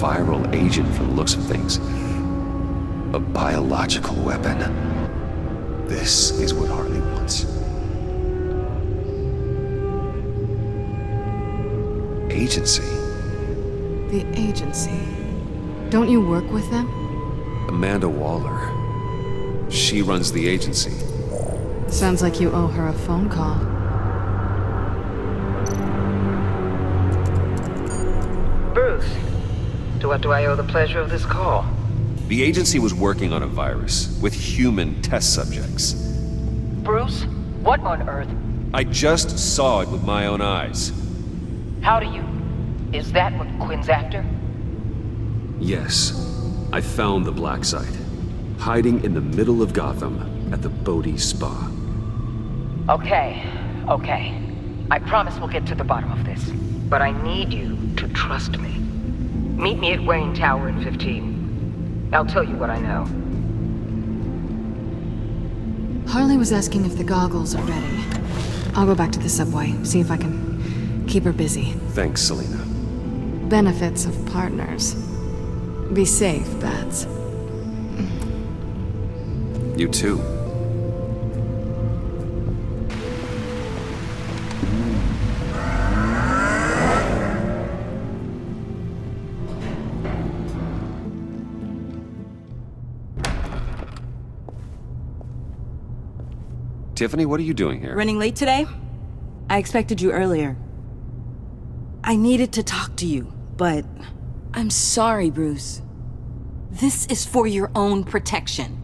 Viral agent from the looks of things. A biological weapon. This is what Harley wants. Agency. The agency. Don't you work with them? Amanda Waller. She runs the agency. Sounds like you owe her a phone call. Bruce. To what do I owe the pleasure of this call? The agency was working on a virus with human test subjects. Bruce, what on earth? I just saw it with my own eyes. How do you... Is that what Quinn's after? Yes. I found the black site. Hiding in the middle of Gotham at the Bodhi Spa. Okay. I promise we'll get to the bottom of this. But I need you to trust me. Meet me at Wayne Tower in 15. I'll tell you what I know. Harley was asking if the goggles are ready. I'll go back to the subway, see if I can keep her busy. Thanks, Selina. Benefits of partners. Be safe, Bats. You too. Tiffany, what are you doing here? Running late today? I expected you earlier. I needed to talk to you, but I'm sorry, Bruce. This is for your own protection.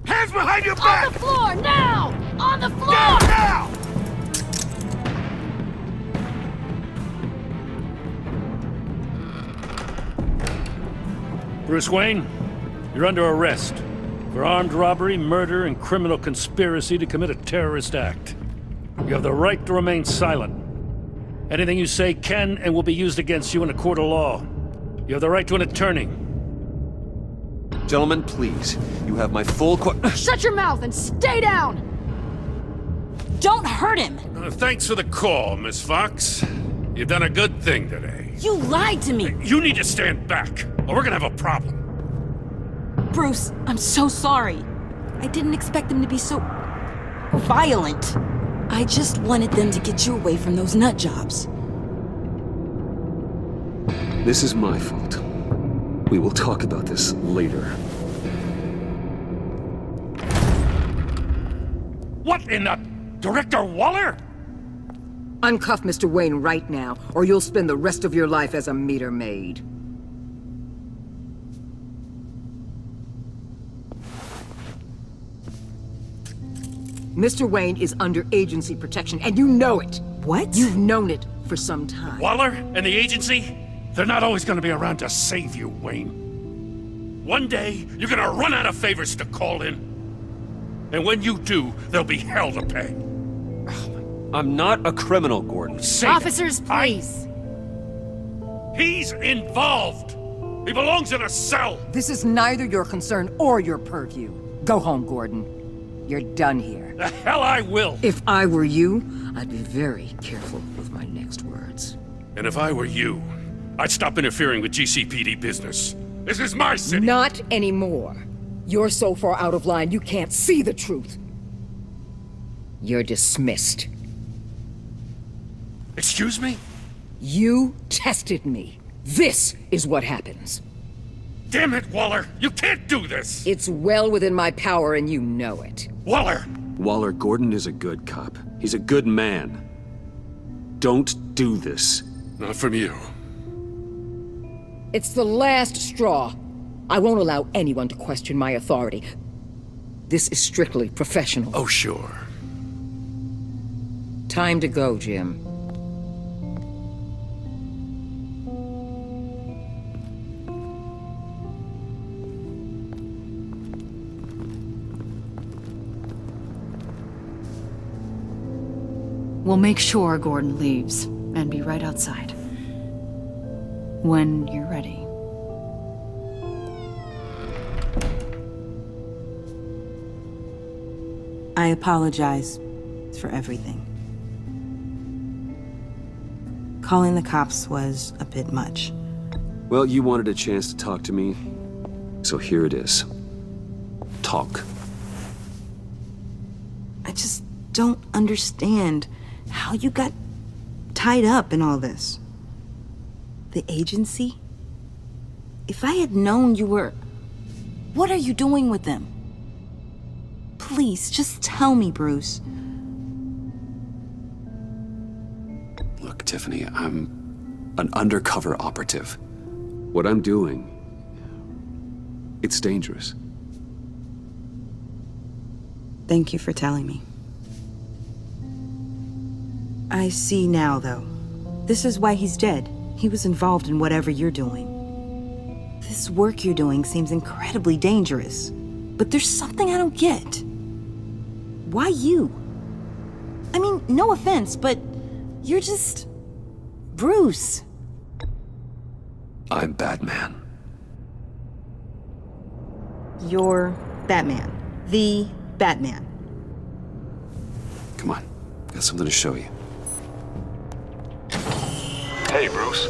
Hands behind your back! On the floor, now! On the floor! Now! Bruce Wayne, you're under arrest for armed robbery, murder, and criminal conspiracy to commit a terrorist act. You have the right to remain silent. Anything you say can and will be used against you in a court of law. You have the right to an attorney. Gentlemen, please. You have my full Shut your mouth and stay down! Don't hurt him! Thanks for the call, Miss Fox. You've done a good thing today. You lied to me! You need to stand back, or we're gonna have a problem. Bruce, I'm so sorry. I didn't expect them to be so violent. I just wanted them to get you away from those nut jobs. This is my fault. We will talk about this later. What in the... Director Waller? Uncuff Mr. Wayne right now, or you'll spend the rest of your life as a meter maid. Mr. Wayne is under agency protection, and you know it. What? You've known it for some time. Waller and the agency? They're not always gonna be around to save you, Wayne. One day, you're gonna run out of favors to call in. And when you do, there'll be hell to pay. I'm not a criminal, Gordon. Officers, please. He's involved. He belongs in a cell. This is neither your concern or your purview. Go home, Gordon. You're done here. The hell I will. If I were you, I'd be very careful with my next words. And if I were you, I'd stop interfering with GCPD business. This is my city. Not anymore. You're so far out of line, you can't see the truth. You're dismissed. Excuse me? You tested me. This is what happens. Damn it, Waller! You can't do this! It's well within my power and you know it. Waller! Waller, Gordon is a good cop. He's a good man. Don't do this. Not from you. It's the last straw. I won't allow anyone to question my authority. This is strictly professional. Oh, sure. Time to go, Jim. We'll make sure Gordon leaves, and be right outside. When you're ready. I apologize for everything. Calling the cops was a bit much. Well, you wanted a chance to talk to me, so here it is. Talk. I just don't understand how you got tied up in all this. The agency? If I had known you were... What are you doing with them? Please, just tell me, Bruce. Look, Tiffany, I'm an undercover operative. What I'm doing, it's dangerous. Thank you for telling me. I see now, though. This is why he's dead. He was involved in whatever you're doing. This work you're doing seems incredibly dangerous. But there's something I don't get. Why you? I mean, no offense, but you're just... Bruce. I'm Batman. You're Batman. The Batman. Come on, got something to show you. Hey, Bruce.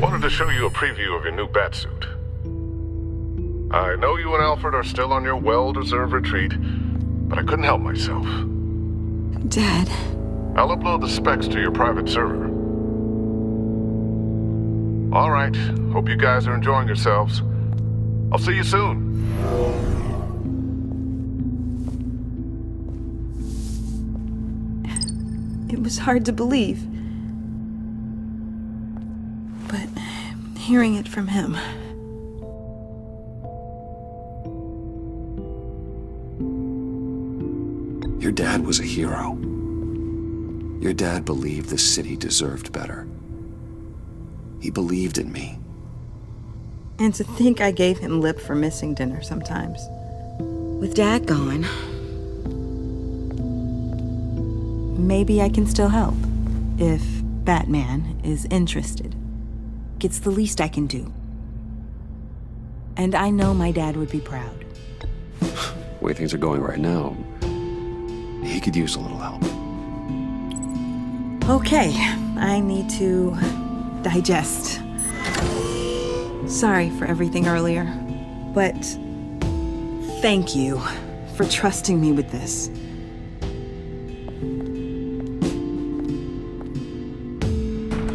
Wanted to show you a preview of your new Batsuit. I know you and Alfred are still on your well-deserved retreat, but I couldn't help myself. Dad. I'll upload the specs to your private server. All right. Hope you guys are enjoying yourselves. I'll see you soon. It was hard to believe. But hearing it from him... Your dad was a hero. Your dad believed the city deserved better. He believed in me. And to think I gave him lip for missing dinner sometimes. With Dad gone, maybe I can still help. If Batman is interested. It's the least I can do. And I know my dad would be proud. The way things are going right now, he could use a little help. Okay, I need to digest. Sorry for everything earlier, but thank you for trusting me with this.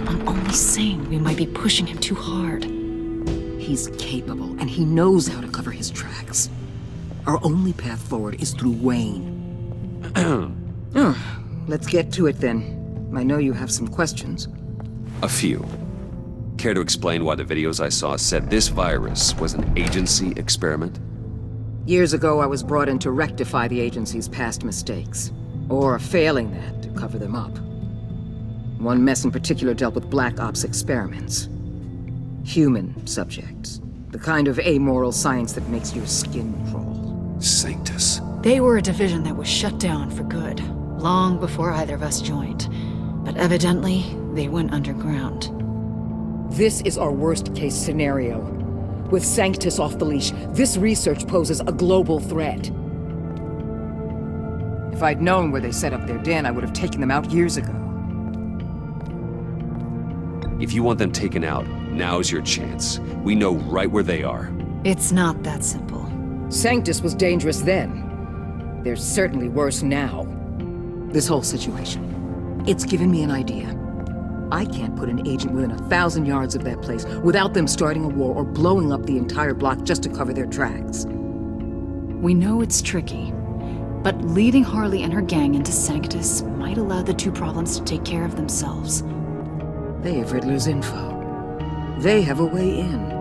I'm only saying we might be pushing him too hard. He's capable, and he knows how to cover his tracks. Our only path forward is through Wayne. Let's get to it then. I know you have some questions. A few. Care to explain why the videos I saw said this virus was an agency experiment? Years ago, I was brought in to rectify the agency's past mistakes. Or, failing that, to cover them up. One mess in particular dealt with Black Ops experiments. Human subjects. The kind of amoral science that makes your skin crawl. Sanctus. They were a division that was shut down for good, long before either of us joined. But evidently, they went underground. This is our worst-case scenario. With Sanctus off the leash, this research poses a global threat. If I'd known where they set up their den, I would have taken them out years ago. If you want them taken out, now's your chance. We know right where they are. It's not that simple. Sanctus was dangerous then. They're certainly worse now. This whole situation, it's given me an idea. I can't put an agent within 1,000 yards of that place without them starting a war or blowing up the entire block just to cover their tracks. We know it's tricky, but leading Harley and her gang into Sanctus might allow the two problems to take care of themselves. They have Riddler's info. They have a way in.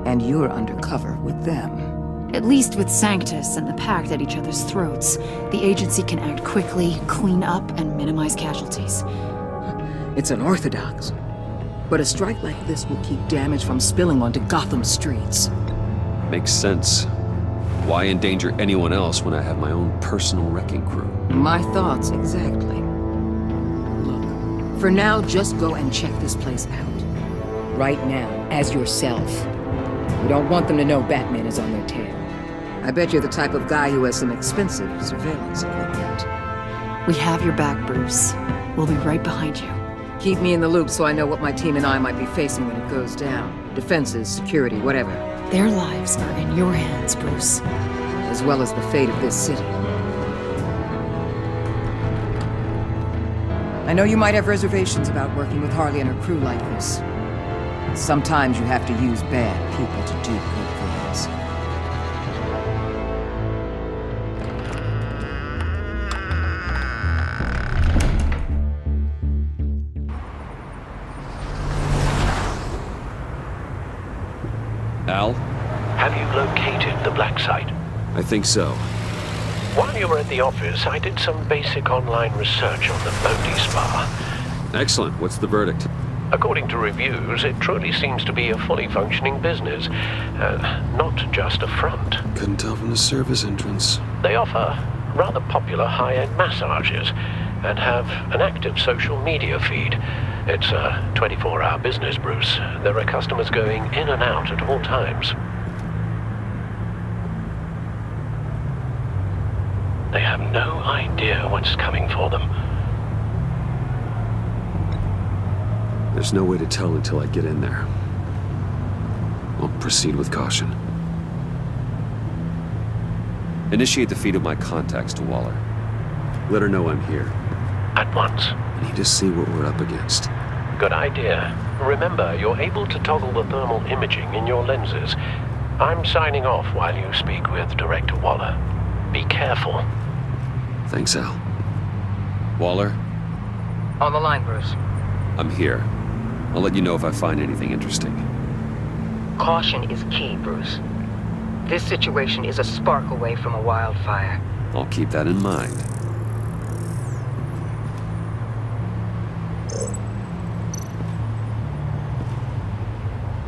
And you're undercover with them. At least with Sanctus and the Pact at each other's throats, the agency can act quickly, clean up, and minimize casualties. It's unorthodox. But a strike like this will keep damage from spilling onto Gotham streets. Makes sense. Why endanger anyone else when I have my own personal wrecking crew? My thoughts, exactly. Look, for now, just go and check this place out. Right now, as yourself. We don't want them to know Batman is on their tail. I bet you're the type of guy who has some expensive surveillance equipment. We have your back, Bruce. We'll be right behind you. Keep me in the loop so I know what my team and I might be facing when it goes down. Defenses, security, whatever. Their lives are in your hands, Bruce. As well as the fate of this city. I know you might have reservations about working with Harley and her crew like this. Sometimes you have to use bad people to do good things. Al? Have you located the black site? I think so. While you were at the office, I did some basic online research on the Bodhi Spa. Excellent. What's the verdict? According to reviews, it truly seems to be a fully functioning business, not just a front. Couldn't tell from the service entrance. They offer rather popular high-end massages and have an active social media feed. It's a 24-hour business, Bruce. There are customers going in and out at all times. They have no idea what's coming for them. There's no way to tell until I get in there. I'll proceed with caution. Initiate the feed of my contacts to Waller. Let her know I'm here. At once. I need to see what we're up against. Good idea. Remember, you're able to toggle the thermal imaging in your lenses. I'm signing off while you speak with Director Waller. Be careful. Thanks, Al. Waller? On the line, Bruce. I'm here. I'll let you know if I find anything interesting. Caution is key, Bruce. This situation is a spark away from a wildfire. I'll keep that in mind.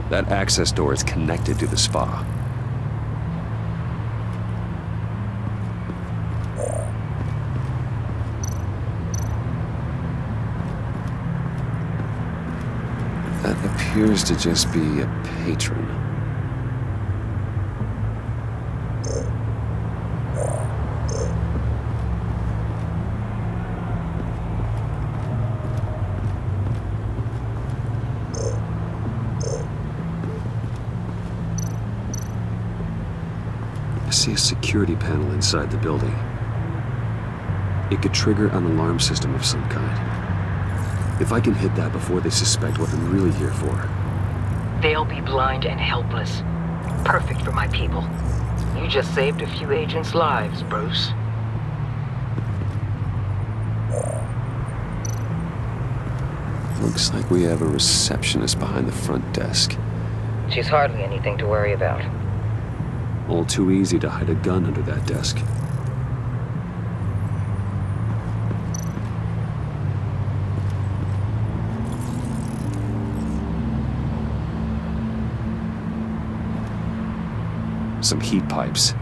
That access door is connected to the spa. appears to just be a patron. I see a security panel inside the building. It could trigger an alarm system of some kind. If I can hit that before they suspect what I'm really here for. They'll be blind and helpless. Perfect for my people. You just saved a few agents' lives, Bruce. Looks like we have a receptionist behind the front desk. She's hardly anything to worry about. All too easy to hide a gun under that desk. Some heat pipes.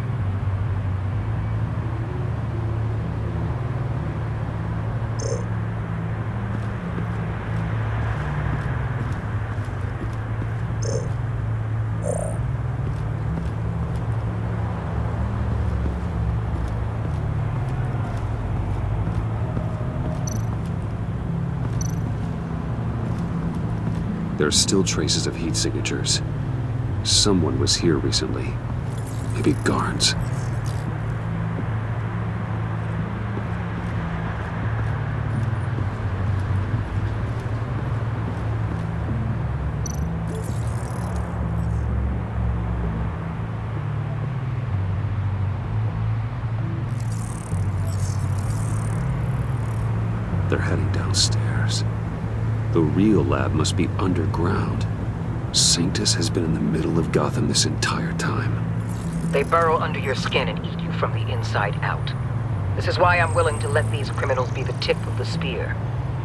There are still traces of heat signatures. Someone was here recently. Maybe guards. They're heading downstairs. The real lab must be underground. Sanctus has been in the middle of Gotham this entire time. They burrow under your skin and eat you from the inside out. This is why I'm willing to let these criminals be the tip of the spear.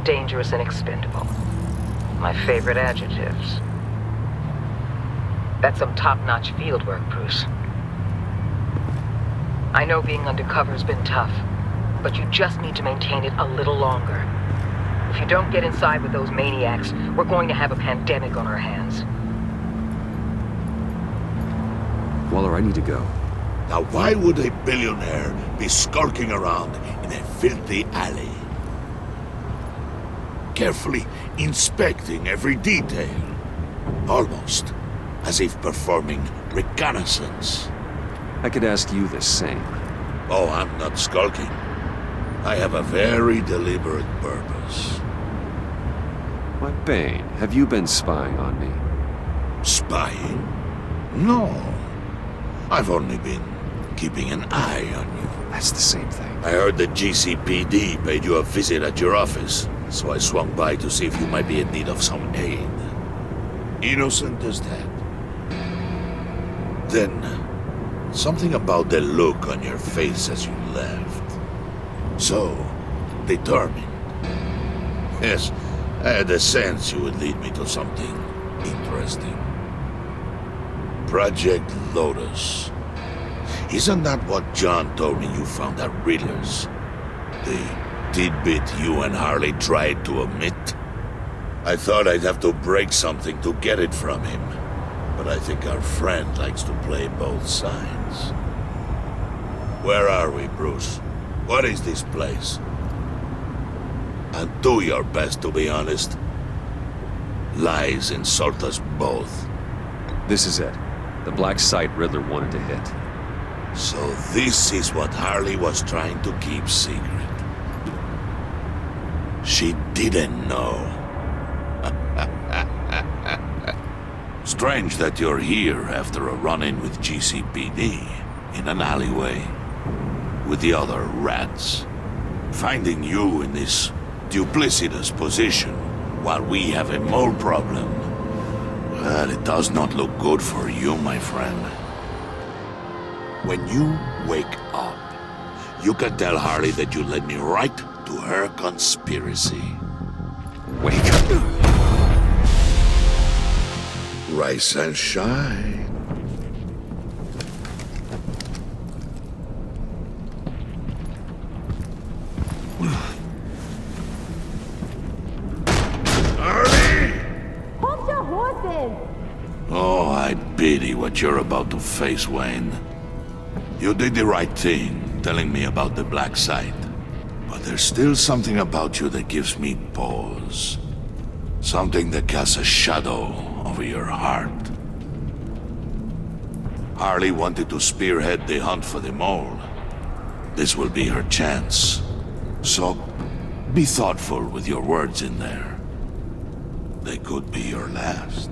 Dangerous and expendable. My favorite adjectives. That's some top-notch field work, Bruce. I know being undercover's been tough, but you just need to maintain it a little longer. If you don't get inside with those maniacs, we're going to have a pandemic on our hands. Waller, I need to go. Now why would a billionaire be skulking around in a filthy alley? Carefully inspecting every detail. Almost as if performing reconnaissance. I could ask you the same. Oh, I'm not skulking. I have a very deliberate purpose. Why, Bane, have you been spying on me? Spying? No. I've only been keeping an eye on you. That's the same thing. I heard the GCPD paid you a visit at your office, so I swung by to see if you might be in need of some aid. Innocent as that. Then, something about the look on your face as you left. So, determined. Yes, I had a sense you would lead me to something interesting. Project Lotus. Isn't that what John told me you found at Riddler's? The tidbit you and Harley tried to omit? I thought I'd have to break something to get it from him. But I think our friend likes to play both sides. Where are we, Bruce? What is this place? And do your best to be honest. Lies insult us both. This is it. The black site Riddler wanted to hit. So this is what Harley was trying to keep secret. She didn't know. Strange that you're here after a run-in with GCPD in an alleyway with the other rats. Finding you in this duplicitous position while we have a mole problem. Well, it does not look good for you, my friend. When you wake up, you can tell Harley that you led me right to her conspiracy. Wake up. Rise and shine. Hold your horses! Oh, I pity what you're about to face, Wayne. You did the right thing, telling me about the black site. But there's still something about you that gives me pause. Something that casts a shadow over your heart. Harley wanted to spearhead the hunt for the mole. This will be her chance. So, be thoughtful with your words in there. They could be your last.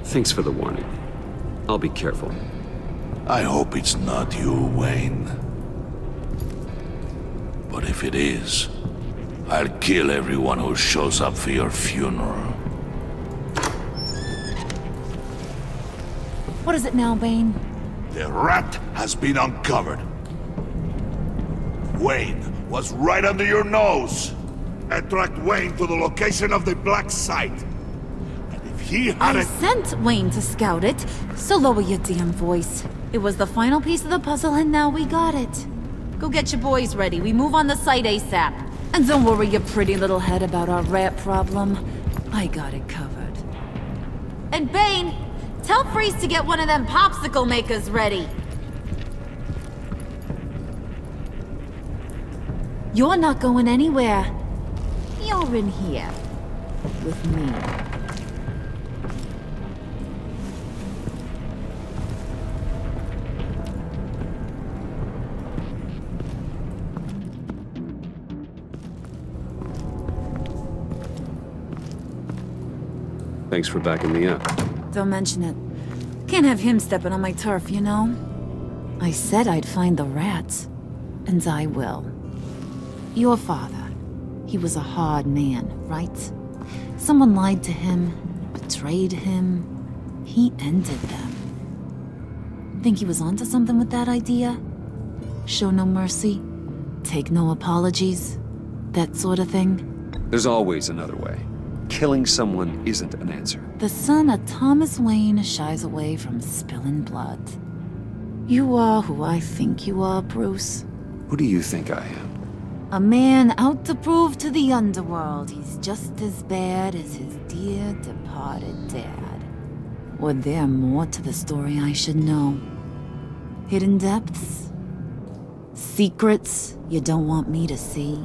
Thanks for the warning. I'll be careful. I hope it's not you, Wayne. But if it is, I'll kill everyone who shows up for your funeral. What is it now, Bane? The rat has been uncovered. Wayne was right under your nose. Attract Wayne to the location of the black site. And if he had I sent Wayne to scout it, so lower your damn voice. It was the final piece of the puzzle and now we got it. Go get your boys ready. We move on the site ASAP. And don't worry your pretty little head about our rat problem. I got it covered. And Bane, tell Freeze to get one of them popsicle makers ready. You're not going anywhere. You're in here. With me. Thanks for backing me up. Don't mention it. Can't have him stepping on my turf, you know? I said I'd find the rats. And I will. Your father. He was a hard man, right? Someone lied to him, betrayed him. He ended them. Think he was onto something with that idea? Show no mercy? Take no apologies? That sort of thing? There's always another way. Killing someone isn't an answer. The son of Thomas Wayne shies away from spilling blood. You are who I think you are, Bruce. Who do you think I am? A man out to prove to the underworld he's just as bad as his dear departed dad. Or there more to the story I should know? Hidden depths? Secrets you don't want me to see?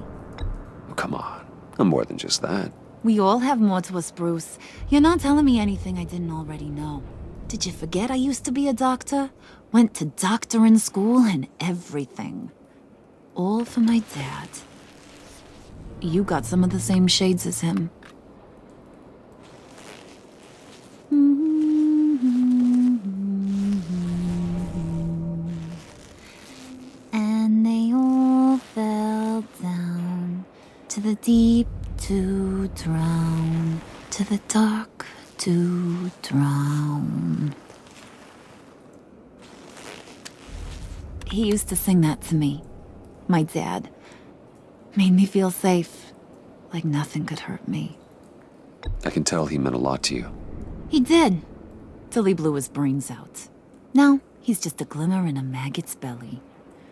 Oh, come on. I'm more than just that. We all have more to us, Bruce. You're not telling me anything I didn't already know. Did you forget I used to be a doctor? Went to doctoring school and everything. All for my dad. You got some of the same shades as him. And they all fell down to the deep to drown, to the dark to drown. He used to sing that to me. My dad. Made me feel safe. Like nothing could hurt me. I can tell he meant a lot to you. He did. Till he blew his brains out. Now, he's just a glimmer in a maggot's belly.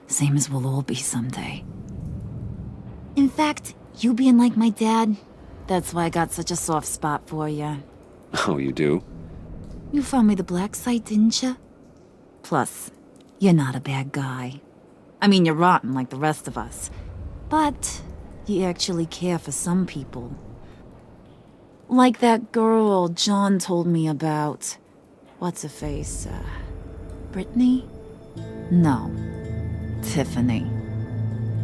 Same as we'll all be someday. In fact, you being like my dad, that's why I got such a soft spot for you. Oh, you do? You found me the black site, didn't you? Plus, you're not a bad guy. I mean, you're rotten like the rest of us. But you actually care for some people. Like that girl John told me about. What's her face? Brittany? No. Tiffany.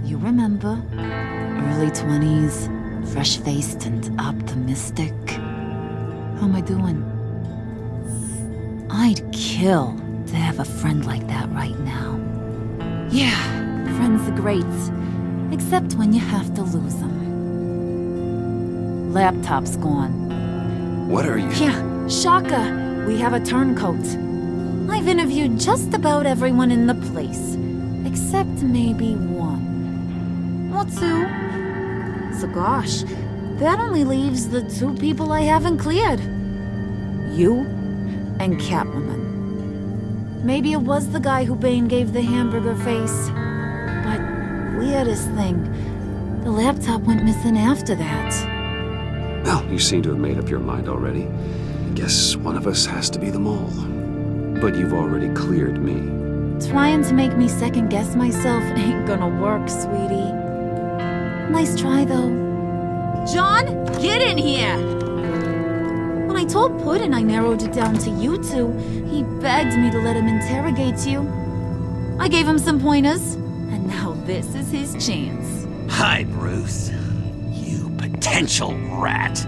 You remember? Early 20s, fresh-faced and optimistic. How am I doing? I'd kill to have a friend like that right now. Yeah, friends are great. Except when you have to lose them. Laptop's gone. What are you? Yeah, shocker. We have a turncoat. I've interviewed just about everyone in the place. Except maybe one. Or two. So gosh, that only leaves the two people I haven't cleared. You and Catwoman. Maybe it was the guy who Bane gave the hamburger face. But weirdest thing, the laptop went missing after that. Well, you seem to have made up your mind already. I guess one of us has to be the mole. But you've already cleared me. Trying to make me second guess myself ain't gonna work, sweetie. Nice try, though. John, get in here! When I told Puddin' I narrowed it down to you two, he begged me to let him interrogate you. I gave him some pointers, and now this is his chance. Hi, Bruce. You potential rat.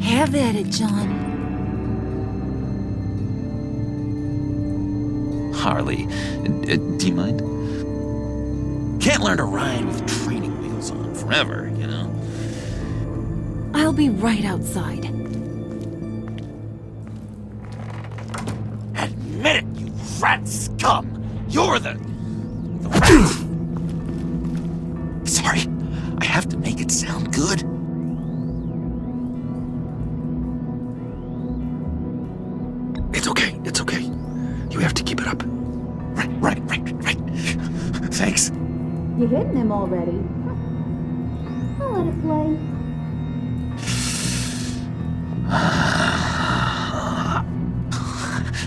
Have at it, John. Harley, do you mind? Can't learn to ride with training wheels on forever, you know? I'll be right outside. Admit it, you rat scum! You're the rat! Sorry, I have to make it sound good. It's okay, it's okay. You have to keep it up. Right. Thanks. You're hitting him already. I'll let it play.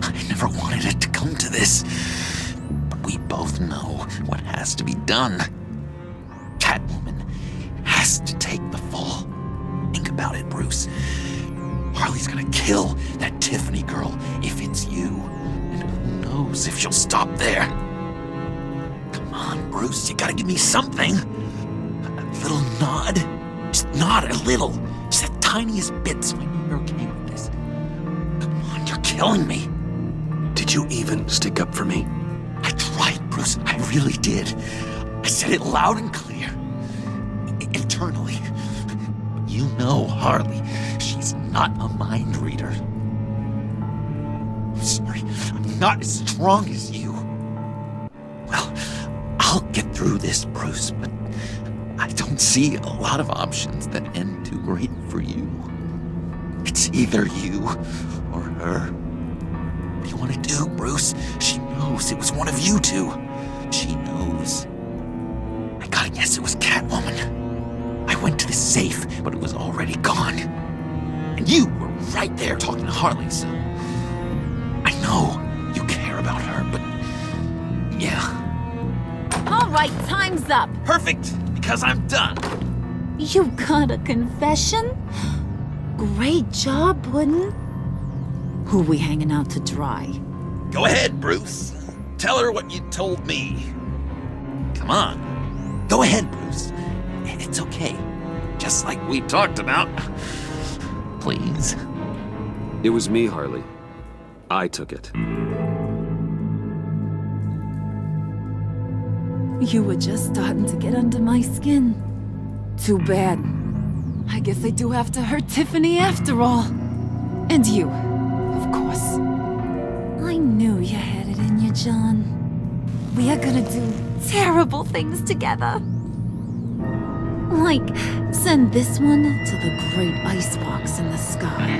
I never wanted it to come to this. But we both know what has to be done. Catwoman has to take the fall. Think about it, Bruce. Harley's gonna kill that Tiffany girl if it's you. And who knows if she'll stop there. Come on, Bruce, you gotta give me something. A little nod. Just nod a little. Just the tiniest bit so I know you're okay with this. Come on, you're killing me. Did you even stick up for me? I tried, Bruce. I really did. I said it loud and clear. Internally. You know Harley. She's not a mind reader. I'm sorry. I'm not as strong as you. Well, I'll get through this, Bruce, but I don't see a lot of options that end too great for you. It's either you or her. What do you want to do, Bruce? She knows it was one of you two. She knows. I gotta guess it was Catwoman. I went to the safe, but it was already gone. And you were right there talking to Harley, so... I know you care about her, but... yeah. All right, time's up. Perfect, because I'm done. You got a confession? Great job, Puddin'. Who we hanging out to dry? Go ahead, Bruce. Tell her what you told me. Come on. Go ahead, Bruce. It's okay. Just like we talked about. Please. It was me, Harley. I took it. You were just starting to get under my skin. Too bad. I guess I do have to hurt Tiffany after all. And you, of course. I knew you had it in you, John. We are gonna do terrible things together. Like, send this one to the great icebox in the sky.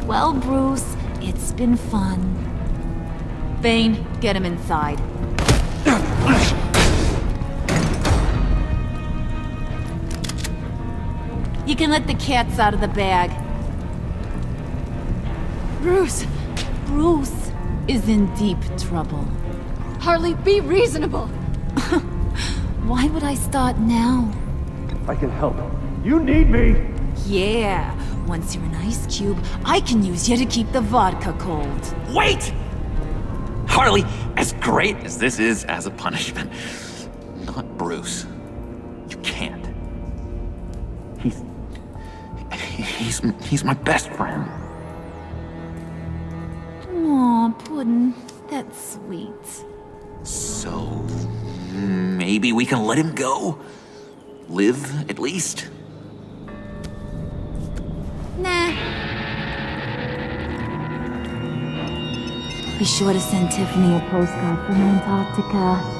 Well, Bruce, it's been fun. Bane, get him inside. You can let the cats out of the bag. Bruce! Bruce is in deep trouble. Harley, be reasonable! Why would I start now? I can help. You need me! Yeah, once you're an ice cube, I can use you to keep the vodka cold. Wait! Harley, as great as this is as a punishment, not Bruce. You can't. He's my best friend. Aw, Puddin', that's sweet. So, maybe we can let him go? Live, at least? Nah. Be sure to send Tiffany a postcard from Antarctica.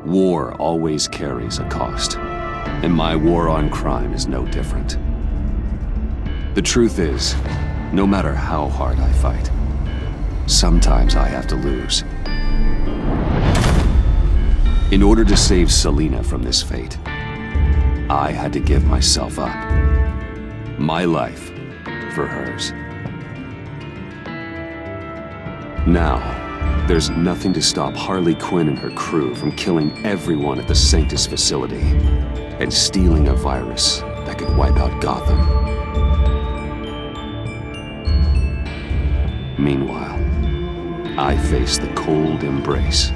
War always carries a cost, and my war on crime is no different. The truth is, no matter how hard I fight, sometimes I have to lose. In order to save Selina from this fate, I had to give myself up. My life for hers. Now, there's nothing to stop Harley Quinn and her crew from killing everyone at the Sanctus facility and stealing a virus that could wipe out Gotham. Meanwhile, I face the cold embrace.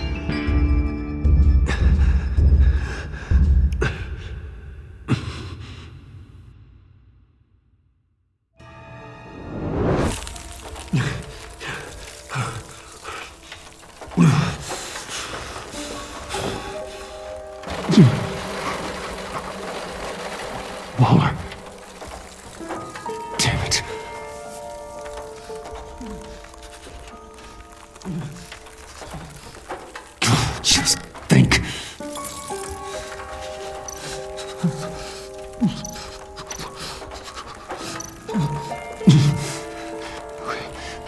Waller. Damn it. Just think.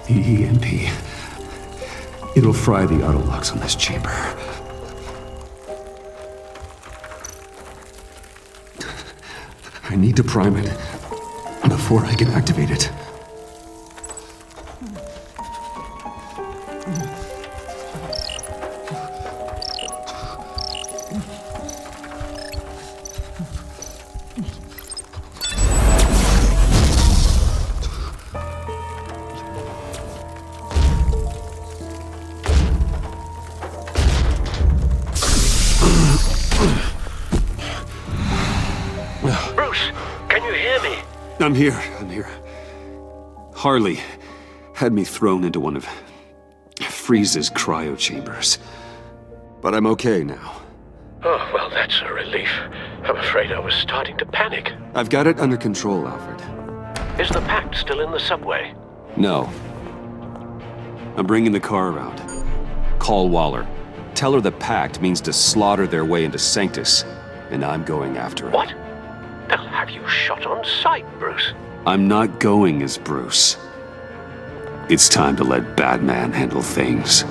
The EMP. It'll fry the auto locks on this chamber. I need to prime it before I can activate it. I'm here. Harley had me thrown into one of Freeze's cryo chambers. But I'm okay now. Oh, well, that's a relief. I'm afraid I was starting to panic. I've got it under control, Alfred. Is the Pact still in the subway? No. I'm bringing the car around. Call Waller. Tell her the Pact means to slaughter their way into Sanctus, and I'm going after it. What? They'll have you shot on sight, Bruce? I'm not going as Bruce. It's time to let Batman handle things.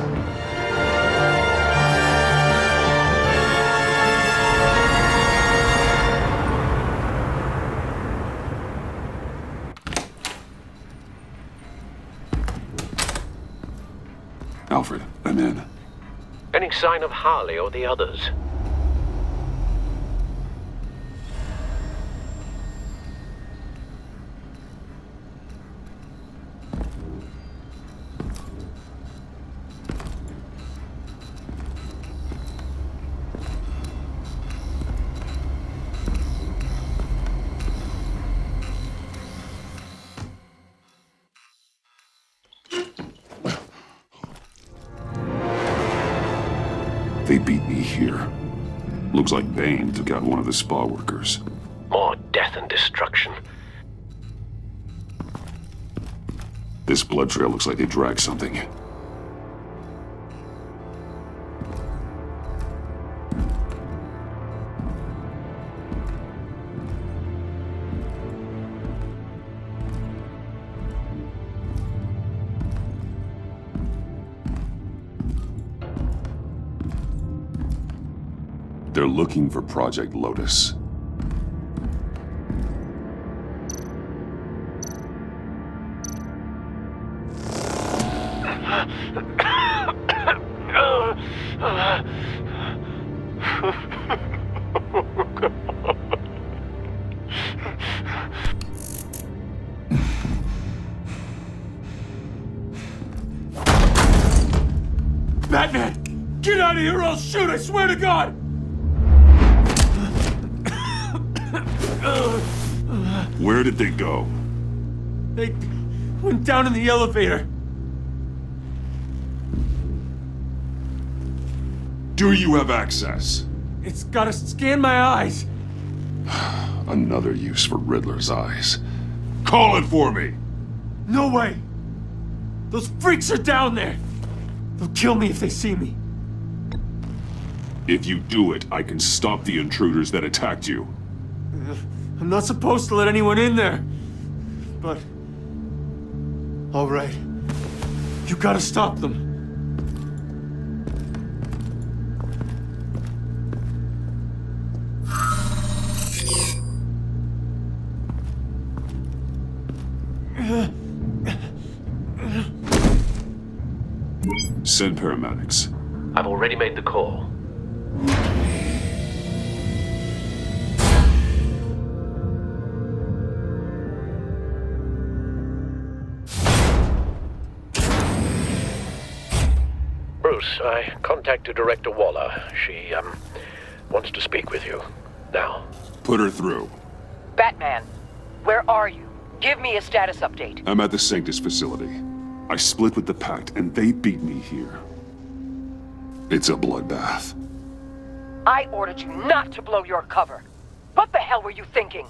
Alfred, I'm in. Any sign of Harley or the others? They beat me here. Looks like Bane took out one of the spa workers. More death and destruction. This blood trail looks like they dragged something. They're looking for Project Lotus. Batman! Get out of here or I'll shoot, I swear to God! Where did they go? They went down in the elevator. Do you have access? It's gotta scan my eyes. Another use for Riddler's eyes. Call it for me! No way! Those freaks are down there! They'll kill me if they see me. If you do it, I can stop the intruders that attacked you. I'm not supposed to let anyone in there. But... all right. You gotta stop them. Send paramedics. I've already made the call. Bruce, I contacted Director Waller. She, wants to speak with you. Now. Put her through. Batman, where are you? Give me a status update. I'm at the Sanctus facility. I split with the Pact, and they beat me here. It's a bloodbath. I ordered you not to blow your cover. What the hell were you thinking?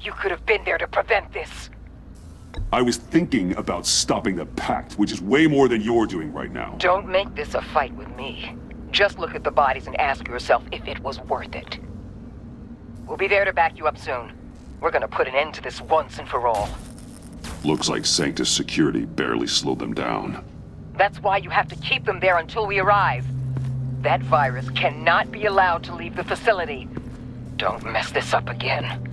You could have been there to prevent this. I was thinking about stopping the Pact, which is way more than you're doing right now. Don't make this a fight with me. Just look at the bodies and ask yourself if it was worth it. We'll be there to back you up soon. We're gonna put an end to this once and for all. Looks like Sanctus security barely slowed them down. That's why you have to keep them there until we arrive. That virus cannot be allowed to leave the facility. Don't mess this up again.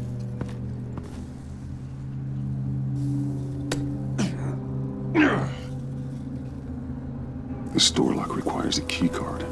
This door lock requires a key card.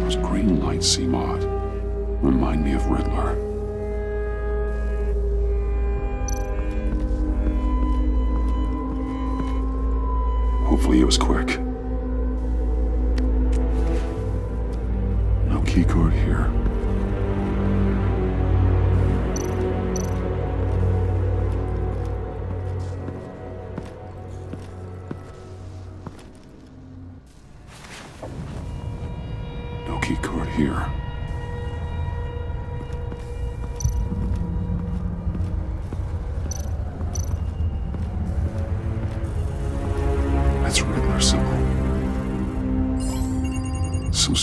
Those green lights, CMOD, remind me of Riddler. Hopefully it was quick. No keycard here.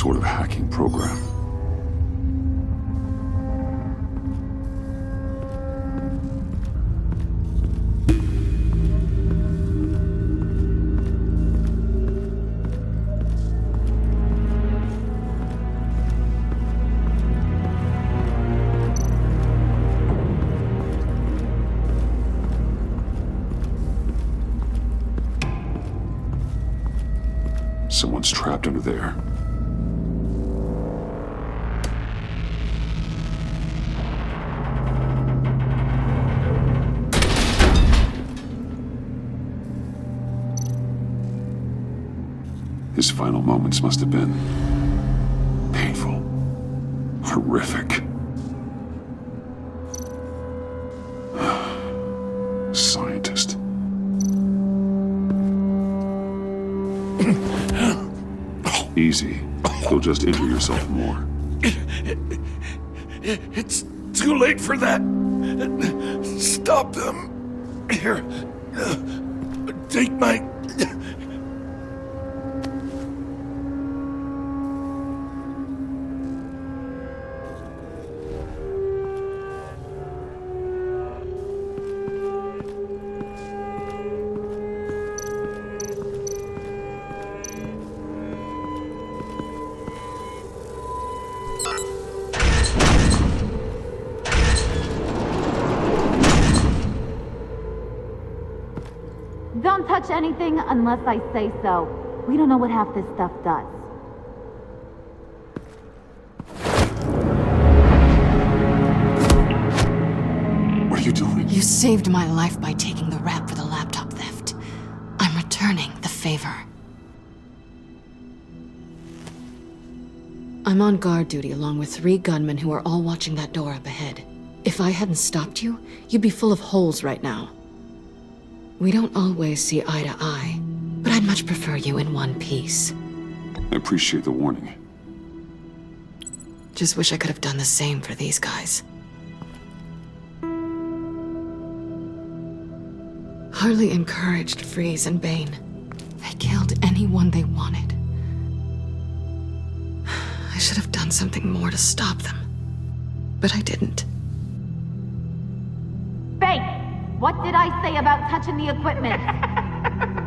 sort of hacking program. Someone's trapped under there. His final moments must have been painful, horrific. Scientist. Easy. You'll just injure yourself more. It's too late for that. Stop them. Here. Take my... Don't touch anything unless I say so. We don't know what half this stuff does. What are you doing? You saved my life by taking the rap for the laptop theft. I'm returning the favor. I'm on guard duty along with 3 gunmen who are all watching that door up ahead. If I hadn't stopped you, you'd be full of holes right now. We don't always see eye to eye, but I'd much prefer you in one piece. I appreciate the warning. Just wish I could have done the same for these guys. Harley encouraged Freeze and Bane. They killed anyone they wanted. I should have done something more to stop them, but I didn't. Bane! What did I say about touching the equipment?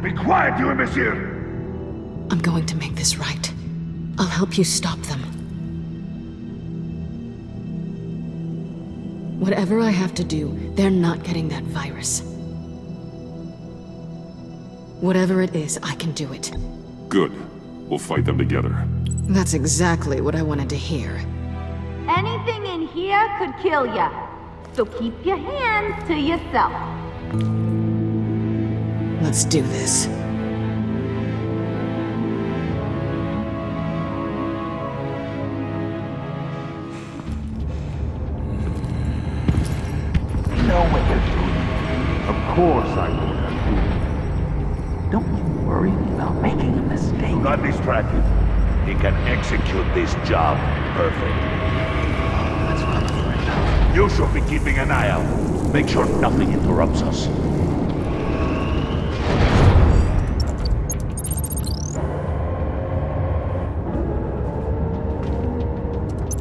Be quiet, you imbecile! I'm going to make this right. I'll help you stop them. Whatever I have to do, they're not getting that virus. Whatever it is, I can do it. Good. We'll fight them together. That's exactly what I wanted to hear. Anything in here could kill ya. So keep your hands to yourself. Let's do this. You know what you're doing. Of course I know what I'm doing. Don't you worry about making a mistake. Do not distract him. He can execute this job perfectly. That's what I'm afraid of. You should be keeping an eye out. Make sure nothing interrupts us.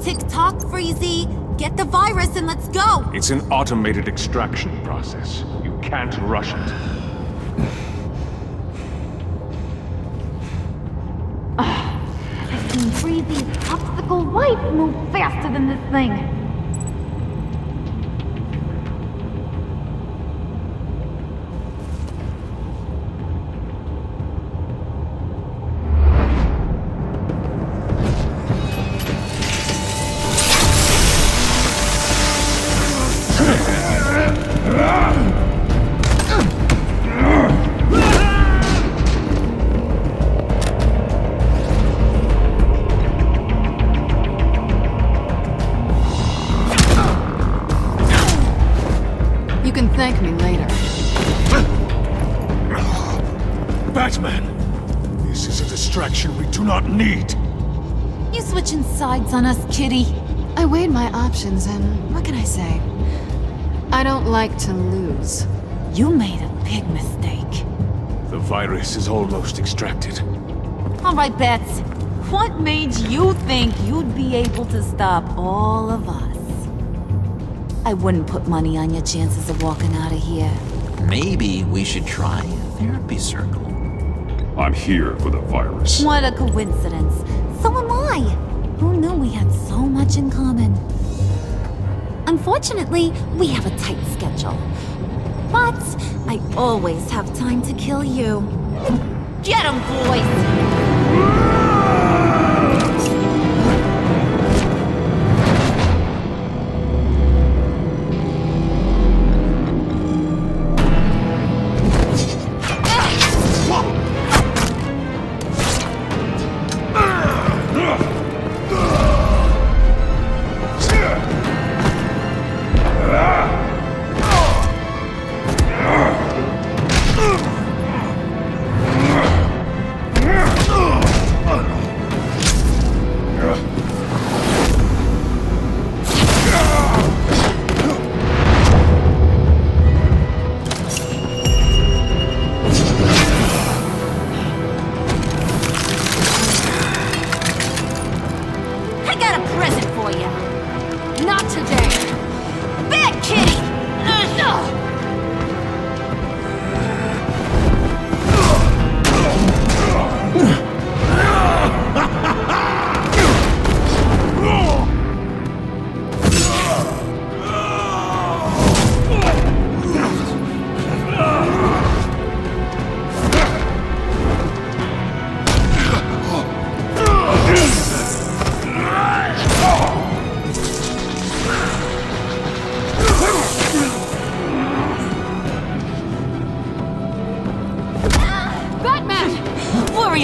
Tick-tock, Freezy. Get the virus and let's go. It's an automated extraction process. You can't rush it. I've seen Freezy's popsicle wife move faster than this thing. You can thank me later. Batman! This is a distraction we do not need. You switching sides on us, kitty? I weighed my options and what can I say? I don't like to lose. You made a big mistake. The virus is almost extracted. All right, Bats. What made you think you'd be able to stop all of us? I wouldn't put money on your chances of walking out of here. Maybe we should try a therapy circle. I'm here for the virus. What a coincidence. So am I. Who knew we had so much in common? Unfortunately, we have a tight schedule. But I always have time to kill you. Get 'em, boys!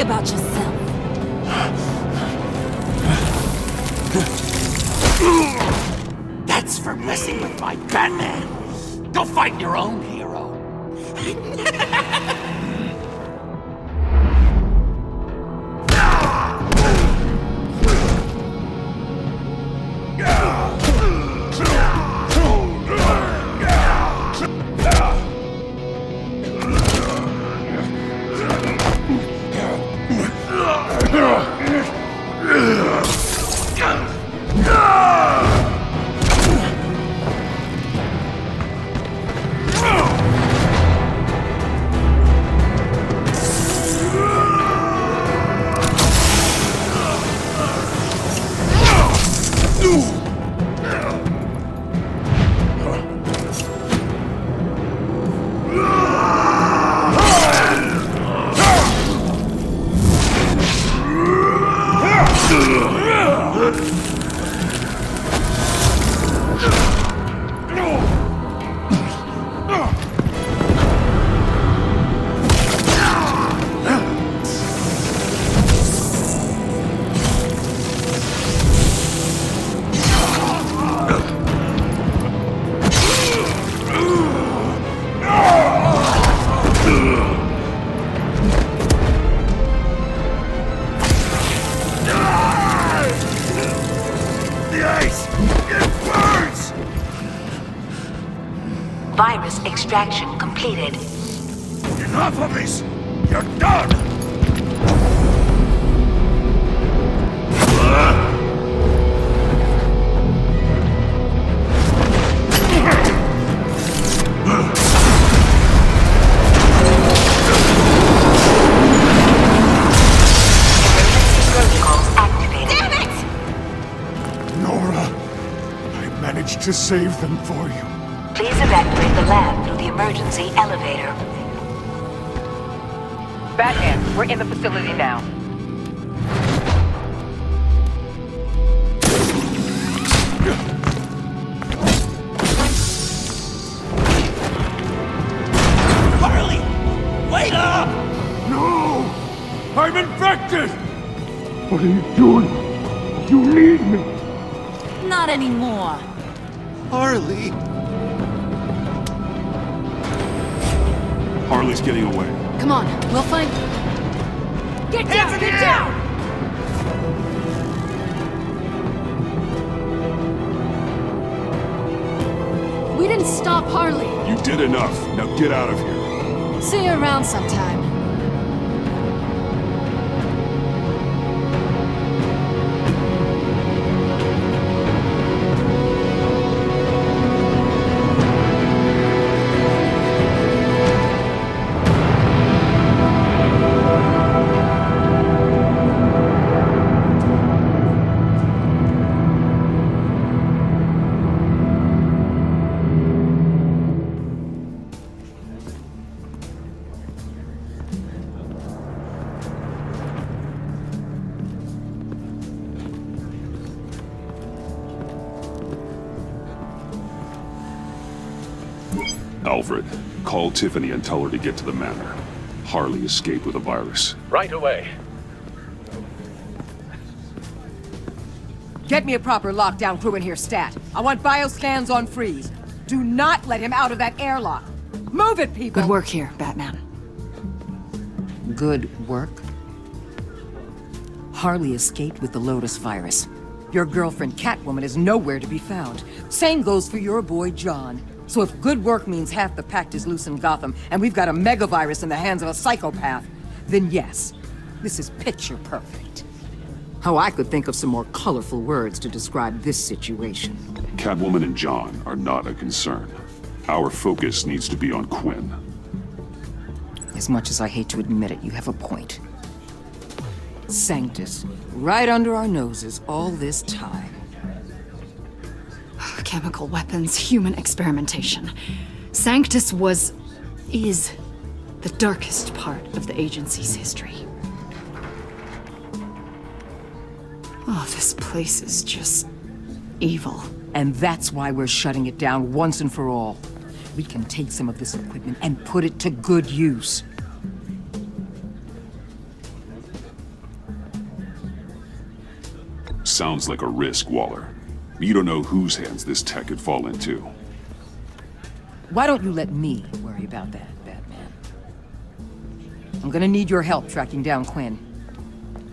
About yourself. That's for messing with my Batman. Go fight your own hero. Virus extraction completed. Enough of this! You're done! Protocols activated. Damn it! Nora, I managed to save them for you. Please evacuate the lab through the emergency elevator. Batman, we're in the facility now. Harley! Wait up! No! I'm infected! What are you doing? You need me! Not anymore. Harley! Harley's getting away. Come on, we'll find... Get down! Get down! We didn't stop Harley. You did enough. Now get out of here. See you around sometime. Alfred, call Tiffany and tell her to get to the manor. Harley escaped with a virus. Right away. Get me a proper lockdown crew in here, stat. I want bioscans on Freeze. Do not let him out of that airlock. Move it, people! Good work here, Batman. Good work? Harley escaped with the Lotus virus. Your girlfriend Catwoman is nowhere to be found. Same goes for your boy John. So if good work means half the pact is loose in Gotham, and we've got a megavirus in the hands of a psychopath, then yes, this is picture perfect. How I could think of some more colorful words to describe this situation. Catwoman and John are not a concern. Our focus needs to be on Quinn. As much as I hate to admit it, you have a point. Sanctus, right under our noses all this time. Chemical weapons, human experimentation. Sanctus is the darkest part of the agency's history. Oh, this place is just evil. And that's why we're shutting it down once and for all. We can take some of this equipment and put it to good use. Sounds like a risk, Waller. You don't know whose hands this tech could fall into. Why don't you let me worry about that, Batman? I'm gonna need your help tracking down Quinn.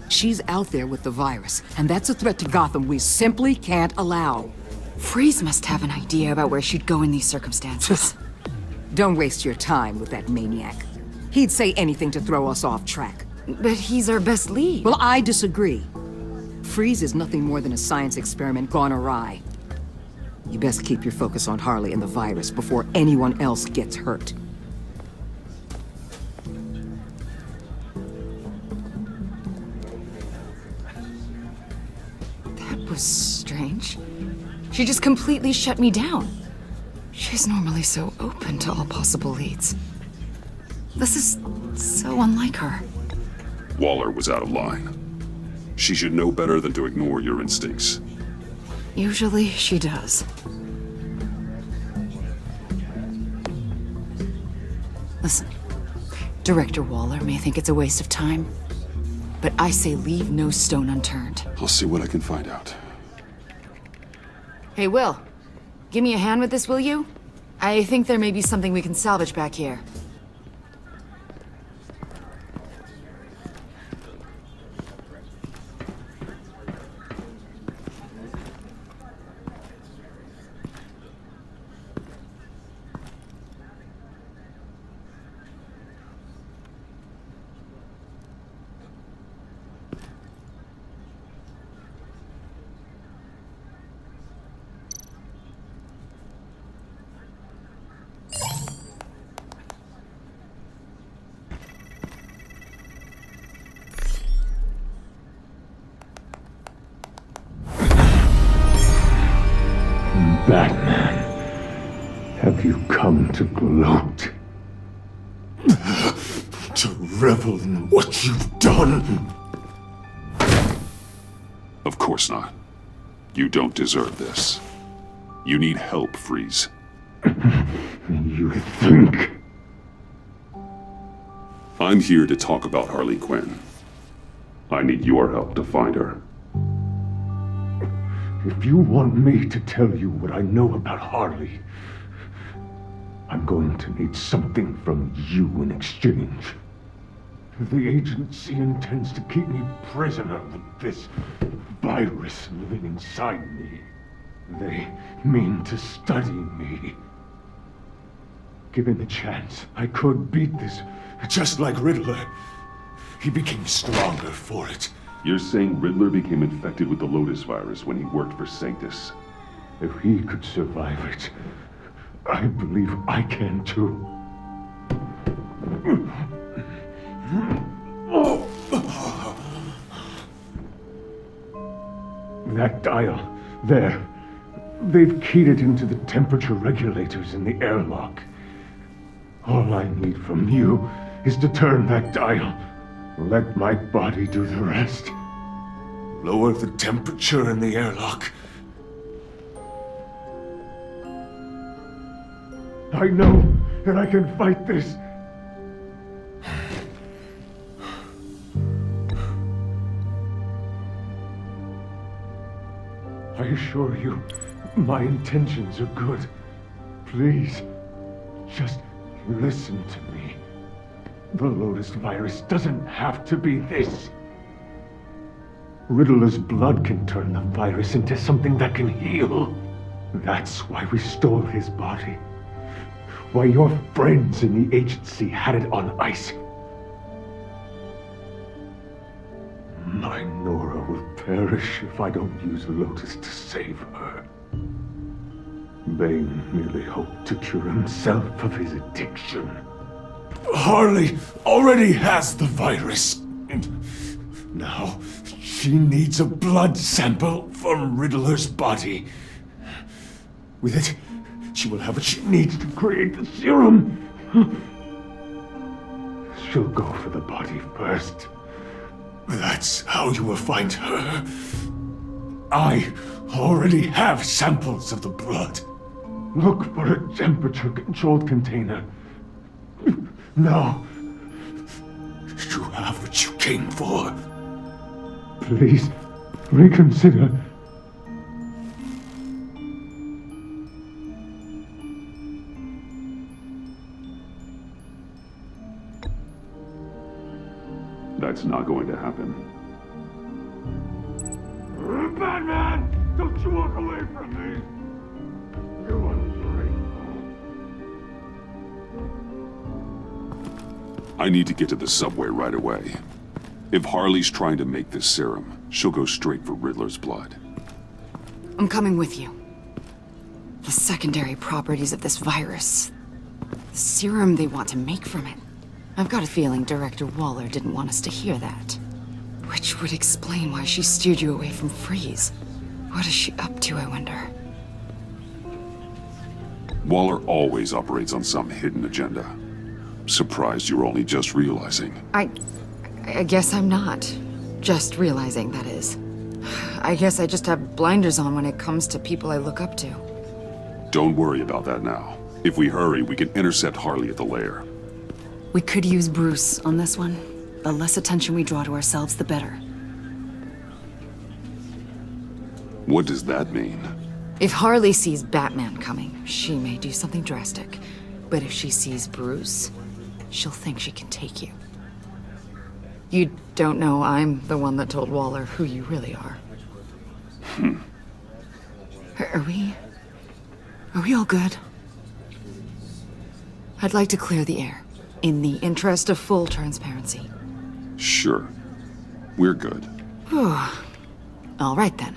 She's out there with the virus, and that's a threat to Gotham we simply can't allow. Freeze must have an idea about where she'd go in these circumstances. Don't waste your time with that maniac. He'd say anything to throw us off track. But he's our best lead. Well, I disagree. Freeze is nothing more than a science experiment gone awry. You best keep your focus on Harley and the virus before anyone else gets hurt. That was strange. She just completely shut me down. She's normally so open to all possible leads. This is so unlike her. Waller was out of line. She should know better than to ignore your instincts. Usually she does. Listen, Director Waller may think it's a waste of time, but I say leave no stone unturned. I'll see what I can find out. Hey, Will, give me a hand with this, will you? I think there may be something we can salvage back here. Batman, have you come to gloat? To revel in what you've done? Of course not. You don't deserve this. You need help, Freeze. You think? I'm here to talk about Harley Quinn. I need your help to find her. If you want me to tell you what I know about Harley, I'm going to need something from you in exchange. The agency intends to keep me prisoner with this virus living inside me. They mean to study me. Given the chance, I could beat this, just like Riddler. He became stronger for it. You're saying Riddler became infected with the Lotus virus when he worked for Sanctus? If he could survive it, I believe I can too. That dial, there. They've keyed it into the temperature regulators in the airlock. All I need from you is to turn that dial. Let my body do the rest. Lower the temperature in the airlock. I know that I can fight this. I assure you, my intentions are good. Please, just listen to me. The Lotus virus doesn't have to be this. Riddler's blood can turn the virus into something that can heal. That's why we stole his body. Why your friends in the agency had it on ice. My Nora will perish if I don't use Lotus to save her. Bane merely hoped to cure himself of his addiction. Harley already has the virus. Now, she needs a blood sample from Riddler's body. With it, she will have what she needs to create the serum. She'll go for the body first. That's how you will find her. I already have samples of the blood. Look for a temperature-controlled container. Now. You have what you came for. Please, reconsider. That's not going to happen. Batman! Don't you walk away from me! You ungrateful. I need to get to the subway right away. If Harley's trying to make this serum, she'll go straight for Riddler's blood. I'm coming with you. The secondary properties of this virus. The serum they want to make from it. I've got a feeling Director Waller didn't want us to hear that. Which would explain why she steered you away from Freeze. What is she up to, I wonder? Waller always operates on some hidden agenda. Surprised you're only just realizing. I guess I'm not. Just realizing, that is. I guess I just have blinders on when it comes to people I look up to. Don't worry about that now. If we hurry, we can intercept Harley at the lair. We could use Bruce on this one. The less attention we draw to ourselves, the better. What does that mean? If Harley sees Batman coming, she may do something drastic. But if she sees Bruce, she'll think she can take you. You don't know I'm the one that told Waller who you really are. Are we all good? I'd like to clear the air, in the interest of full transparency. Sure. We're good. All right then.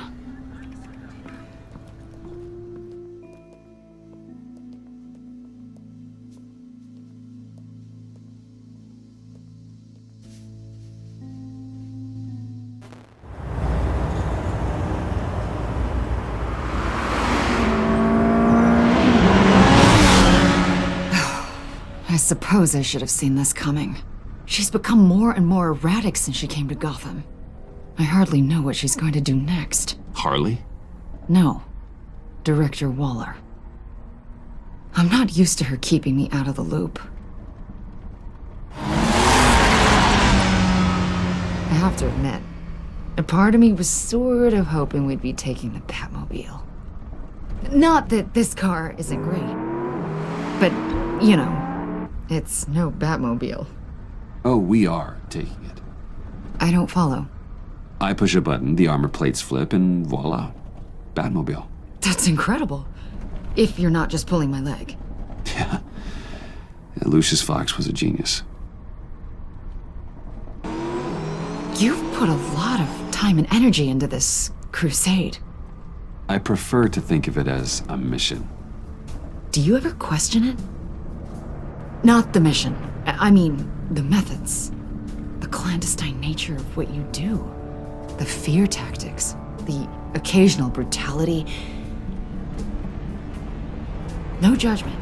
I suppose I should have seen this coming. She's become more and more erratic since she came to Gotham. I hardly know what she's going to do next. Harley? No. Director Waller. I'm not used to her keeping me out of the loop. I have to admit, a part of me was sort of hoping we'd be taking the Batmobile. Not that this car isn't great, but, you know, it's no Batmobile. Oh, we are taking it. I don't follow. I push a button, the armor plates flip, and voila. Batmobile. That's incredible. If you're not just pulling my leg. Yeah, Lucius Fox was a genius. You've put a lot of time and energy into this crusade. I prefer to think of it as a mission. Do you ever question it? Not the mission. I mean, the methods. The clandestine nature of what you do. The fear tactics. The occasional brutality. No judgment.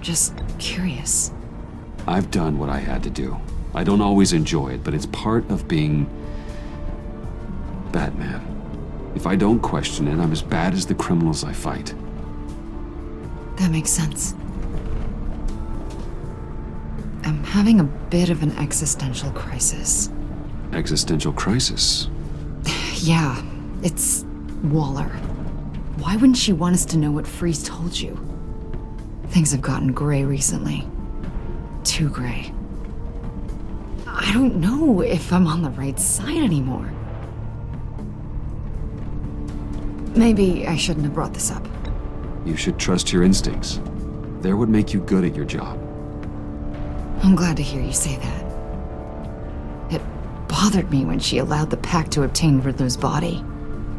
Just curious. I've done what I had to do. I don't always enjoy it, but it's part of being Batman. If I don't question it, I'm as bad as the criminals I fight. That makes sense. I'm having a bit of an existential crisis. Existential crisis? Yeah, it's Waller. Why wouldn't she want us to know what Freeze told you? Things have gotten gray recently. Too gray. I don't know if I'm on the right side anymore. Maybe I shouldn't have brought this up. You should trust your instincts. They're what make you good at your job. I'm glad to hear you say that. It bothered me when she allowed the pack to obtain Riddler's body.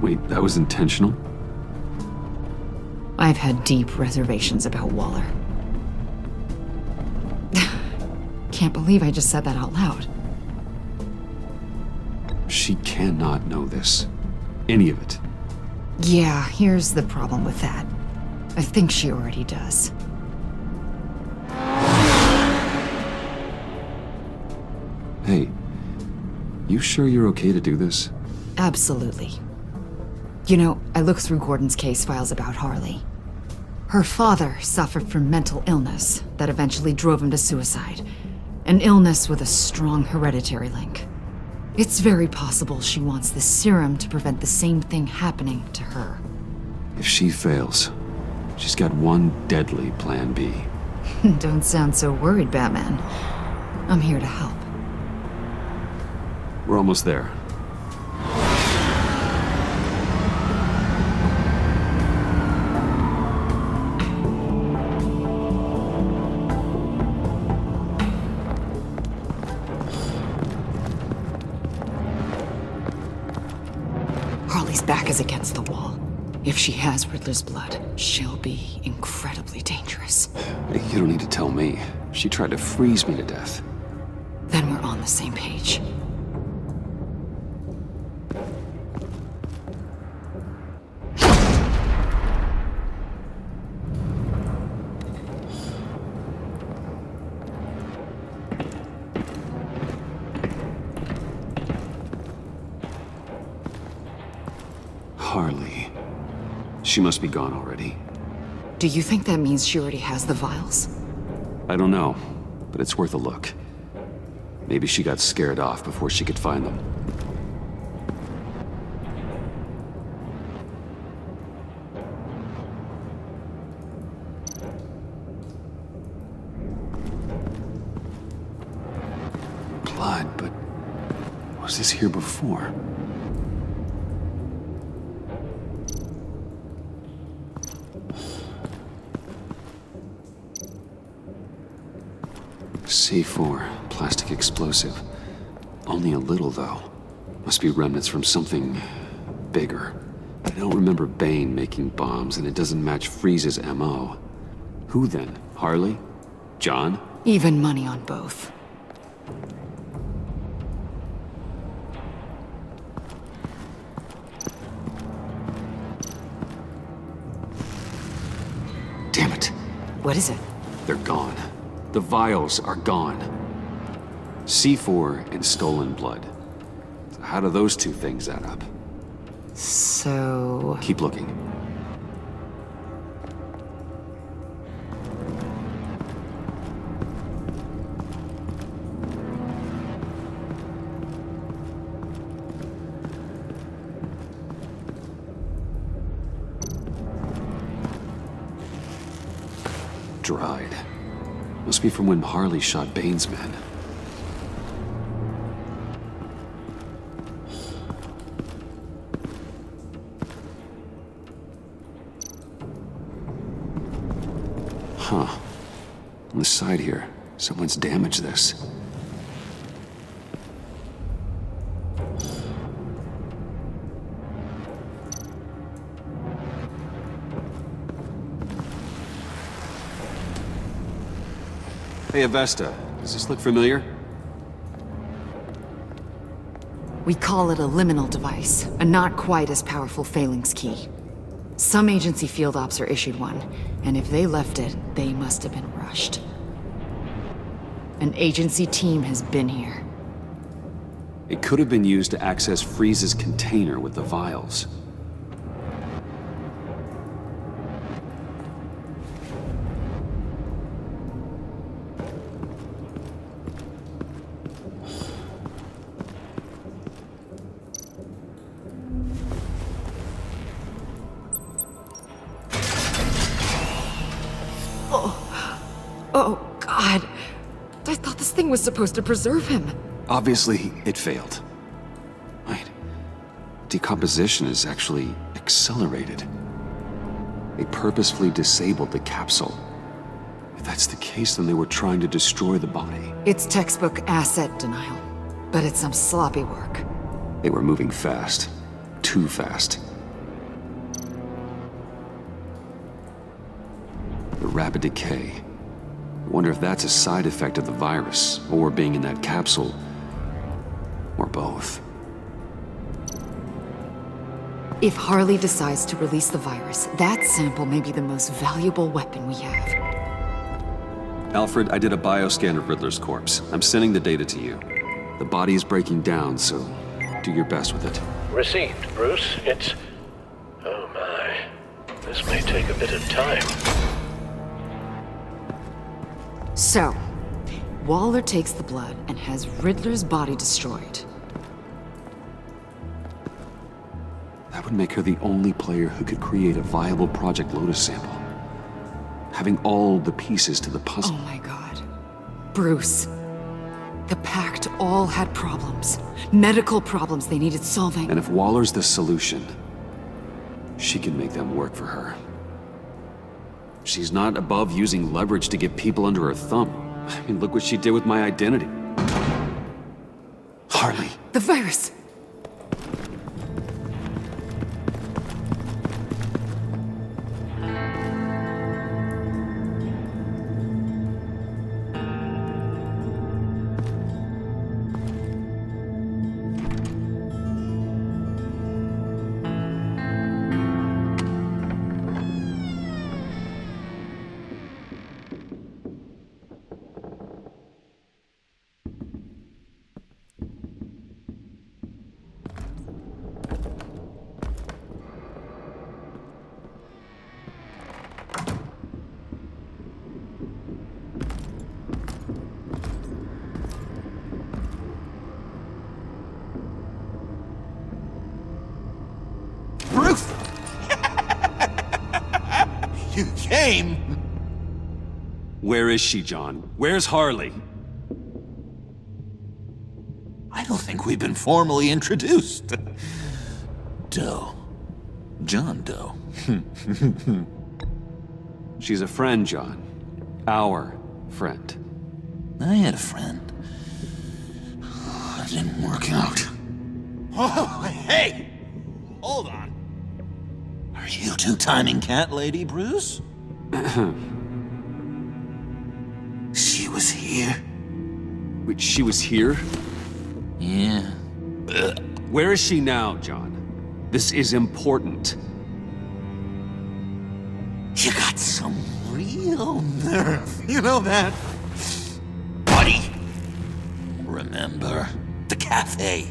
Wait, that was intentional? I've had deep reservations about Waller. Can't believe I just said that out loud. She cannot know this. Any of it. Yeah, here's the problem with that. I think she already does. Hey, you sure you're okay to do this? Absolutely. You know, I looked through Gordon's case files about Harley. Her father suffered from mental illness that eventually drove him to suicide. An illness with a strong hereditary link. It's very possible she wants the serum to prevent the same thing happening to her. If she fails, she's got one deadly plan B. Don't sound so worried, Batman. I'm here to help. We're almost there. Harley's back is against the wall. If she has Riddler's blood, she'll be incredibly dangerous. You don't need to tell me. She tried to freeze me to death. Then we're on the same page. Harley. She must be gone already. Do you think that means she already has the vials? I don't know, but it's worth a look. Maybe she got scared off before she could find them. Blood, but was this here before? C4, plastic explosive. Only a little, though. Must be remnants from something bigger. I don't remember Bane making bombs, and it doesn't match Freeze's MO. Who then? Harley? John? Even money on both. Damn it. What is it? They're gone. The vials are gone. C4 and stolen blood. So how do those two things add up? So... Keep looking. Dried. Must be from when Harley shot Bane's men. Huh. On the side here, someone's damaged this. Hey, Avesta, does this look familiar? We call it a liminal device, a not quite as powerful phalanx key. Some agency field ops are issued one, and if they left it, they must have been rushed. An agency team has been here. It could have been used to access Freeze's container with the vials. Oh, God. I thought this thing was supposed to preserve him. Obviously, it failed. Wait. Decomposition is actually accelerated. They purposefully disabled the capsule. If that's the case, then they were trying to destroy the body. It's textbook asset denial, but it's some sloppy work. They were moving fast. Too fast. The rapid decay. I wonder if that's a side effect of the virus, or being in that capsule, or both. If Harley decides to release the virus, that sample may be the most valuable weapon we have. Alfred, I did a bioscan of Riddler's corpse. I'm sending the data to you. The body is breaking down, so do your best with it. Received, Bruce. It's... Oh my. This may take a bit of time. So, Waller takes the blood and has Riddler's body destroyed. That would make her the only player who could create a viable Project Lotus sample. Having all the pieces to the puzzle. Oh my God. Bruce. The Pact all had problems. Medical problems they needed solving. And if Waller's the solution, she can make them work for her. She's not above using leverage to get people under her thumb. I mean, look what she did with my identity. Harley. The virus! You came! Where is she, John? Where's Harley? I don't think we've been formally introduced. Doe. John Doe. She's a friend, John. Our friend. I had a friend. It didn't work out. Oh, hey! Hold on. Are you two-timing cat lady, Bruce? She was here. Wait, she was here? Yeah. Where is she now, John? This is important. You got some real nerve, you know that? Buddy! Remember the cafe?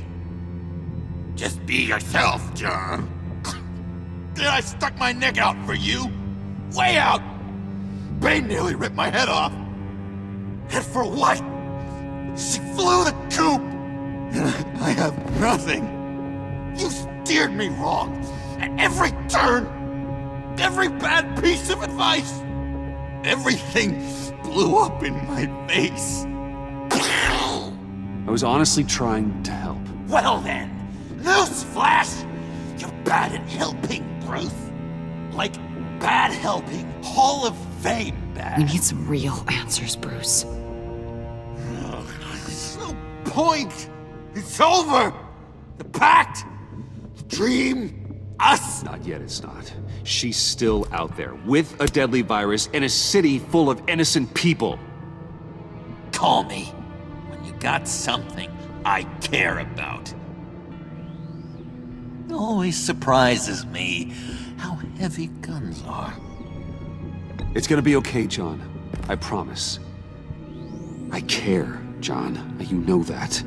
Just be yourself, John. Then I stuck my neck out for you. Way out! Bane nearly ripped my head off. And for what? She flew the coop! And I have nothing. You steered me wrong. At every turn. Every bad piece of advice. Everything blew up in my face. I was honestly trying to help. Well then, newsflash! You're bad at helping, Bruce. Like bad helping, Hall of Fame bad. We need some real answers, Bruce. There's no point. It's over. The pact, the dream, us. Not yet, it's not. She's still out there, with a deadly virus in a city full of innocent people. Call me when you got something I care about. It always surprises me how heavy guns are. It's gonna be okay, John. I promise. I care, John. You know that.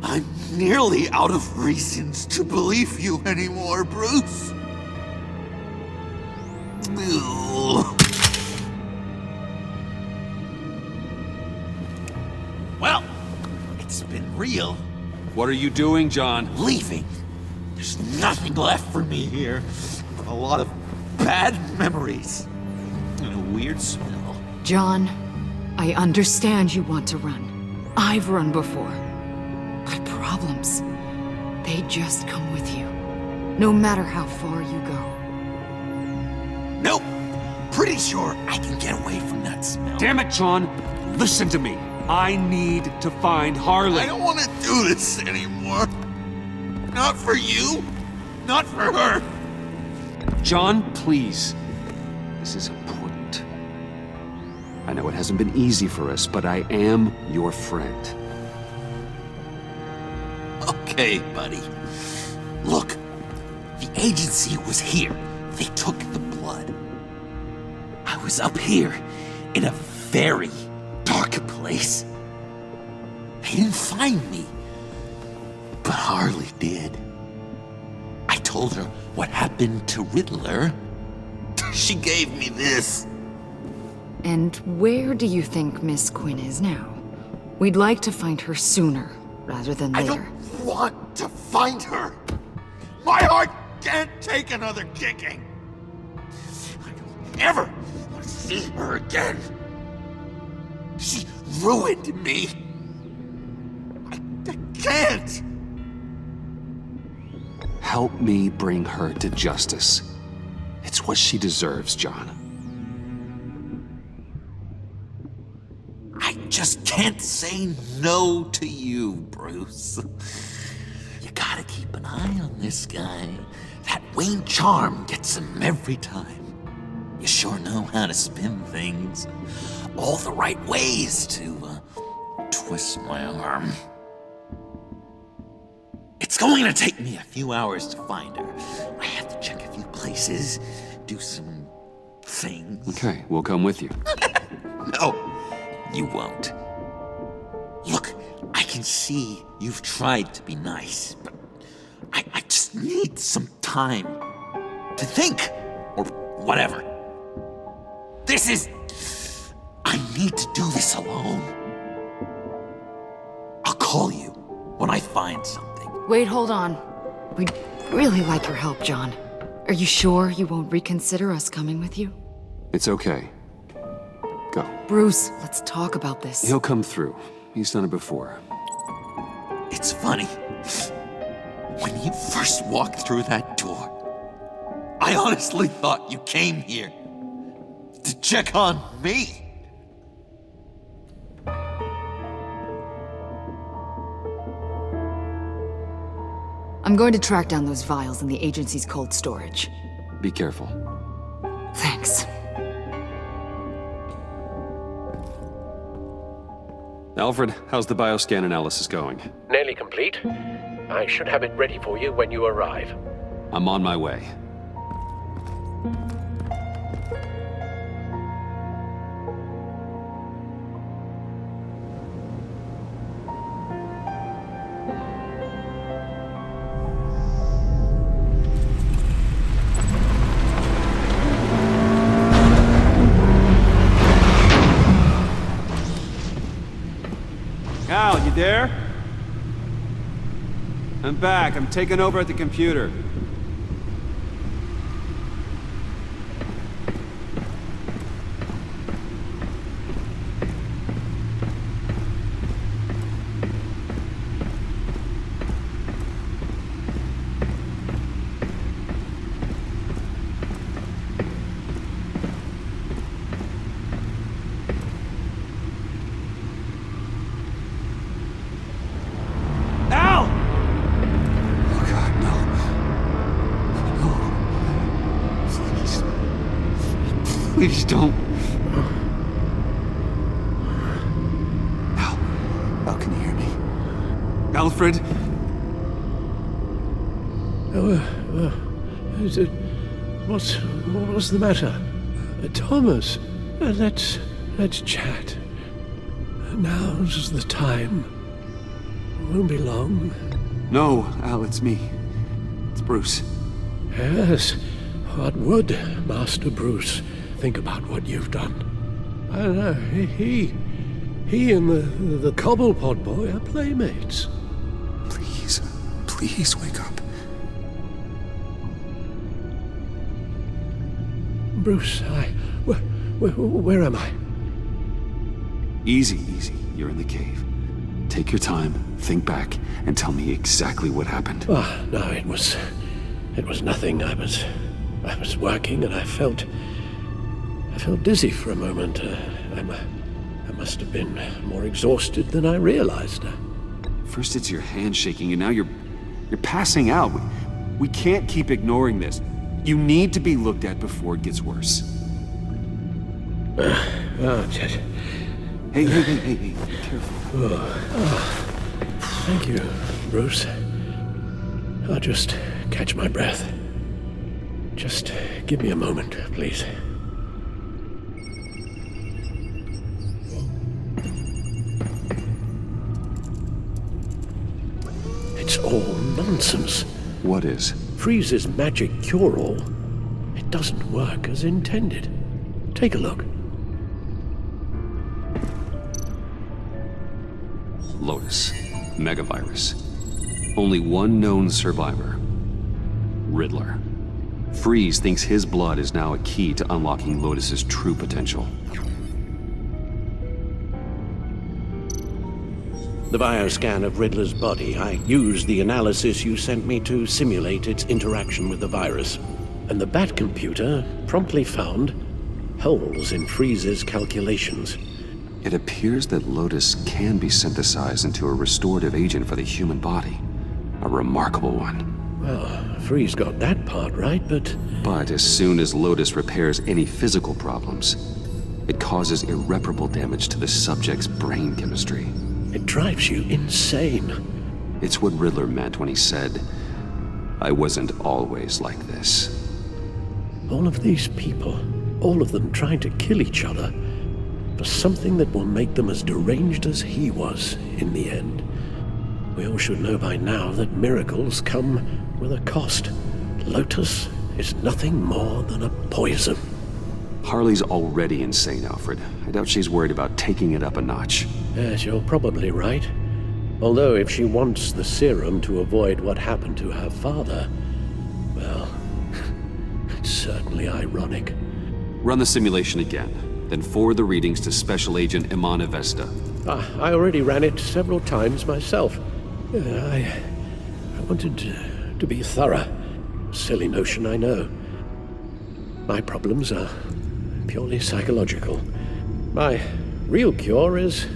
I'm nearly out of reasons to believe you anymore, Bruce. Well, it's been real. What are you doing, John? Leaving. There's nothing left for me here. A lot of bad memories. And a weird smell. John, I understand you want to run. I've run before. But problems, they just come with you. No matter how far you go. Nope. Pretty sure I can get away from that smell. Damn it, John! Listen to me. I need to find Harley. I don't want to do this anymore. Not for you. Not for her. John, please. This is important. I know it hasn't been easy for us, but I am your friend. Okay, buddy. Look, the agency was here. They took the blood. I was up here in a very dark place. They didn't find me, but Harley did. I told her what happened to Riddler. She gave me this. And where do you think Miss Quinn is now? We'd like to find her sooner, rather than later. I don't want to find her. My heart can't take another kicking. I don't ever want to see her again. She ruined me. I can't. Help me bring her to justice. It's what she deserves, John. I just can't say no to you, Bruce. You gotta keep an eye on this guy. That Wayne charm gets him every time. You sure know how to spin things. All the right ways to twist my arm. It's going to take me a few hours to find her. I have to check a few places, do some things. Okay, we'll come with you. No, you won't. Look, I can see you've tried to be nice, but I just need some time to think, or whatever. I need to do this alone. I'll call you when I find something. Wait, hold on. We'd really like your help, John. Are you sure you won't reconsider us coming with you? It's okay. Go. Bruce, let's talk about this. He'll come through. He's done it before. It's funny. When you first walked through that door, I honestly thought you came here to check on me. I'm going to track down those vials in the agency's cold storage. Be careful. Thanks. Alfred, how's the bioscan analysis going? Nearly complete. I should have it ready for you when you arrive. I'm on my way. Al, you there? I'm back. I'm taking over at the computer. Please don't. Al, can you hear me? Alfred? What was the matter? Thomas, let's chat. Now's the time. Won't be long. No, Al, it's me. It's Bruce. Yes. What would Master Bruce think about what you've done? He and the Cobblepot boy are playmates. Please wake up. Bruce, Where am I? Easy, easy. You're in the cave. Take your time, think back, and tell me exactly what happened. No, it was nothing. I was working and I felt dizzy for a moment. I must have been more exhausted than I realized. First it's your hand shaking, and now you're passing out. We can't keep ignoring this. You need to be looked at before it gets worse. Hey, be careful. Thank you, Bruce. I'll just catch my breath. Just give me a moment, please. It's all nonsense. What is? Freeze's magic cure-all. It doesn't work as intended. Take a look. Lotus. Megavirus. Only one known survivor. Riddler. Freeze thinks his blood is now a key to unlocking Lotus's true potential. The bioscan of Riddler's body, I used the analysis you sent me to simulate its interaction with the virus. And the Bat computer promptly found holes in Freeze's calculations. It appears that Lotus can be synthesized into a restorative agent for the human body. A remarkable one. Well, Freeze got that part right, but... But as soon as Lotus repairs any physical problems, it causes irreparable damage to the subject's brain chemistry. It drives you insane. It's what Riddler meant when he said, "I wasn't always like this." All of these people, all of them trying to kill each other, for something that will make them as deranged as he was in the end. We all should know by now that miracles come with a cost. Lotus is nothing more than a poison. Harley's already insane, Alfred. I doubt she's worried about taking it up a notch. Yes, you're probably right. Although if she wants the serum to avoid what happened to her father, well, it's certainly ironic. Run the simulation again, then forward the readings to Special Agent Imana Vesta. I already ran it several times myself. I wanted to be thorough. Silly notion, I know. My problems are purely psychological. My real cure is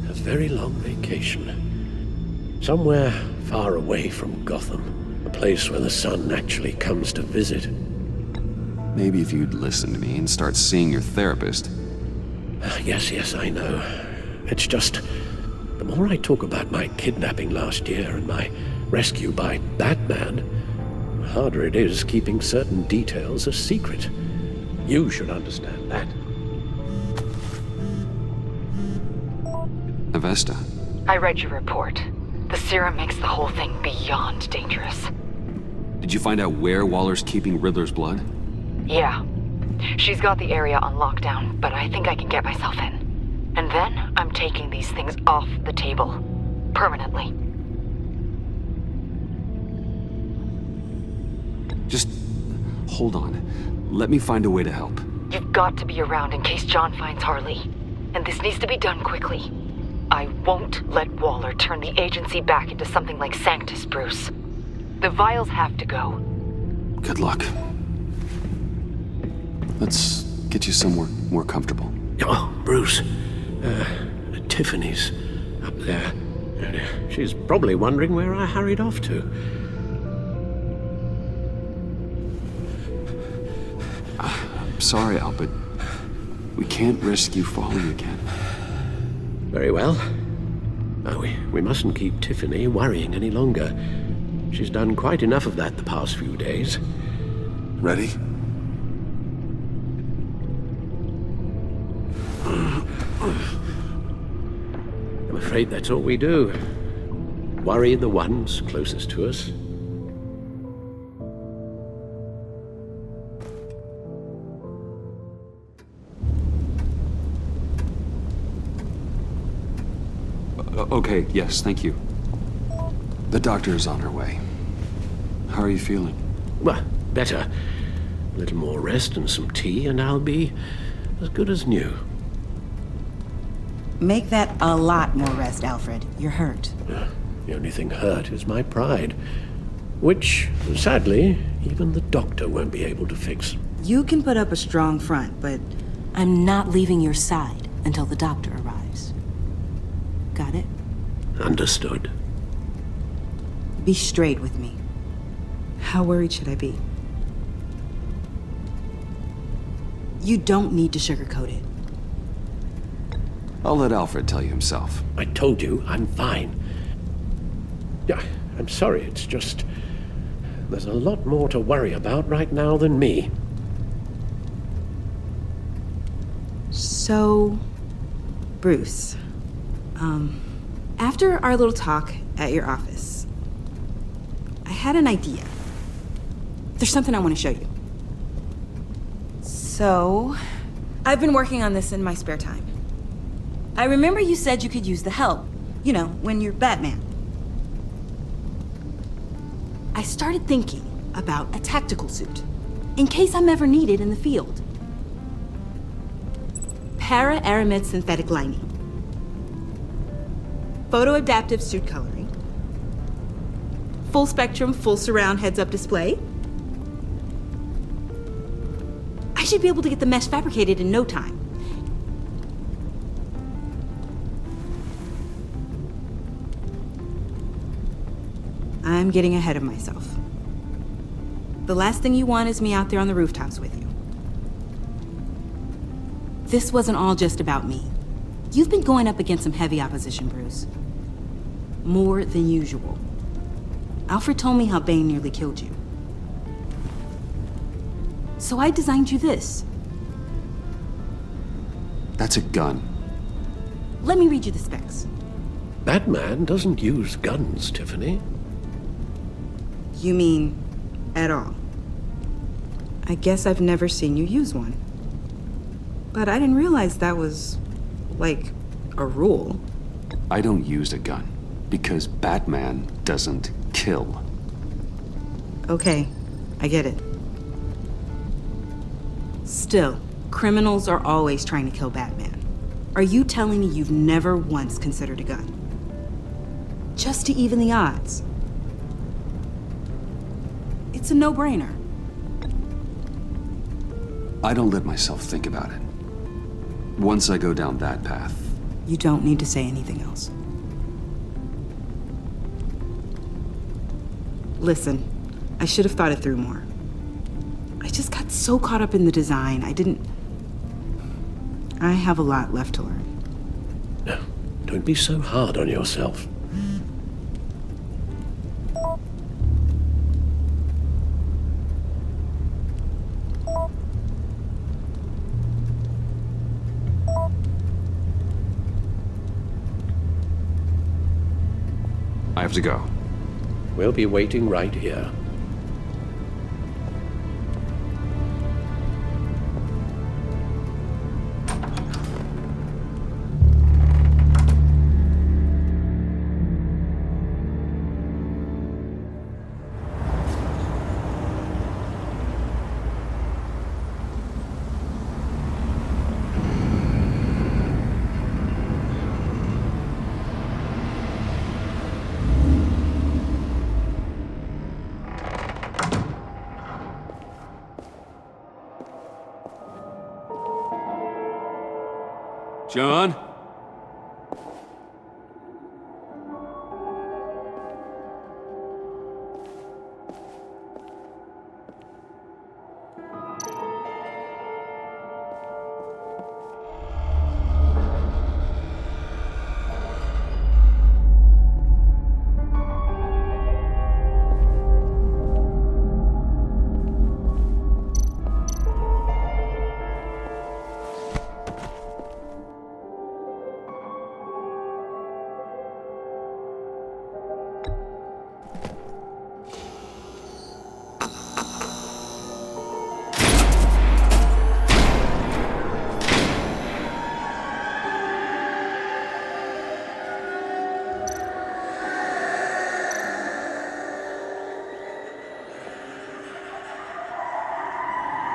a very long vacation. Somewhere far away from Gotham. A place where the sun actually comes to visit. Maybe if you'd listen to me and start seeing your therapist. Yes, I know. It's just, the more I talk about my kidnapping last year and my rescue by Batman, the harder it is keeping certain details a secret. You should understand that. Avesta. I read your report. The serum makes the whole thing beyond dangerous. Did you find out where Waller's keeping Riddler's blood? Yeah. She's got the area on lockdown, but I think I can get myself in. And then I'm taking these things off the table. Permanently. Just hold on. Let me find a way to help. You've got to be around in case John finds Harley. And this needs to be done quickly. I won't let Waller turn the agency back into something like Sanctus, Bruce. The vials have to go. Good luck. Let's get you somewhere more comfortable. Oh, Bruce. Tiffany's up there. She's probably wondering where I hurried off to. I'm sorry, Al, but we can't risk you falling again. Very well. We mustn't keep Tiffany worrying any longer. She's done quite enough of that the past few days. Ready? I'm afraid that's all we do. Worry the ones closest to us. Okay, yes, thank you. The doctor is on her way. How are you feeling? Well, better. A little more rest and some tea, and I'll be as good as new. Make that a lot more rest, Alfred. You're hurt. The only thing hurt is my pride, which, sadly, even the doctor won't be able to fix. You can put up a strong front, but I'm not leaving your side until the doctor arrives. Got it? Understood. Be straight with me. How worried should I be? You don't need to sugarcoat it. I'll let Alfred tell you himself. I told you, I'm fine. Yeah, I'm sorry, it's just... there's a lot more to worry about right now than me. So, Bruce, after our little talk at your office, I had an idea. There's something I want to show you. So, I've been working on this in my spare time. I remember you said you could use the help, you know, when you're Batman. I started thinking about a tactical suit, in case I'm ever needed in the field. Para-aramid synthetic lining. Photo-adaptive suit coloring. Full spectrum, full surround heads-up display. I should be able to get the mesh fabricated in no time. I'm getting ahead of myself. The last thing you want is me out there on the rooftops with you. This wasn't all just about me. You've been going up against some heavy opposition, Bruce. More than usual. Alfred told me how Bane nearly killed you. So I designed you this. That's a gun. Let me read you the specs. Batman doesn't use guns, Tiffany. You mean, at all? I guess I've never seen you use one. But I didn't realize that was, like, a rule. I don't use a gun because Batman doesn't kill. Okay, I get it. Still, criminals are always trying to kill Batman. Are you telling me you've never once considered a gun? Just to even the odds. It's a no-brainer. I don't let myself think about it. Once I go down that path... You don't need to say anything else. Listen, I should have thought it through more. I just got so caught up in the design, I have a lot left to learn. No, don't be so hard on yourself. I have to go. We'll be waiting right here. John?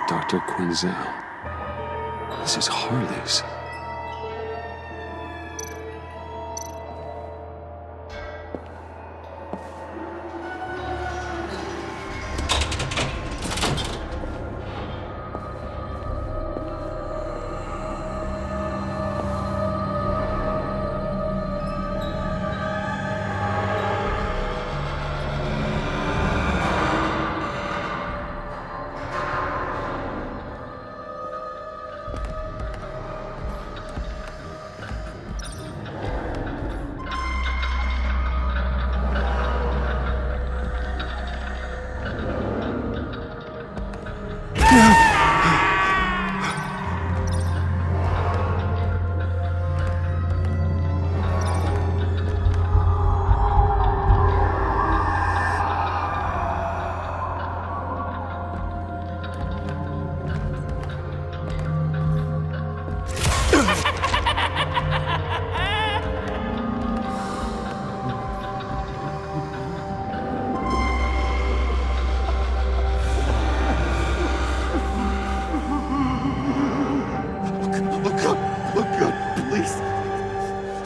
Dr. Quinzel. This is Harley's.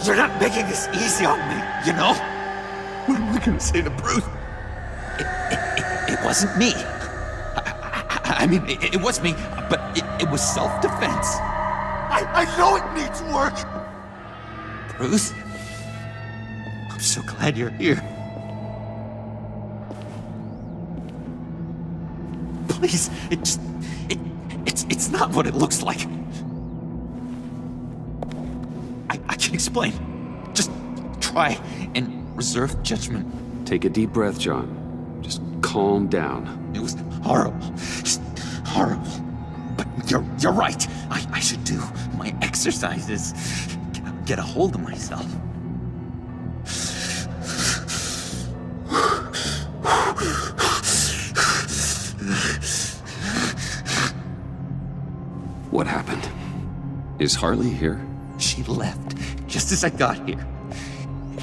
You're not making this easy on me, you know? What am I gonna say to Bruce? It wasn't me. I mean, it was me, but it was self-defense. I know it needs work! Bruce? I'm so glad you're here. Please, it's not what it looks like. I can explain. Just try and reserve judgment. Take a deep breath, John. Just calm down. It was horrible. Just horrible. But you're right. I should do my exercises. Get a hold of myself. What happened? Is Harley here? She left just as I got here.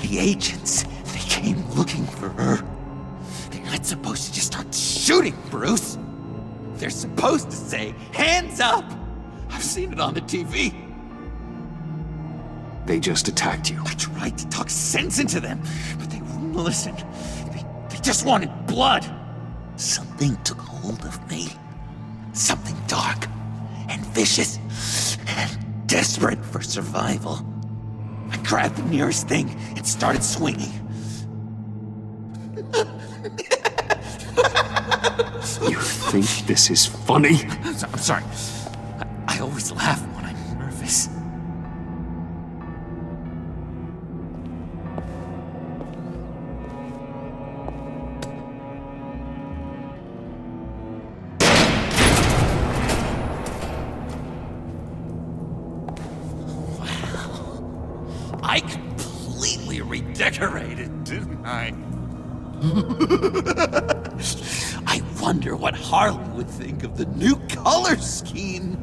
The agents, they came looking for her. They're not supposed to just start shooting, Bruce. They're supposed to say, hands up! I've seen it on the TV. They just attacked you. I tried to talk sense into them, but they wouldn't listen. They just wanted blood. Something took hold of me. Something dark and vicious and desperate for survival. I grabbed the nearest thing and started swinging. You think this is funny? I'm sorry. I always laugh when I'm nervous. I completely redecorated, didn't I? I wonder what Harley would think of the new color scheme.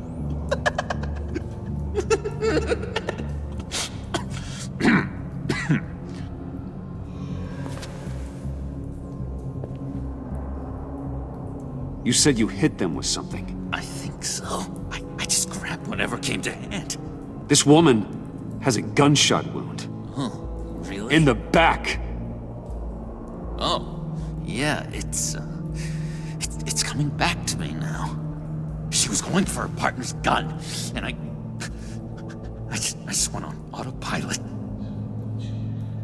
You said you hit them with something. I think so. I just grabbed whatever came to hand. This woman has a gunshot wound. Huh, really? In the back. Oh, yeah, it's coming back to me now. She was going for her partner's gun, and I just went on autopilot.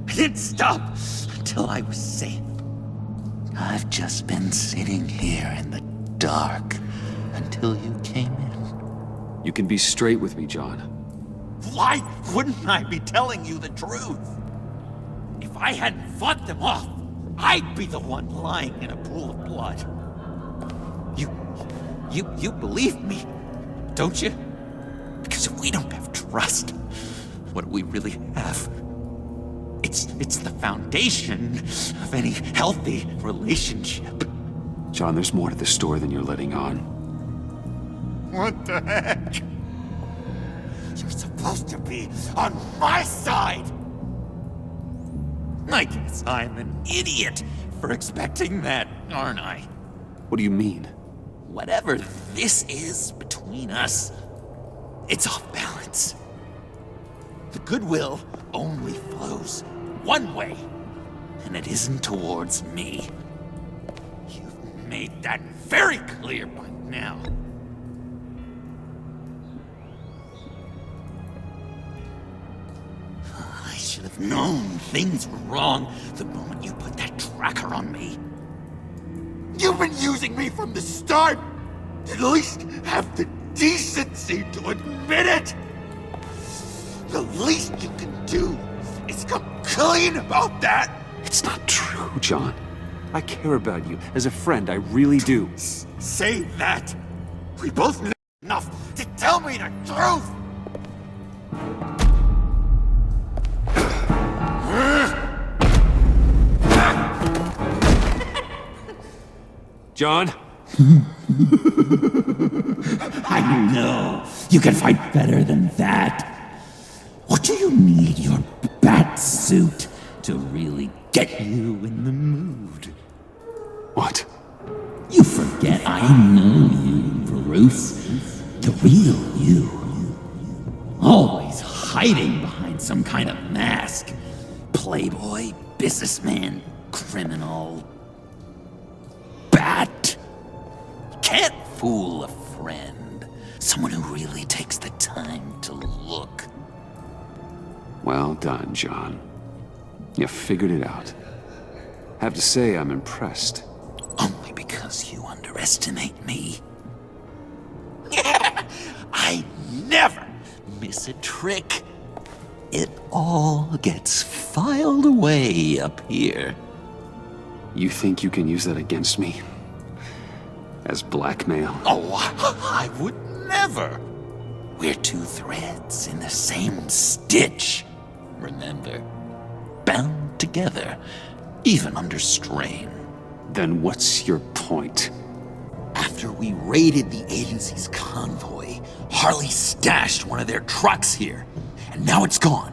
I didn't stop until I was safe. I've just been sitting here in the dark until you came in. You can be straight with me, John. Why wouldn't I be telling you the truth? If I hadn't fought them off, I'd be the one lying in a pool of blood. You believe me, don't you? Because if we don't have trust, what do we really have? It's the foundation of any healthy relationship. John, there's more to this story than you're letting on. What the heck? You're supposed to be on my side! I guess I'm an idiot for expecting that, aren't I? What do you mean? Whatever this is between us, It's off balance. The goodwill only flows one way, and it isn't towards me. You've made that very clear by now. I should have known things were wrong the moment you put that tracker on me. You've been using me from the start! At least have the decency to admit it! The least you can do is come clean about that! It's not true, John. I care about you. As a friend, I really do. Say that! We both know enough to tell me the truth! John? I know. You can fight better than that. What do you need your bat suit to really get you in the mood? What? You forget I know you, Bruce. The real you. Always hiding behind some kind of mask. Playboy, businessman, criminal. Bat. Can't fool a friend. Someone who really takes the time to look. Well done, John. You figured it out. Have to say, I'm impressed. Only because you underestimate me. I never miss a trick. It all gets filed away up here. You think you can use that against me? As blackmail? Oh, I would never. We're two threads in the same stitch. Remember? Bound together, even under strain. Then what's your point? After we raided the agency's convoy, Harley stashed one of their trucks here. And now it's gone,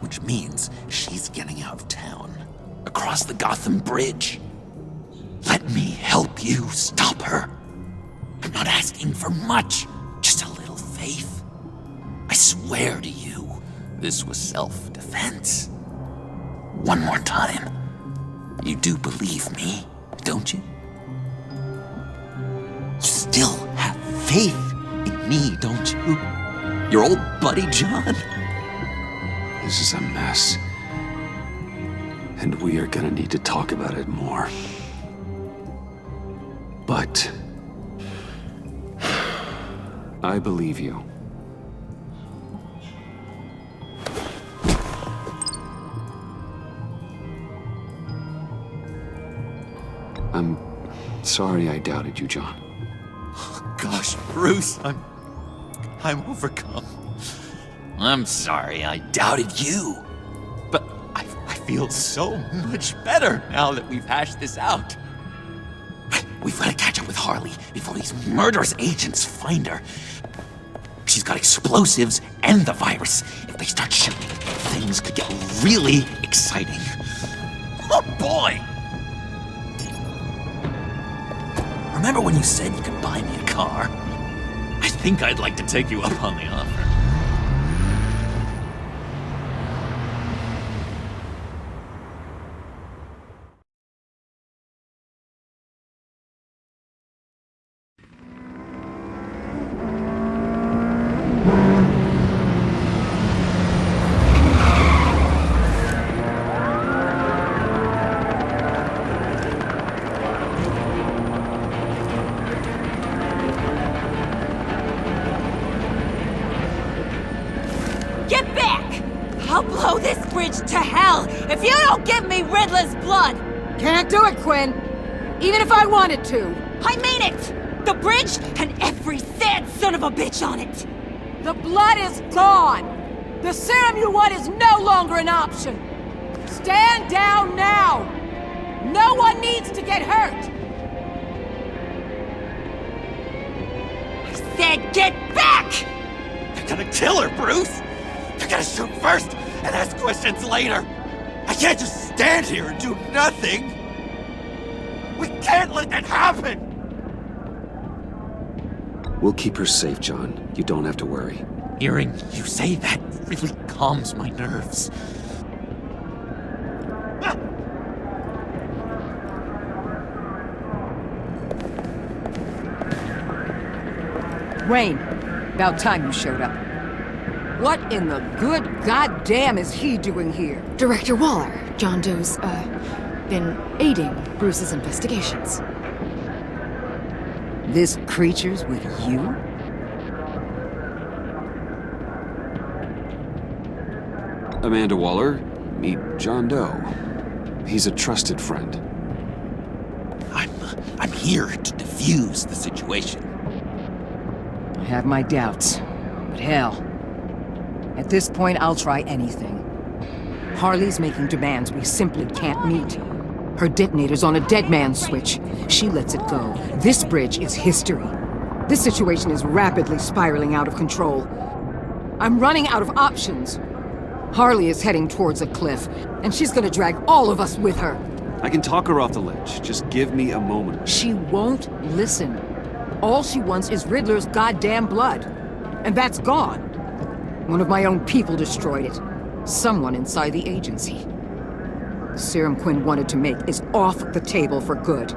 which means she's getting out of town. Across the Gotham Bridge. Let me help you stop her. I'm not asking for much, just a little faith. I swear to you, this was self-defense. One more time. You do believe me, don't you? You still have faith in me, don't you? Your old buddy John? This is a mess. And we are gonna need to talk about it more. But I believe you. I'm sorry I doubted you, John. Gosh, Bruce, I'm overcome. I'm sorry I doubted you. But I feel so much better now that we've hashed this out. We've got to catch up with Harley before these murderous agents find her. She's got explosives and the virus. If they start shooting, things could get really exciting. Oh boy! Remember when you said you could buy me a car? I think I'd like to take you up on the offer. Get back! I'll blow this bridge to hell if you don't give me Riddler's blood! Can't do it, Quinn. Even if I wanted to. I mean it! The bridge and every sad son of a bitch on it! The blood is gone! The serum you want is no longer an option! Stand down now! No one needs to get hurt! I said get back! They're gonna kill her, Bruce! They're gonna shoot first and ask questions later! I can't just stand here and do nothing! We can't let that happen! We'll keep her safe, John. You don't have to worry. Hearing you say that really calms my nerves. Wayne, about time you showed up. What in the good goddamn is he doing here? Director Waller, John Doe's, been aiding Bruce's investigations. This creature's with you? Amanda Waller, meet John Doe. He's a trusted friend. I'm here to defuse the situation. I have my doubts, but hell. At this point, I'll try anything. Harley's making demands we simply can't meet. Her detonator's on a dead man's switch. She lets it go. This bridge is history. This situation is rapidly spiraling out of control. I'm running out of options. Harley is heading towards a cliff, and she's gonna drag all of us with her. I can talk her off the ledge. Just give me a moment. She won't listen. All she wants is Riddler's goddamn blood. And that's gone. One of my own people destroyed it. Someone inside the agency. The serum Quinn wanted to make is off the table for good.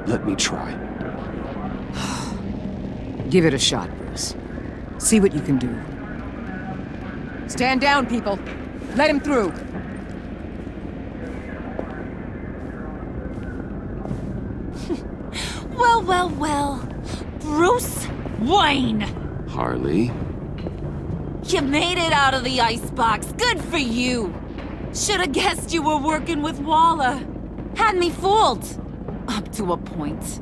Let me try. Give it a shot, Bruce. See what you can do. Stand down, people. Let him through. Well. Bruce Wayne! Harley? You made it out of the icebox. Good for you. Should've guessed you were working with Waller. Had me fooled. Up to a point.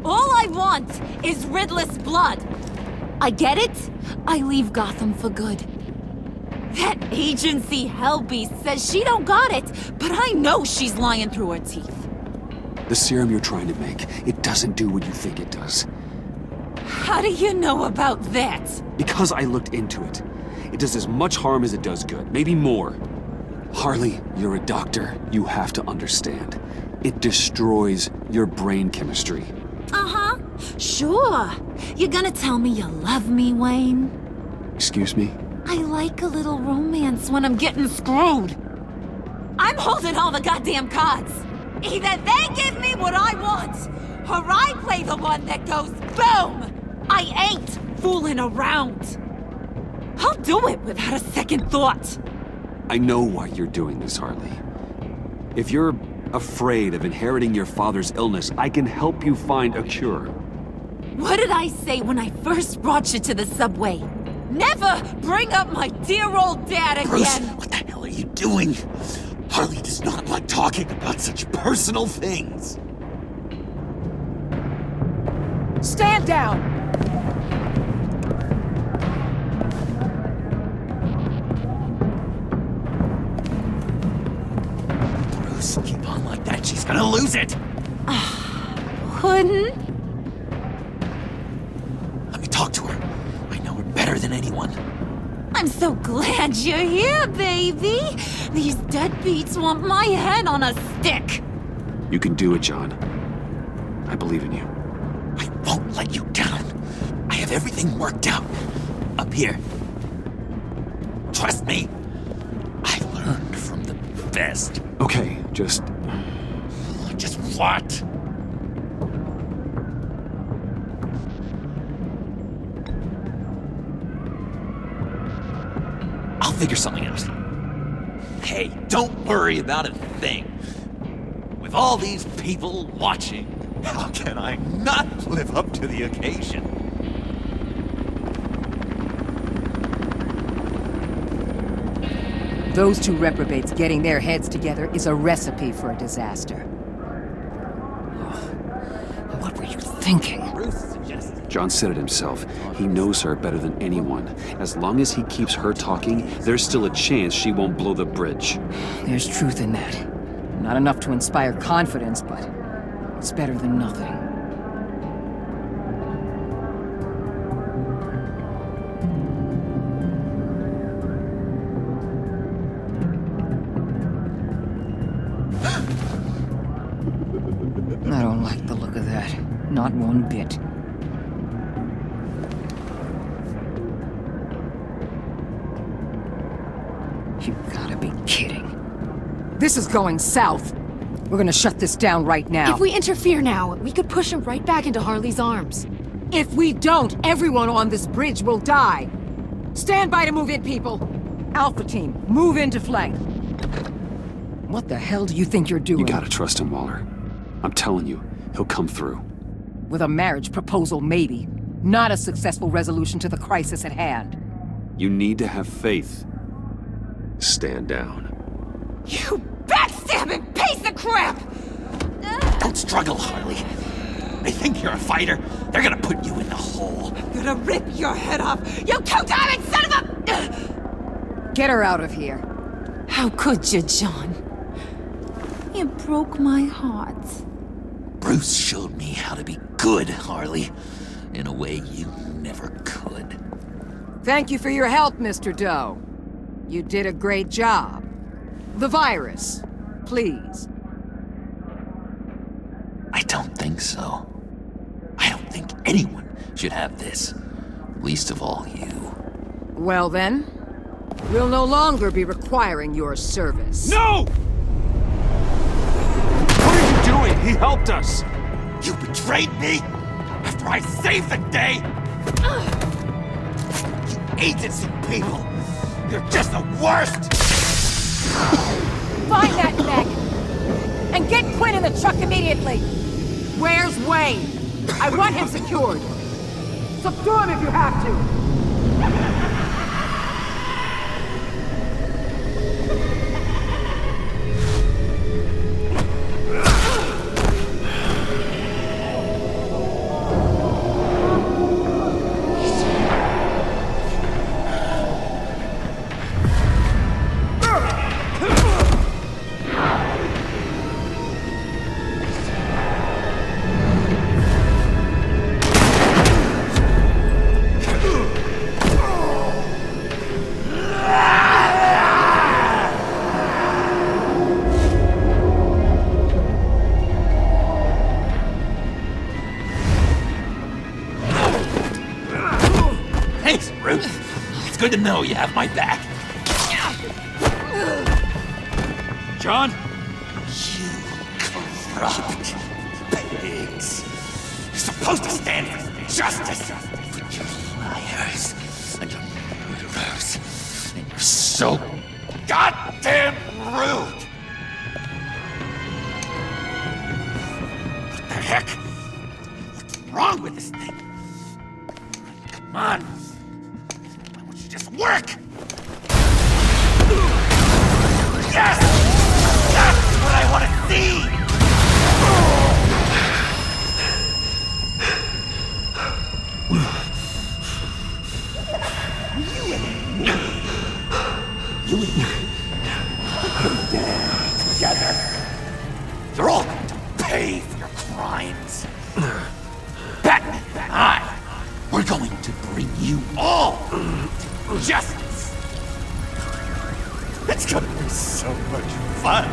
All I want is Riddler's blood. I get it. I leave Gotham for good. That agency hellbeast says she don't got it, but I know she's lying through her teeth. The serum you're trying to make, it doesn't do what you think it does. How do you know about that? Because I looked into it. It does as much harm as it does good, maybe more. Harley, you're a doctor. You have to understand. It destroys your brain chemistry. Uh-huh. Sure. You're gonna tell me you love me, Wayne? Excuse me? I like a little romance when I'm getting screwed. I'm holding all the goddamn cards. Either they give me what I want, or I play the one that goes boom! I ain't fooling around. I'll do it without a second thought. I know why you're doing this, Harley. If you're afraid of inheriting your father's illness, I can help you find a cure. What did I say when I first brought you to the subway? Never bring up my dear old dad again! Bruce, what the hell are you doing? Harley does not like talking about such personal things. Stand down! Bruce, keep on like that. She's gonna lose it. Couldn't? Let me talk to her. I know her better than anyone. I'm so glad you're here, baby. These deadbeats want my head on a stick. You can do it, John. I believe in you. I won't let you down. I have everything worked out. Up here. Trust me. I learned from the best. Okay, just what? I'll figure something out. Hey, don't worry about a thing. With all these people watching, how can I not live up to the occasion? Those two reprobates getting their heads together is a recipe for a disaster. What were you thinking? John said it himself. He knows her better than anyone. As long as he keeps her talking, there's still a chance she won't blow the bridge. There's truth in that. Not enough to inspire confidence, but it's better than nothing. I don't like the look of that. Not one bit. You gotta be kidding. This is going south. We're gonna shut this down right now. If we interfere now, we could push him right back into Harley's arms. If we don't, everyone on this bridge will die. Stand by to move in, people. Alpha team, move into flank. What the hell do you think you're doing? You gotta trust him, Waller. I'm telling you, he'll come through. With a marriage proposal, maybe. Not a successful resolution to the crisis at hand. You need to have faith. Stand down. You backstabbing piece of crap! Don't struggle, Harley. They think you're a fighter. They're gonna put you in the hole. I'm gonna rip your head off, you two-timing son of a... Get her out of here. How could you, John? You broke my heart. Bruce showed me how to be good, Harley. In a way you never could. Thank you for your help, Mr. Doe. You did a great job. The virus, please. I don't think so. I don't think anyone should have this. Least of all you. Well then, we'll no longer be requiring your service. No! What are you doing? He helped us! You betrayed me after I saved the day! You agency people! You're just the worst! Find that Meg! And get Quinn in the truck immediately! Where's Wayne? I want him secured! Subdue him if you have to! Thanks, Bruce. It's good to know you have my back. John? You corrupt pigs. You're supposed to stand for justice. But you're liars. And you're murderers. And you're so goddamn rude. What the heck? What's wrong with this thing? Come on. Why don't you just work? Yes! That's what I want to see! You and me. Together. You're all going to pay for your crimes. Batman and I, we're going to bring you all to justice. It's gonna be so much fun.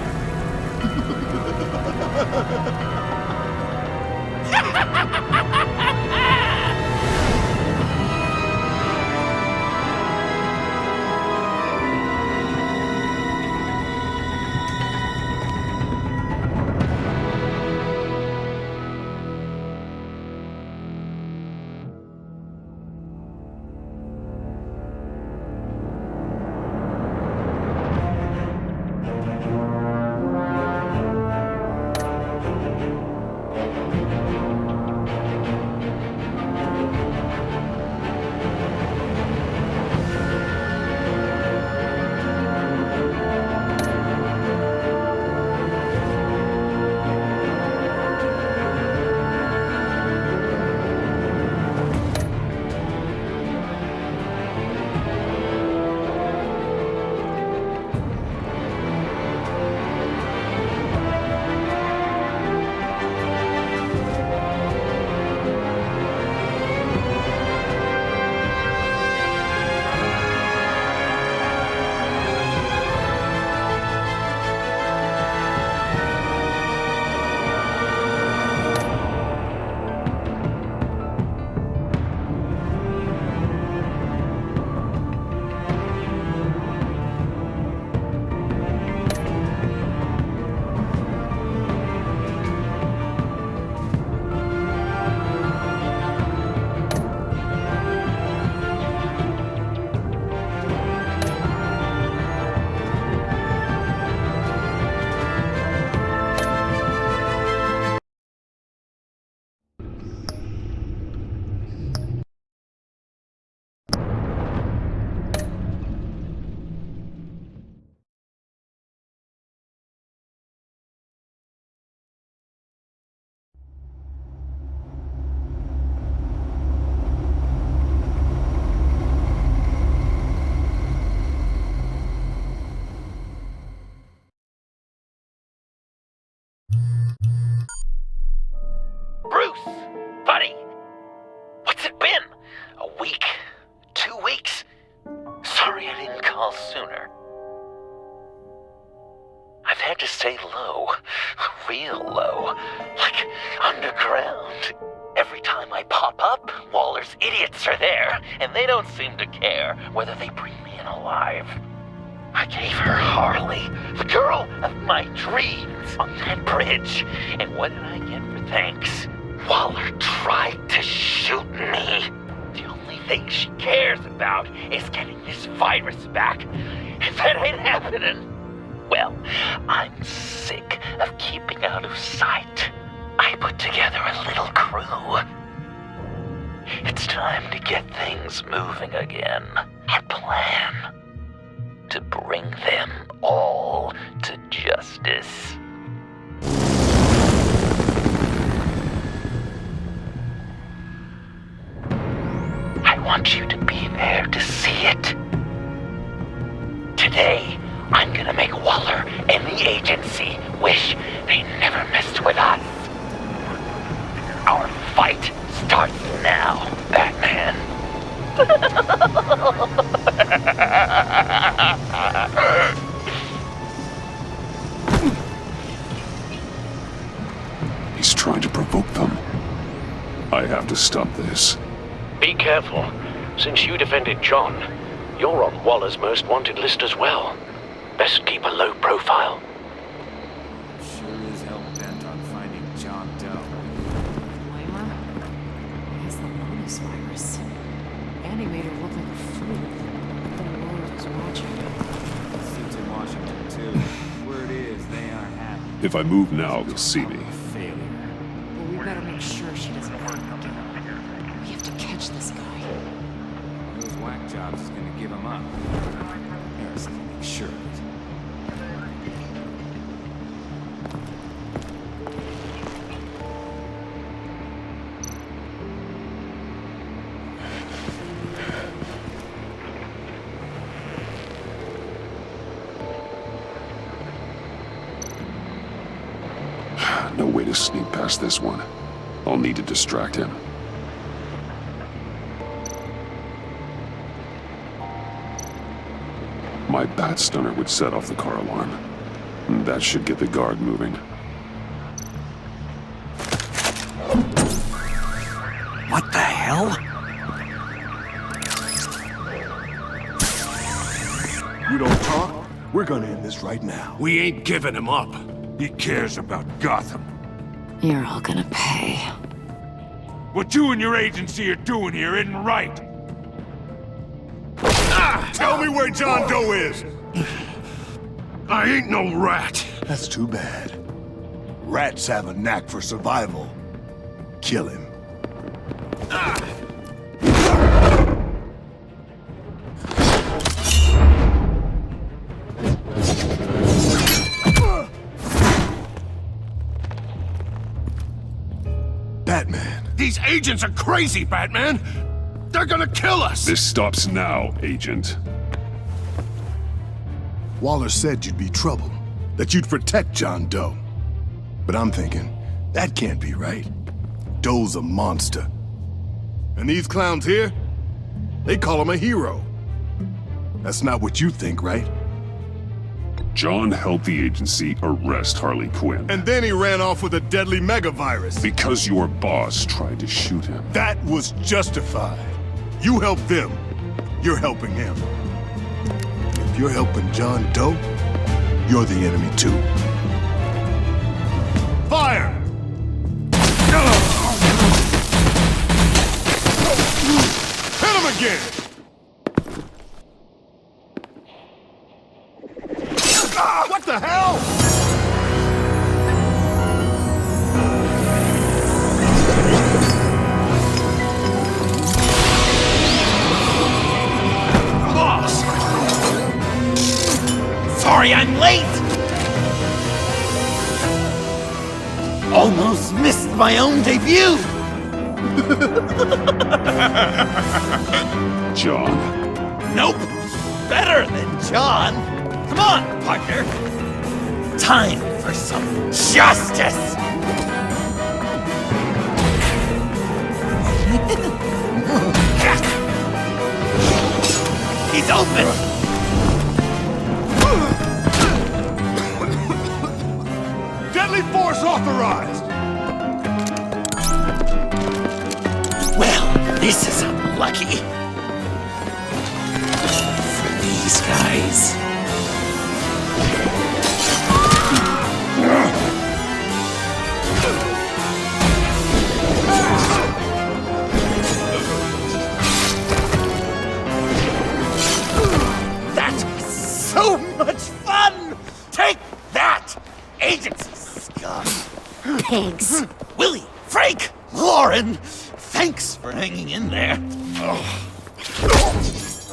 sooner. I've had to stay low, real low, like underground. Every time I pop up, Waller's idiots are there, and they don't seem to care whether they bring me in alive. I gave her Harley, the girl of my dreams, on that bridge, and what did I get for thanks? Waller tried to shoot me. The only thing she cares about is getting this virus back. If that ain't happening, well, I'm sick of keeping out of sight. I put together a little crew. It's time to get things moving again. Our plan: to bring them all to justice. I want you to be there to see it. Today, I'm gonna make Waller and the agency wish they never messed with us. Our fight starts now, Batman. He's trying to provoke them. I have to stop this. Be careful. Since you defended John, you're on Waller's most wanted list as well. Best keep a low profile. Sure is hell bent on finding John Doe. Blamer? He's the Lotus virus. Andy made her look like a fool. The world is watching. Seems in Washington too. Word is they aren't happy. If I move now, they'll see me. Failure. Well, we better make sure she doesn't work again. We have to catch this guy. Those whack jobs is gonna give him up. Harris can make sure of it. No way to sneak past this one. I'll need to distract him. My bat stunner would set off the car alarm. That should get the guard moving. What the hell? You don't talk? We're gonna end this right now. We ain't giving him up. He cares about Gotham. You're all gonna pay. What you and your agency are doing here isn't right. Tell me where John Doe is! I ain't no rat. That's too bad. Rats have a knack for survival. Kill him. Batman. These agents are crazy, Batman. They're gonna kill us. This stops now, Agent. Waller said you'd be trouble, that you'd protect John Doe. But I'm thinking, that can't be right. Doe's a monster. And these clowns here, they call him a hero. That's not what you think, right? John helped the agency arrest Harley Quinn. And then he ran off with a deadly megavirus. Because your boss tried to shoot him. That was justified. You helped them. You're helping him. If you're helping John Doe, you're the enemy too. Fire! Hit him again! What the hell? Boss! Sorry I'm late! Almost missed my own debut! John? Nope! Better than John! Come on, partner! Time for some justice! He's open! Deadly force authorized! Well, this is unlucky. For these guys. That was so much fun! Take that, agency scum! Pigs. Willie, Frank, Lauren, thanks for hanging in there.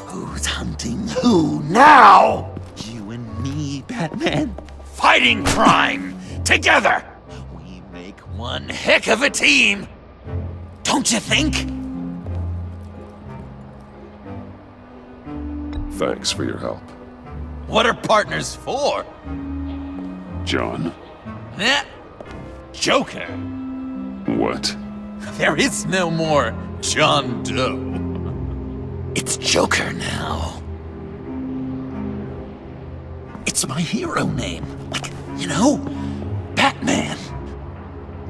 Who's hunting who now? You and me, Batman. Fighting crime together. We make one heck of a team. Don't you think? Thanks for your help. What are partners for? John? Eh? Joker. What? There is no more John Doe. It's Joker now. It's my hero name. Like, you know, Batman.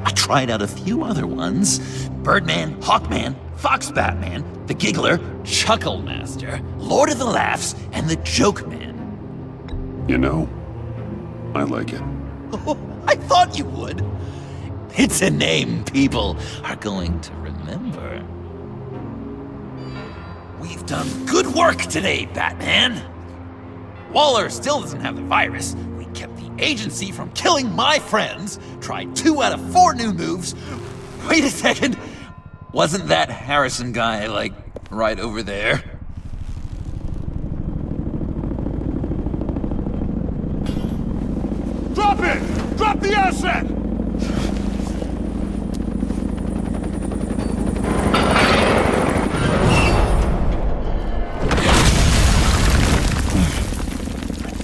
I tried out a few other ones. Birdman, Hawkman, Fox Batman, the Giggler, Chuckle Master, Lord of the Laughs, and the Joke Man. You know, I like it. I thought you would. It's a name people are going to remember. We've done good work today, Batman. Waller still doesn't have the virus. We kept the agency from killing my friends, tried 2 out of 4 new moves. Wait a second. Wasn't that Harrison guy, like, right over there? Drop it! Drop the asset!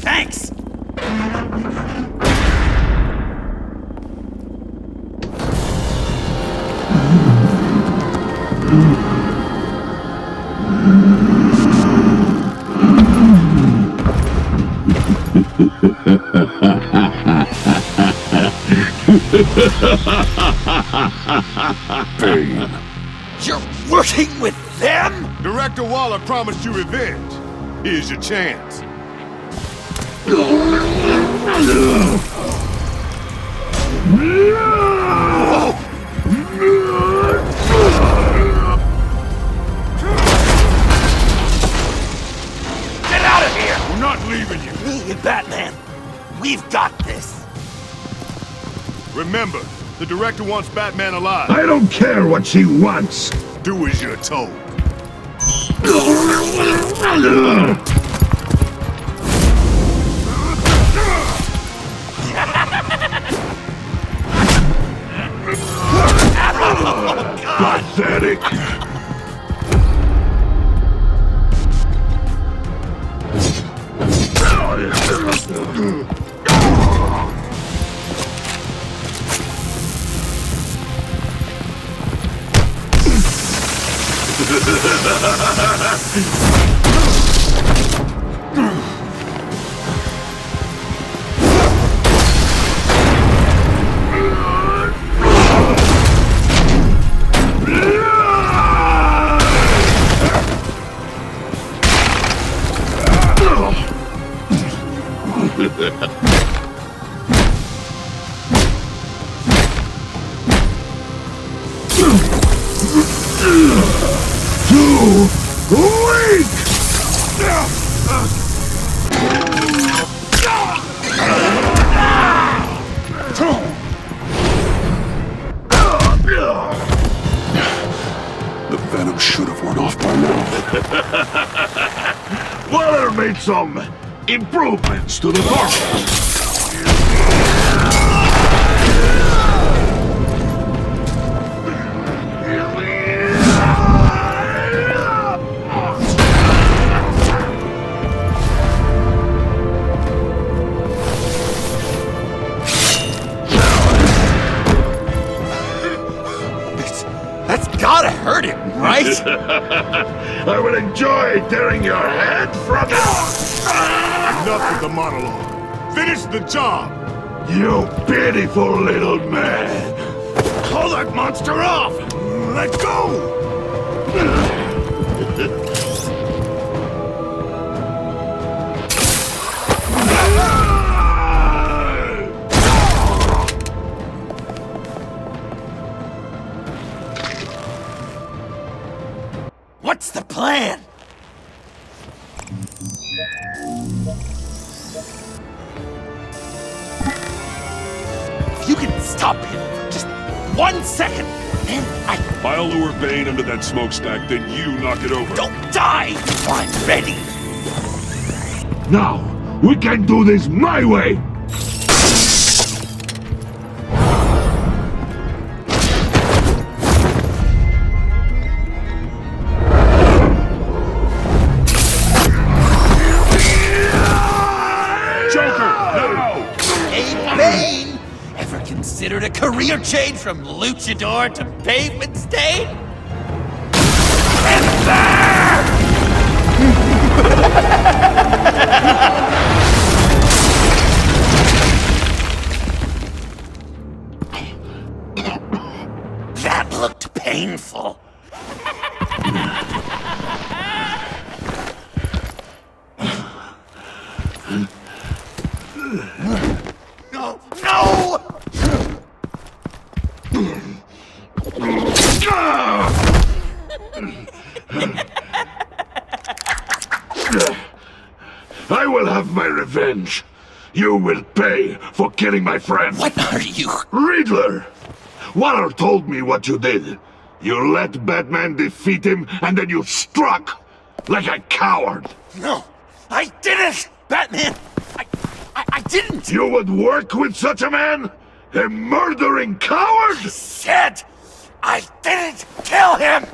Thanks! Pain. You're working with them? Director Waller promised you revenge. Here's your chance. Get out of here! We're not leaving you. Me and Batman, we've got this. Remember, the director wants Batman alive. I don't care what she wants. Do as you're told. Pathetic. Too weak! The venom should have worn off by now. Waller made some improvements to the formula. That's gotta hurt him, right? I will enjoy tearing your head from it. Enough with the monologue. Finish the job. You pitiful little man! Call that monster off! Let go! What's the plan? If you can stop him for just 1 second, then I'll lure Bane into that smokestack, then you knock it over. Don't die! I'm ready! Now, we can do this my way! Considered a career change from luchador to pavement stain? And there! That looked painful. No! No! I will have my revenge. You will pay for killing my friend. What are you? Riddler! Waller told me what you did. You let Batman defeat him, and then you struck like a coward. No, I didn't! Batman! I didn't! You would work with such a man? A murdering coward? I said I didn't kill him!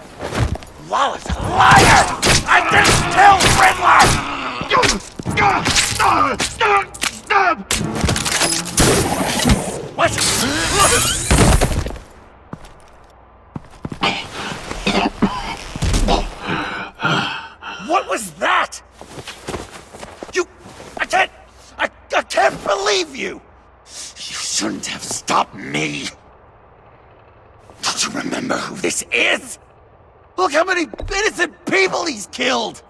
Waller's a liar! I didn't kill Riddler! What? What was that? I can't believe you! You shouldn't have stopped me. Don't you remember who this is? Look how many innocent people he's killed!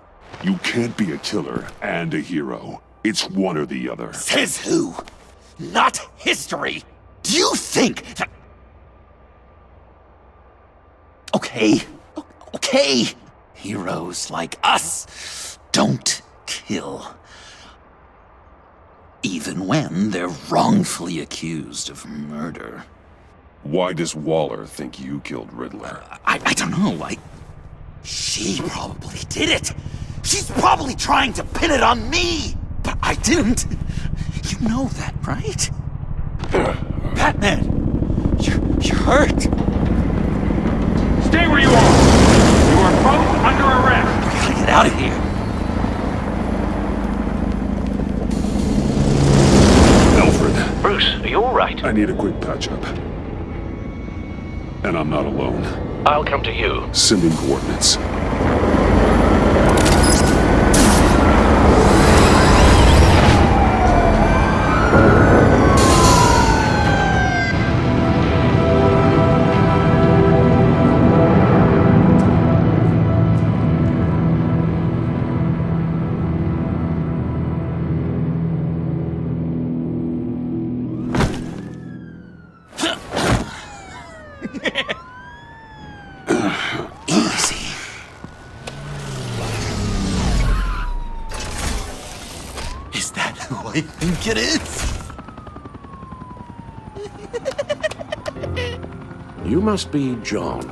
You can't be a killer and a hero. It's one or the other. Says who? Not history. Do you think that... Okay. Heroes like us don't kill. Even when they're wrongfully accused of murder. Why does Waller think you killed Riddler? I don't know. She probably did it. She's probably trying to pin it on me. But I didn't. You know that, right? Batman, you're hurt. Stay where you are. You are both under arrest. We gotta get out of here. Alfred. Bruce, are you all right? I need a quick patch-up. And I'm not alone. I'll come to you. Sending coordinates. I think it is. You must be John.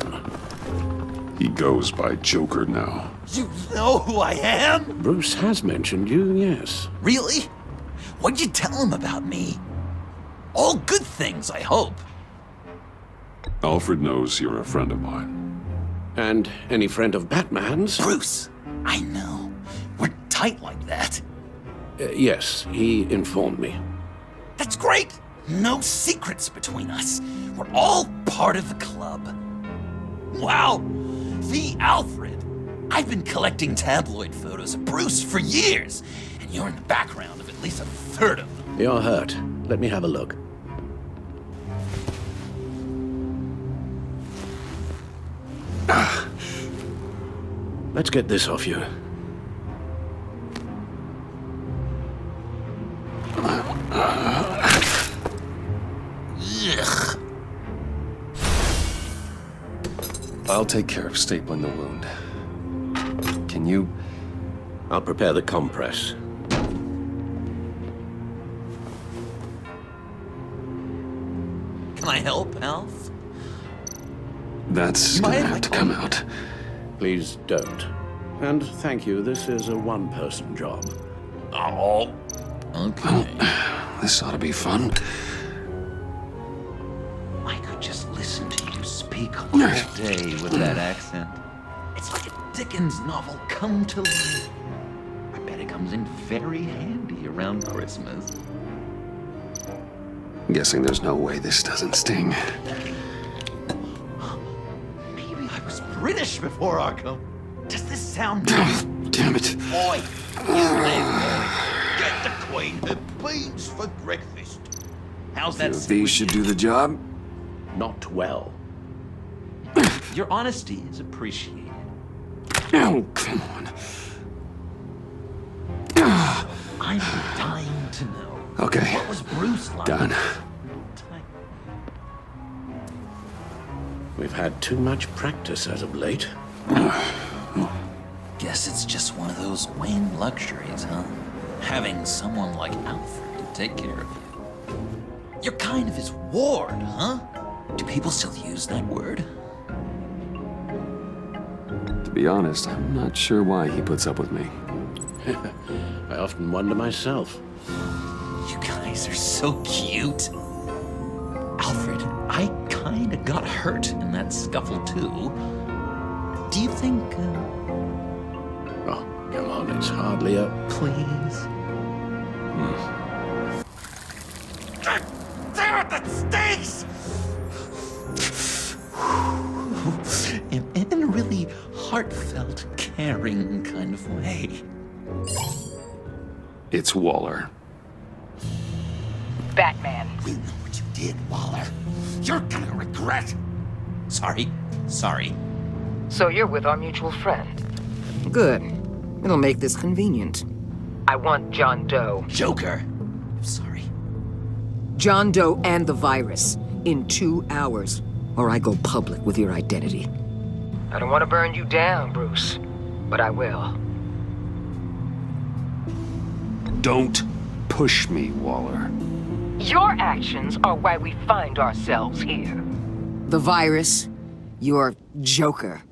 He goes by Joker now. You know who I am? Bruce has mentioned you, yes. Really? What'd you tell him about me? All good things, I hope. Alfred knows you're a friend of mine. And any friend of Batman's? Bruce, I know. We're tight like that. Yes, he informed me. That's great! No secrets between us. We're all part of the club. Wow! The Alfred! I've been collecting tabloid photos of Bruce for years, and you're in the background of at least a third of them. You're hurt. Let me have a look. Let's get this off you. Ugh. I'll take care of stapling the wound. Can you? I'll prepare the compress. Can I help, Alf? That's gonna have to come out. Please don't. And thank you, this is a one-person job. Oh, okay. This ought to be fun. I could just listen to you speak all day with that accent. It's like a Dickens novel come to life. I bet it comes in very handy around Christmas. Guessing there's no way this doesn't sting. Maybe I was British before Arkham. Does this sound... Damn it. Boy, get the Queen her beans for breakfast. How's that? These should do the job. Not well. Your honesty is appreciated. Oh, come on. I'm dying to know. Okay. What was Bruce like? Done. We've had too much practice as of late. Guess it's just one of those Wayne luxuries, huh? Having someone like Alfred to take care of you. You're kind of his ward, huh? Do people still use that word? To be honest, I'm not sure why he puts up with me. I often wonder myself. You guys are so cute. Alfred, I kinda got hurt in that scuffle too. Do you think, Oh, come on, it's hardly a... Please? Damn it, that stinks! in a really heartfelt, caring kind of way. It's Waller. Batman. We know what you did, Waller. You're gonna regret. Sorry. So you're with our mutual friend. Good. It'll make this convenient. I want John Doe. Joker. Sorry. John Doe and the virus. In 2 hours. Or I go public with your identity. I don't want to burn you down, Bruce, but I will. Don't push me, Waller. Your actions are why we find ourselves here. The virus, your Joker.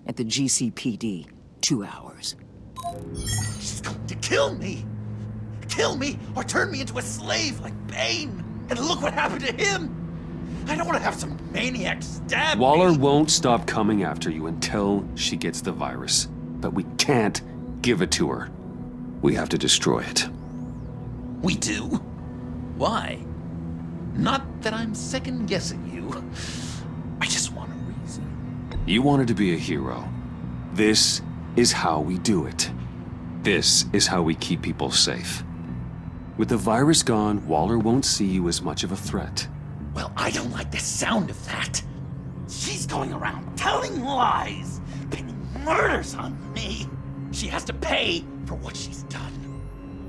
At the GCPD. 2 hours. She's going to kill me! Kill me or turn me into a slave like Bane! And look what happened to him! I don't want to have some maniac stab Waller me. won't stop coming after you until she gets the virus. But we can't give it to her. We have to destroy it. We do? Why? Not that I'm second-guessing you. I just want a reason. You wanted to be a hero. This is how we do it. This is how we keep people safe. With the virus gone, Waller won't see you as much of a threat. Well, I don't like the sound of that. She's going around telling lies, pinning murders on me. She has to pay for what she's done.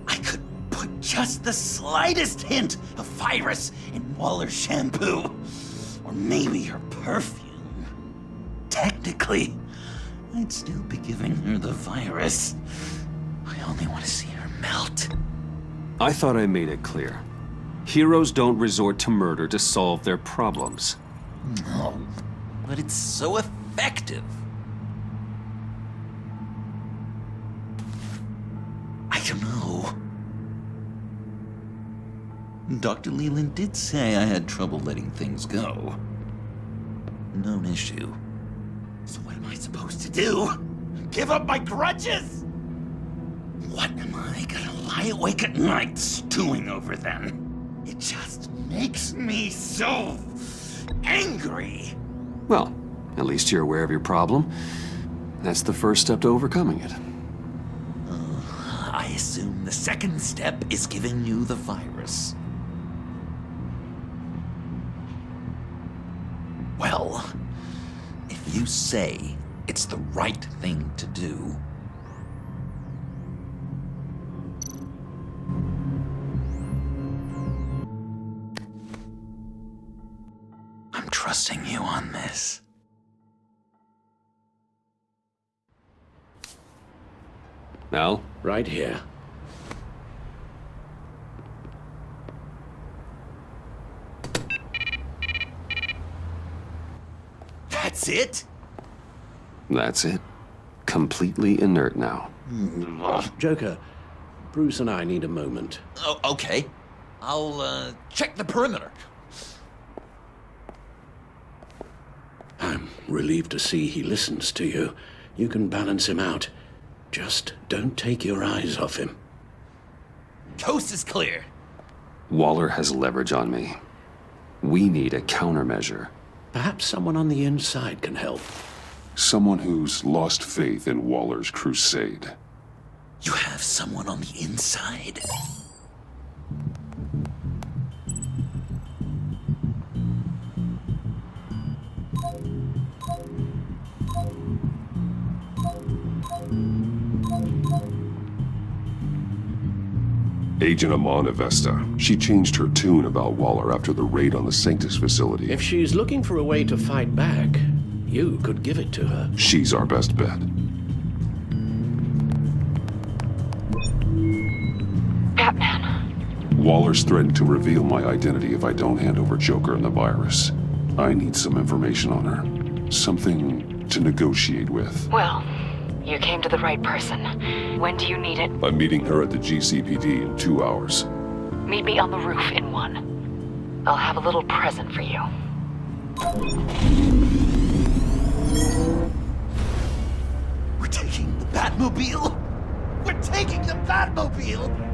I could put just the slightest hint of virus in Waller's shampoo. Or maybe her perfume. Technically, I'd still be giving her the virus. I only want to see her melt. I thought I made it clear. Heroes don't resort to murder to solve their problems. No, but it's so effective. I don't know. Dr. Leland did say I had trouble letting things go. Known issue. So what am I supposed to do? Give up my grudges? What am I gonna lie awake at night stewing over then? It just makes me so angry. Well, at least you're aware of your problem. That's the first step to overcoming it. I assume the second step is giving you the virus. you say it's the right thing to do. I'm trusting you on this. Al? Right here. That's it? That's it. Completely inert now. Joker, Bruce and I need a moment. Oh, okay. I'll, check the perimeter. I'm relieved to see he listens to you. You can balance him out. Just don't take your eyes off him. Coast is clear. Waller has leverage on me. We need a countermeasure. Perhaps someone on the inside can help. Someone who's lost faith in Waller's crusade. You have someone on the inside? Agent Amanda Vesta. She changed her tune about Waller after the raid on the Sanctus facility. If she's looking for a way to fight back, you could give it to her. She's our best bet. Batman. Waller's threatened to reveal my identity if I don't hand over Joker and the virus. I need some information on her. Something to negotiate with. Well, you came to the right person. When do you need it? I'm meeting her at the GCPD in 2 hours. Meet me on the roof in 1. I'll have a little present for you. We're taking the Batmobile? We're taking the Batmobile!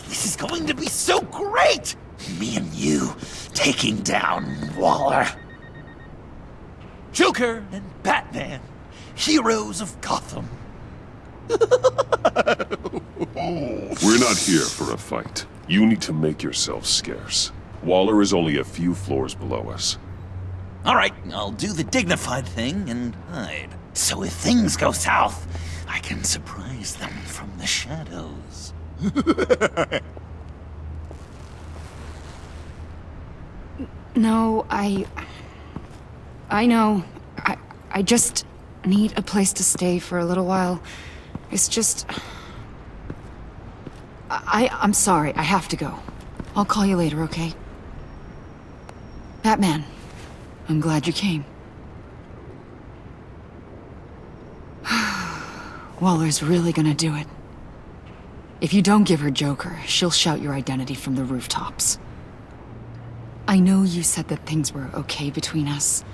This is going to be so great! Me and you taking down Waller. Joker and Batman, heroes of Gotham. We're not here for a fight. You need to make yourself scarce. Waller is only a few floors below us. All right, I'll do the dignified thing and hide. So if things go south, I can surprise them from the shadows. No, I know. I just need a place to stay for a little while. It's just... I'm sorry, I have to go. I'll call you later, okay? Batman, I'm glad you came. Waller's really gonna do it. If you don't give her Joker, she'll shout your identity from the rooftops. I know you said that things were okay between us,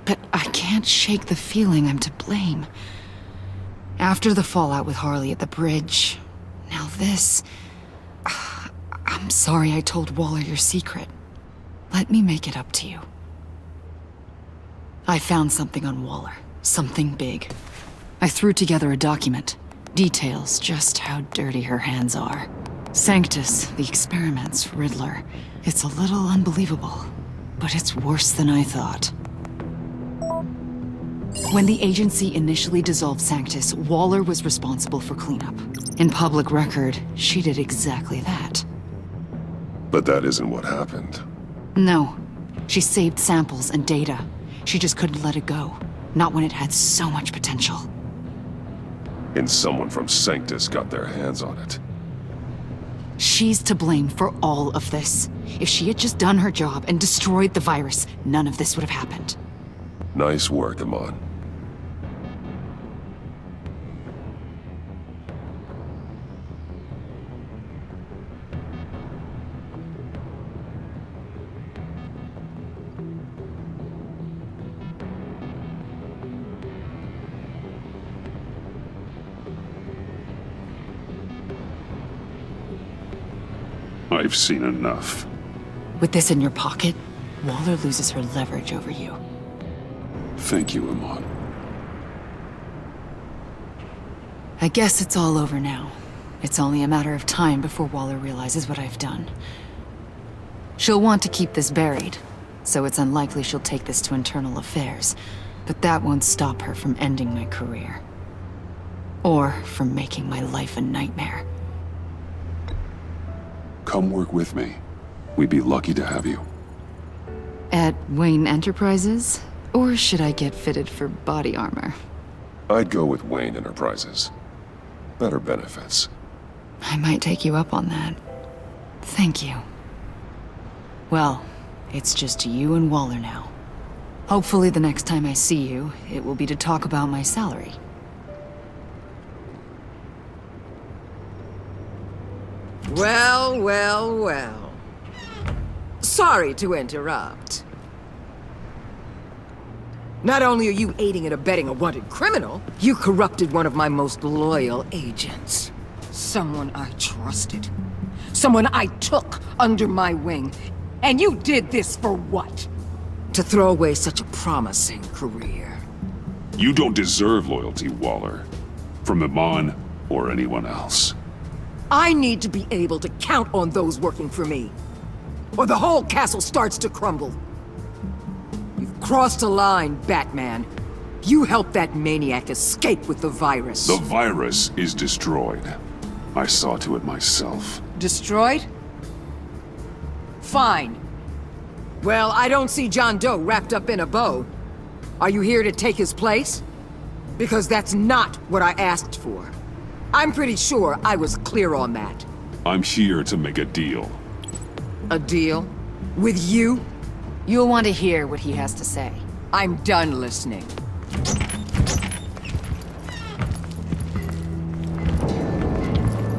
but I can't shake the feeling I'm to blame. After the fallout with Harley at the bridge, now this... I'm sorry I told Waller your secret. Let me make it up to you. I found something on Waller. Something big. I threw together a document. Details just how dirty her hands are. Sanctus, the experiments, Riddler. It's a little unbelievable, but it's worse than I thought. When the agency initially dissolved Sanctus, Waller was responsible for cleanup. In public record, she did exactly that. But that isn't what happened. No. She saved samples and data. She just couldn't let it go. Not when it had so much potential. And someone from Sanctus got their hands on it. She's to blame for all of this. If she had just done her job and destroyed the virus, none of this would have happened. Nice work, Amon. I've seen enough. With this in your pocket, Waller loses her leverage over you. Thank you, Iman. I guess it's all over now. It's only a matter of time before Waller realizes what I've done. She'll want to keep this buried, so it's unlikely she'll take this to internal affairs. But that won't stop her from ending my career. Or from making my life a nightmare. Come work with me. We'd be lucky to have you. At Wayne Enterprises? Or should I get fitted for body armor? I'd go with Wayne Enterprises. Better benefits. I might take you up on that. Thank you. Well, it's just you and Waller now. Hopefully the next time I see you, it will be to talk about my salary. Well, well, well. Sorry to interrupt. Not only are you aiding and abetting a wanted criminal, you corrupted one of my most loyal agents. Someone I trusted. Someone I took under my wing. And you did this for what? To throw away such a promising career. You don't deserve loyalty, Waller. From Iman or anyone else. I need to be able to count on those working for me. Or the whole castle starts to crumble. You've crossed a line, Batman. You helped that maniac escape with the virus. The virus is destroyed. I saw to it myself. Destroyed? Fine. Well, I don't see John Doe wrapped up in a bow. Are you here to take his place? Because that's not what I asked for. I'm pretty sure I was clear on that. I'm here to make a deal. A deal? With you? You'll want to hear what he has to say. I'm done listening.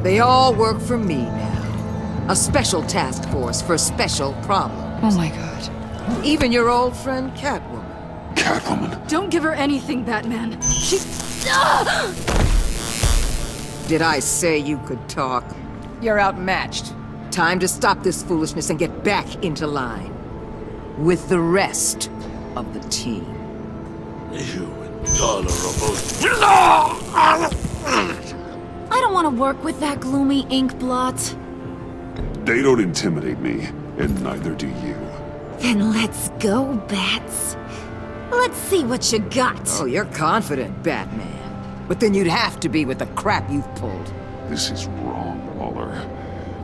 They all work for me now. A special task force for special problems. Oh my god. Even your old friend Catwoman. Catwoman? Don't give her anything, Batman. She's... Did I say you could talk? You're outmatched. Time to stop this foolishness and get back into line. With the rest of the team. You intolerable... I don't want to work with that gloomy ink blot. They don't intimidate me, and neither do you. Then let's go, Bats. Let's see what you got. Oh, you're confident, Batman. But then you'd have to be with the crap you've pulled. This is wrong, Waller.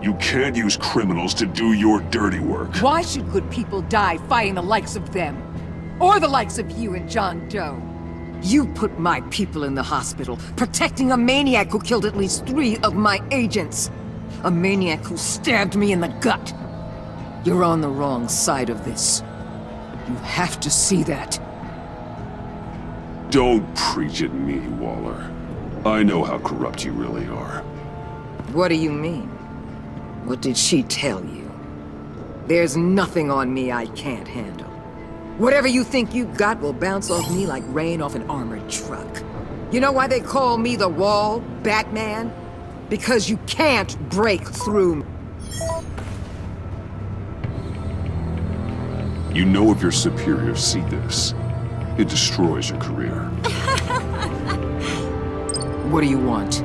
You can't use criminals to do your dirty work. Why should good people die fighting the likes of them? Or the likes of you and John Doe? You put my people in the hospital, protecting a maniac who killed at least 3 of my agents. A maniac who stabbed me in the gut. You're on the wrong side of this. You have to see that. Don't preach at me, Waller. I know how corrupt you really are. What do you mean? What did she tell you? There's nothing on me I can't handle. Whatever you think you got will bounce off me like rain off an armored truck. You know why they call me the Wall, Batman? Because you can't break through. You know if your superiors see this, it destroys your career. What do you want?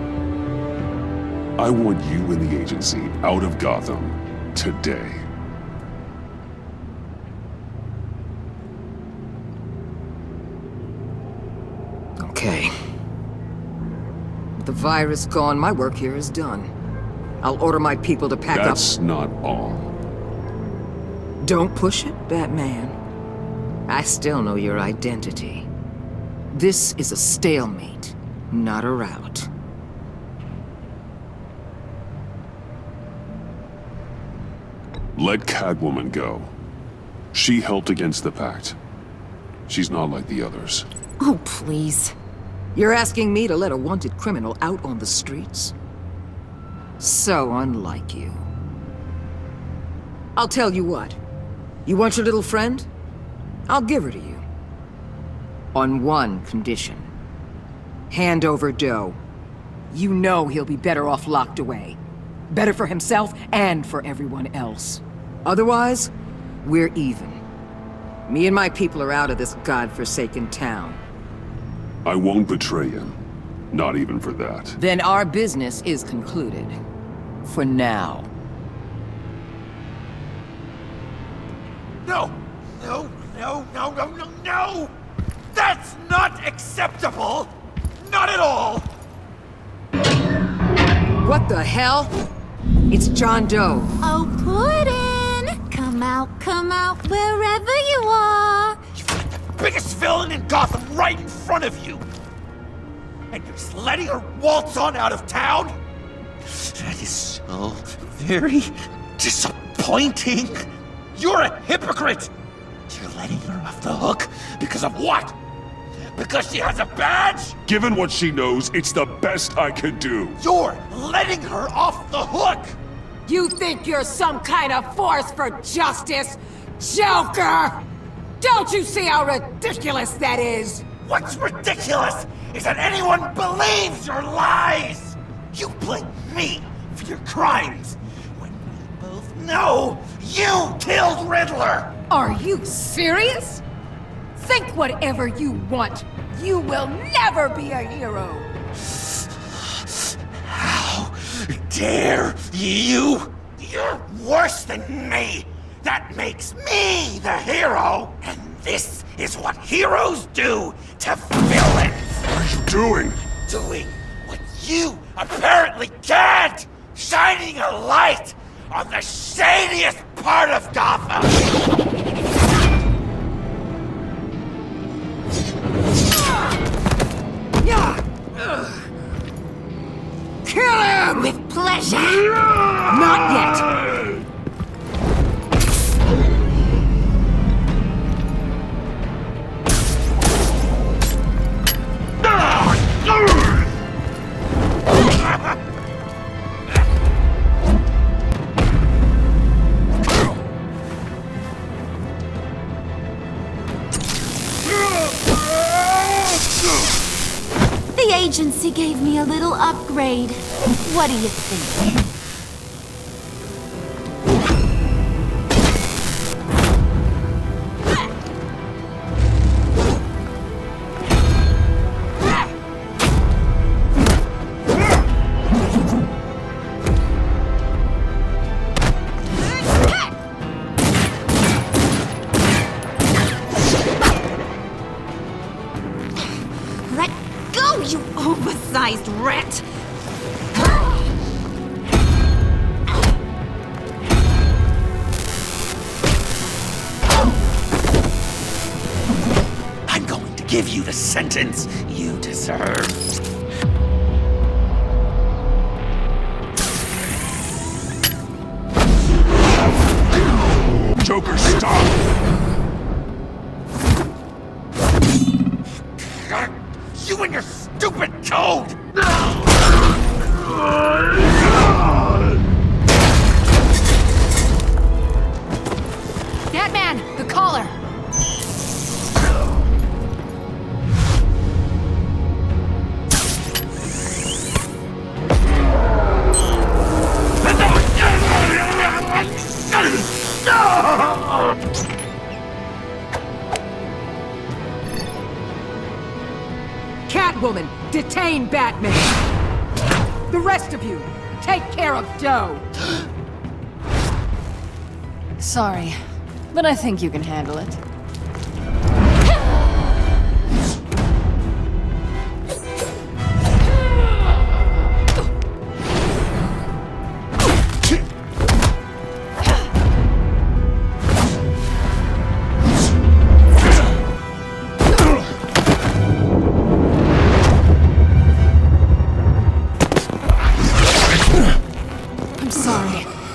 I want you and the agency out of Gotham today. Okay. With the virus gone, my work here is done. I'll order my people to pack up. That's not all. Don't push it, Batman. I still know your identity. This is a stalemate, not a rout. Let Catwoman go. She helped against the Pact. She's not like the others. Oh, please. You're asking me to let a wanted criminal out on the streets? So unlike you. I'll tell you what. You want your little friend? I'll give her to you. On one condition. Hand over Doe. You know he'll be better off locked away. Better for himself and for everyone else. Otherwise, we're even. Me and my people are out of this godforsaken town. I won't betray him. Not even for that. Then our business is concluded. For now. No! No, no, no, no, no, no! That's not acceptable! Not at all! What the hell? It's John Doe. Oh, Puddin'! Come out, wherever you are! Biggest villain in Gotham right in front of you! And you're just letting her waltz on out of town? That is so very disappointing! You're a hypocrite! You're letting her off the hook because of what? Because she has a badge? Given what she knows, it's the best I could do. You're letting her off the hook! You think you're some kind of force for justice, Joker? Don't you see how ridiculous that is? What's ridiculous is that anyone believes your lies! You blame me for your crimes, when we both know you killed Riddler! Are you serious? Think whatever you want. You will never be a hero. How dare you? You're worse than me! That makes me the hero! And this is what heroes do to villains! What are you doing? Doing what you apparently can't! Shining a light on the shadiest part of Gotham! Kill him! With pleasure! Not yet! The agency gave me a little upgrade. What do you think? You oversized rat! I'm going to give you the sentence you deserve. Joker, stop! You and your stupid toad! Batman, the collar! Catwoman, detain Batman! The rest of you, take care of Doe! Sorry, but I think you can handle it.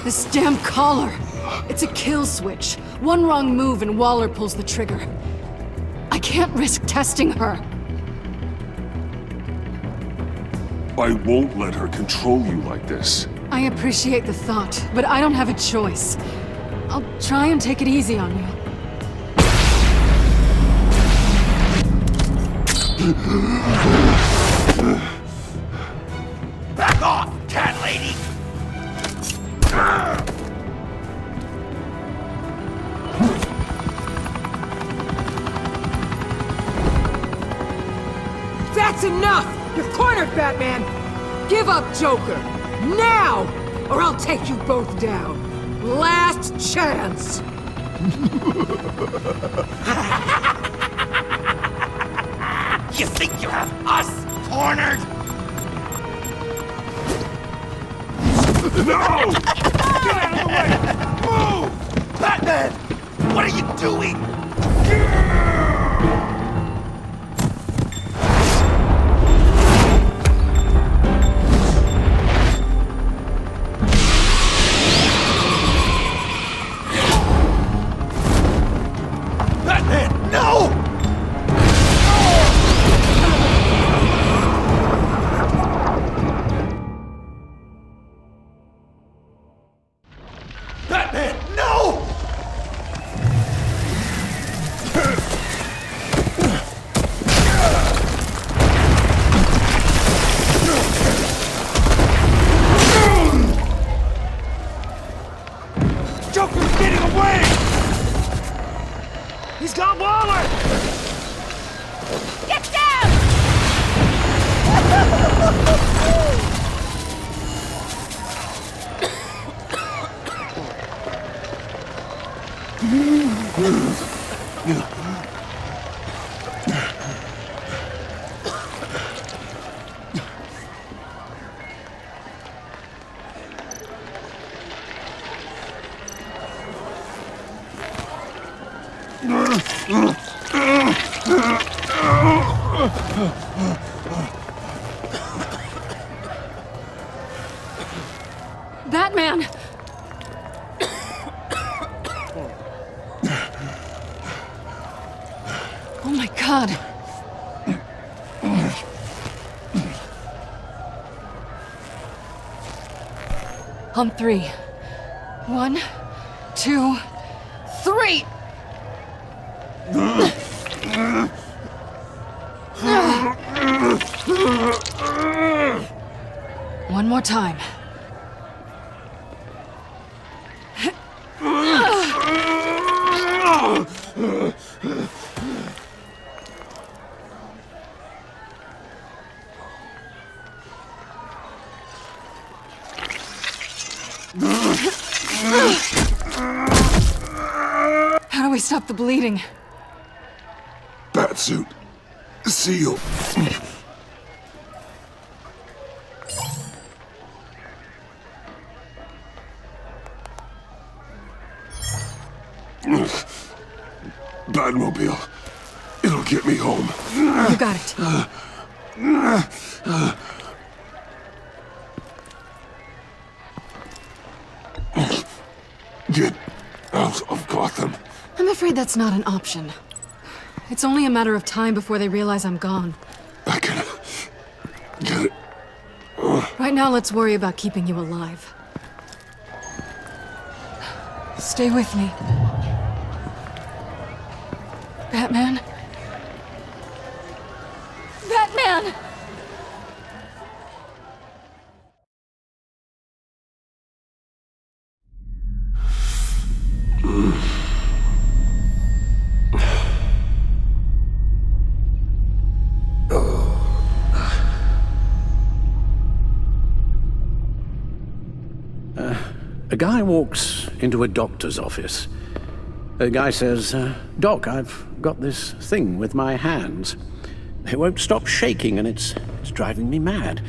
This damn collar! It's a kill switch. One wrong move and Waller pulls the trigger. I can't risk testing her. I won't let her control you like this. I appreciate the thought, but I don't have a choice. I'll try and take it easy on you. Back off, cat lady! That's enough! You're cornered, Batman! Give up Joker! Now! Or I'll take you both down! Last chance! You think you have us cornered? No! Get out of the way! Move! Batman! What are you doing? Batman, no! Batman, no! Joker's getting away! He's got Waller! Get down! Batman! Oh my god. On three. 1, 2, 3! One more time. How do we stop the bleeding? Batsuit. Seal. Batmobile. It'll get me home. You got it. Get out of Gotham. I'm afraid that's not an option. It's only a matter of time before they realize I'm gone. I can get it. Right now, let's worry about keeping you alive. Stay with me. Batman? Batman! A guy walks into a doctor's office. The guy says, Doc, I've got this thing with my hands. It won't stop shaking and it's driving me mad.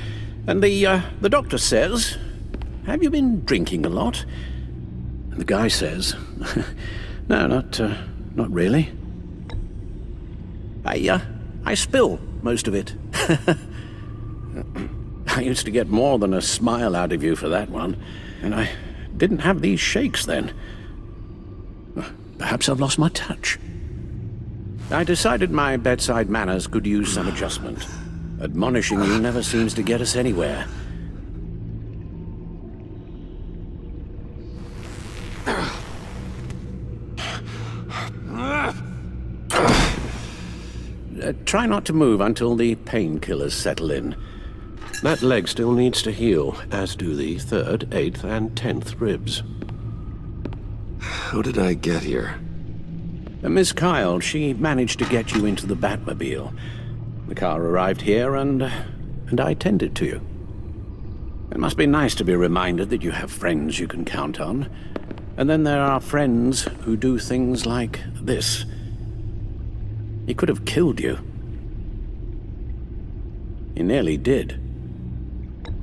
And the doctor says, have you been drinking a lot? And the guy says, no, not really. I spill most of it. I used to get more than a smile out of you for that one, and I didn't have these shakes then. Perhaps I've lost my touch. I decided my bedside manners could use some adjustment. Admonishing you never seems to get us anywhere. Try not to move until the painkillers settle in. That leg still needs to heal, as do the 3rd, 8th, and 10th ribs. How did I get here? Miss Kyle, she managed to get you into the Batmobile. The car arrived here and I tended to you. It must be nice to be reminded that you have friends you can count on. And then there are friends who do things like this. He could have killed you. He nearly did.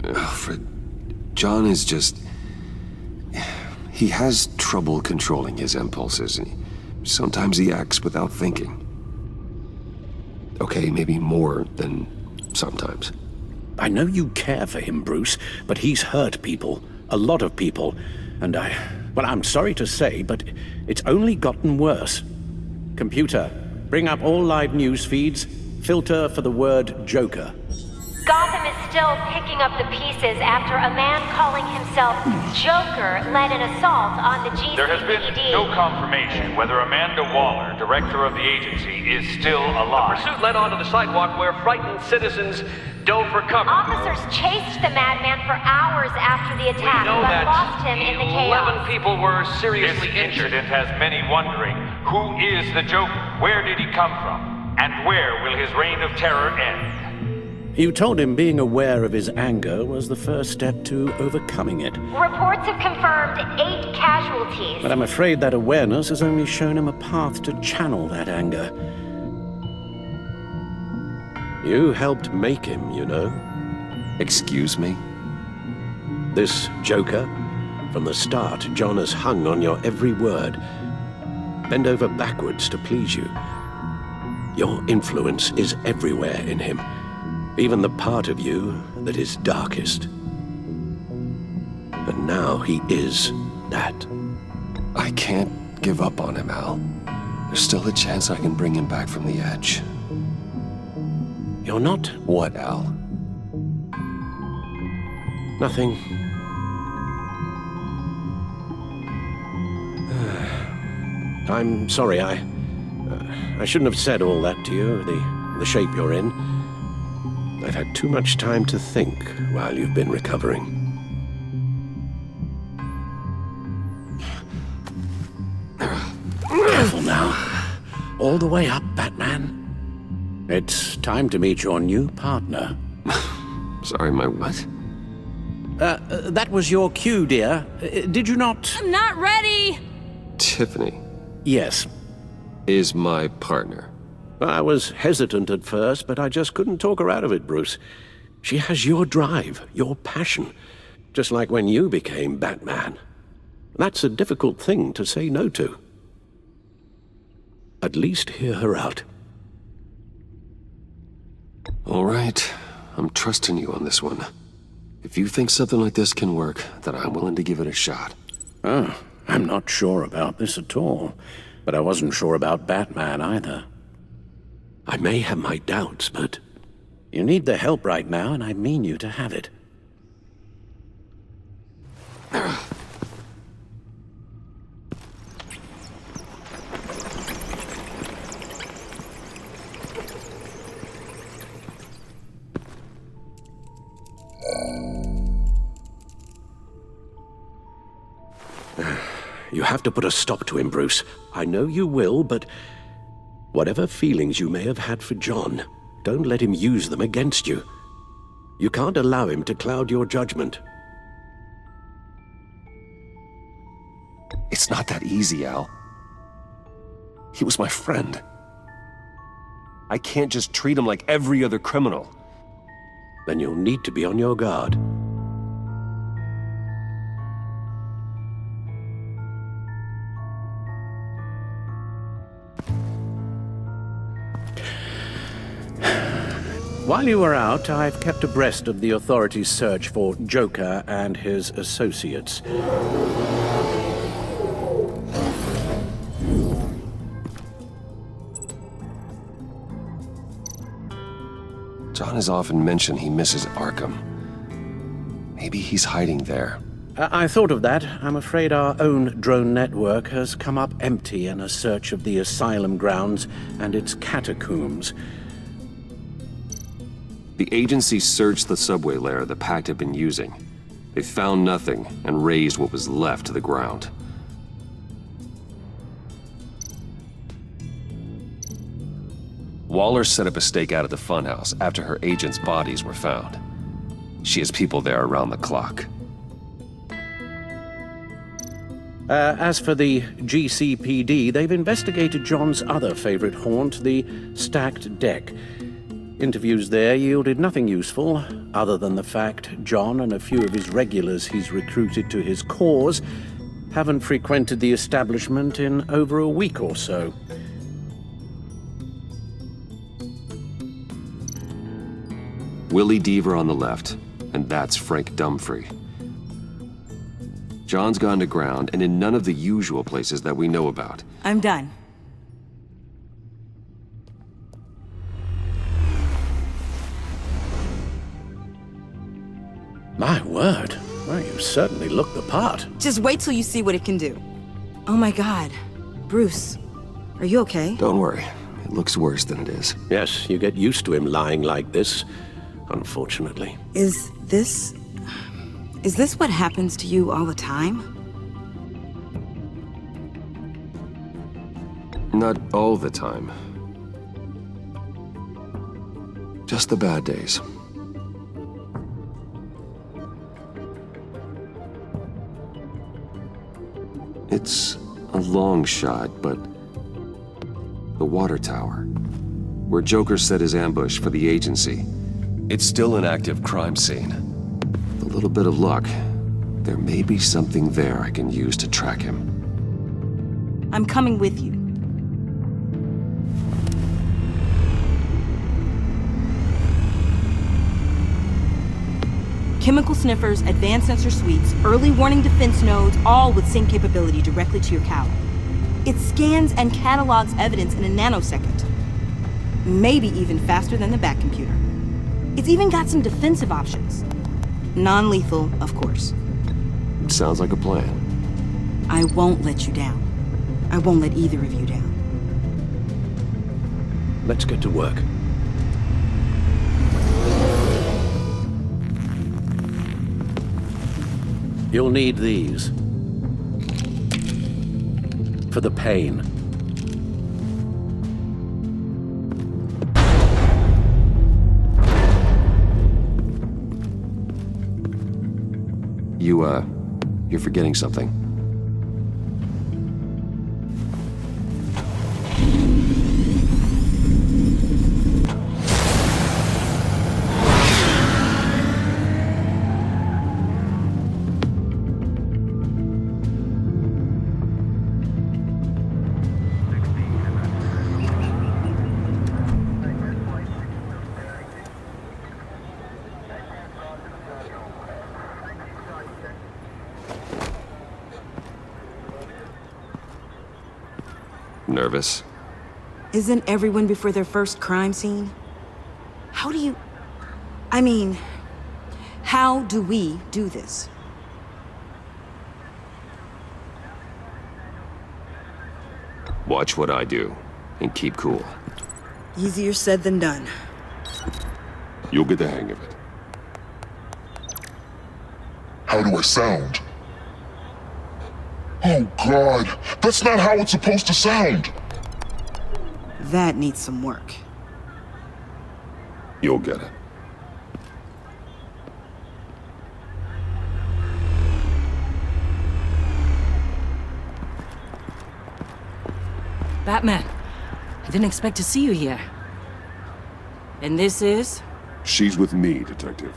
Alfred, John is just... He has trouble controlling his impulses. Sometimes he acts without thinking. Okay, maybe more than sometimes. I know you care for him, Bruce, but he's hurt people. A lot of people. And well, I'm sorry to say, but it's only gotten worse. Computer, bring up all live news feeds. Filter for the word Joker. Gotham is still picking up the pieces after a man calling himself Joker led an assault on the GCPD. There has been no confirmation whether Amanda Waller, director of the agency, is still alive. The pursuit led onto the sidewalk where frightened citizens dove for cover. Officers chased the madman for hours after the attack, We know but that lost him in the chaos. 11 people were seriously This incident has many wondering, who is the Joker? Where did he come from? And where will his reign of terror end? You told him being aware of his anger was the first step to overcoming it. Reports have confirmed 8 casualties. But I'm afraid that awareness has only shown him a path to channel that anger. You helped make him, you know. Excuse me? This Joker, from the start, John has hung on your every word. Bend over backwards to please you. Your influence is everywhere in him. Even the part of you that is darkest. And now he is that. I can't give up on him, Al. There's still a chance I can bring him back from the edge. You're not? What, Al? Nothing. I'm sorry, I shouldn't have said all that to you, the shape you're in. I've had too much time to think while you've been recovering. Careful now. All the way up, Batman. It's time to meet your new partner. Sorry, my what? That was your cue, dear. Did you not? I'm not ready! Tiffany. Yes. Is my partner. I was hesitant at first, but I just couldn't talk her out of it, Bruce. She has your drive, your passion, just like when you became Batman. That's a difficult thing to say no to. At least hear her out. All right. I'm trusting you on this one. If you think something like this can work, then I'm willing to give it a shot. Oh, I'm not sure about this at all. But I wasn't sure about Batman either. I may have my doubts, but you need the help right now, and I mean you to have it. You have to put a stop to him, Bruce. I know you will, but whatever feelings you may have had for John, don't let him use them against you. You can't allow him to cloud your judgment. It's not that easy, Al. He was my friend. I can't just treat him like every other criminal. Then you'll need to be on your guard. While you were out, I've kept abreast of the authorities' search for Joker and his associates. John has often mentioned he misses Arkham. Maybe he's hiding there. I thought of that. I'm afraid our own drone network has come up empty in a search of the asylum grounds and its catacombs. The agency searched the subway lair the Pact had been using. They found nothing and razed what was left to the ground. Waller set up a stakeout at the funhouse after her agents' bodies were found. She has people there around the clock. As for the GCPD, they've investigated John's other favorite haunt, the stacked deck. Interviews there yielded nothing useful, other than the fact John and a few of his regulars he's recruited to his cause haven't frequented the establishment in over a week or so. Willie Deaver on the left, and that's Frank Dumfrey. John's gone to ground and in none of the usual places that we know about. I'm done. My word. Well, you certainly look the part. Just wait till you see what it can do. Oh my God. Bruce, are you okay? Don't worry. It looks worse than it is. Yes, you get used to him lying like this, unfortunately. Is this what happens to you all the time? Not all the time. Just the bad days. It's a long shot, but the water tower, where Joker set his ambush for the agency, it's still an active crime scene. With a little bit of luck, there may be something there I can use to track him. I'm coming with you. Chemical sniffers, advanced sensor suites, early warning defense nodes, all with sync capability directly to your cowl. It scans and catalogs evidence in a nanosecond. Maybe even faster than the Bat computer. It's even got some defensive options. Non-lethal, of course. Sounds like a plan. I won't let you down. I won't let either of you down. Let's get to work. You'll need these. For the pain. You're forgetting something. Nervous? Isn't everyone before their first crime scene? How do we do this? Watch what I do, and keep cool. Easier said than done. You'll get the hang of it. How do I sound? Oh God, that's not how it's supposed to sound! That needs some work. You'll get it. Batman, I didn't expect to see you here. And this is? She's with me, Detective.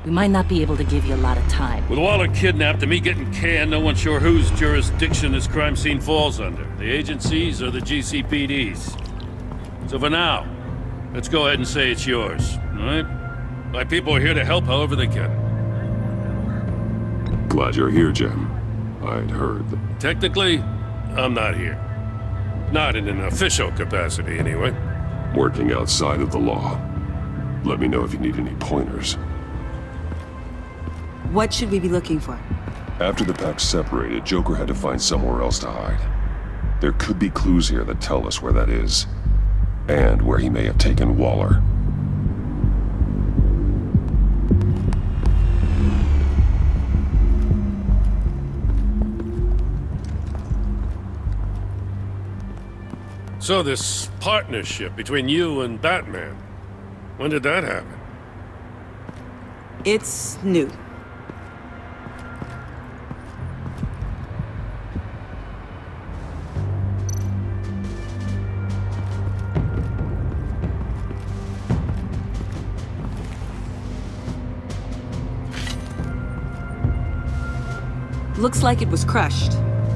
We might not be able to give you a lot of time. With Waller kidnapped and me getting canned, no one's sure whose jurisdiction this crime scene falls under. The agencies or the GCPD's. So for now, let's go ahead and say it's yours, all right? My people are here to help however they can. Glad you're here, Jim. I'd heard that... Technically, I'm not here. Not in an official capacity, anyway. Working outside of the law. Let me know if you need any pointers. What should we be looking for? After the pack separated, Joker had to find somewhere else to hide. There could be clues here that tell us where that is, and where he may have taken Waller. So this partnership between you and Batman, when did that happen? It's new. Looks like it was crushed.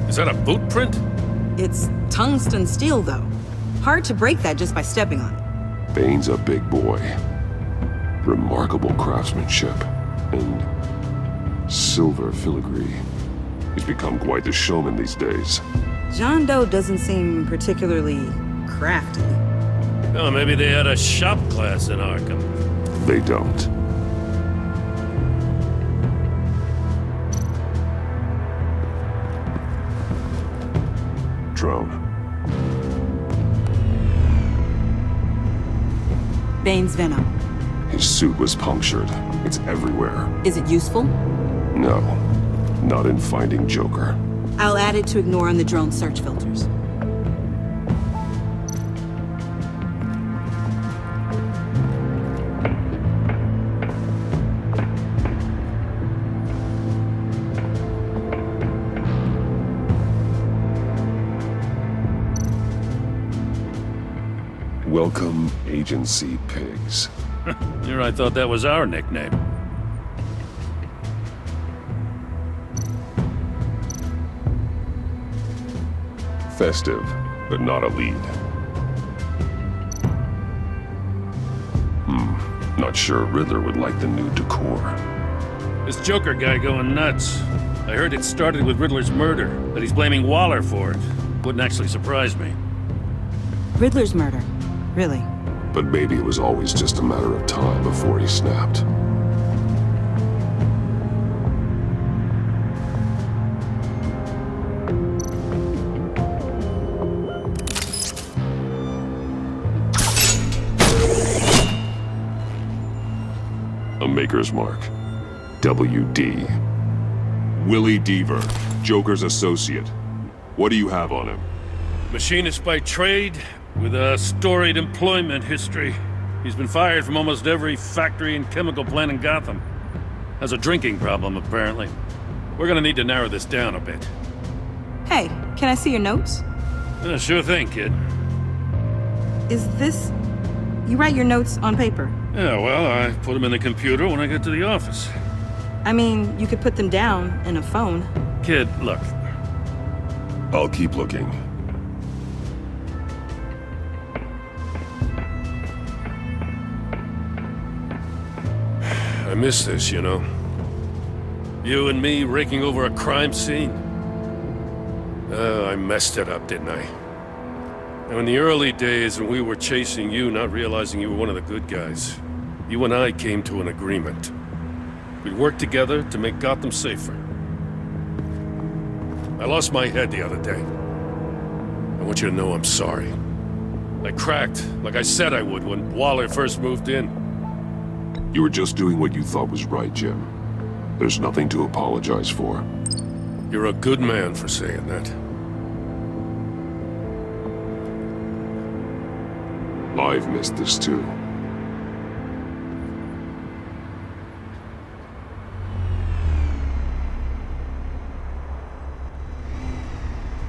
Is that a boot print? It's tungsten steel, though. Hard to break that just by stepping on it. Bane's a big boy. Remarkable craftsmanship. And silver filigree. He's become quite the showman these days. John Doe doesn't seem particularly crafty. Oh, maybe they had a shop class in Arkham. They don't. Drone. Bane's venom. His suit was punctured. It's everywhere. Is it useful? No. Not in finding Joker. I'll add it to ignore on the drone search filters. Welcome, Agency Pigs. Here I thought that was our nickname. Festive, but not a lead. Not sure Riddler would like the new decor. This Joker guy going nuts. I heard it started with Riddler's murder, but he's blaming Waller for it. Wouldn't actually surprise me. Riddler's murder? Really? But maybe it was always just a matter of time before he snapped. A maker's mark. WD. Willie Deaver, Joker's associate. What do you have on him? Machinist by trade, with a storied employment history. He's been fired from almost every factory and chemical plant in Gotham. Has a drinking problem, apparently. We're gonna need to narrow this down a bit. Hey, can I see your notes? Sure thing, kid. Is this... You write your notes on paper? Yeah, well, I put them in the computer when I get to the office. I mean, you could put them down in a phone. Kid, look. I'll keep looking. I miss this, you know. You and me raking over a crime scene. I messed it up, didn't I? Now, in the early days when we were chasing you, not realizing you were one of the good guys, you and I came to an agreement. We'd work together to make Gotham safer. I lost my head the other day. I want you to know I'm sorry. I cracked, like I said I would when Waller first moved in. You were just doing what you thought was right, Jim. There's nothing to apologize for. You're a good man for saying that. I've missed this too.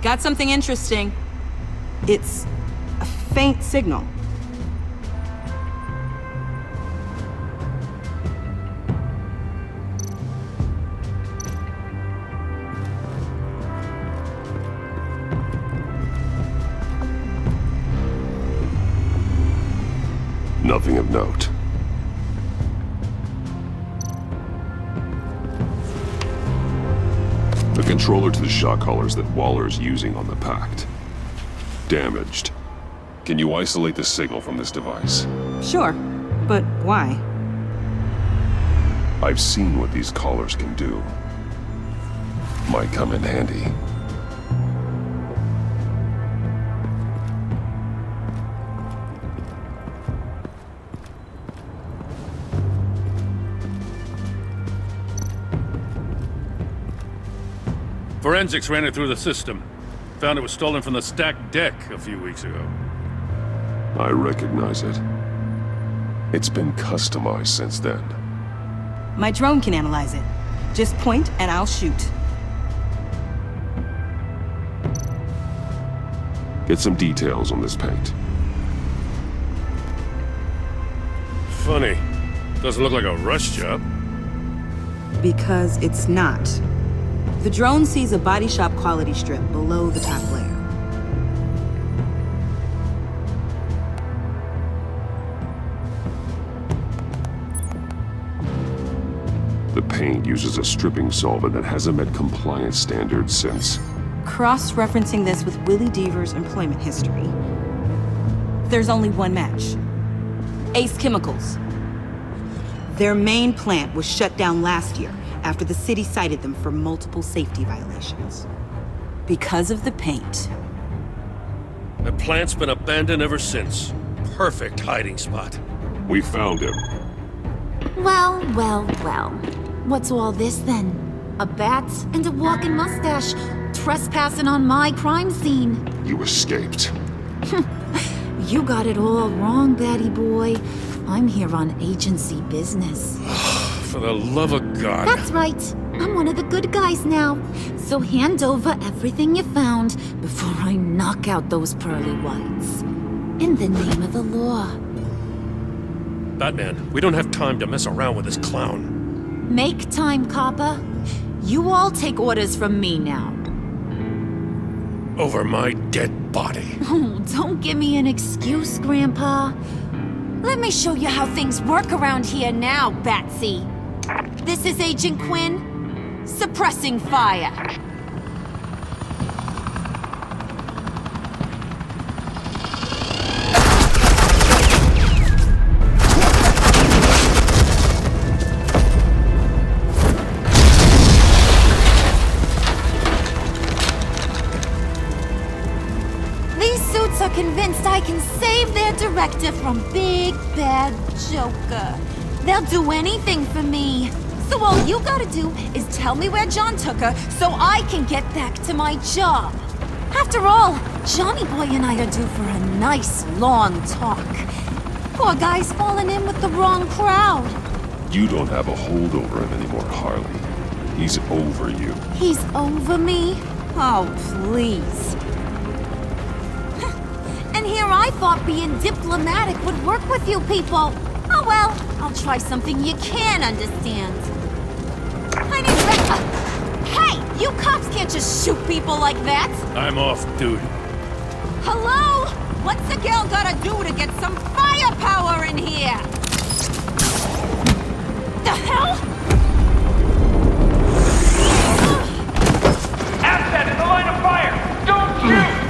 Got something interesting. It's a faint signal. Nothing of note. The controller to the shock collars that Waller's using on the Pact. Damaged. Can you isolate the signal from this device? Sure, but why? I've seen what these collars can do. Might come in handy. Forensics ran it through the system. Found it was stolen from the stacked deck a few weeks ago. I recognize it. It's been customized since then. My drone can analyze it. Just point and I'll shoot. Get some details on this paint. Funny. Doesn't look like a rush job. Because it's not. The drone sees a body shop quality strip below the top layer. The paint uses a stripping solvent that hasn't met compliance standards since... Cross-referencing this with Willie Deaver's employment history, there's only one match. Ace Chemicals. Their main plant was shut down last year after the city cited them for multiple safety violations. Because of the paint. The plant's been abandoned ever since. Perfect hiding spot. We found him. Well, well, well. What's all this then? A bat and a walking mustache trespassing on my crime scene. You escaped. You got it all wrong, Batty boy. I'm here on agency business. For the love of God. That's right. I'm one of the good guys now. So hand over everything you found before I knock out those pearly whites. In the name of the law. Batman, we don't have time to mess around with this clown. Make time, copper. You all take orders from me now. Over my dead body. Oh, don't give me an excuse, Grandpa. Let me show you how things work around here now, Batsy. This is Agent Quinn, suppressing fire. Convinced I can save their director from Big Bad Joker. They'll do anything for me. So all you gotta do is tell me where John took her so I can get back to my job. After all, Johnny Boy and I are due for a nice long talk. Poor guy's fallen in with the wrong crowd. You don't have a hold over him anymore, Harley. He's over you. He's over me? Oh, please. And here I thought being diplomatic would work with you people. Oh well, I'll try something you can understand. I need Hey, you cops can't just shoot people like that. I'm off duty. Hello? What's a girl gotta do to get some firepower in here? The hell? Asset in the line of fire! Don't shoot!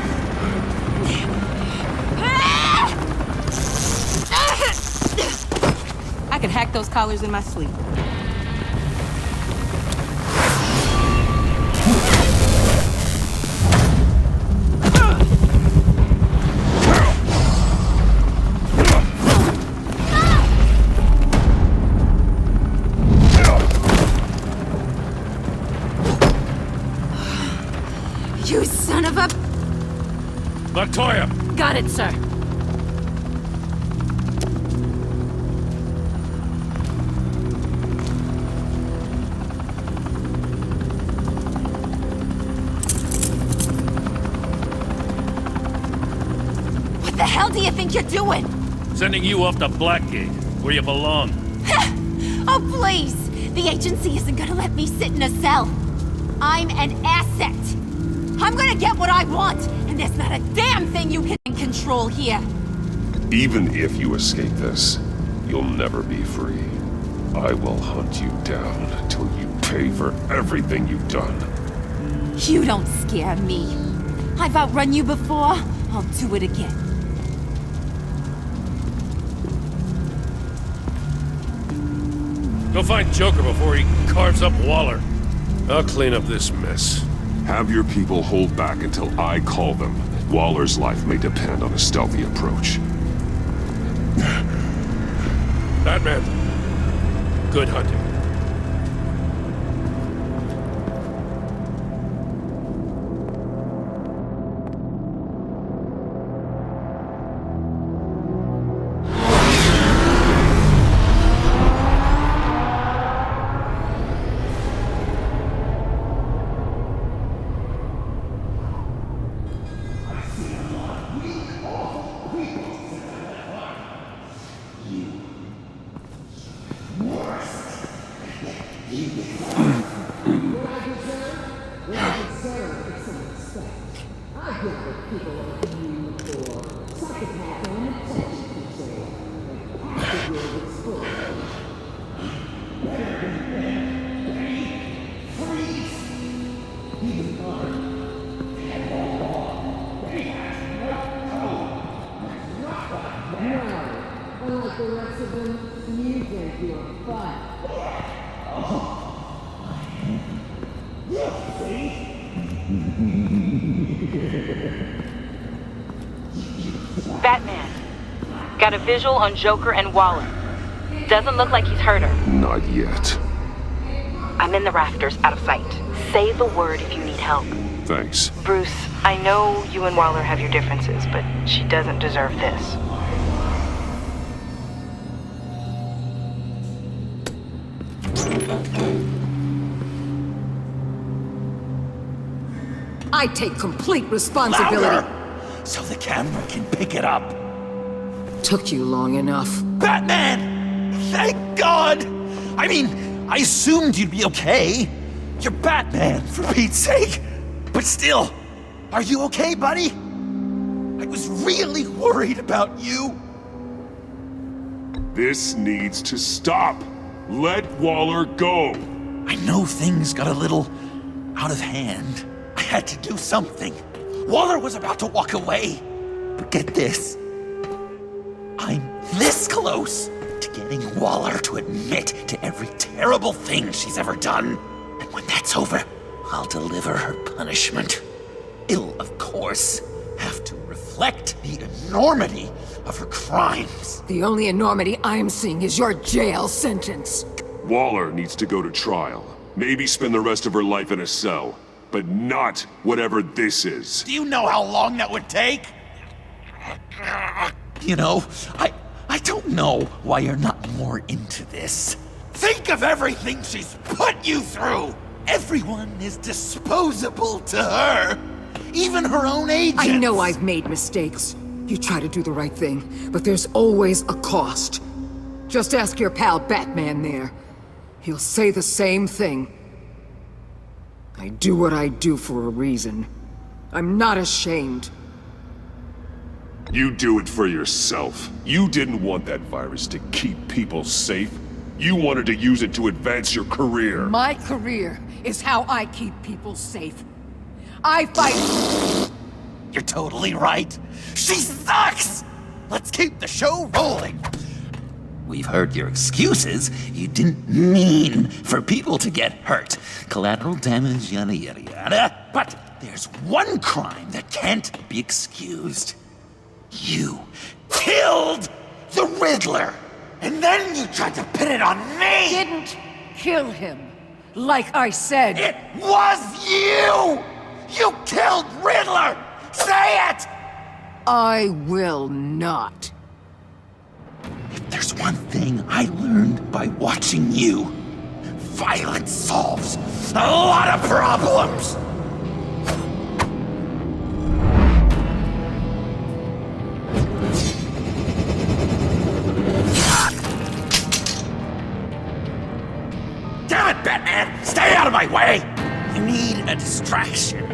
I could hack those collars in my sleep. You son of a... Latoya! Got it, sir. What the hell do you think you're doing? Sending you off to Blackgate, where you belong. Oh, please! The agency isn't gonna let me sit in a cell. I'm an asset. I'm gonna get what I want, and there's not a damn thing you can control here. Even if you escape this, you'll never be free. I will hunt you down until you pay for everything you've done. You don't scare me. I've outrun you before. I'll do it again. Go find Joker before he carves up Waller. I'll clean up this mess. Have your people hold back until I call them. Waller's life may depend on a stealthy approach. Batman, good hunting. the rest of them, you think you're fine. Batman. Got a visual on Joker and Waller. Doesn't look like he's hurt her. Not yet. I'm in the rafters, out of sight. Say the word if you need help. Thanks. Bruce, I know you and Waller have your differences, but she doesn't deserve this. I take complete responsibility. Louder! So the camera can pick it up. Took you long enough. Batman! Thank God! I mean, I assumed you'd be okay. You're Batman, for Pete's sake. But still, are you okay, buddy? I was really worried about you. This needs to stop. Let Waller go. I know things got a little out of hand. I had to do something. Waller was about to walk away. But get this. I'm this close to getting Waller to admit to every terrible thing she's ever done. And when that's over, I'll deliver her punishment. It'll, of course, have to reflect the enormity of her crimes. The only enormity I'm seeing is your jail sentence. Waller needs to go to trial. Maybe spend the rest of her life in a cell. But not whatever this is. Do you know how long that would take? You know, I don't know why you're not more into this. Think of everything she's put you through! Everyone is disposable to her. Even her own agents. I know I've made mistakes. You try to do the right thing, but there's always a cost. Just ask your pal Batman there. He'll say the same thing. I do what I do for a reason. I'm not ashamed. You do it for yourself. You didn't want that virus to keep people safe. You wanted to use it to advance your career. My career is how I keep people safe. I fight... You're totally right. She sucks! Let's keep the show rolling. We've heard your excuses. You didn't mean for people to get hurt. Collateral damage, yada yada yada. But there's one crime that can't be excused. You killed the Riddler! And then you tried to pin it on me! Didn't kill him. Like I said. It was you! You killed Riddler! Say it! I will not. If there's one thing I learned by watching you, violence solves a lot of problems! Damn it, Batman! Stay out of my way! You need a distraction.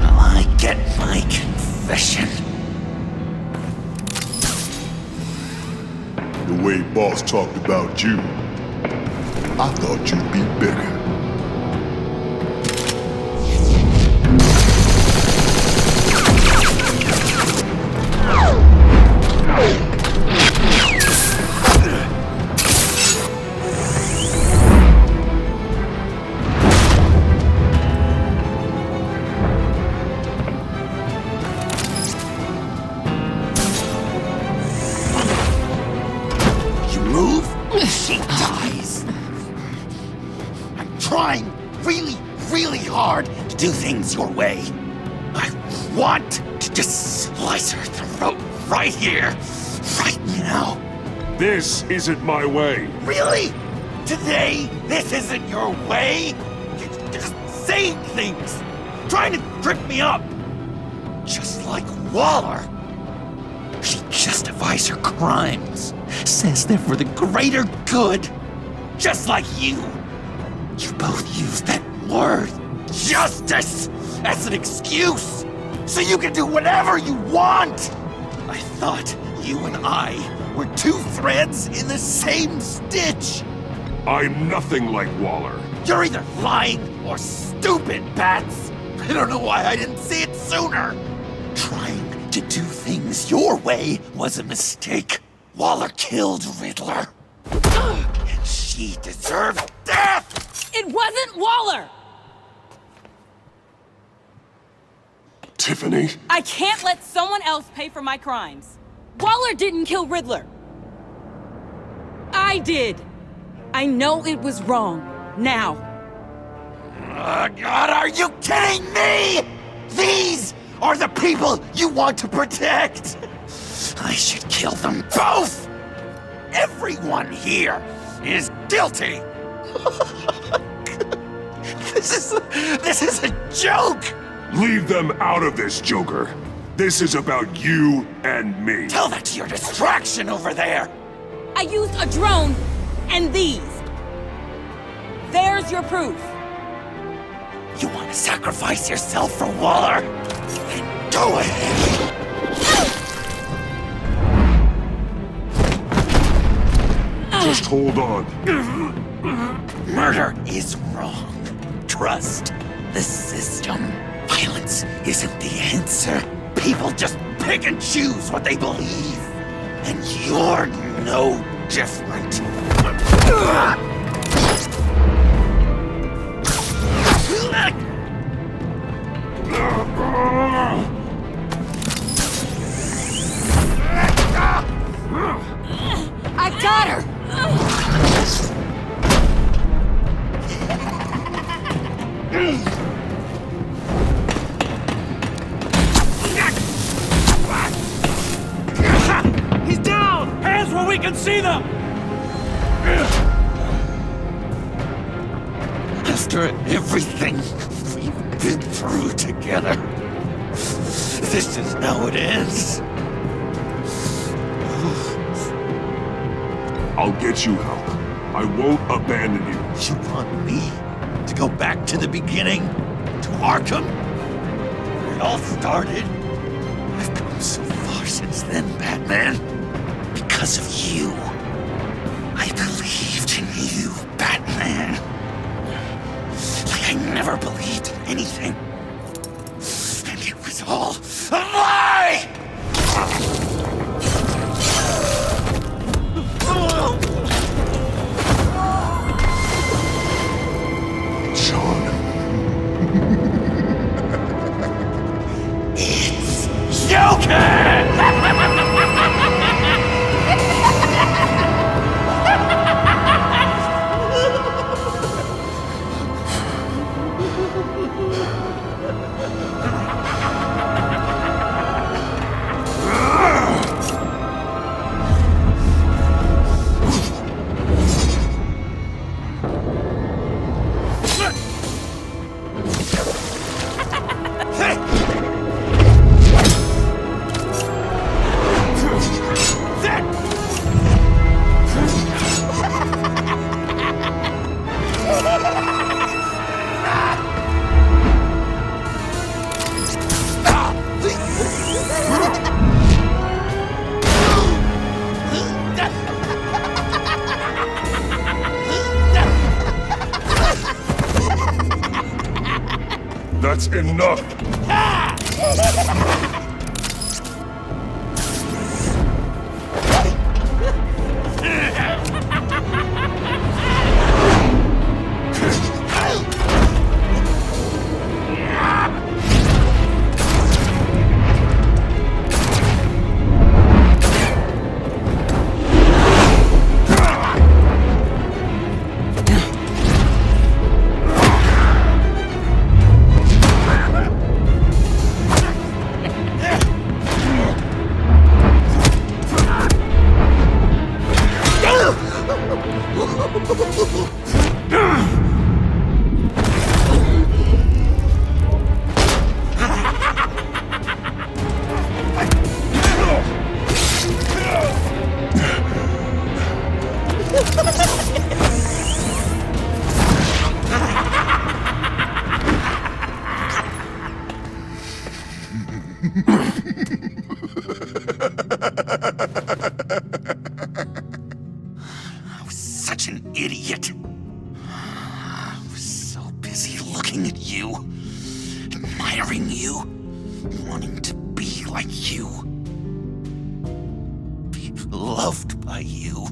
While I get my confession. The way Boss talked about you, I thought you'd be bigger. She dies. I'm trying really hard to do things your way. I want to just slice her throat right here, right now. This isn't my way. Really? Today, this isn't your way? You're just saying things, trying to trip me up. Just like Waller. She justifies her crimes, says they're for the greater good, just like you. You both use that word, justice, as an excuse, so you can do whatever you want. I thought you and I were two threads in the same stitch. I'm nothing like Waller. You're either lying or stupid, Bats. I don't know why I didn't see it sooner. Trying to do things your way was a mistake. Waller killed Riddler. And she deserved death! It wasn't Waller! Tiffany? I can't let someone else pay for my crimes. Waller didn't kill Riddler. I did. I know it was wrong. Now. Oh, God, are you kidding me? These are the people you want to protect! I should kill them both! Everyone here is guilty! This is a joke! Leave them out of this, Joker. This is about you and me. Tell that to your distraction over there! I used a drone and these. There's your proof. You want to sacrifice yourself for Waller? Then go ahead! Just hold on. Murder is wrong. Trust the system. Violence isn't the answer. People just pick and choose what they believe. And you're no different. I got her! He's down! Hands where we can see them! After everything we've been through together, this is how it ends. I'll get you help. I won't abandon you. You want me to go back to the beginning? To Arkham? Where it all started? I've come so far since then, Batman. Because of you. I believed in you, Batman. Like I never believed in anything. And it was all a lie! Sean. It's Joker! That's enough! I was such an idiot. I was so busy looking at you, admiring you, wanting to be like by you. Be loved by you.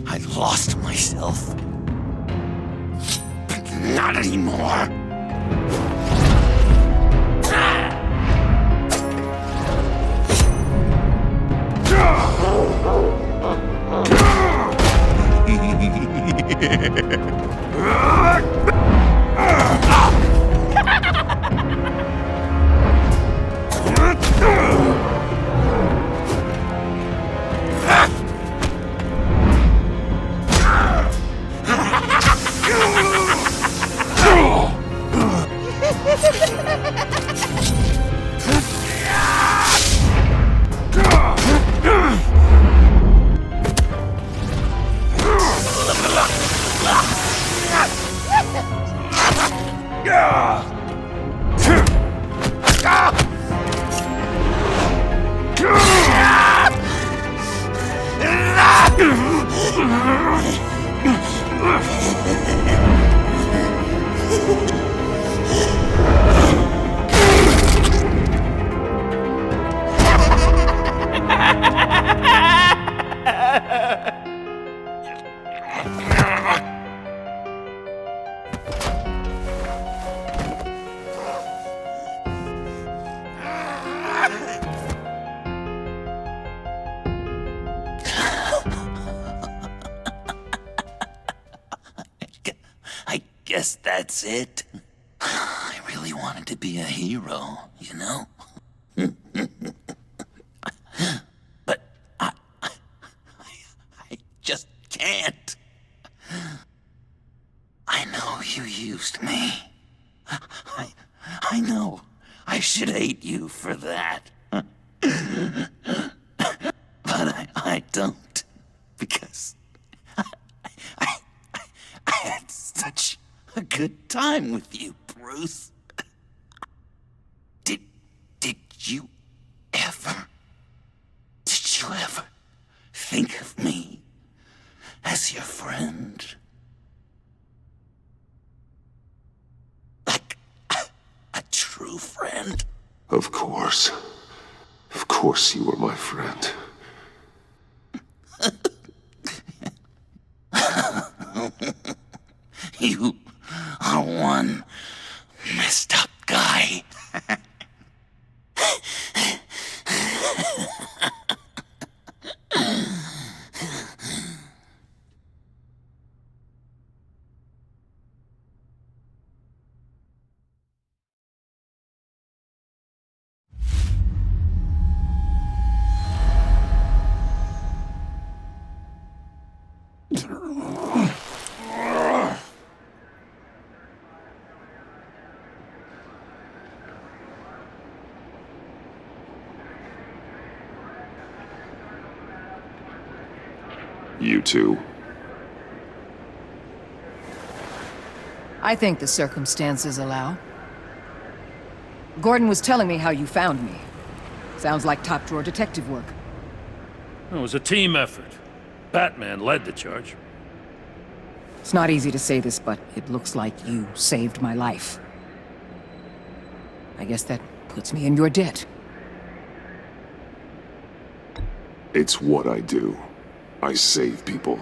I lost myself. But not anymore. I guess that's it. I really wanted to be a hero, you know? But I just can't. I know you used me. I know. I should hate you for that. But I don't. Because I had such a good time with you, Bruce. Did you ever think of me as your friend? Like a true friend? Of course. Of course you were my friend. You are one messed up guy. You too? I think the circumstances allow. Gordon was telling me how you found me. Sounds like top-drawer detective work. It was a team effort. Batman led the charge. It's not easy to say this, but it looks like you saved my life. I guess that puts me in your debt. It's what I do. I save people.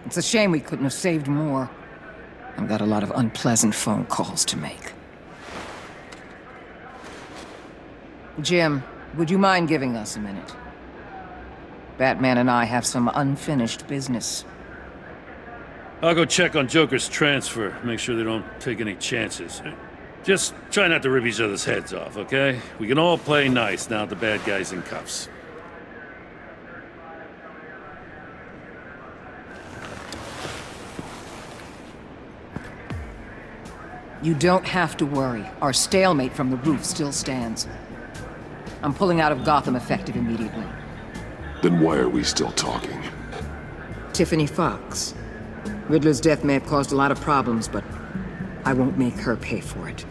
It's a shame we couldn't have saved more. I've got a lot of unpleasant phone calls to make. Jim, would you mind giving us a minute? Batman and I have some unfinished business. I'll go check on Joker's transfer, make sure they don't take any chances. Just try not to rip each other's heads off, okay? We can all play nice now that the bad guy's in cuffs. You don't have to worry. Our stalemate from the roof still stands. I'm pulling out of Gotham effective immediately. Then why are we still talking? Tiffany Fox. Riddler's death may have caused a lot of problems, but I won't make her pay for it.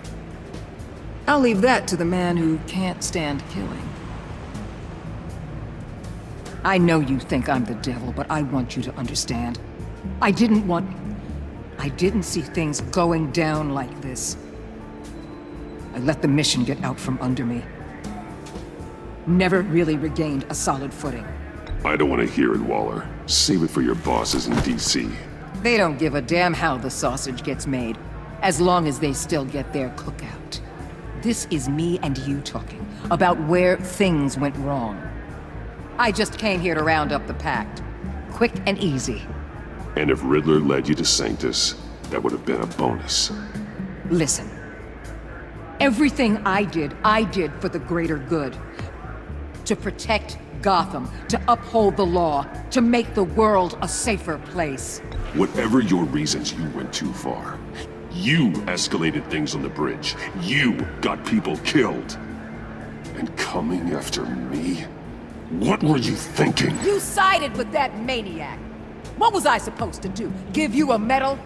I'll leave that to the man who can't stand killing. I know you think I'm the devil, but I want you to understand. I didn't see things going down like this. I let the mission get out from under me. never really regained a solid footing. I don't want to hear it, Waller. Save it for your bosses in DC. They don't give a damn how the sausage gets made, as long as they still get their cookout. This is me and you talking about where things went wrong. I just came here to round up the pact. Quick and easy. And if Riddler led you to Sanctus, that would have been a bonus. Listen. Everything I did for the greater good. To protect Gotham, to uphold the law, to make the world a safer place. Whatever your reasons, you went too far. You escalated things on the bridge. You got people killed. And coming after me? What were you thinking? You sided with that maniac. What was I supposed to do? Give you a medal?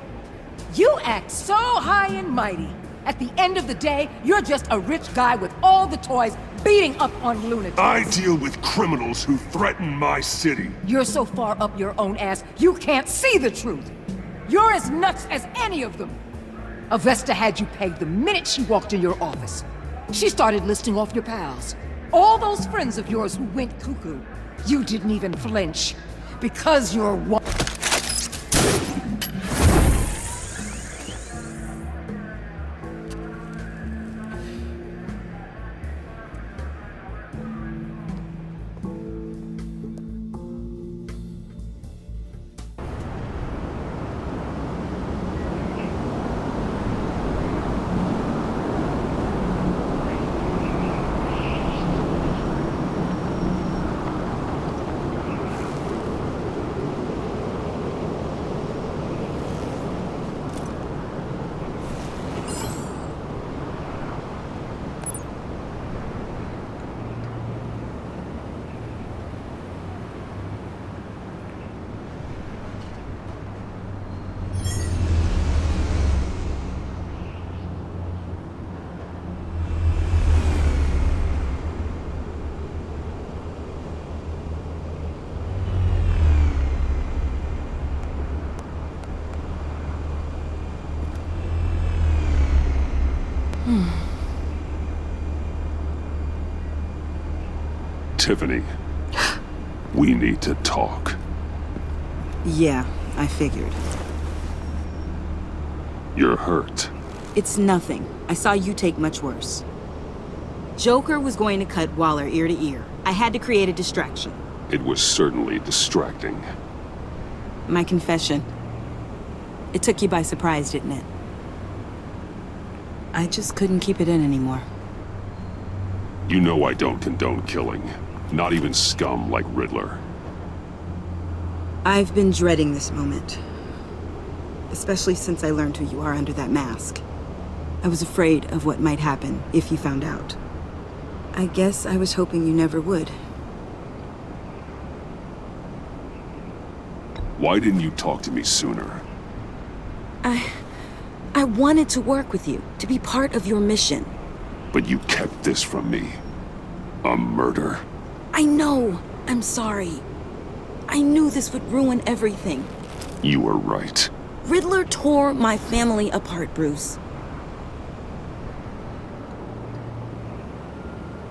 You act so high and mighty. At the end of the day, you're just a rich guy with all the toys beating up on lunatics. I deal with criminals who threaten my city. You're so far up your own ass, you can't see the truth. You're as nuts as any of them. Avesta had you pegged the minute she walked in your office. She started listing off your pals. All those friends of yours who went cuckoo. You didn't even flinch. Because you're one. Tiffany, we need to talk. Yeah, I figured. You're hurt. It's nothing. I saw you take much worse. Joker was going to cut Waller ear to ear. I had to create a distraction. It was certainly distracting. My confession. It took you by surprise, didn't it? I just couldn't keep it in anymore. You know I don't condone killing. Not even scum like Riddler. I've been dreading this moment. Especially since I learned who you are under that mask. I was afraid of what might happen if you found out. I guess I was hoping you never would. Why didn't you talk to me sooner? I wanted to work with you, to be part of your mission. But you kept this from me. A murder? I know. I'm sorry. I knew this would ruin everything. You were right. Riddler tore my family apart, Bruce.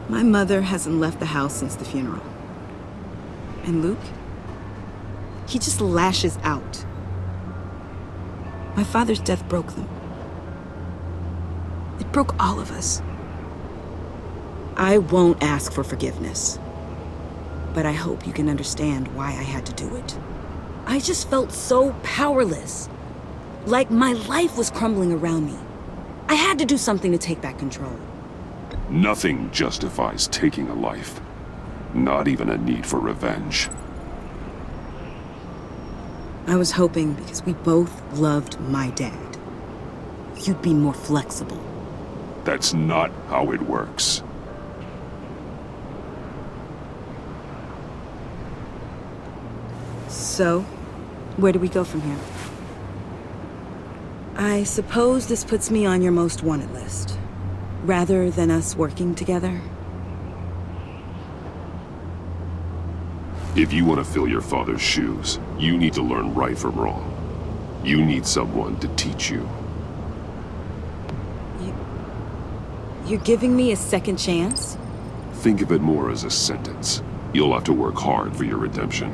My mother hasn't left the house since the funeral. And Luke? He just lashes out. My father's death broke them. It broke all of us. I won't ask for forgiveness. But I hope you can understand why I had to do it. I just felt so powerless. Like my life was crumbling around me. I had to do something to take back control. Nothing justifies taking a life. Not even a need for revenge. I was hoping because we both loved my dad, you'd be more flexible. That's not how it works. So, where do we go from here? I suppose this puts me on your most wanted list, rather than us working together. If you want to fill your father's shoes, you need to learn right from wrong. You need someone to teach you. You're giving me a second chance? Think of it more as a sentence. You'll have to work hard for your redemption.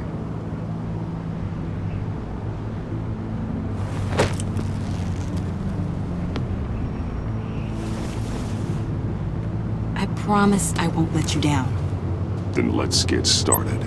I promise I won't let you down. Then let's get started.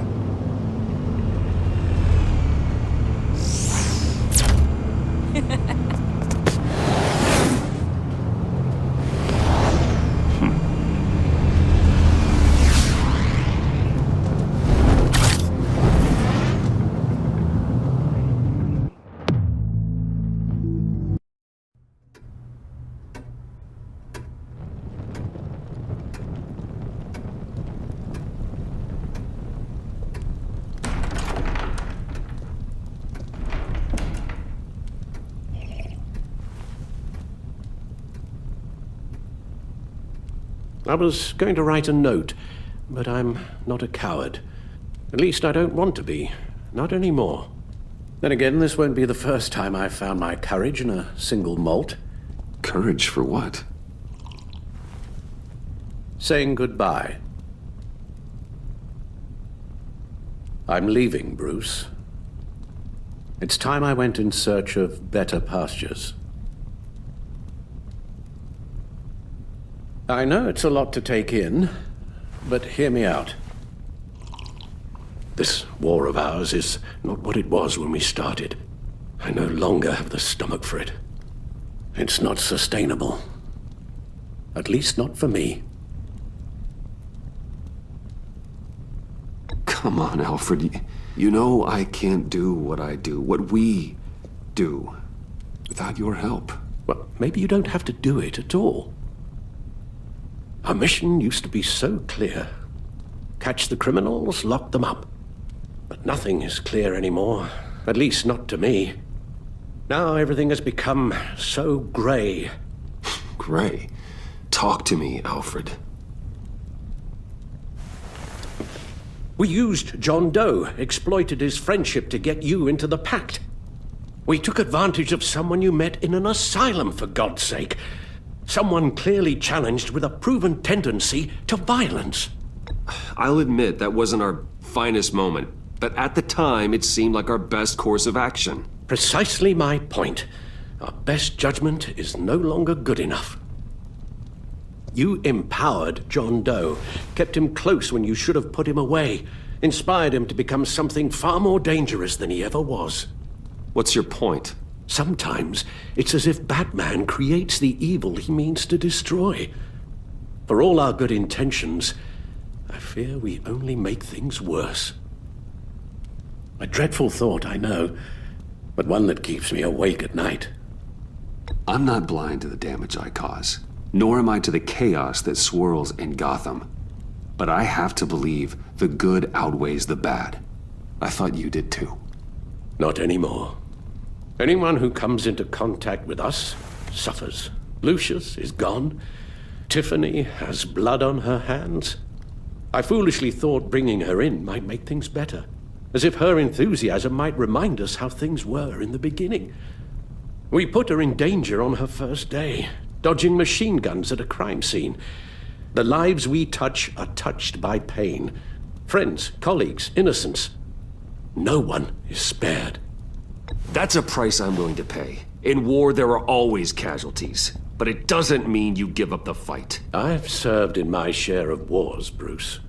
I was going to write a note, but I'm not a coward. At least I don't want to be. Not anymore. Then again, this won't be the first time I've found my courage in a single malt. Courage for what? Saying goodbye. I'm leaving, Bruce. It's time I went in search of better pastures. I know it's a lot to take in, but hear me out. This war of ours is not what it was when we started. I no longer have the stomach for it. It's not sustainable. At least not for me. Come on, Alfred. You know I can't do what I do, what we do, without your help. Well, maybe you don't have to do it at all. Our mission used to be so clear. Catch the criminals, lock them up. But nothing is clear anymore, at least not to me. Now everything has become so gray. Gray? Talk to me, Alfred. We used John Doe, exploited his friendship to get you into the pact. We took advantage of someone you met in an asylum, for God's sake. Someone clearly challenged with a proven tendency to violence. I'll admit that wasn't our finest moment, but at the time it seemed like our best course of action. Precisely my point. Our best judgment is no longer good enough. You empowered John Doe, kept him close when you should have put him away, inspired him to become something far more dangerous than he ever was. What's your point? Sometimes it's as if Batman creates the evil he means to destroy. For all our good intentions, I fear we only make things worse. A dreadful thought, I know, but one that keeps me awake at night. I'm not blind to the damage I cause, nor am I to the chaos that swirls in Gotham. But I have to believe the good outweighs the bad. I thought you did too. Not anymore. Anyone who comes into contact with us suffers. Lucius is gone. Tiffany has blood on her hands. I foolishly thought bringing her in might make things better, as if her enthusiasm might remind us how things were in the beginning. We put her in danger on her first day, dodging machine guns at a crime scene. The lives we touch are touched by pain. Friends, colleagues, innocents. No one is spared. That's a price I'm willing to pay. In war, there are always casualties. But it doesn't mean you give up the fight. I've served in my share of wars, Bruce.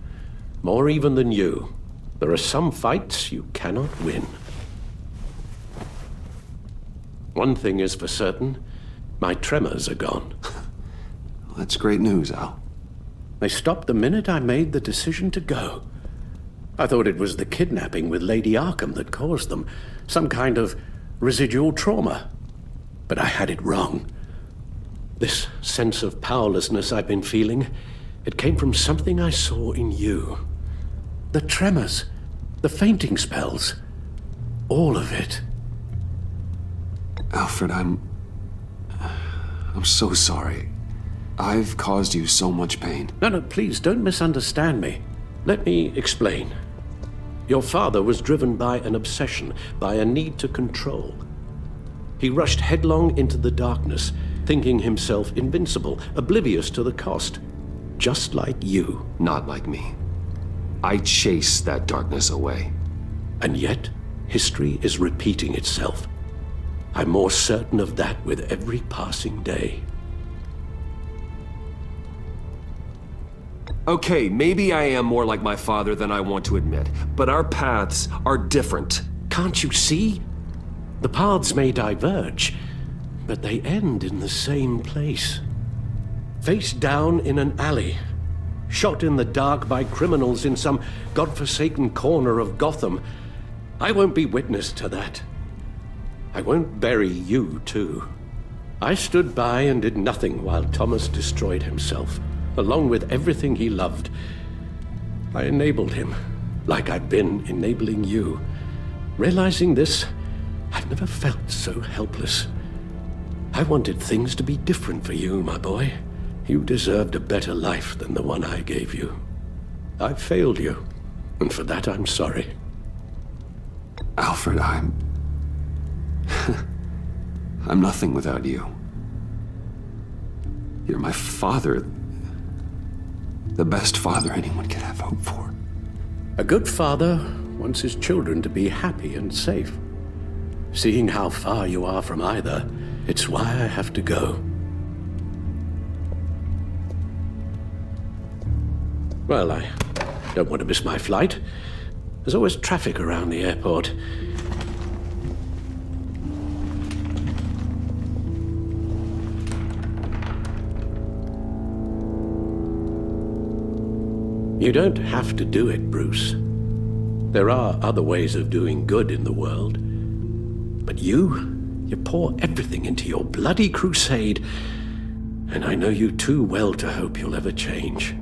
More even than you. There are some fights you cannot win. One thing is for certain, my tremors are gone. Well, that's great news, Al. They stopped the minute I made the decision to go. I thought it was the kidnapping with Lady Arkham that caused them. Some kind of residual trauma. But I had it wrong. This sense of powerlessness I've been feeling, it came from something I saw in you. The tremors, the fainting spells, all of it. Alfred, I'm so sorry. I've caused you so much pain. No, please don't misunderstand me. Let me explain. Your father was driven by an obsession, by a need to control. He rushed headlong into the darkness, thinking himself invincible, oblivious to the cost. just like you. Not like me. I chase that darkness away. And yet, history is repeating itself. I'm more certain of that with every passing day. Okay, maybe I am more like my father than I want to admit, but our paths are different. Can't you see? The paths may diverge, but they end in the same place. Face down in an alley, shot in the dark by criminals in some godforsaken corner of Gotham. I won't be witness to that. I won't bury you, too. I stood by and did nothing while Thomas destroyed himself, along with everything he loved. I enabled him, like I've been enabling you. Realizing this, I've never felt so helpless. I wanted things to be different for you, my boy. You deserved a better life than the one I gave you. I failed you, and for that I'm sorry. Alfred, I'm nothing without you. You're my father. The best father anyone could have hope for. A good father wants his children to be happy and safe. Seeing how far you are from either, it's why I have to go. Well, I don't want to miss my flight. There's always traffic around the airport. You don't have to do it, Bruce. There are other ways of doing good in the world. But you pour everything into your bloody crusade, and I know you too well to hope you'll ever change.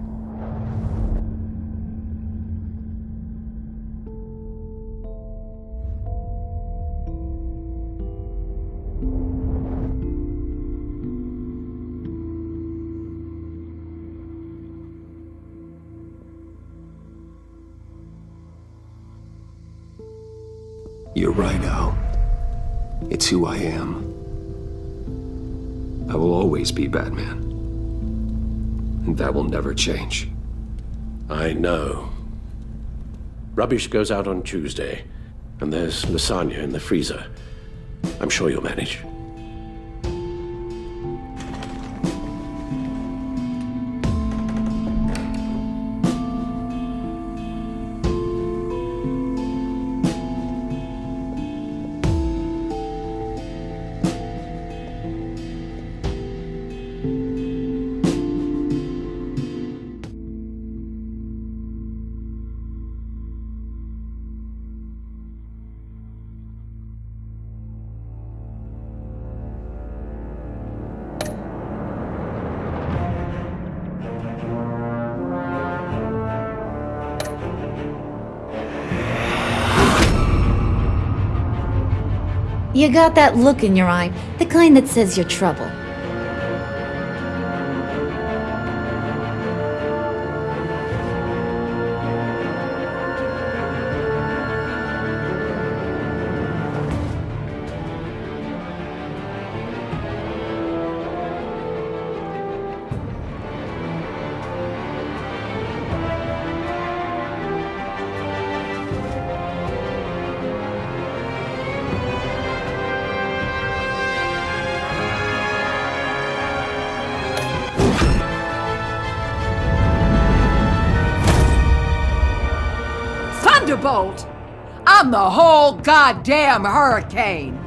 You're right, Al. It's who I am. I will always be Batman. And that will never change. I know. Rubbish goes out on Tuesday, and there's lasagna in the freezer. I'm sure you'll manage. You got that look in your eye, the kind that says you're trouble. Thunderbolt! I'm the whole goddamn hurricane!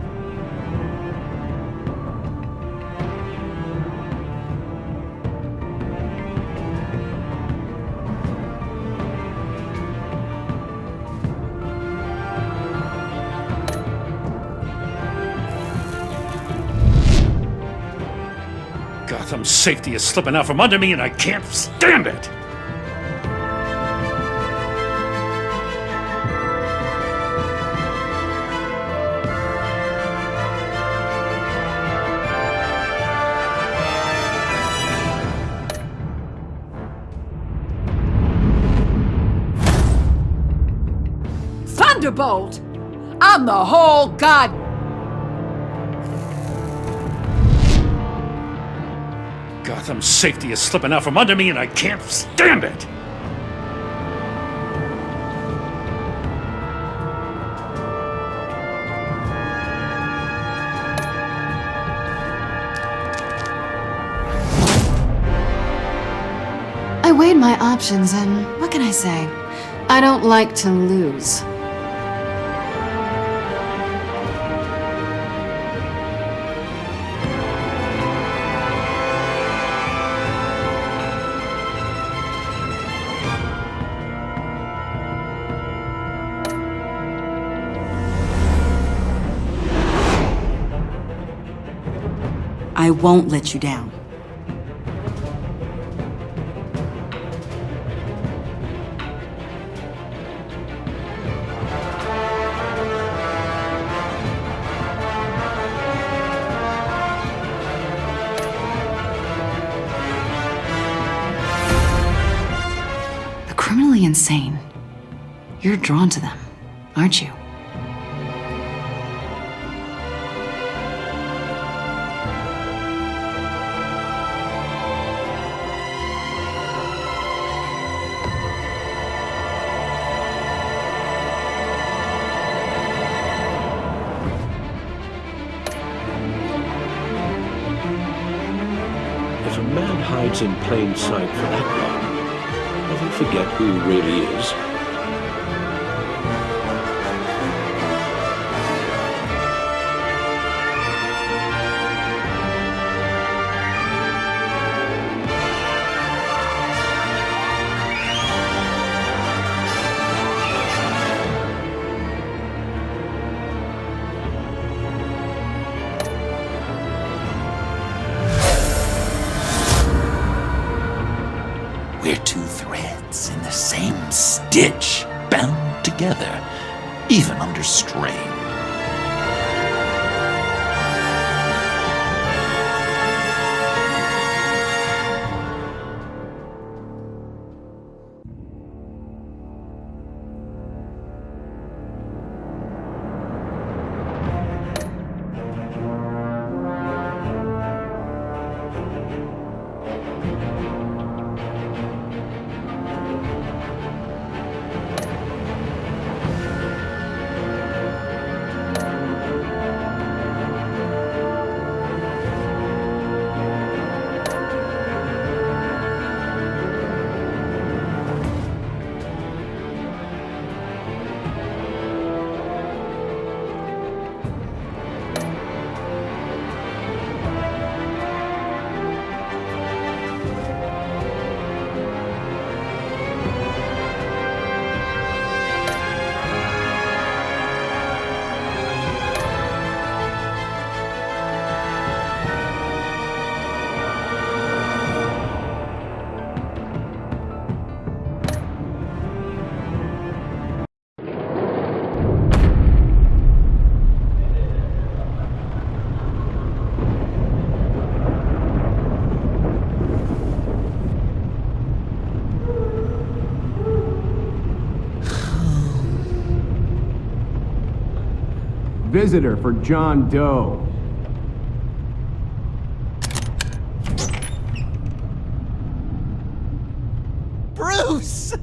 Gotham's safety is slipping out from under me and I can't stand it! Thunderbolt! I'm the whole Gotham's safety is slipping out from under me and I can't stand it! I weighed my options, and what can I say? I don't like to lose. I won't let you down. The criminally insane. You're drawn to them, aren't you? If a man hides in plain sight for that long, does he forget who he really is? We're two threads in the same stitch, bound together, even under strain. Visitor for John Doe. Bruce!